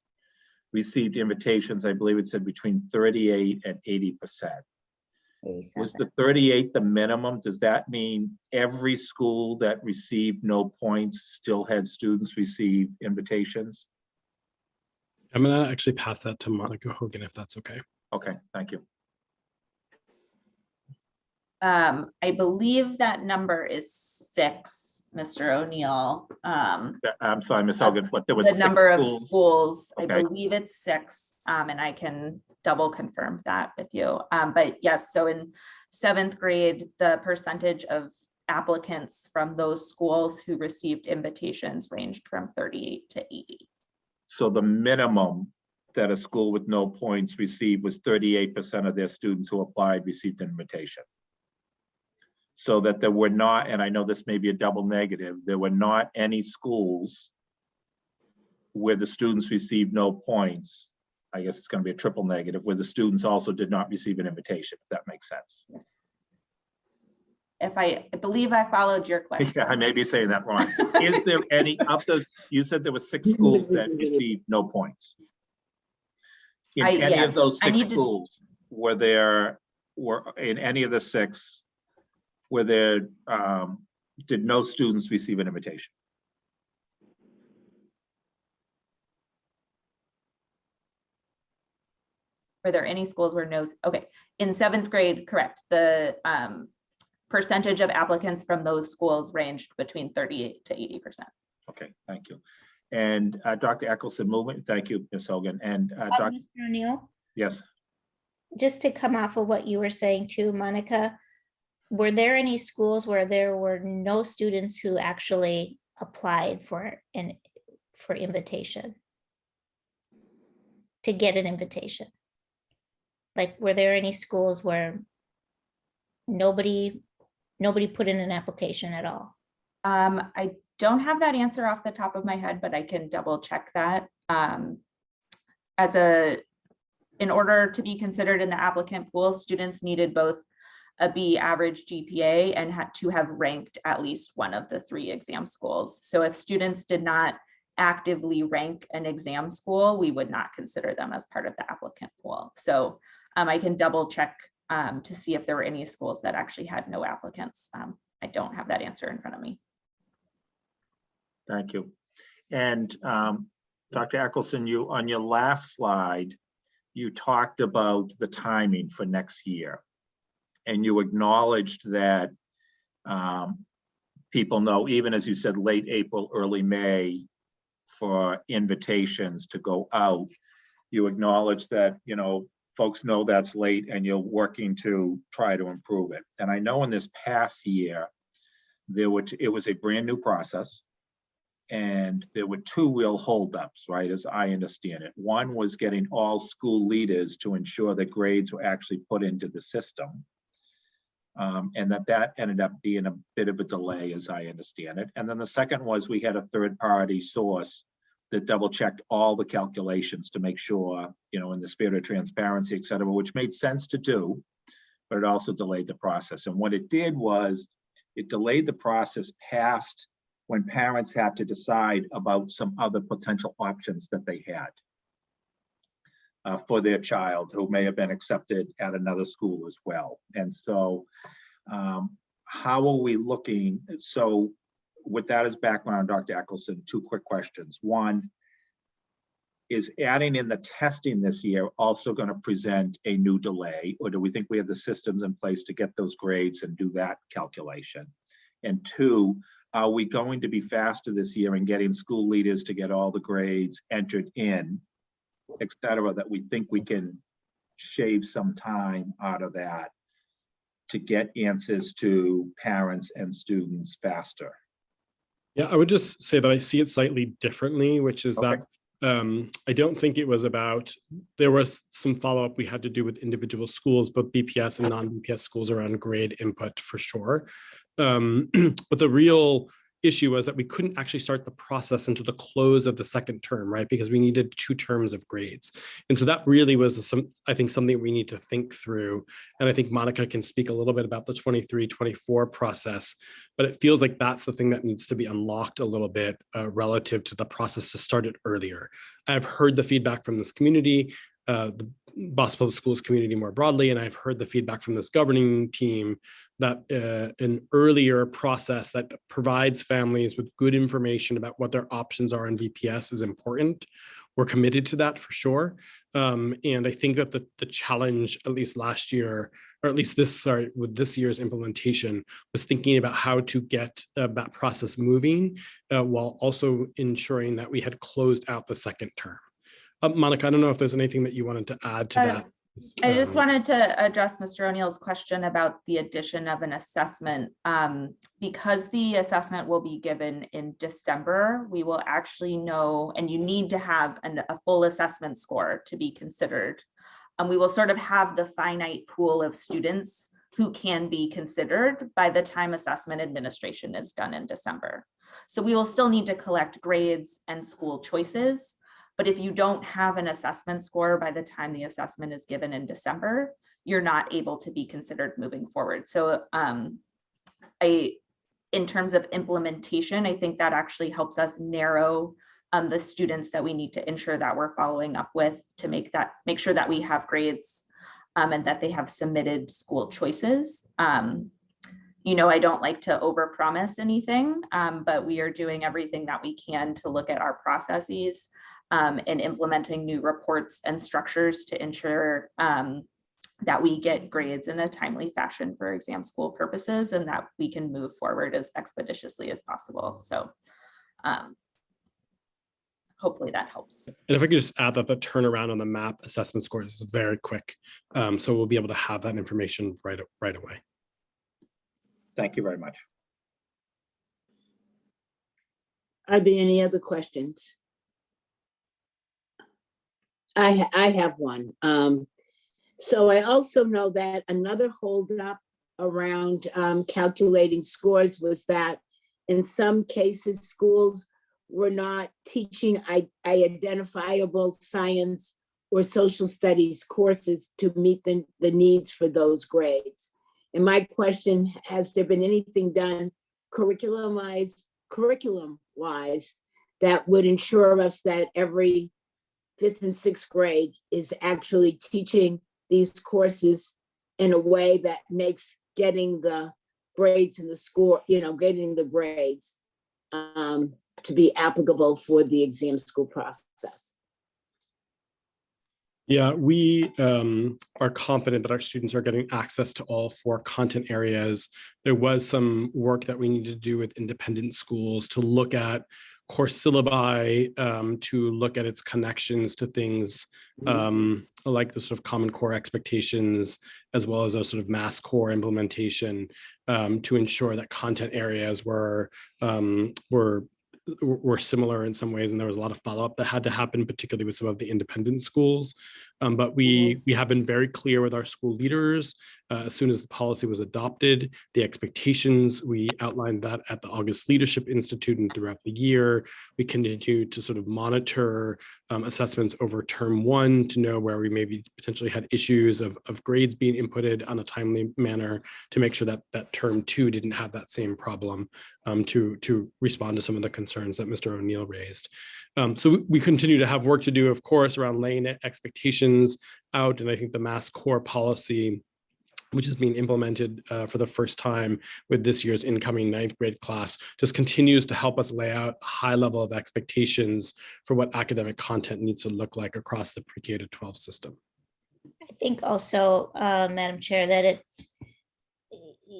received invitations. I believe it said between 38 and 80%. Was the 38 the minimum? Does that mean every school that received no points still had students receive invitations? I'm gonna actually pass that to Monica Hogan, if that's okay. Okay, thank you. I believe that number is 6, Mr. O'Neill. I'm sorry, Ms. Hogan, what there was The 6 number of schools? schools, I Okay. believe it's 6, and I can double confirm that with you. But yes, so in 7th grade, the percentage of applicants from those schools who received invitations ranged from 38 to 80. So the minimum that a school with no points received was 38% of their students who applied received an invitation. So that there were not, and I know this may be a double negative, there were not any schools where the students received no points. I guess it's going to be a triple negative, where the students also did not receive an invitation, if that makes sense. If I believe I followed your question. Yeah, I may be saying that wrong. Is there any of the, you said there were 6 schools that received no points. In any of those 6 schools, were in any of the 6, where there, did no students receive an invitation? Were there any schools where no, okay, in 7th grade, correct. The percentage of applicants from those schools ranged between 38 to 80%. Okay, thank you. And Dr. Eccleston, moving, thank you, Ms. Hogan. And Dr. Mr. O'Neill, Yes, just to come off of what you were saying too, Monica, were there any schools where there were no students who actually applied for invitation? To get an invitation? Like, were there any schools where nobody put in an application at all? I don't have that answer off the top of my head, but I can double check that. In order to be considered in the applicant pool, students needed both a B average GPA and had to have ranked at least one of the 3 exam schools. So if students did not actively rank an exam school, we would not consider them as part of the applicant pool. So I can double check to see if there were any schools that actually had no applicants. I don't have that answer in front of me. thank you. And Dr. Eccleston, you, on your last slide, you talked about the timing for next year. And you acknowledged that people know, even as you said, late April, early May, for invitations to go out. You acknowledge that, you know, folks know that's late and you're working to try to improve it. And I know in this past year, it was a brand new process. And there were 2 real holdups, right, as I understand it. One was getting all school leaders to ensure that grades were actually put into the system. And that ended up being a bit of a delay, as I understand it. And then the second was we had a third-party source that double-checked all the calculations to make sure, you know, in the spirit of transparency, et cetera, which made sense to do, but it also delayed the process. And what it did was it delayed the process past when parents had to decide about some other potential options that they had for their child who may have been accepted at another school as well. And so how are we looking? So with that as background, Dr. Eccleston, 2 quick questions. One, is adding in the testing this year also going to present a new delay, or do we think we have the systems in place to get those grades and do that calculation? And 2, are we going to be faster this year in getting school leaders to get all the grades entered in, et cetera, that we think we can shave some time out of that to get answers to parents and students faster? Yeah, I would just say that I see it slightly differently, which is that I don't think it was about, there was some follow-up we had to do with individual schools, both BPS and non-BPS schools around grade input for sure. But the real issue was that we couldn't actually start the process until the close of the second term, right? Because we needed 2 terms of grades. And so that really was, I think, something we need to think through. And I think Monica can speak a little bit about the 23-24 process, but it feels like that's the thing that needs to be unlocked a little bit relative to the process to start it earlier. I've heard the feedback from this community, the Boston Public Schools community more broadly, and I've heard the feedback from this governing team that an earlier process that provides families with good information about what their options are in VPS is important. We're committed to that for sure. And I think that the challenge, at least last year, or at least with this year's implementation, was thinking about how to get that process moving while also ensuring that we had closed out the second term. Monica, I don't know if there's anything that you wanted to add to that. I just wanted to address Mr. O'Neill's question about the addition of an assessment. Because the assessment will be given in December, we will actually know, and you need to have a full assessment score to be considered. We will sort of have the finite pool of students who can be considered by the time assessment administration is done in December. So we will still need to collect grades and school choices. But if you don't have an assessment score by the time the assessment is given in December, you're not able to be considered moving forward. So in terms of implementation, I think that actually helps us narrow the students that we need to ensure that we're following up with to make sure that we have grades and that they have submitted school choices. You know, I don't like to overpromise anything, but we are doing everything that we can to look at our processes and implementing new reports and structures to ensure that we get grades in a timely fashion for exam school purposes and that we can move forward as expeditiously as possible. So hopefully that helps. And if I could just add that the turnaround on the MAP assessment scores is very quick. So we'll be able to have that information right away. Thank you very much. Are there any other questions? I have one. So I also know that another holdup around calculating scores was that in some cases, schools were not teaching identifiable science or social studies courses to meet the needs for those grades. And my question, has there been anything done curriculum-wise that would ensure us that every 5th and 6th grade is actually teaching these courses in a way that makes getting the grades in the score, getting the grades to be applicable for the exam school process? Yeah, we are confident that our students are getting access to all 4 content areas. There was some work that we needed to do with independent schools to look at course syllabi, to look at its connections to things like the sort of Common Core expectations, as well as a sort of Mass Core implementation, to ensure that content areas were similar in some ways, and there was a lot of follow-up that had to happen, particularly with some of the independent schools. But we have been very clear with our school leaders as soon as the policy was adopted, the expectations. We outlined that at the August Leadership Institute and throughout the year. We continue to sort of monitor assessments over term 1 to know where we maybe potentially had issues of grades being inputted on a timely manner to make sure that term 2 didn't have that same problem, to respond to some of the concerns that Mr. O'Neill raised. So we continue to have work to do, of course, around laying expectations out. And I think the Mass Core policy, which is being implemented for the first time with this year's incoming 9th grade class, just continues to help us lay out a high level of expectations for what academic content needs to look like across the pre-K to 12 system. I think also, Madam Chair, that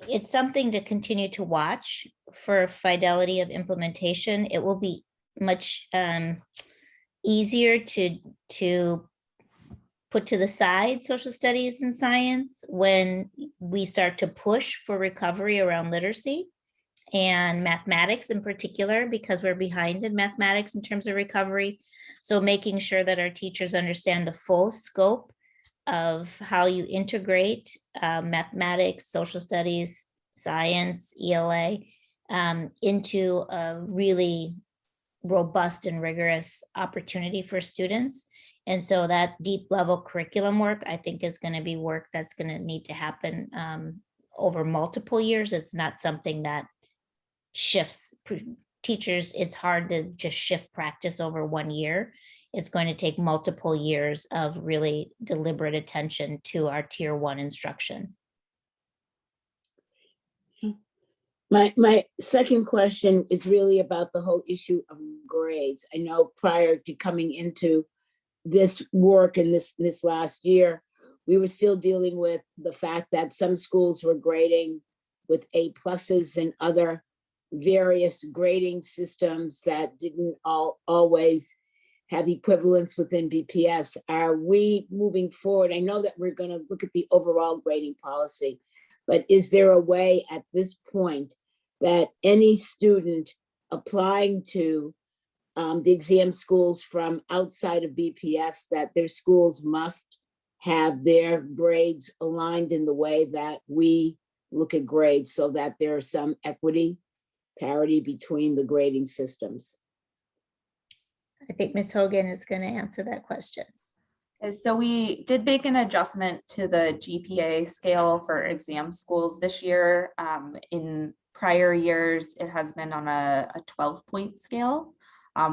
it's something to continue to watch for fidelity of implementation. It will be much easier to put to the side social studies and science when we start to push for recovery around literacy and mathematics in particular, because we're behind in mathematics in terms of recovery. So making sure that our teachers understand the full scope of how you integrate mathematics, social studies, science, ELA into a really robust and rigorous opportunity for students. And so that deep level curriculum work, I think, is going to be work that's going to need to happen over multiple years. It's not something that shifts teachers. It's hard to just shift practice over 1 year. It's going to take multiple years of really deliberate attention to our tier 1 instruction. My second question is really about the whole issue of grades. I know prior to coming into this work in this last year, we were still dealing with the fact that some schools were grading with A+ and other various grading systems that didn't always have equivalence within BPS. Are we moving forward? I know that we're going to look at the overall grading policy, but is there a way at this point that any student applying to the exam schools from outside of BPS, that their schools must have their grades aligned in the way that we look at grades, so that there's some parity between the grading systems? I think Ms. Hogan is going to answer that question. So we did make an adjustment to the GPA scale for exam schools this year. In prior years, it has been on a 12-point scale,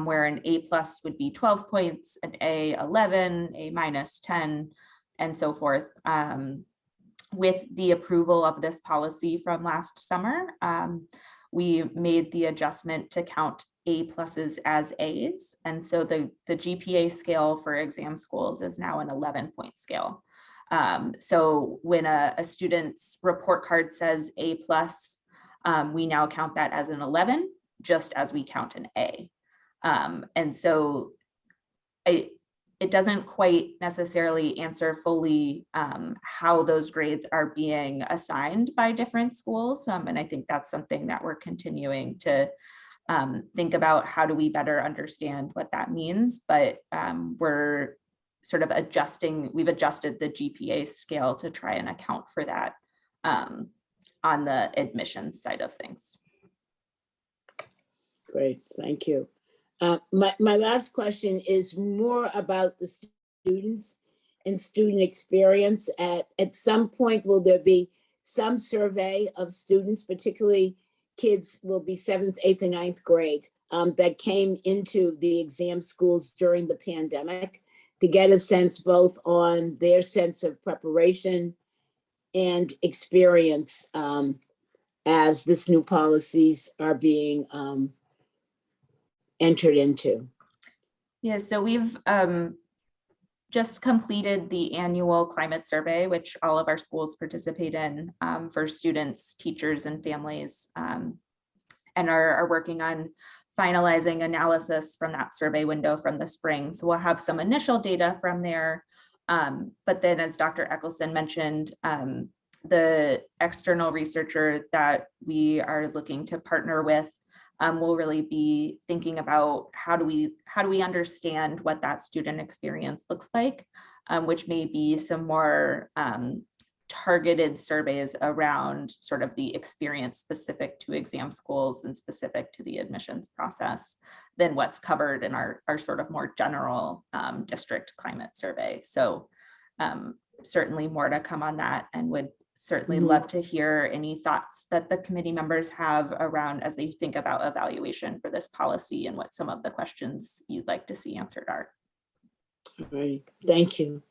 where an A+ would be 12 points, an A 11, A- 10, and so forth. With the approval of this policy from last summer, we made the adjustment to count A+ as A's. And so the GPA scale for exam schools is now an 11-point scale. So when a student's report card says A+, we now count that as an 11, just as we count an A. And so it doesn't quite necessarily answer fully how those grades are being assigned by different schools. And I think that's something that we're continuing to think about. How do we better understand what that means? But we're sort of we've adjusted the GPA scale to try and account for that on the admissions side of things. Great, thank you. My last question is more about the students and student experience. At some point, will there be some survey of students, particularly kids will be 7th, 8th, and 9th grade, that came into the exam schools during the pandemic, to get a sense both on their sense of preparation and experience as this new policies are being entered into? Yeah, so we've just completed the annual climate survey, which all of our schools participate in, for students, teachers, and families, and are working on finalizing analysis from that survey window from the spring. So we'll have some initial data from there. But then, as Dr. Eckelson mentioned, the external researcher that we are looking to partner with will really be thinking about how do we understand what that student experience looks like, which may be some more targeted surveys around sort of the experience specific to exam schools and specific to the admissions process than what's covered in our sort of more general district climate survey. So certainly more to come on that, and would certainly love to hear any thoughts that the committee members have around as they think about evaluation for this policy and what some of the questions you'd like to see answered are. All right, thank you.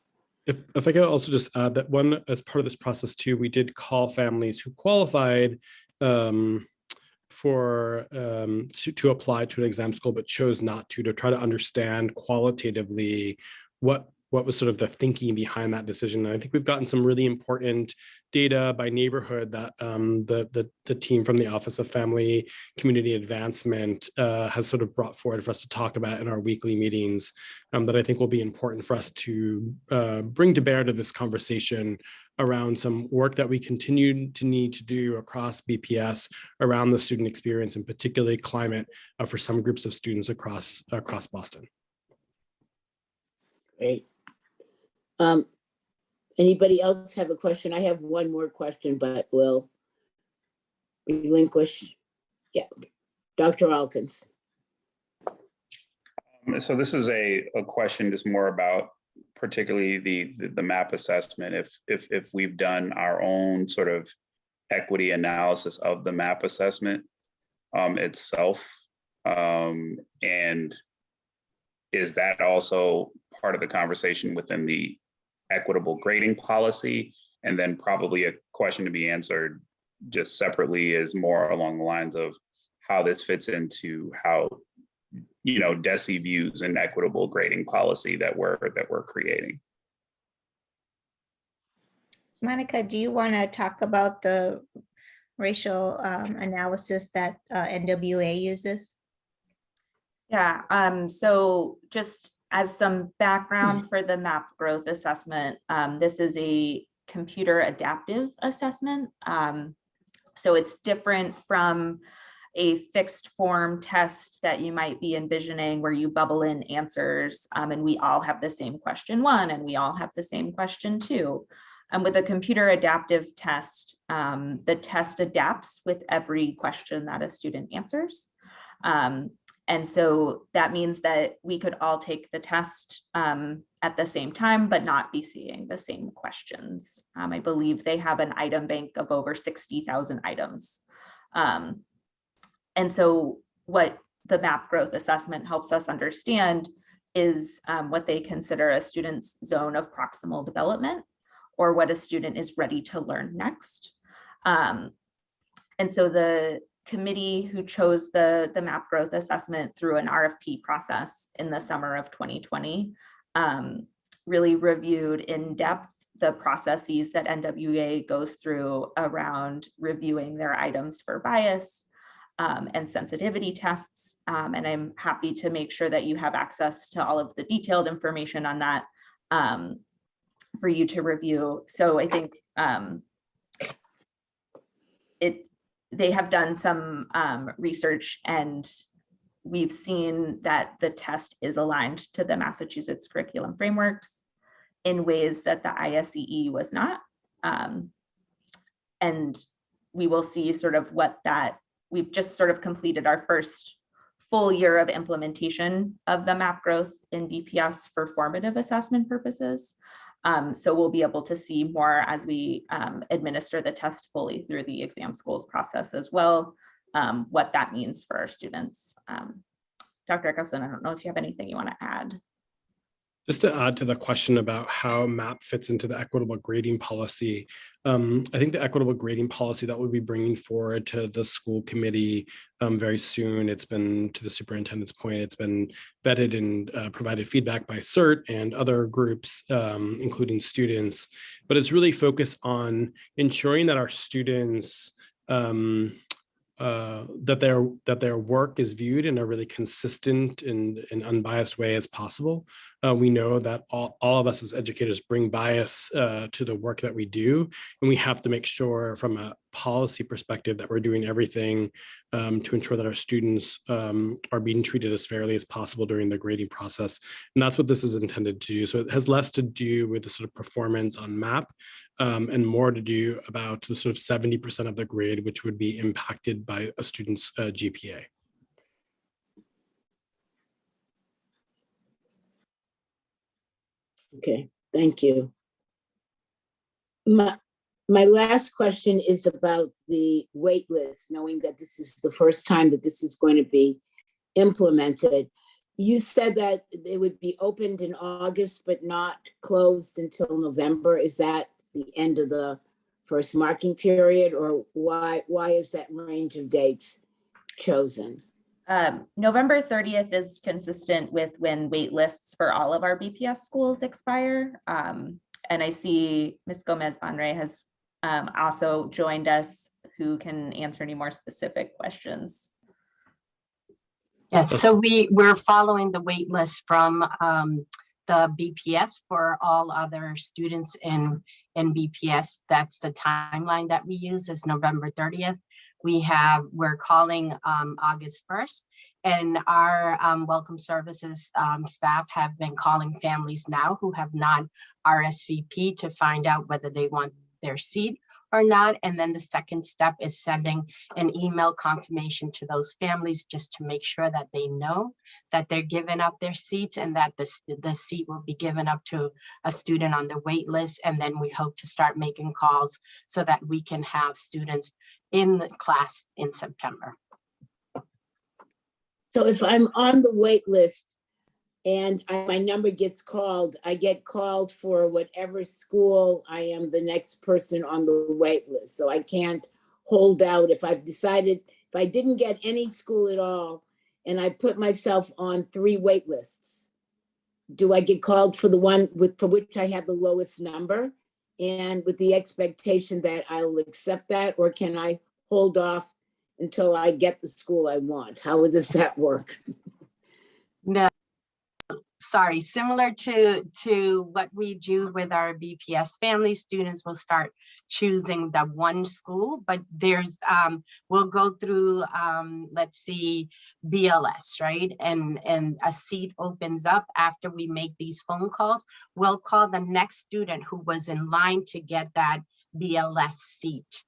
If I could also just add that as part of this process too, we did call families who qualified to apply to an exam school, but chose not to try to understand qualitatively what was sort of the thinking behind that decision. And I think we've gotten some really important data by neighborhood that the team from the Office of Family Community Advancement has sort of brought forward for us to talk about in our weekly meetings, that I think will be important for us to bring to bear to this conversation around some work that we continue to need to do across BPS around the student experience, and particularly climate for some groups of students across Boston. Great. Anybody else have a question? I have one more question, but will relinquish Dr. Alkins. So this is a question just more about particularly the MAP assessment. If we've done our own sort of equity analysis of the MAP assessment itself, and is that also part of the conversation within the equitable grading policy? And then probably a question to be answered just separately is more along the lines of how this fits into how, you know, DESE views an equitable grading policy that we're creating. Monica, do you want to talk about the racial analysis that NWA uses? Yeah, so just as some background for the MAP growth assessment, this is a computer adaptive assessment. So it's different from a fixed form test that you might be envisioning where you bubble in answers and we all have the same question 1 and we all have the same question 2. And with a computer adaptive test, the test adapts with every question that a student answers. And so that means that we could all take the test at the same time, but not be seeing the same questions. I believe they have an item bank of over 60,000 items. And so what the MAP growth assessment helps us understand is what they consider a student's zone of proximal development, or what a student is ready to learn next. And so the committee who chose the MAP growth assessment through an RFP process in the summer of 2020 really reviewed in depth the processes that NWA goes through around reviewing their items for bias and sensitivity tests. And I'm happy to make sure that you have access to all of the detailed information on that for you to review. So I think they have done some research, and we've seen that the test is aligned to the Massachusetts curriculum frameworks in ways that the ISEE was not. And we will see sort of what that, we've just sort of completed our first full year of implementation of the MAP growth in BPS for formative assessment purposes. So we'll be able to see more as we administer the test fully through the exam schools process as well, what that means for our students. Dr. Eccleston, I don't know if you have anything you want to add. Just to add to the question about how MAP fits into the equitable grading policy, I think the equitable grading policy that we'll be bringing forward to the school committee very soon, it's been, to the superintendent's point, it's been vetted and provided feedback by CERT and other groups, including students, but it's really focused on ensuring that our students that their work is viewed in a really consistent and unbiased way as possible. We know that all of us as educators bring bias to the work that we do, and we have to make sure from a policy perspective that we're doing everything to ensure that our students are being treated as fairly as possible during the grading process. And that's what this is intended to do. So it has less to do with the sort of performance on MAP and more to do about the sort of 70% of the grade, which would be impacted by a student's GPA. Okay, thank you. My last question is about the wait list, knowing that this is the first time that this is going to be implemented. You said that it would be opened in August, but not closed until November. Is that the end of the first marking period, or why is that range of dates chosen? November 30th is consistent with when wait lists for all of our BPS schools expire. And I see Ms. Gomez-Bonre has also joined us, who can answer any more specific questions. Yes, so we're following the wait list from the BPS for all other students in BPS. That's the timeline that we use, is November 30th. We're calling August 1st, and our welcome services staff have been calling families now who have not RSVP'd to find out whether they want their seat or not. And then the second step is sending an email confirmation to those families just to make sure that they know that they're giving up their seats and that the seat will be given up to a student on the wait list. And then we hope to start making calls so that we can have students in the class in September. So if I'm on the wait list and my number gets called, I get called for whatever school I am the next person on the wait list. So I can't hold out if I've decided, if I didn't get any school at all and I put myself on 3 wait lists, do I get called for the one for which I have the lowest number and with the expectation that I will accept that, or can I hold off until I get the school I want? How does that work? No, sorry, similar to what we do with our BPS family, students will start choosing the one school, but there's, we'll go through, let's see, BLS, right? And a seat opens up after we make these phone calls. We'll call the next student who was in line to get that BLS seat.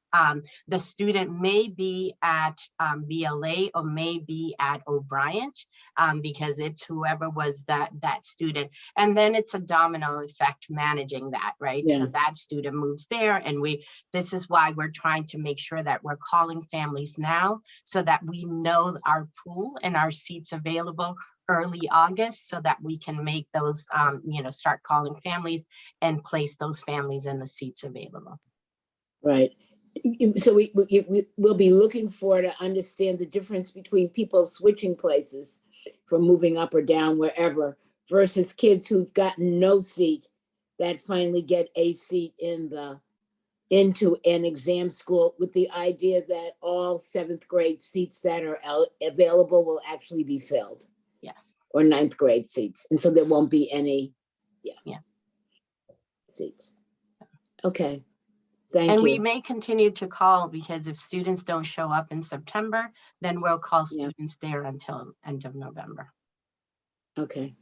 The student may be at BLA or may be at O'Brien because it's whoever was that student. And then it's a domino effect managing that, right? Yeah. So that student moves there, and this is why we're trying to make sure that we're calling families now so that we know our pool and our seats available early August so that we can make those, start calling families and place those families in the seats available. Right. So we'll be looking for to understand the difference between people switching places from moving up or down wherever versus kids who've gotten no seat that finally get a seat into an exam school with the idea that all 7th grade seats that are available will actually be filled. Yes. Or 9th grade seats. And so there won't be any seats. Okay. Thank and you. we may continue to call because if students don't show up in September, then we'll call students there until end of November. Okay.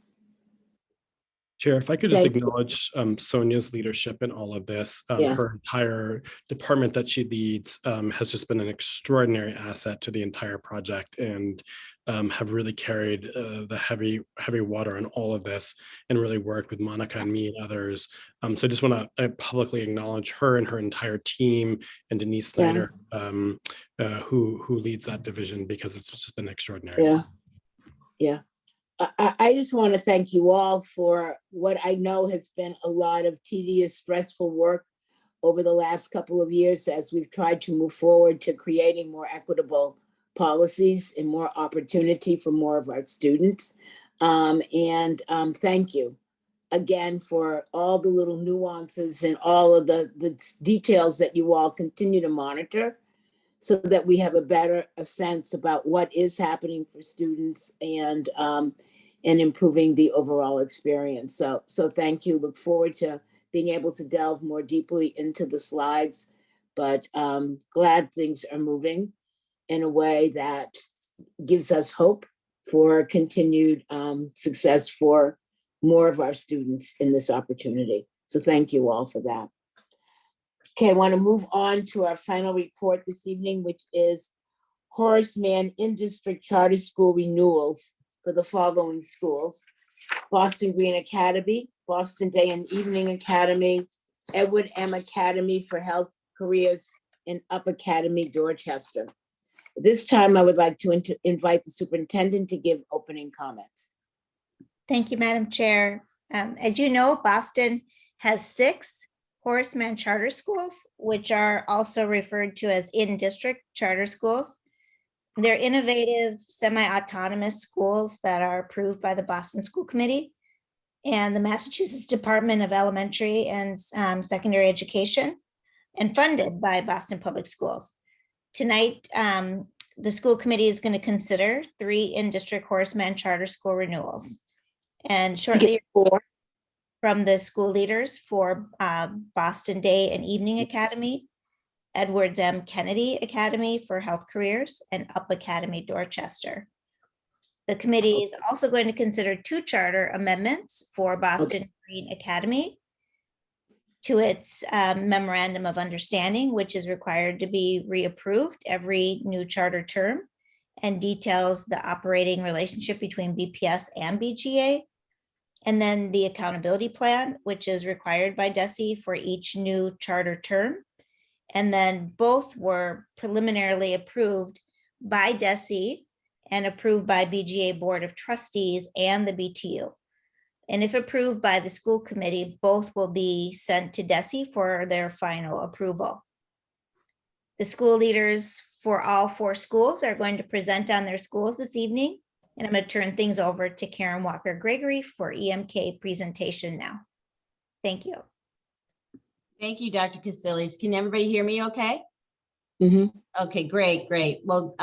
Chair, if I could just Thank you. acknowledge Sonia's leadership in all of this. Yeah. Her entire department that she leads has just been an extraordinary asset to the entire project and have really carried the heavy water on all of this and really worked with Monica and me and others. So I just want to publicly acknowledge her and her entire team and Denise Snyder, who leads that division, because it's just been extraordinary. Yeah. Yeah. I just want to thank you all for what I know has been a lot of tedious, stressful work over the last couple of years as we've tried to move forward to creating more equitable policies and more opportunity for more of our students. Thank you again for all the little nuances and all of the details that you all continue to monitor so that we have a sense about what is happening for students and improving the overall experience. So thank you. Look forward to being able to delve more deeply into the slides, but glad things are moving in a way that gives us hope for continued success for more of our students in this opportunity. So thank you all for that. Okay, I want to move on to our final report this evening, which is Horace Mann in-district charter school renewals for the following schools: Boston Green Academy, Boston Day and Evening Academy, Edward M. Academy for Health Careers, and Up Academy Dorchester. This time I would like to invite the superintendent to give opening comments. Thank you, Madam Chair. As you know, Boston has 6 Horace Mann charter schools, which are also referred to as in-district charter schools. They're innovative, semi-autonomous schools that are approved by the Boston School Committee and the Massachusetts Department of Elementary and Secondary Education, and funded by Boston Public Schools. Tonight, the school committee is going to consider 3 in-district Horace Mann charter school renewals. And shortly from the school leaders for Boston Day and Evening Academy, Edwards M. Kennedy Academy for Health Careers, and Up Academy Dorchester. The committee is also going to consider 2 charter amendments for Boston Green Academy, to its memorandum of understanding, which is required to be reapproved every new charter term, and details the operating relationship between BPS and BGA. And then the accountability plan, which is required by DESE for each new charter term. And then both were preliminarily approved by DESE and approved by BGA Board of Trustees and the BTU. And if approved by the school committee, both will be sent to DESE for their final approval. The school leaders for all 4 schools are going to present on their schools this evening. And I'm going to turn things over to Karen Walker Gregory for EMK presentation now. Thank you. Thank you, Dr. Casilius. Can everybody hear me okay? Mhm. Okay, great, great. Well,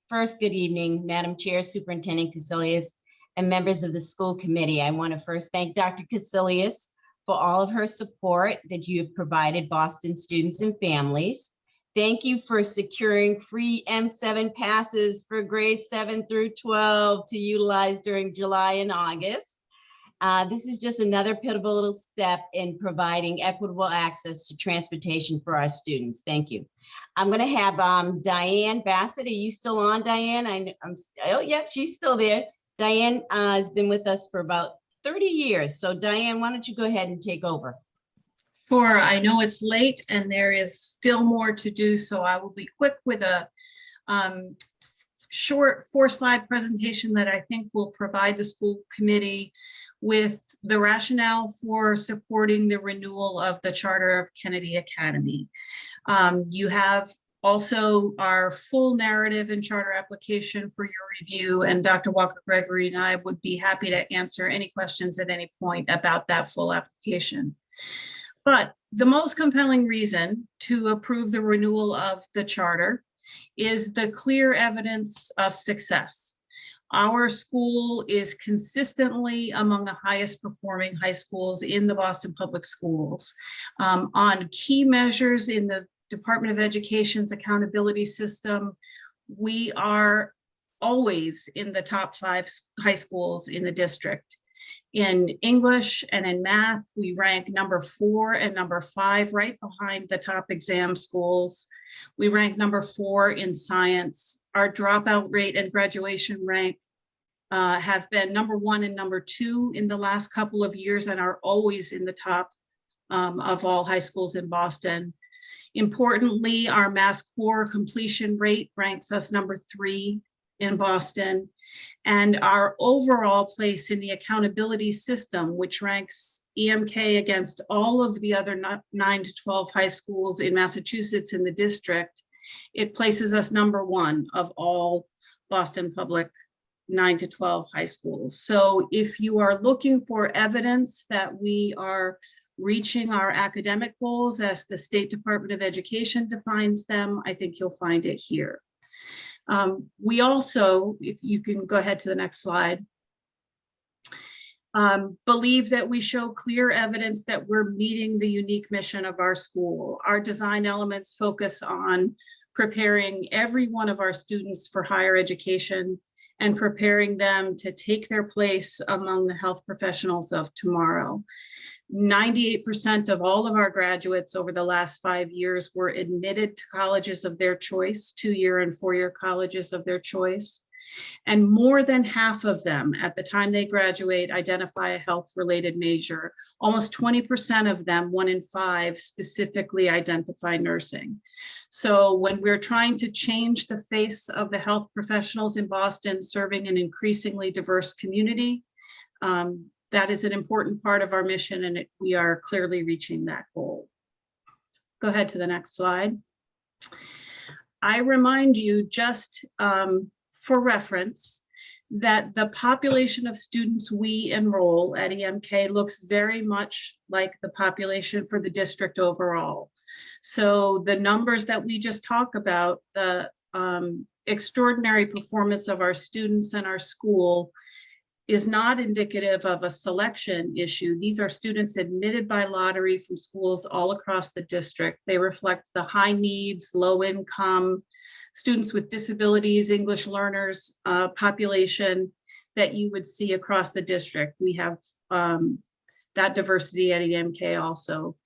first, good evening, Madam Chair, Superintendent Casilius, and members of the school committee. I want to first thank Dr. Casilius for all of her support that you have provided Boston students and families. Thank you for securing free M7 passes for grades 7 through 12 to utilize during July and August. This is just another pivotal step in providing equitable access to transportation for our students. Thank you. I'm going to have Diane Bassett. Are you still on, Diane? Oh, yeah, she's still there. Diane has been with us for about 30 years. So Diane, why don't you go ahead and take over? Sure, I know it's late and there is still more to do, so I will be quick with a short 4-slide presentation that I think will provide the school committee with the rationale for supporting the renewal of the charter of Kennedy Academy. You have also our full narrative and charter application for your review, and Dr. Walker Gregory and I would be happy to answer any questions at any point about that full application. But the most compelling reason to approve the renewal of the charter is the clear evidence of success. Our school is consistently among the highest performing high schools in the Boston Public Schools. On key measures in the Department of Education's accountability system, we are always in the top 5 high schools in the district. In English and in math, we rank number 4 and number 5, right behind the top exam schools. We rank number 4 in science. Our dropout rate and graduation rank have been number 1 and number 2 in the last couple of years and are always in the top of all high schools in Boston. Importantly, our Mass Core completion rate ranks us number 3 in Boston, and our overall place in the accountability system, which ranks EMK against all of the other 9 to 12 high schools in Massachusetts in the district, it places us number 1 of all Boston public 9 to 12 high schools. So if you are looking for evidence that we are reaching our academic goals as the State Department of Education defines them, I think you'll find it here. We also, if you can go ahead to the next slide, believe that we show clear evidence that we're meeting the unique mission of our school. Our design elements focus on preparing every one of our students for higher education and preparing them to take their place among the health professionals of tomorrow. 98% of all of our graduates over the last 5 years were admitted to colleges of their choice, 2-year and 4-year colleges of their choice. And more than half of them at the time they graduate identify a health-related major. Almost 20% of them, 1 in 5, specifically identify nursing. So when we're trying to change the face of the health professionals in Boston, serving an increasingly diverse community, that is an important part of our mission, and we are clearly reaching that goal. Go ahead to the next slide. I remind you, just for reference, that the population of students we enroll at EMK looks very much like the population for the district overall. So the numbers that we just talked about, the extraordinary performance of our students and our school, is not indicative of a selection issue. These are students admitted by lottery from schools all across the district. They reflect the high needs, low income, students with disabilities, English learners population that you would see across the district. We have that diversity at EMK also.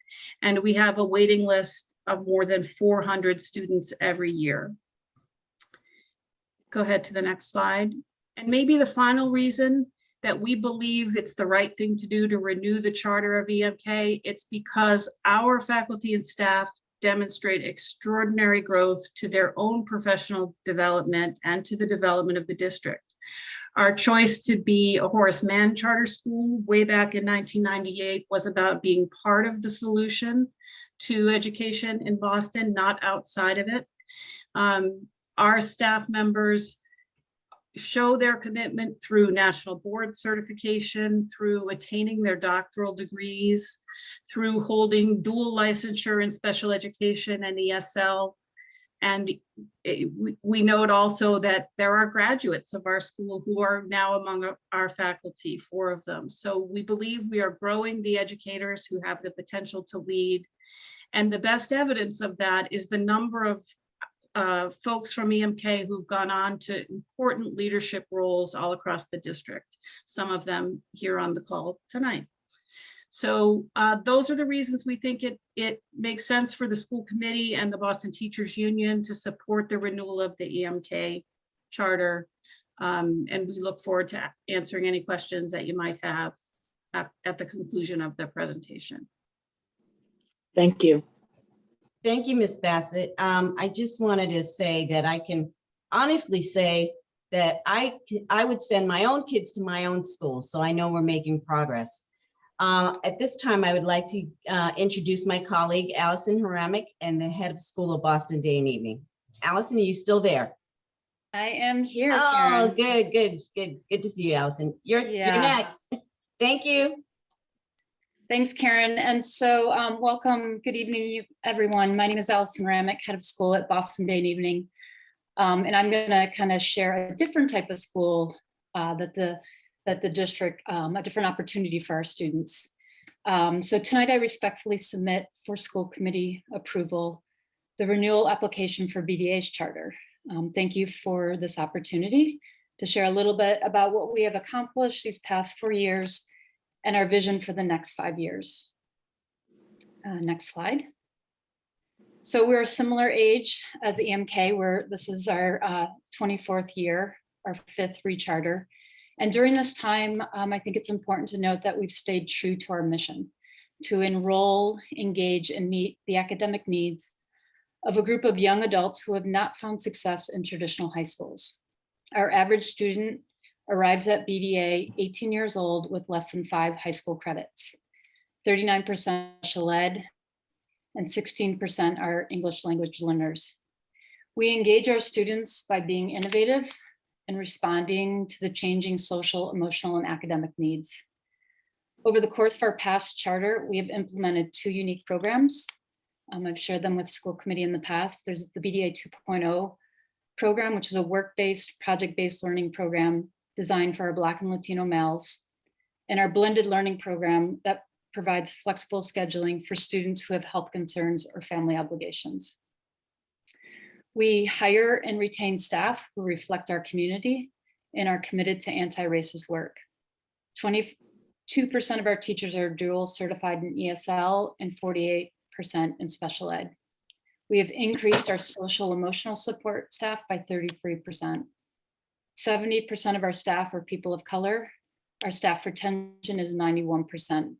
And we have a waiting list of more than 400 students every year. Go ahead to the next slide. And maybe the final reason that we believe it's the right thing to do to renew the charter of EMK, it's because our faculty and staff demonstrate extraordinary growth to their own professional development and to the development of the district. Our choice to be a Horace Mann charter school way back in 1998 was about being part of the solution to education in Boston, not outside of it. Our staff members show their commitment through national board certification, through attaining their doctoral degrees, through holding dual licensure in special education and ESL. And we note also that there are graduates of our school who are now among our faculty, 4 of them. So we believe we are growing the educators who have the potential to lead. And the best evidence of that is the number of folks from EMK who've gone on to important leadership roles all across the district, some of them here on the call tonight. So those are the reasons we think it makes sense for the school committee and the Boston Teachers Union to support the renewal of the EMK charter. And we look forward to answering any questions that you might have at the conclusion of the presentation. Thank you. Thank you, Ms. Bassett. I just wanted to say that I can honestly say that I would send my own kids to my own school, so I know we're making progress. At this time, I would like to introduce my colleague, Allison Haramick, and the head of school of Boston Day and Evening. Allison, are you still there? I am here, Oh, Karen. good to see you, Allison. You're next. Thank you. Thanks, Karen. And so welcome, good evening, everyone. My name is Allison Ramick, head of school at Boston Day and Evening. And I'm gonna kind of share a different type of school that the district, a different opportunity for our students. So tonight I respectfully submit for school committee approval the renewal application for BDA's charter. Thank you for this opportunity to share a little bit about what we have accomplished these past 4 years and our vision for the next 5 years. Next slide. So we're a similar age as EMK, where this is our 24th year, our 5th recharter. And during this time, I think it's important to note that we've stayed true to our mission to enroll, engage, and meet the academic needs of a group of young adults who have not found success in traditional high schools. Our average student arrives at BDA 18 years old with less than 5 high school credits, 39% special ed, and 16% are English language learners. We engage our students by being innovative and responding to the changing social, emotional, and academic needs. Over the course of our past charter, we have implemented 2 unique programs. I've shared them with school committee in the past. There's the BDA 2.0 program, which is a work-based, project-based learning program designed for our Black and Latino males, and our blended learning program that provides flexible scheduling for students who have health concerns or family obligations. We hire and retain staff who reflect our community and are committed to anti-racist work. 22% of our teachers are dual certified in ESL and 48% in special ed. We have increased our social emotional support staff by 33%. 70% of our staff are people of color. Our staff retention is 91%.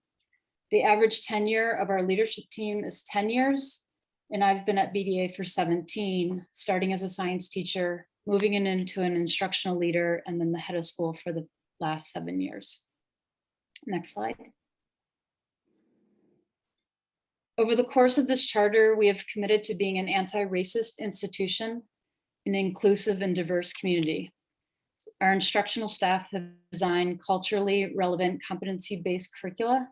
The average tenure of our leadership team is 10 years, and I've been at BDA for 17, starting as a science teacher, moving into an instructional leader, and then the head of school for the last 7 years. Next slide. Over the course of this charter, we have committed to being an anti-racist institution, an inclusive and diverse community. Our instructional staff have designed culturally relevant competency-based curricula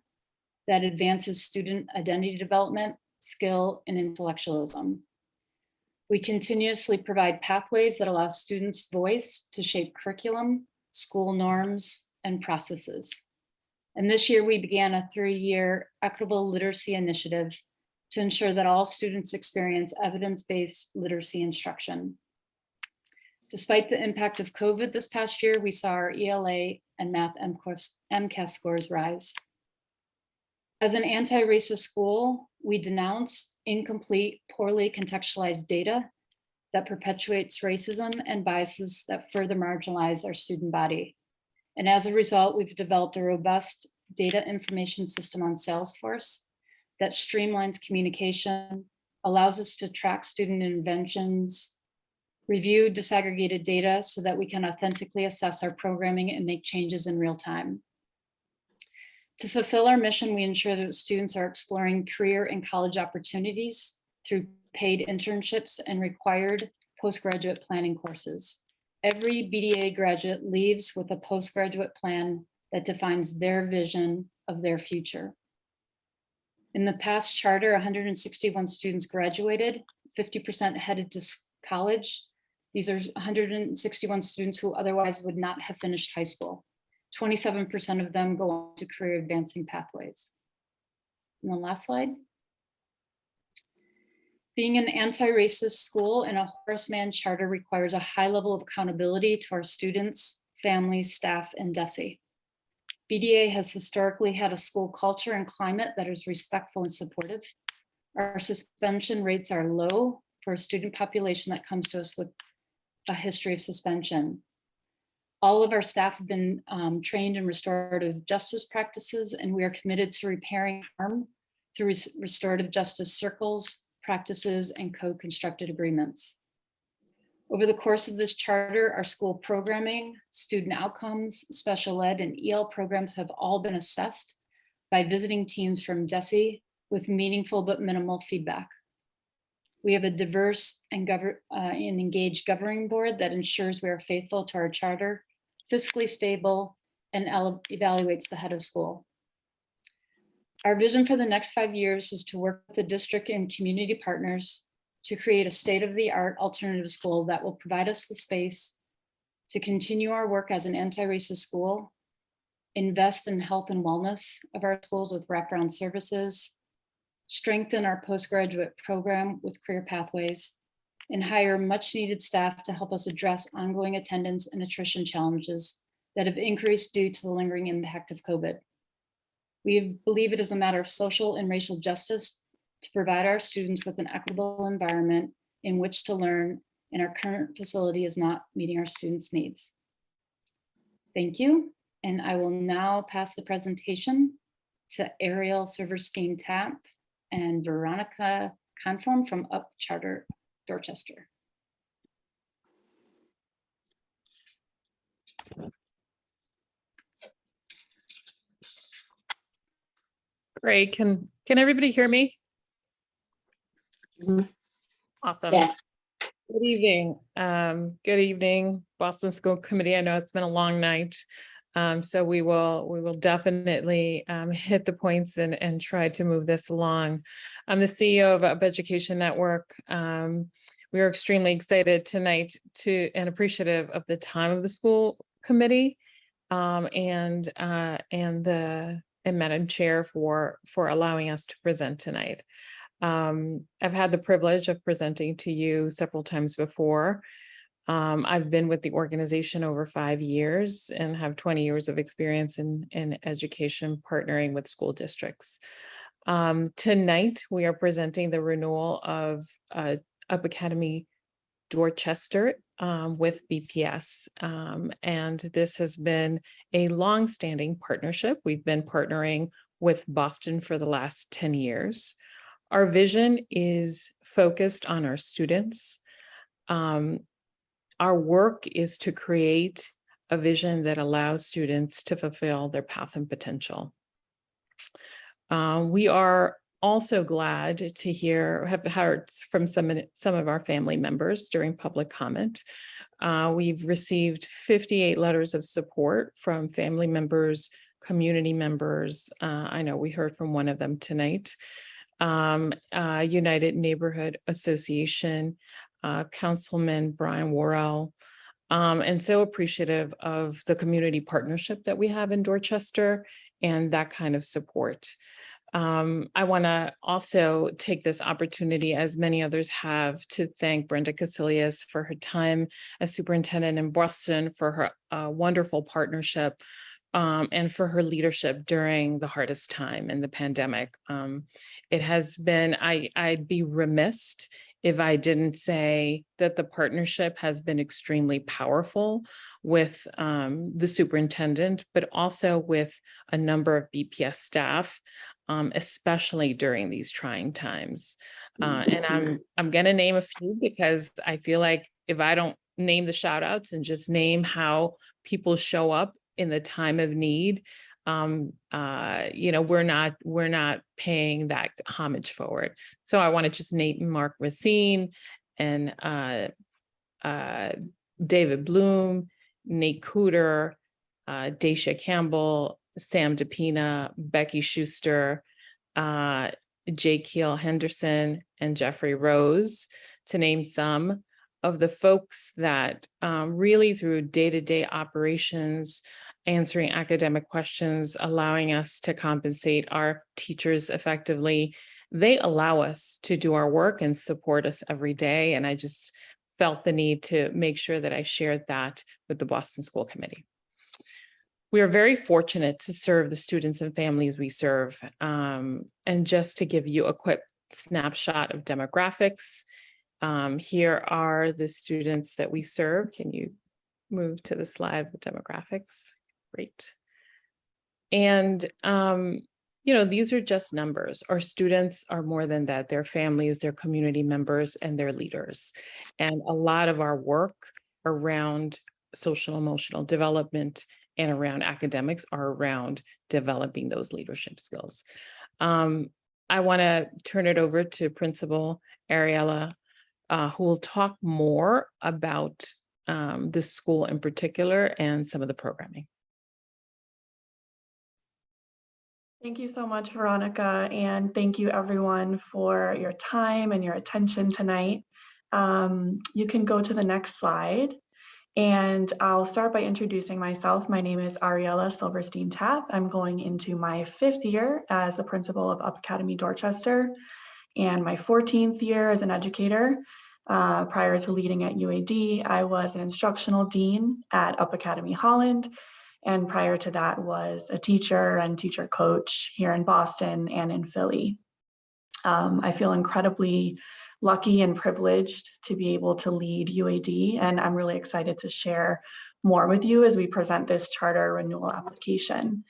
that advances student identity development, skill, and intellectualism. We continuously provide pathways that allow students' voice to shape curriculum, school norms, and processes. And this year we began a 3-year equitable literacy initiative to ensure that all students experience evidence-based literacy instruction. Despite the impact of COVID this past year, we saw our ELA and math MCAS scores rise. As an anti-racist school, we denounce incomplete, poorly contextualized data that perpetuates racism and biases that further marginalize our student body. And as a result, we've developed a robust data information system on Salesforce that streamlines communication, allows us to track student interventions, review disaggregated data so that we can authentically assess our programming and make changes in real time. To fulfill our mission, we ensure that students are exploring career and college opportunities through paid internships and required postgraduate planning courses. Every BDA graduate leaves with a postgraduate plan that defines their vision of their future. In the past charter, 161 students graduated, 50% headed to college. These are 161 students who otherwise would not have finished high school. 27% of them go on to career advancing pathways. And the last slide. Being an anti-racist school and a Horace Mann charter requires a high level of accountability to our students, families, staff, and DESE. BDA has historically had a school culture and climate that is respectful and supportive. Our suspension rates are low for a student population that comes to us with a history of suspension. All of our staff have been trained in restorative justice practices, and we are committed to repairing harm through restorative justice circles, practices, and co-constructed agreements. Over the course of this charter, our school programming, student outcomes, special ed, and EL programs have all been assessed by visiting teams from DESE with meaningful but minimal feedback. We have a diverse and engaged governing board that ensures we are faithful to our charter, fiscally stable, and evaluates the head of school. Our vision for the next 5 years is to work with the district and community partners to create a state-of-the-art alternative school that will provide us the space to continue our work as an anti-racist school, invest in health and wellness of our schools with wraparound services, strengthen our postgraduate program with career pathways, and hire much needed staff to help us address ongoing attendance and attrition challenges that have increased due to the lingering impact of COVID. We believe it is a matter of social and racial justice to provide our students with an equitable environment in which to learn, and our current facility is not meeting our students' needs. Thank you, and I will now pass the presentation to Ariel Silverstein-Tapp and Veronica Conform from Up Charter Dorchester. Great. Can everybody hear me? Awesome. Yes. Good evening. Good evening, Boston School Committee. I know it's been a long night. So we will definitely hit the points and try to move this along. I'm the CEO of Up Education Network. We are extremely excited tonight and appreciative of the time of the school committee and Madam Chair for allowing us to present tonight. I've had the privilege of presenting to you several times before. I've been with the organization over 5 years and have 20 years of experience in education partnering with school districts. Tonight, we are presenting the renewal of Up Academy Dorchester with BPS. And this has been a long-standing partnership. We've been partnering with Boston for the last 10 years. Our vision is focused on our students. Our work is to create a vision that allows students to fulfill their path and potential. We are also glad to have heard from some of our family members during public comment. We've received 58 letters of support from family members, community members. I know we heard from one of them tonight. United Neighborhood Association, Councilman Brian Worrell, and so appreciative of the community partnership that we have in Dorchester and that kind of support. I want to also take this opportunity, as many others have, to thank Brenda Casilius for her time as superintendent in Boston, for her wonderful partnership and for her leadership during the hardest time in the pandemic. It has been, I'd be remiss if I didn't say that the partnership has been extremely powerful with the superintendent, but also with a number of BPS staff, especially during these trying times. And I'm gonna name a few because I feel like if I don't name the shout outs and just name how people show up in the time of need, we're not paying that homage forward. So I want to just name Mark Racine and David Bloom, Nate Cooter, Daisha Campbell, Sam DePina, Becky Schuster, Jay Keel Henderson, and Jeffrey Rose, to name some of the folks that really through day-to-day operations, answering academic questions, allowing us to compensate our teachers effectively, they allow us to do our work and support us every day. And I just felt the need to make sure that I shared that with the Boston School Committee. We are very fortunate to serve the students and families we serve. And just to give you a quick snapshot of demographics, here are the students that we serve. Can you move to the slide with demographics? Great. And, these are just numbers. Our students are more than that. Their families, their community members, and their leaders. And a lot of our work around social emotional development and around academics are around developing those leadership skills. I want to turn it over to Principal Ariella, who will talk more about the school in particular and some of the programming. Thank you so much, Veronica, and thank you everyone for your time and your attention tonight. You can go to the next slide, and I'll start by introducing myself. My name is Ariella Silverstein-Tapp. I'm going into my 5th year as the principal of Up Academy Dorchester, and my 14th year as an educator. Prior to leading at UAD, I was an instructional dean at Up Academy Holland. And prior to that was a teacher and teacher coach here in Boston and in Philly. I feel incredibly lucky and privileged to be able to lead UAD, and I'm really excited to share more with you as we present this charter renewal application.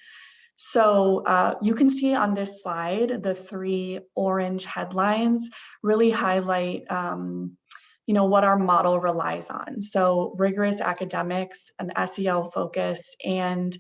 So you can see on this slide, the 3 orange headlines really highlight what our model relies on. So rigorous academics, an SEL focus, and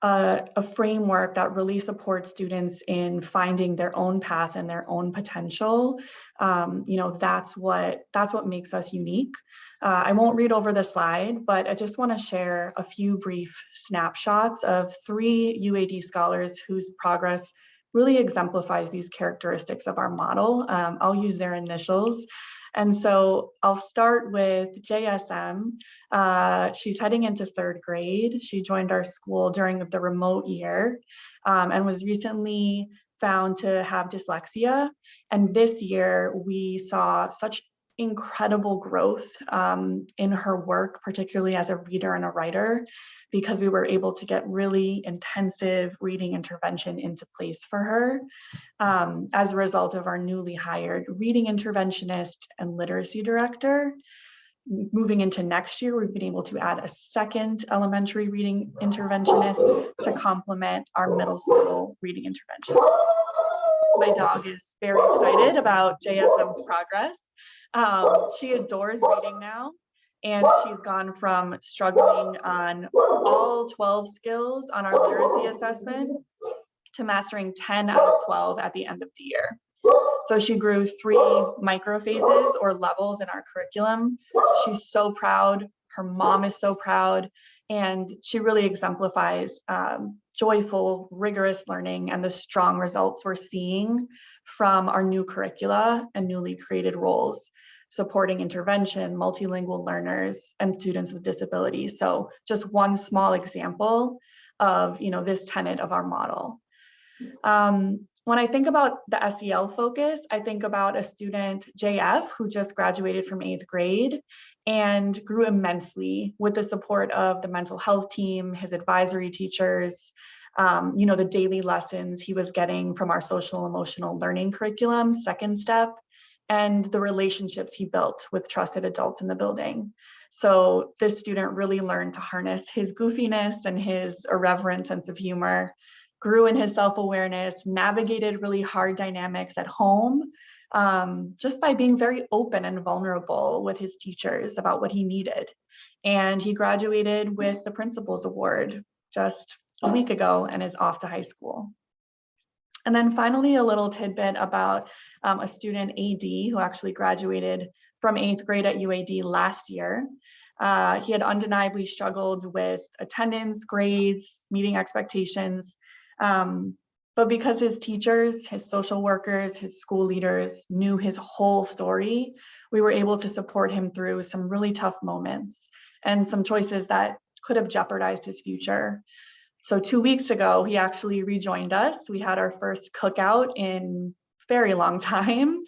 a framework that really supports students in finding their own path and their own potential. That's what makes us unique. I won't read over the slide, but I just want to share a few brief snapshots of 3 UAD scholars whose progress really exemplifies these characteristics of our model. I'll use their initials. And so I'll start with JSM. She's heading into 3rd grade. She joined our school during the remote year and was recently found to have dyslexia. And this year we saw such incredible growth in her work, particularly as a reader and a writer, because we were able to get really intensive reading intervention into place for her as a result of our newly hired reading interventionist and literacy director. Moving into next year, we've been able to add a 2nd elementary reading interventionist to complement our middle school reading intervention. My dog is very excited about JSM's progress. She adores reading now, and she's gone from struggling on all 12 skills on our literacy assessment to mastering 10 out of 12 at the end of the year. So she grew 3 microphases or levels in our curriculum. She's so proud. Her mom is so proud. And she really exemplifies joyful, rigorous learning and the strong results we're seeing from our new curricula and newly created roles, supporting intervention, multilingual learners, and students with disabilities. So just one small example of this tenet of our model. When I think about the SEL focus, I think about a student, JF, who just graduated from 8th grade. and grew immensely with the support of the mental health team, his advisory teachers, the daily lessons he was getting from our social emotional learning curriculum, Second Step, and the relationships he built with trusted adults in the building. So this student really learned to harness his goofiness and his irreverent sense of humor, grew in his self-awareness, navigated really hard dynamics at home, just by being very open and vulnerable with his teachers about what he needed. And he graduated with the Principal's Award just a week ago and is off to high school. And then finally, a little tidbit about a student, AD, who actually graduated from 8th grade at UAD last year. He had undeniably struggled with attendance, grades, meeting expectations. But because his teachers, his social workers, his school leaders knew his whole story, we were able to support him through some really tough moments and some choices that could have jeopardized his future. So 2 weeks ago, he actually rejoined us. We had our first cookout in a very long time.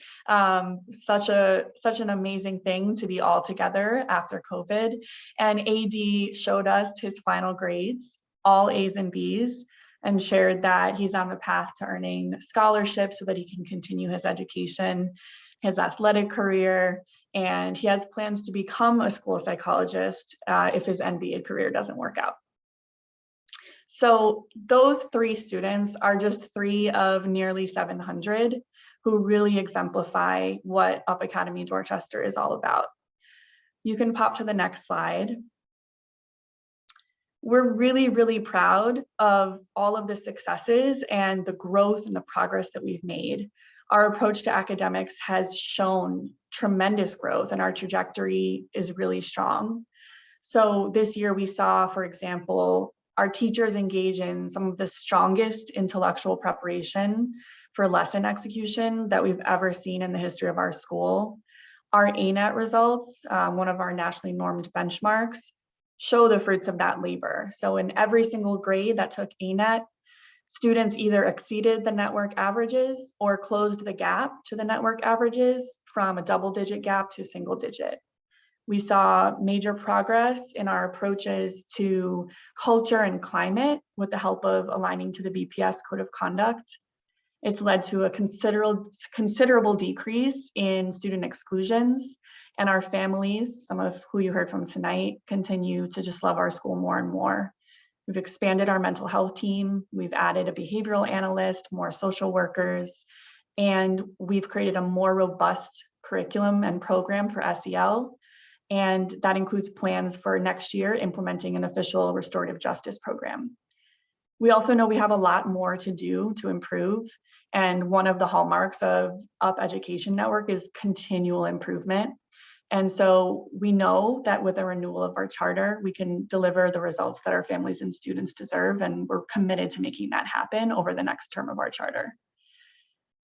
Such an amazing thing to be all together after COVID. And AD showed us his final grades, all A's and B's, and shared that he's on the path to earning scholarships so that he can continue his education, his athletic career, and he has plans to become a school psychologist if his MBA career doesn't work out. So those 3 students are just 3 of nearly 700 who really exemplify what Up Academy Dorchester is all about. You can pop to the next slide. We're really, really proud of all of the successes and the growth and the progress that we've made. Our approach to academics has shown tremendous growth and our trajectory is really strong. So this year we saw, for example, our teachers engage in some of the strongest intellectual preparation for lesson execution that we've ever seen in the history of our school. Our ANET results, one of our nationally normed benchmarks, show the fruits of that labor. So in every single grade that took ANET, students either exceeded the network averages or closed the gap to the network averages from a double-digit gap to a single digit. We saw major progress in our approaches to culture and climate with the help of aligning to the BPS Code of Conduct. It's led to a considerable decrease in student exclusions, and our families, some of who you heard from tonight, continue to just love our school more and more. We've expanded our mental health team, we've added a behavioral analyst, more social workers, and we've created a more robust curriculum and program for SEL. And that includes plans for next year implementing an official restorative justice program. We also know we have a lot more to do to improve. And one of the hallmarks of Up Education Network is continual improvement. And so we know that with a renewal of our charter, we can deliver the results that our families and students deserve. And we're committed to making that happen over the next term of our charter.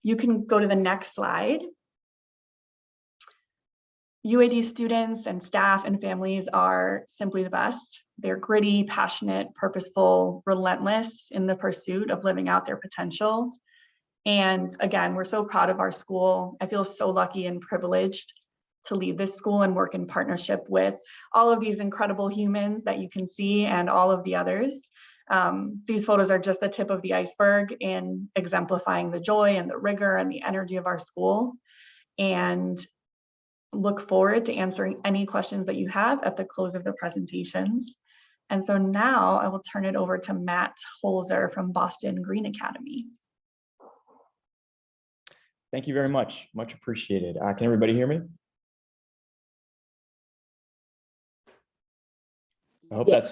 You can go to the next slide. UAD students and staff and families are simply the best. They're gritty, passionate, purposeful, relentless in the pursuit of living out their potential. And again, we're so proud of our school. I feel so lucky and privileged to lead this school and work in partnership with all of these incredible humans that you can see and all of the others. These photos are just the tip of the iceberg in exemplifying the joy and the rigor and the energy of our school. And look forward to answering any questions that you have at the close of the presentations. And so now I will turn it over to Matt Holzer from Boston Green Academy. Thank you very much. Much appreciated. Can everybody hear me? I hope that's.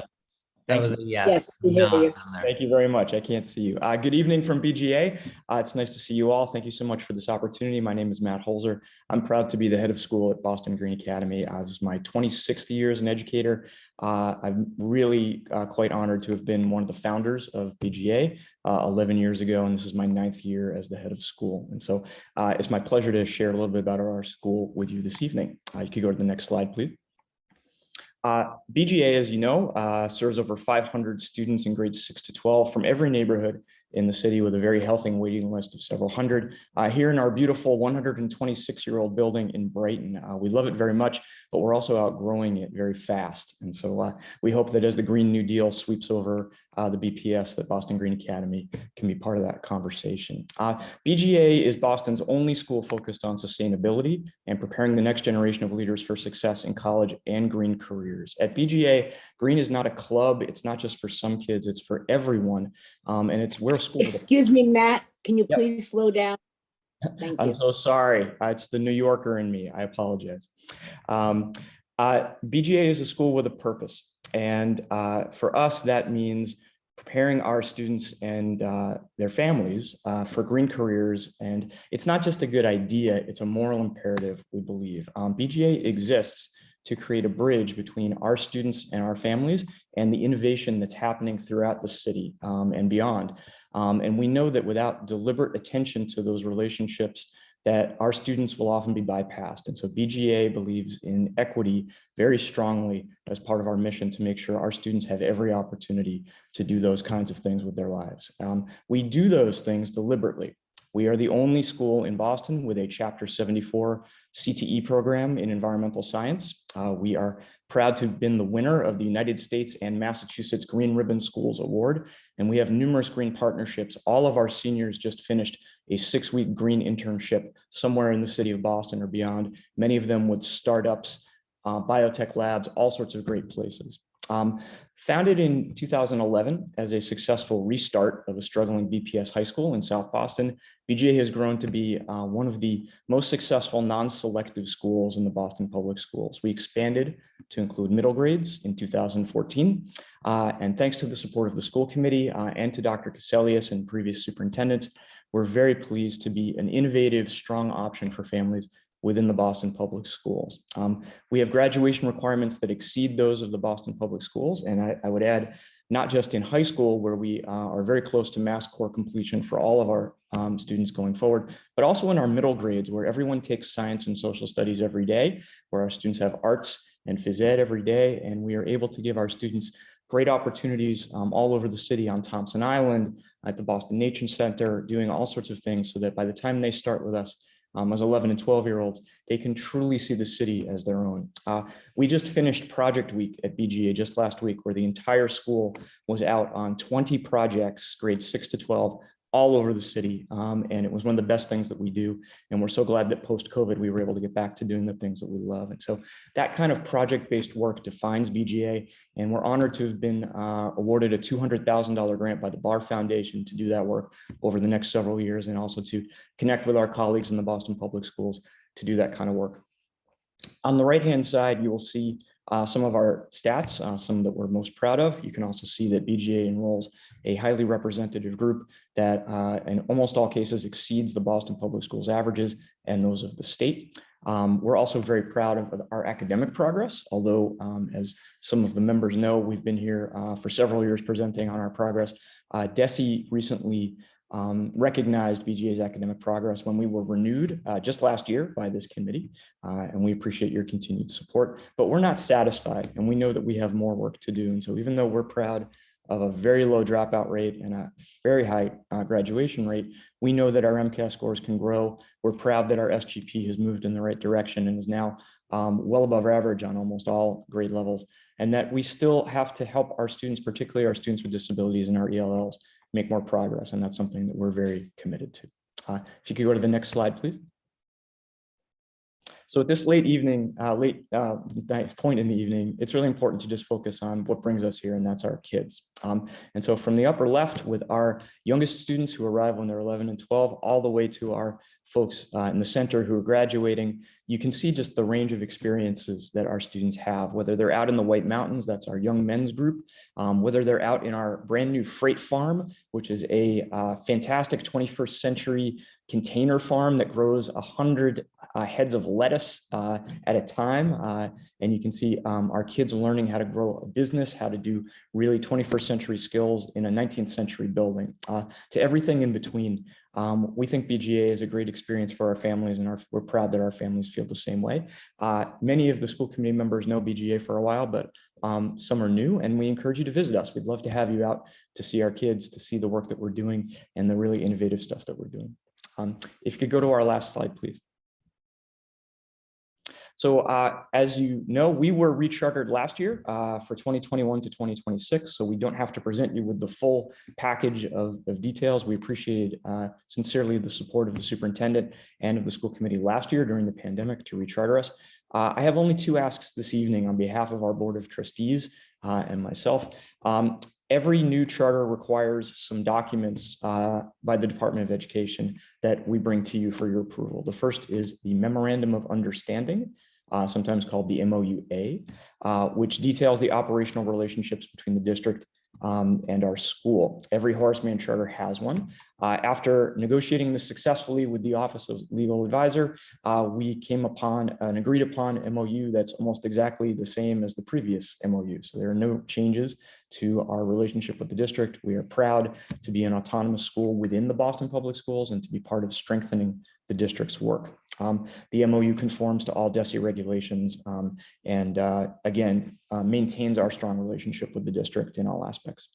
That was a yes. Yes, we hear you. Thank you very much. I can't see you. Good evening from BGA. It's nice to see you all. Thank you so much for this opportunity. My name is Matt Holzer. I'm proud to be the head of school at Boston Green Academy. This is my 26th year as an educator. I'm really quite honored to have been one of the founders of BGA 11 years ago, and this is my 9th year as the head of school. And so it's my pleasure to share a little bit about our school with you this evening. You could go to the next slide, please. BGA, as you know, serves over 500 students in grades 6 to 12 from every neighborhood in the city with a very healthy waiting list of several hundred. Here in our beautiful 126-year-old building in Brighton, we love it very much, but we're also outgrowing it very fast. And so we hope that as the Green New Deal sweeps over the BPS, that Boston Green Academy can be part of that conversation. BGA is Boston's only school focused on sustainability and preparing the next generation of leaders for success in college and green careers. At BGA, green is not a club. It's not just for some kids, it's for everyone. And it's where schools— Excuse me, Matt, can you Yes. please slow down? Thank I'm you. so sorry. It's the New Yorker in me. I apologize. BGA is a school with a purpose. And for us, that means preparing our students and their families for green careers. And it's not just a good idea, it's a moral imperative, we believe. BGA exists to create a bridge between our students and our families and the innovation that's happening throughout the city and beyond. And we know that without deliberate attention to those relationships, that our students will often be bypassed. And so BGA believes in equity very strongly as part of our mission to make sure our students have every opportunity to do those kinds of things with their lives. We do those things deliberately. We are the only school in Boston with a Chapter 74 CTE program in environmental science. We are proud to have been the winner of the United States and Massachusetts Green Ribbon Schools Award, and we have numerous green partnerships. All of our seniors just finished a 6-week green internship somewhere in the city of Boston or beyond, many of them with startups, biotech labs, all sorts of great places. Founded in 2011 as a successful restart of a struggling BPS high school in South Boston, BGA has grown to be one of the most successful non-selective schools in the Boston Public Schools. We expanded to include middle grades in 2014. And thanks to the support of the school committee and to Dr. Caselius and previous superintendents, we're very pleased to be an innovative, strong option for families within the Boston Public Schools. We have graduation requirements that exceed those of the Boston Public Schools. And I would add, not just in high school, where we are very close to mass core completion for all of our students going forward, but also in our middle grades, where everyone takes science and social studies every day, where our students have arts and phys ed every day, and we are able to give our students great opportunities all over the city, on Thompson Island, at the Boston Nature Center, doing all sorts of things so that by the time they start with us, as 11 and 12-year-olds, they can truly see the city as their own. We just finished Project Week at BGA just last week, where the entire school was out on 20 projects, grades 6 to 12, all over the city. And it was one of the best things that we do. And we're so glad that post-COVID, we were able to get back to doing the things that we love. And so that kind of project-based work defines BGA. And we're honored to have been awarded a $200,000 grant by the Barr Foundation to do that work over the next several years, and also to connect with our colleagues in the Boston Public Schools to do that kind of work. On the right-hand side, you will see some of our stats, some that we're most proud of. You can also see that BGA enrolls a highly representative group that in almost all cases exceeds the Boston Public Schools averages and those of the state. We're also very proud of our academic progress, although as some of the members know, we've been here for several years presenting on our progress. DESE recently recognized BGA's academic progress when we were renewed just last year by this committee, and we appreciate your continued support, but we're not satisfied, and we know that we have more work to do. And so even though we're proud of a very low dropout rate and a very high graduation rate, we know that our MCAS scores can grow. We're proud that our SGP has moved in the right direction and is now well above average on almost all grade levels, and that we still have to help our students, particularly our students with disabilities and our ELLs, make more progress. And that's something that we're very committed to. If you could go to the next slide, please. So at this late point in the evening, it's really important to just focus on what brings us here, and that's our kids. And so from the upper left, with our youngest students who arrive when they're 11 and 12, all the way to our folks in the center who are graduating, you can see just the range of experiences that our students have, whether they're out in the White Mountains, that's our young men's group, whether they're out in our brand new Freight Farm, which is a fantastic 21st century container farm that grows 100 heads of lettuce at a time. And you can see our kids learning how to grow a business, how to do really 21st century skills in a 19th century building, to everything in between. We think BGA is a great experience for our families, and we're proud that our families feel the same way. Many of the school committee members know BGA for a while, but some are new, and we encourage you to visit us. We'd love to have you out to see our kids, to see the work that we're doing and the really innovative stuff that we're doing. If you could go to our last slide, please. So as you know, we were rechartered last year for 2021 to 2026, so we don't have to present you with the full package of details. We appreciated sincerely the support of the superintendent and of the school committee last year during the pandemic to recharter us. I have only two asks this evening on behalf of our Board of Trustees and myself. Every new charter requires some documents by the Department of Education that we bring to you for your approval. The first is the Memorandum of Understanding, sometimes called the MOUA, which details the operational relationships between the district and our school. Every Horace Mann charter has one. After negotiating this successfully with the Office of Legal Advisor, we came upon an agreed upon MOU that's almost exactly the same as the previous MOU. So there are no changes to our relationship with the district. We are proud to be an autonomous school within the Boston Public Schools and to be part of strengthening the district's work. The MOU conforms to all DESE regulations and again, maintains our strong relationship with the district in all aspects.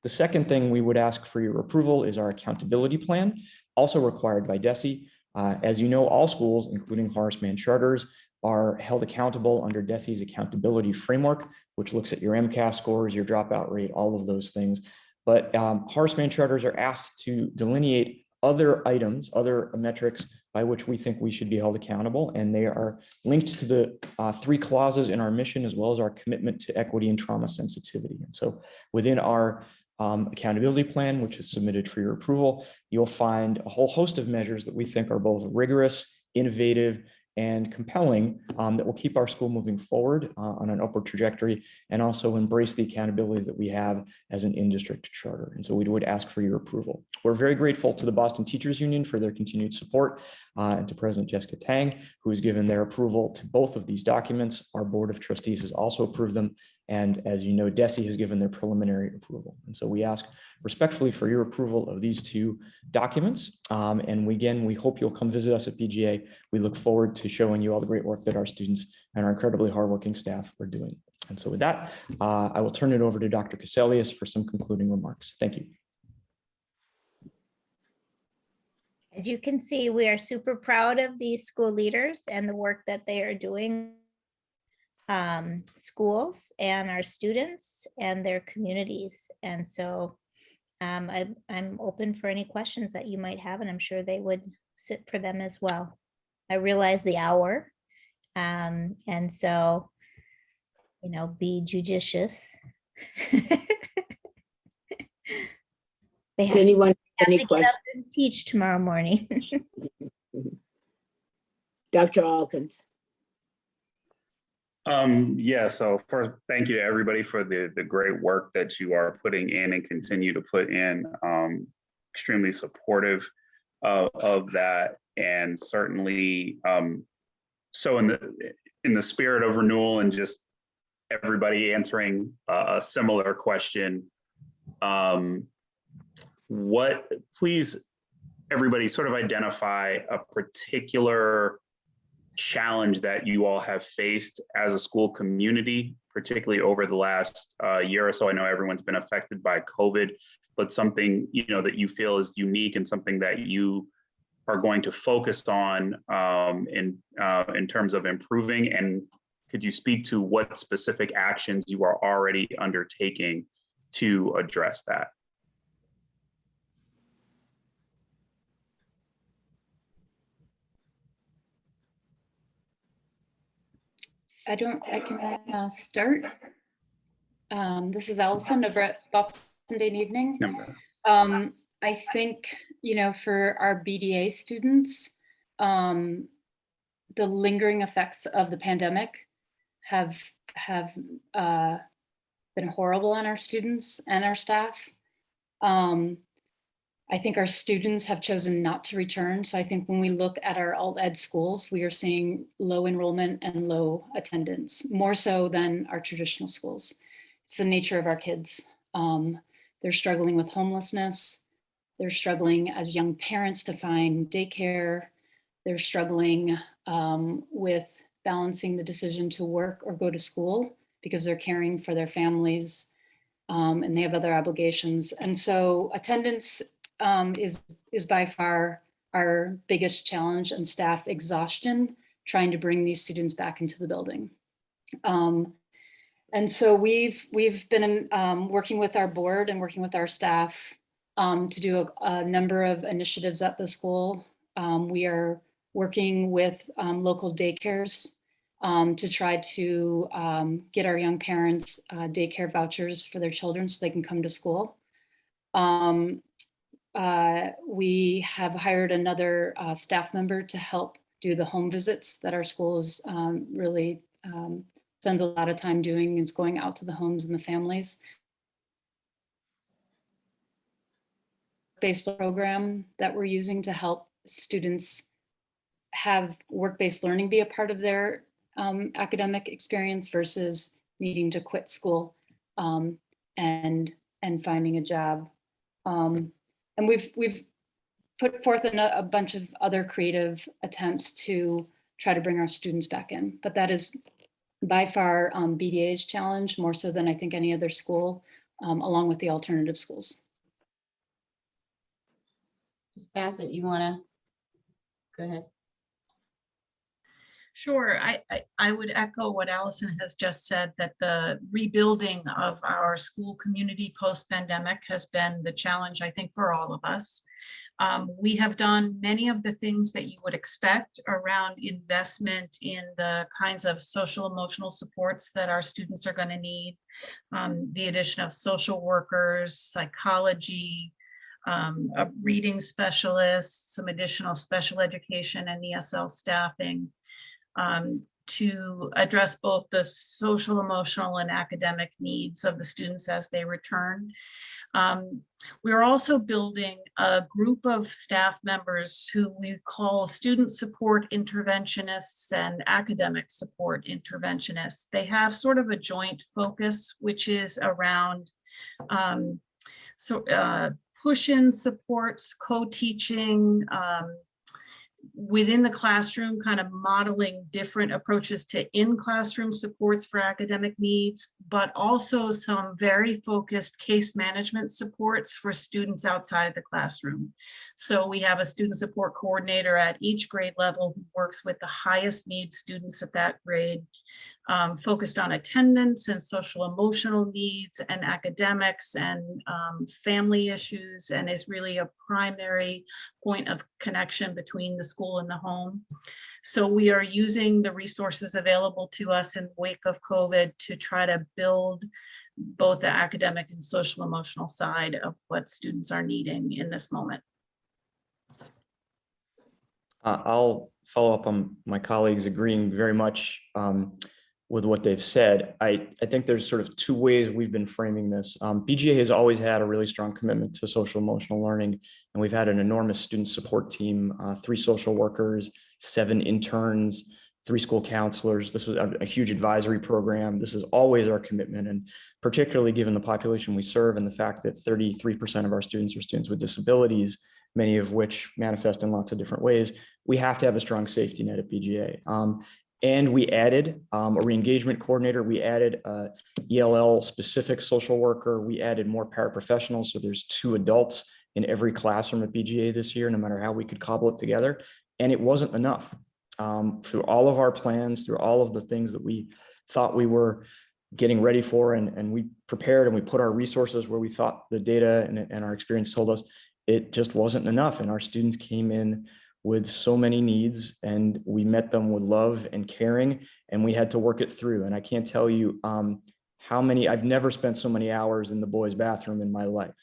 The second thing we would ask for your approval is our accountability plan, also required by DESE. As you know, all schools, including Horace Mann charters, are held accountable under DESE's accountability framework, which looks at your MCAS scores, your dropout rate, all of those things. But Horace Mann charters are asked to delineate other items, other metrics by which we think we should be held accountable. And they are linked to the 3 clauses in our mission, as well as our commitment to equity and trauma sensitivity. And so within our accountability plan, which is submitted for your approval, you'll find a whole host of measures that we think are both rigorous, innovative, and compelling that will keep our school moving forward on an upward trajectory and also embrace the accountability that we have as an in-district charter. And so we would ask for your approval. We're very grateful to the Boston Teachers Union for their continued support and to President Jessica Tang, who has given their approval to both of these documents. Our Board of Trustees has also approved them. And as you know, DESE has given their preliminary approval. And so we ask respectfully for your approval of these 2 documents. And we hope you'll come visit us at BGA. We look forward to showing you all the great work that our students and our incredibly hardworking staff are doing. And so with that, I will turn it over to Dr. Cassellius for some concluding remarks. Thank you. As you can see, we are super proud of these school leaders and the work that they are doing, schools and our students and their communities. And so I'm open for any questions that you might have, and I'm sure they would sit for them as well. I realize the hour, and so, you know, be judicious. Does anyone have any to get questions? up and teach tomorrow morning. Dr. Alkins. Yeah, so first, thank you to everybody for the great work that you are putting in and continue to put in. Extremely supportive of that, and certainly so in the spirit of renewal and just everybody answering a similar question, please everybody sort of identify a particular challenge that you all have faced as a school community, particularly over the last year or so. I know everyone's been affected by COVID, but something, you know, that you feel is unique and something that you are going to focus on in terms of improving. And could you speak to what specific actions you are already undertaking to address that? I can start. This is Allison over at Boston Day and Evening. I think, you know, for our BDA students, the lingering effects of the pandemic have been horrible on our students and our staff. I think our students have chosen not to return. So I think when we look at our alt ed schools, we are seeing low enrollment and low attendance, more so than our traditional schools. It's the nature of our kids. They're struggling with homelessness. They're struggling as young parents to find daycare. They're struggling with balancing the decision to work or go to school because they're caring for their families and they have other obligations. And so attendance is by far our biggest challenge, and staff exhaustion trying to bring these students back into the building. And so we've been working with our board and working with our staff to do a number of initiatives at the school. We are working with local daycares to try to get our young parents daycare vouchers for their children so they can come to school. We have hired another staff member to help do the home visits that our schools really spends a lot of time doing. It's going out to the homes and the families. Based program that we're using to help students have work-based learning be a part of their academic experience versus needing to quit school and finding a job. And we've put forth a bunch of other creative attempts to try to bring our students back in, but that is by far BDA's challenge, more so than I think any other school, along with the alternative schools. Ms. Bassett, you want to go ahead? Sure, I would echo what Allison has just said, that the rebuilding of our school community post-pandemic has been the challenge, I think, for all of us. We have done many of the things that you would expect around investment in the kinds of social emotional supports that our students are going to need. The addition of social workers, psychology, a reading specialist, some additional special education and ESL staffing to address both the social, emotional, and academic needs of the students as they return. We're also building a group of staff members who we call student support interventionists and academic support interventionists. They have sort of a joint focus, which is around push-in supports, co-teaching, within the classroom, kind of modeling different approaches to in-classroom supports for academic needs, but also some very focused case management supports for students outside of the classroom. So we have a student support coordinator at each grade level who works with the highest need students at that grade, focused on attendance and social emotional needs and academics and family issues, and is really a primary point of connection between the school and the home. So we are using the resources available to us in the wake of COVID to try to build both the academic and social emotional side of what students are needing in this moment. I'll follow up on my colleagues agreeing very much with what they've said. I think there's sort of two ways we've been framing this. BGA has always had a really strong commitment to social emotional learning, and we've had an enormous student support team, 3 social workers, 7 interns, 3 school counselors. This was a huge advisory program. This is always our commitment, and particularly given the population we serve and the fact that 33% of our students are students with disabilities, many of which manifest in lots of different ways, we have to have a strong safety net at BGA. And we added a re-engagement coordinator. We added a ELL specific social worker. We added more paraprofessionals. So there's 2 adults in every classroom at BGA this year, no matter how we could cobble it together. And it wasn't enough. Through all of our plans, through all of the things that we thought we were getting ready for, and we prepared and we put our resources where we thought the data and our experience told us, it just wasn't enough. And our students came in with so many needs, and we met them with love and caring, and we had to work it through. And I can't tell you how many, I've never spent so many hours in the boys' bathroom in my life.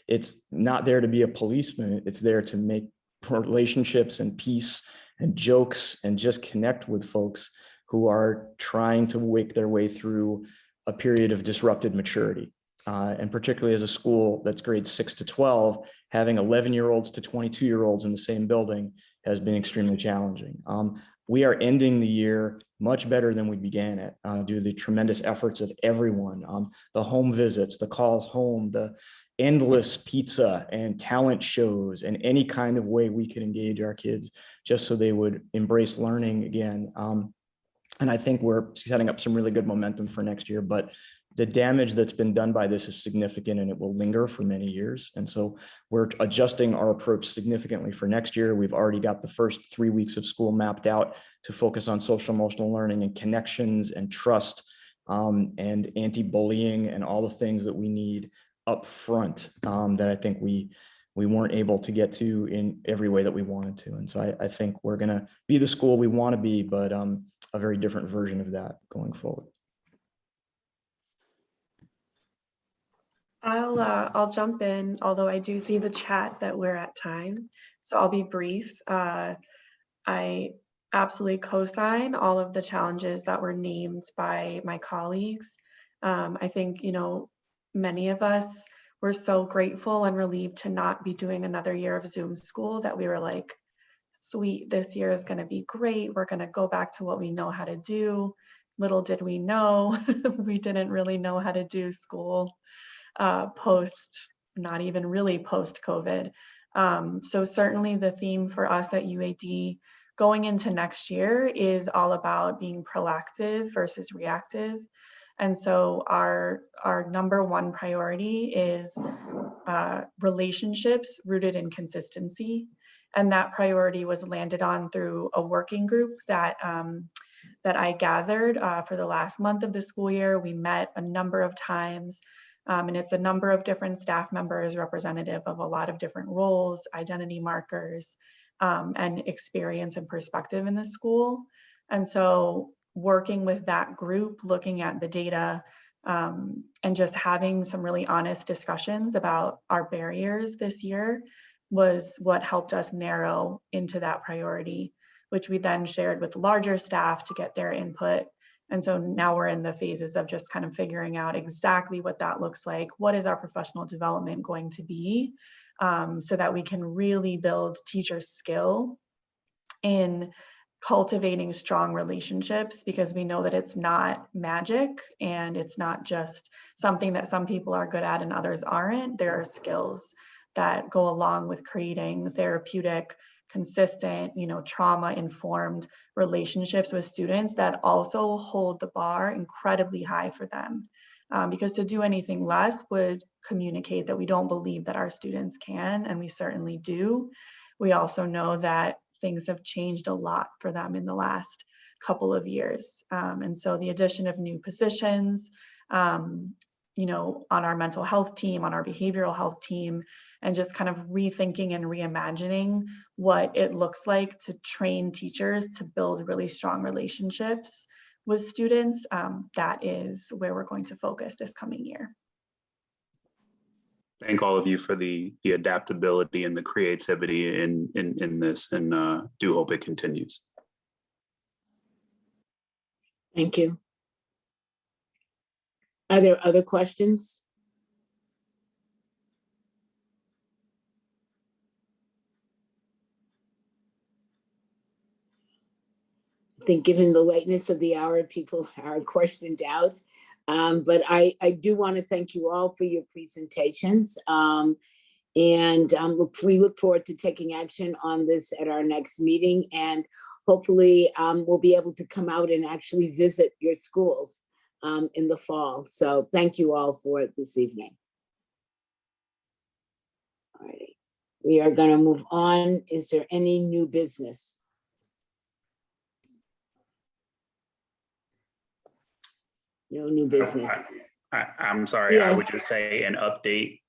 It's not there to be a policeman, it's there to make relationships and peace and jokes and just connect with folks who are trying to wake their way through a period of disrupted maturity. And particularly as a school that's grades 6 to 12, having 11-year-olds to 22-year-olds in the same building has been extremely challenging. we are ending the year much better than we began it due to the tremendous efforts of everyone. The home visits, the calls home, the endless pizza and talent shows, and any kind of way we could engage our kids just so they would embrace learning again. And I think we're setting up some really good momentum for next year, but the damage that's been done by this is significant and it will linger for many years. And so we're adjusting our approach significantly for next year. We've already got the first 3 weeks of school mapped out to focus on social emotional learning and connections and trust and anti-bullying and all the things that we need up front that I think we weren't able to get to in every way that we wanted to. And so I think we're gonna be the school we want to be, but a very different version of that going forward. I'll jump in, although I do see the chat that we're at time, so I'll be brief. I absolutely co-sign all of the challenges that were named by my colleagues. I think, you know, many of us were so grateful and relieved to not be doing another year of Zoom school that we were like, sweet, this year is going to be great. We're going to go back to what we know how to do. Little did we know, we didn't really know how to do school not even really post-COVID. So certainly the theme for us at UAD going into next year is all about being proactive versus reactive. And so our number one priority is relationships rooted in consistency. And that priority was landed on through a working group that I gathered for the last month of the school year. We met a number of times. And it's a number of different staff members representative of a lot of different roles, identity markers, and experience and perspective in the school. And so working with that group, looking at the data, and just having some really honest discussions about our barriers this year was what helped us narrow into that priority, which we then shared with larger staff to get their input. And so now we're in the phases of just kind of figuring out exactly what that looks like. What is our professional development going to be so that we can really build teachers' skill in cultivating strong relationships, because we know that it's not magic and it's not just something that some people are good at and others aren't. There are skills that go along with creating therapeutic, consistent, trauma-informed relationships with students that also hold the bar incredibly high for them. Because to do anything less would communicate that we don't believe that our students can, and we certainly do. We also know that things have changed a lot for them in the last couple of years. And so the addition of new positions, on our mental health team, on our behavioral health team, and just kind of rethinking and reimagining what it looks like to train teachers to build really strong relationships with students. That is where we're going to focus this coming year. Thank all of you for the adaptability and the creativity in this, and do hope it continues. Thank you. Are there other questions? I think given the lateness of the hour, people are questioned out. But I do want to thank you all for your presentations. We look forward to taking action on this at our next meeting. And hopefully we'll be able to come out and actually visit your schools in the fall. So thank you all for this evening. All right, we are going to move on. Is there any new business? No new business. I'm sorry, I would Yes. just say an update.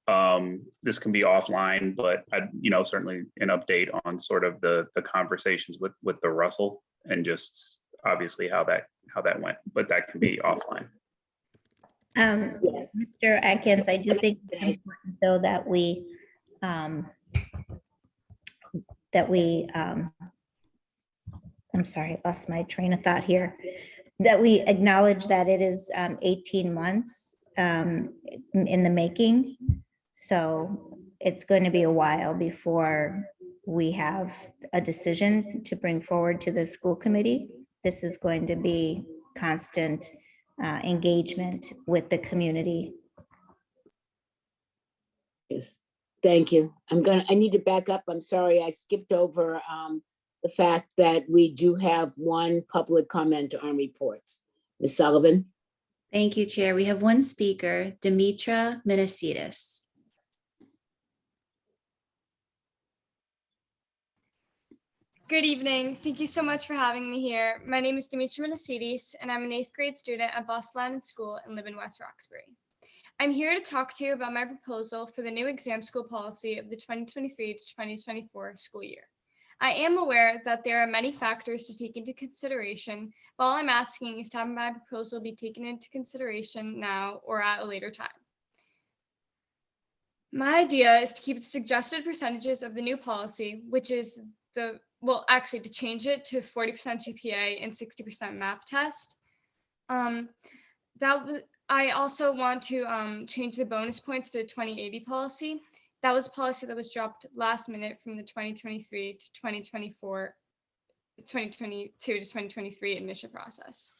This can be offline, but certainly an update on sort of the conversations with the Russell, and just obviously how that went, but that can be offline. Yes. Mr. Atkins, I do think it's important though that we I'm sorry, I lost my train of thought here, that we acknowledge that it is 18 months in the making. So it's going to be a while before we have a decision to bring forward to the school committee. This is going to be constant engagement with the community. Yes, thank you. I need to back up. I'm sorry, I skipped over the fact that we do have one public comment on reports. Ms. Sullivan? Thank you, Chair. We have one speaker, Demetra Minasidis. Good evening. Thank you so much for having me here. My name is Demetra Minasidis, and I'm an 8th grade student at Boston Latin School and live in West Roxbury. I'm here to talk to you about my proposal for the new exam school policy of the 2023 to 2024 school year. I am aware that there are many factors to take into consideration, but all I'm asking is to have my proposal be taken into consideration now or at a later time. My idea is to keep the suggested percentages of the new policy, which is to change it to 40% GPA and 60% MAP test. I also want to change the bonus points to the 2080 policy. That was a policy that was dropped last minute from the 2023 to 2024, 2022 to 2023 admission process.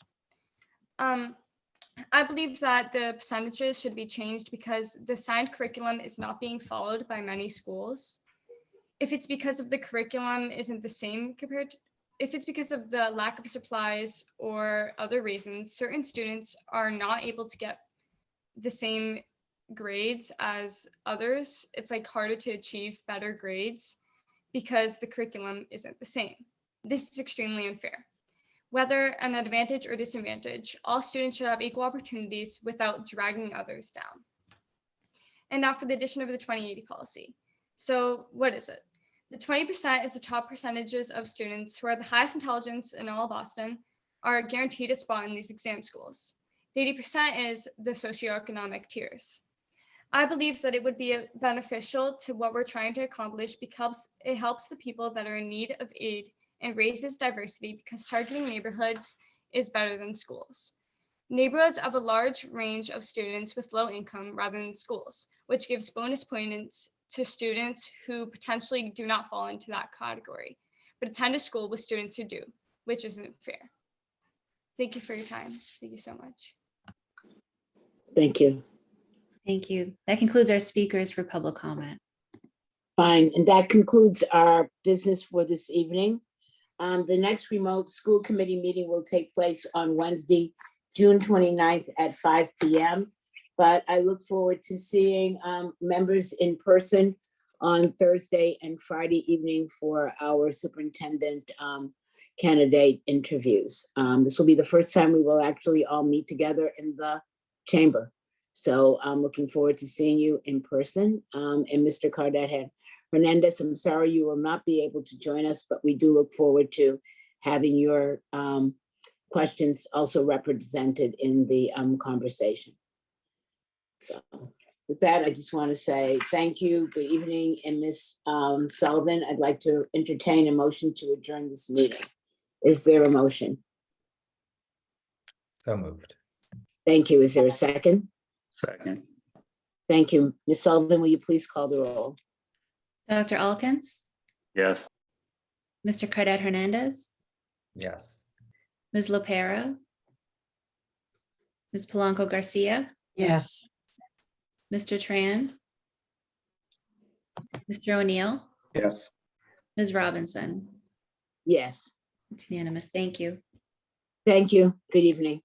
I believe that the percentages should be changed because the assigned curriculum is not being followed by many schools. If it's because of the curriculum isn't the same if it's because of the lack of supplies or other reasons, certain students are not able to get the same grades as others. It's like harder to achieve better grades because the curriculum isn't the same. This is extremely unfair. Whether an advantage or disadvantage, all students should have equal opportunities without dragging others down. And now for the addition of the 2080 policy. So what is it? The 20% is the top percentages of students who are the highest intelligence in all of Boston are guaranteed a spot in these exam schools. The 80% is the socioeconomic tiers. I believe that it would be beneficial to what we're trying to accomplish because it helps the people that are in need of aid and raises diversity because targeting neighborhoods is better than schools. Neighborhoods have a large range of students with low income rather than schools, which gives bonus points to students who potentially do not fall into that category, but attend a school with students who do, which isn't fair. Thank you for your time. Thank you so much. Thank you. Thank you. That concludes our speakers for public comment. Fine, and that concludes our business for this evening. The next remote school committee meeting will take place on Wednesday, June 29th at 5 p.m. But I look forward to seeing members in person on Thursday and Friday evening for our superintendent candidate interviews. This will be the first time we will actually all meet together in the chamber. So I'm looking forward to seeing you in person. And Mr. Cardet Hernandez, I'm sorry you will not be able to join us, but we do look forward to having your questions also represented in the conversation. So with that, I just want to say thank you, good evening, and Ms. Sullivan, I'd like to entertain a motion to adjourn this meeting. Is there a motion? So moved. Thank you. Is there a second? Second. Thank you. Ms. Sullivan, will you please call the roll? Dr. Alkins, Yes. Mr. Cardet Hernandez, Yes. Ms. Lopera, Ms. Polanco Garcia, Yes. Mr. Tran, Mr. O'Neill, Yes. Ms. Robinson. Yes. It's unanimous. Thank you. Thank you. Good evening.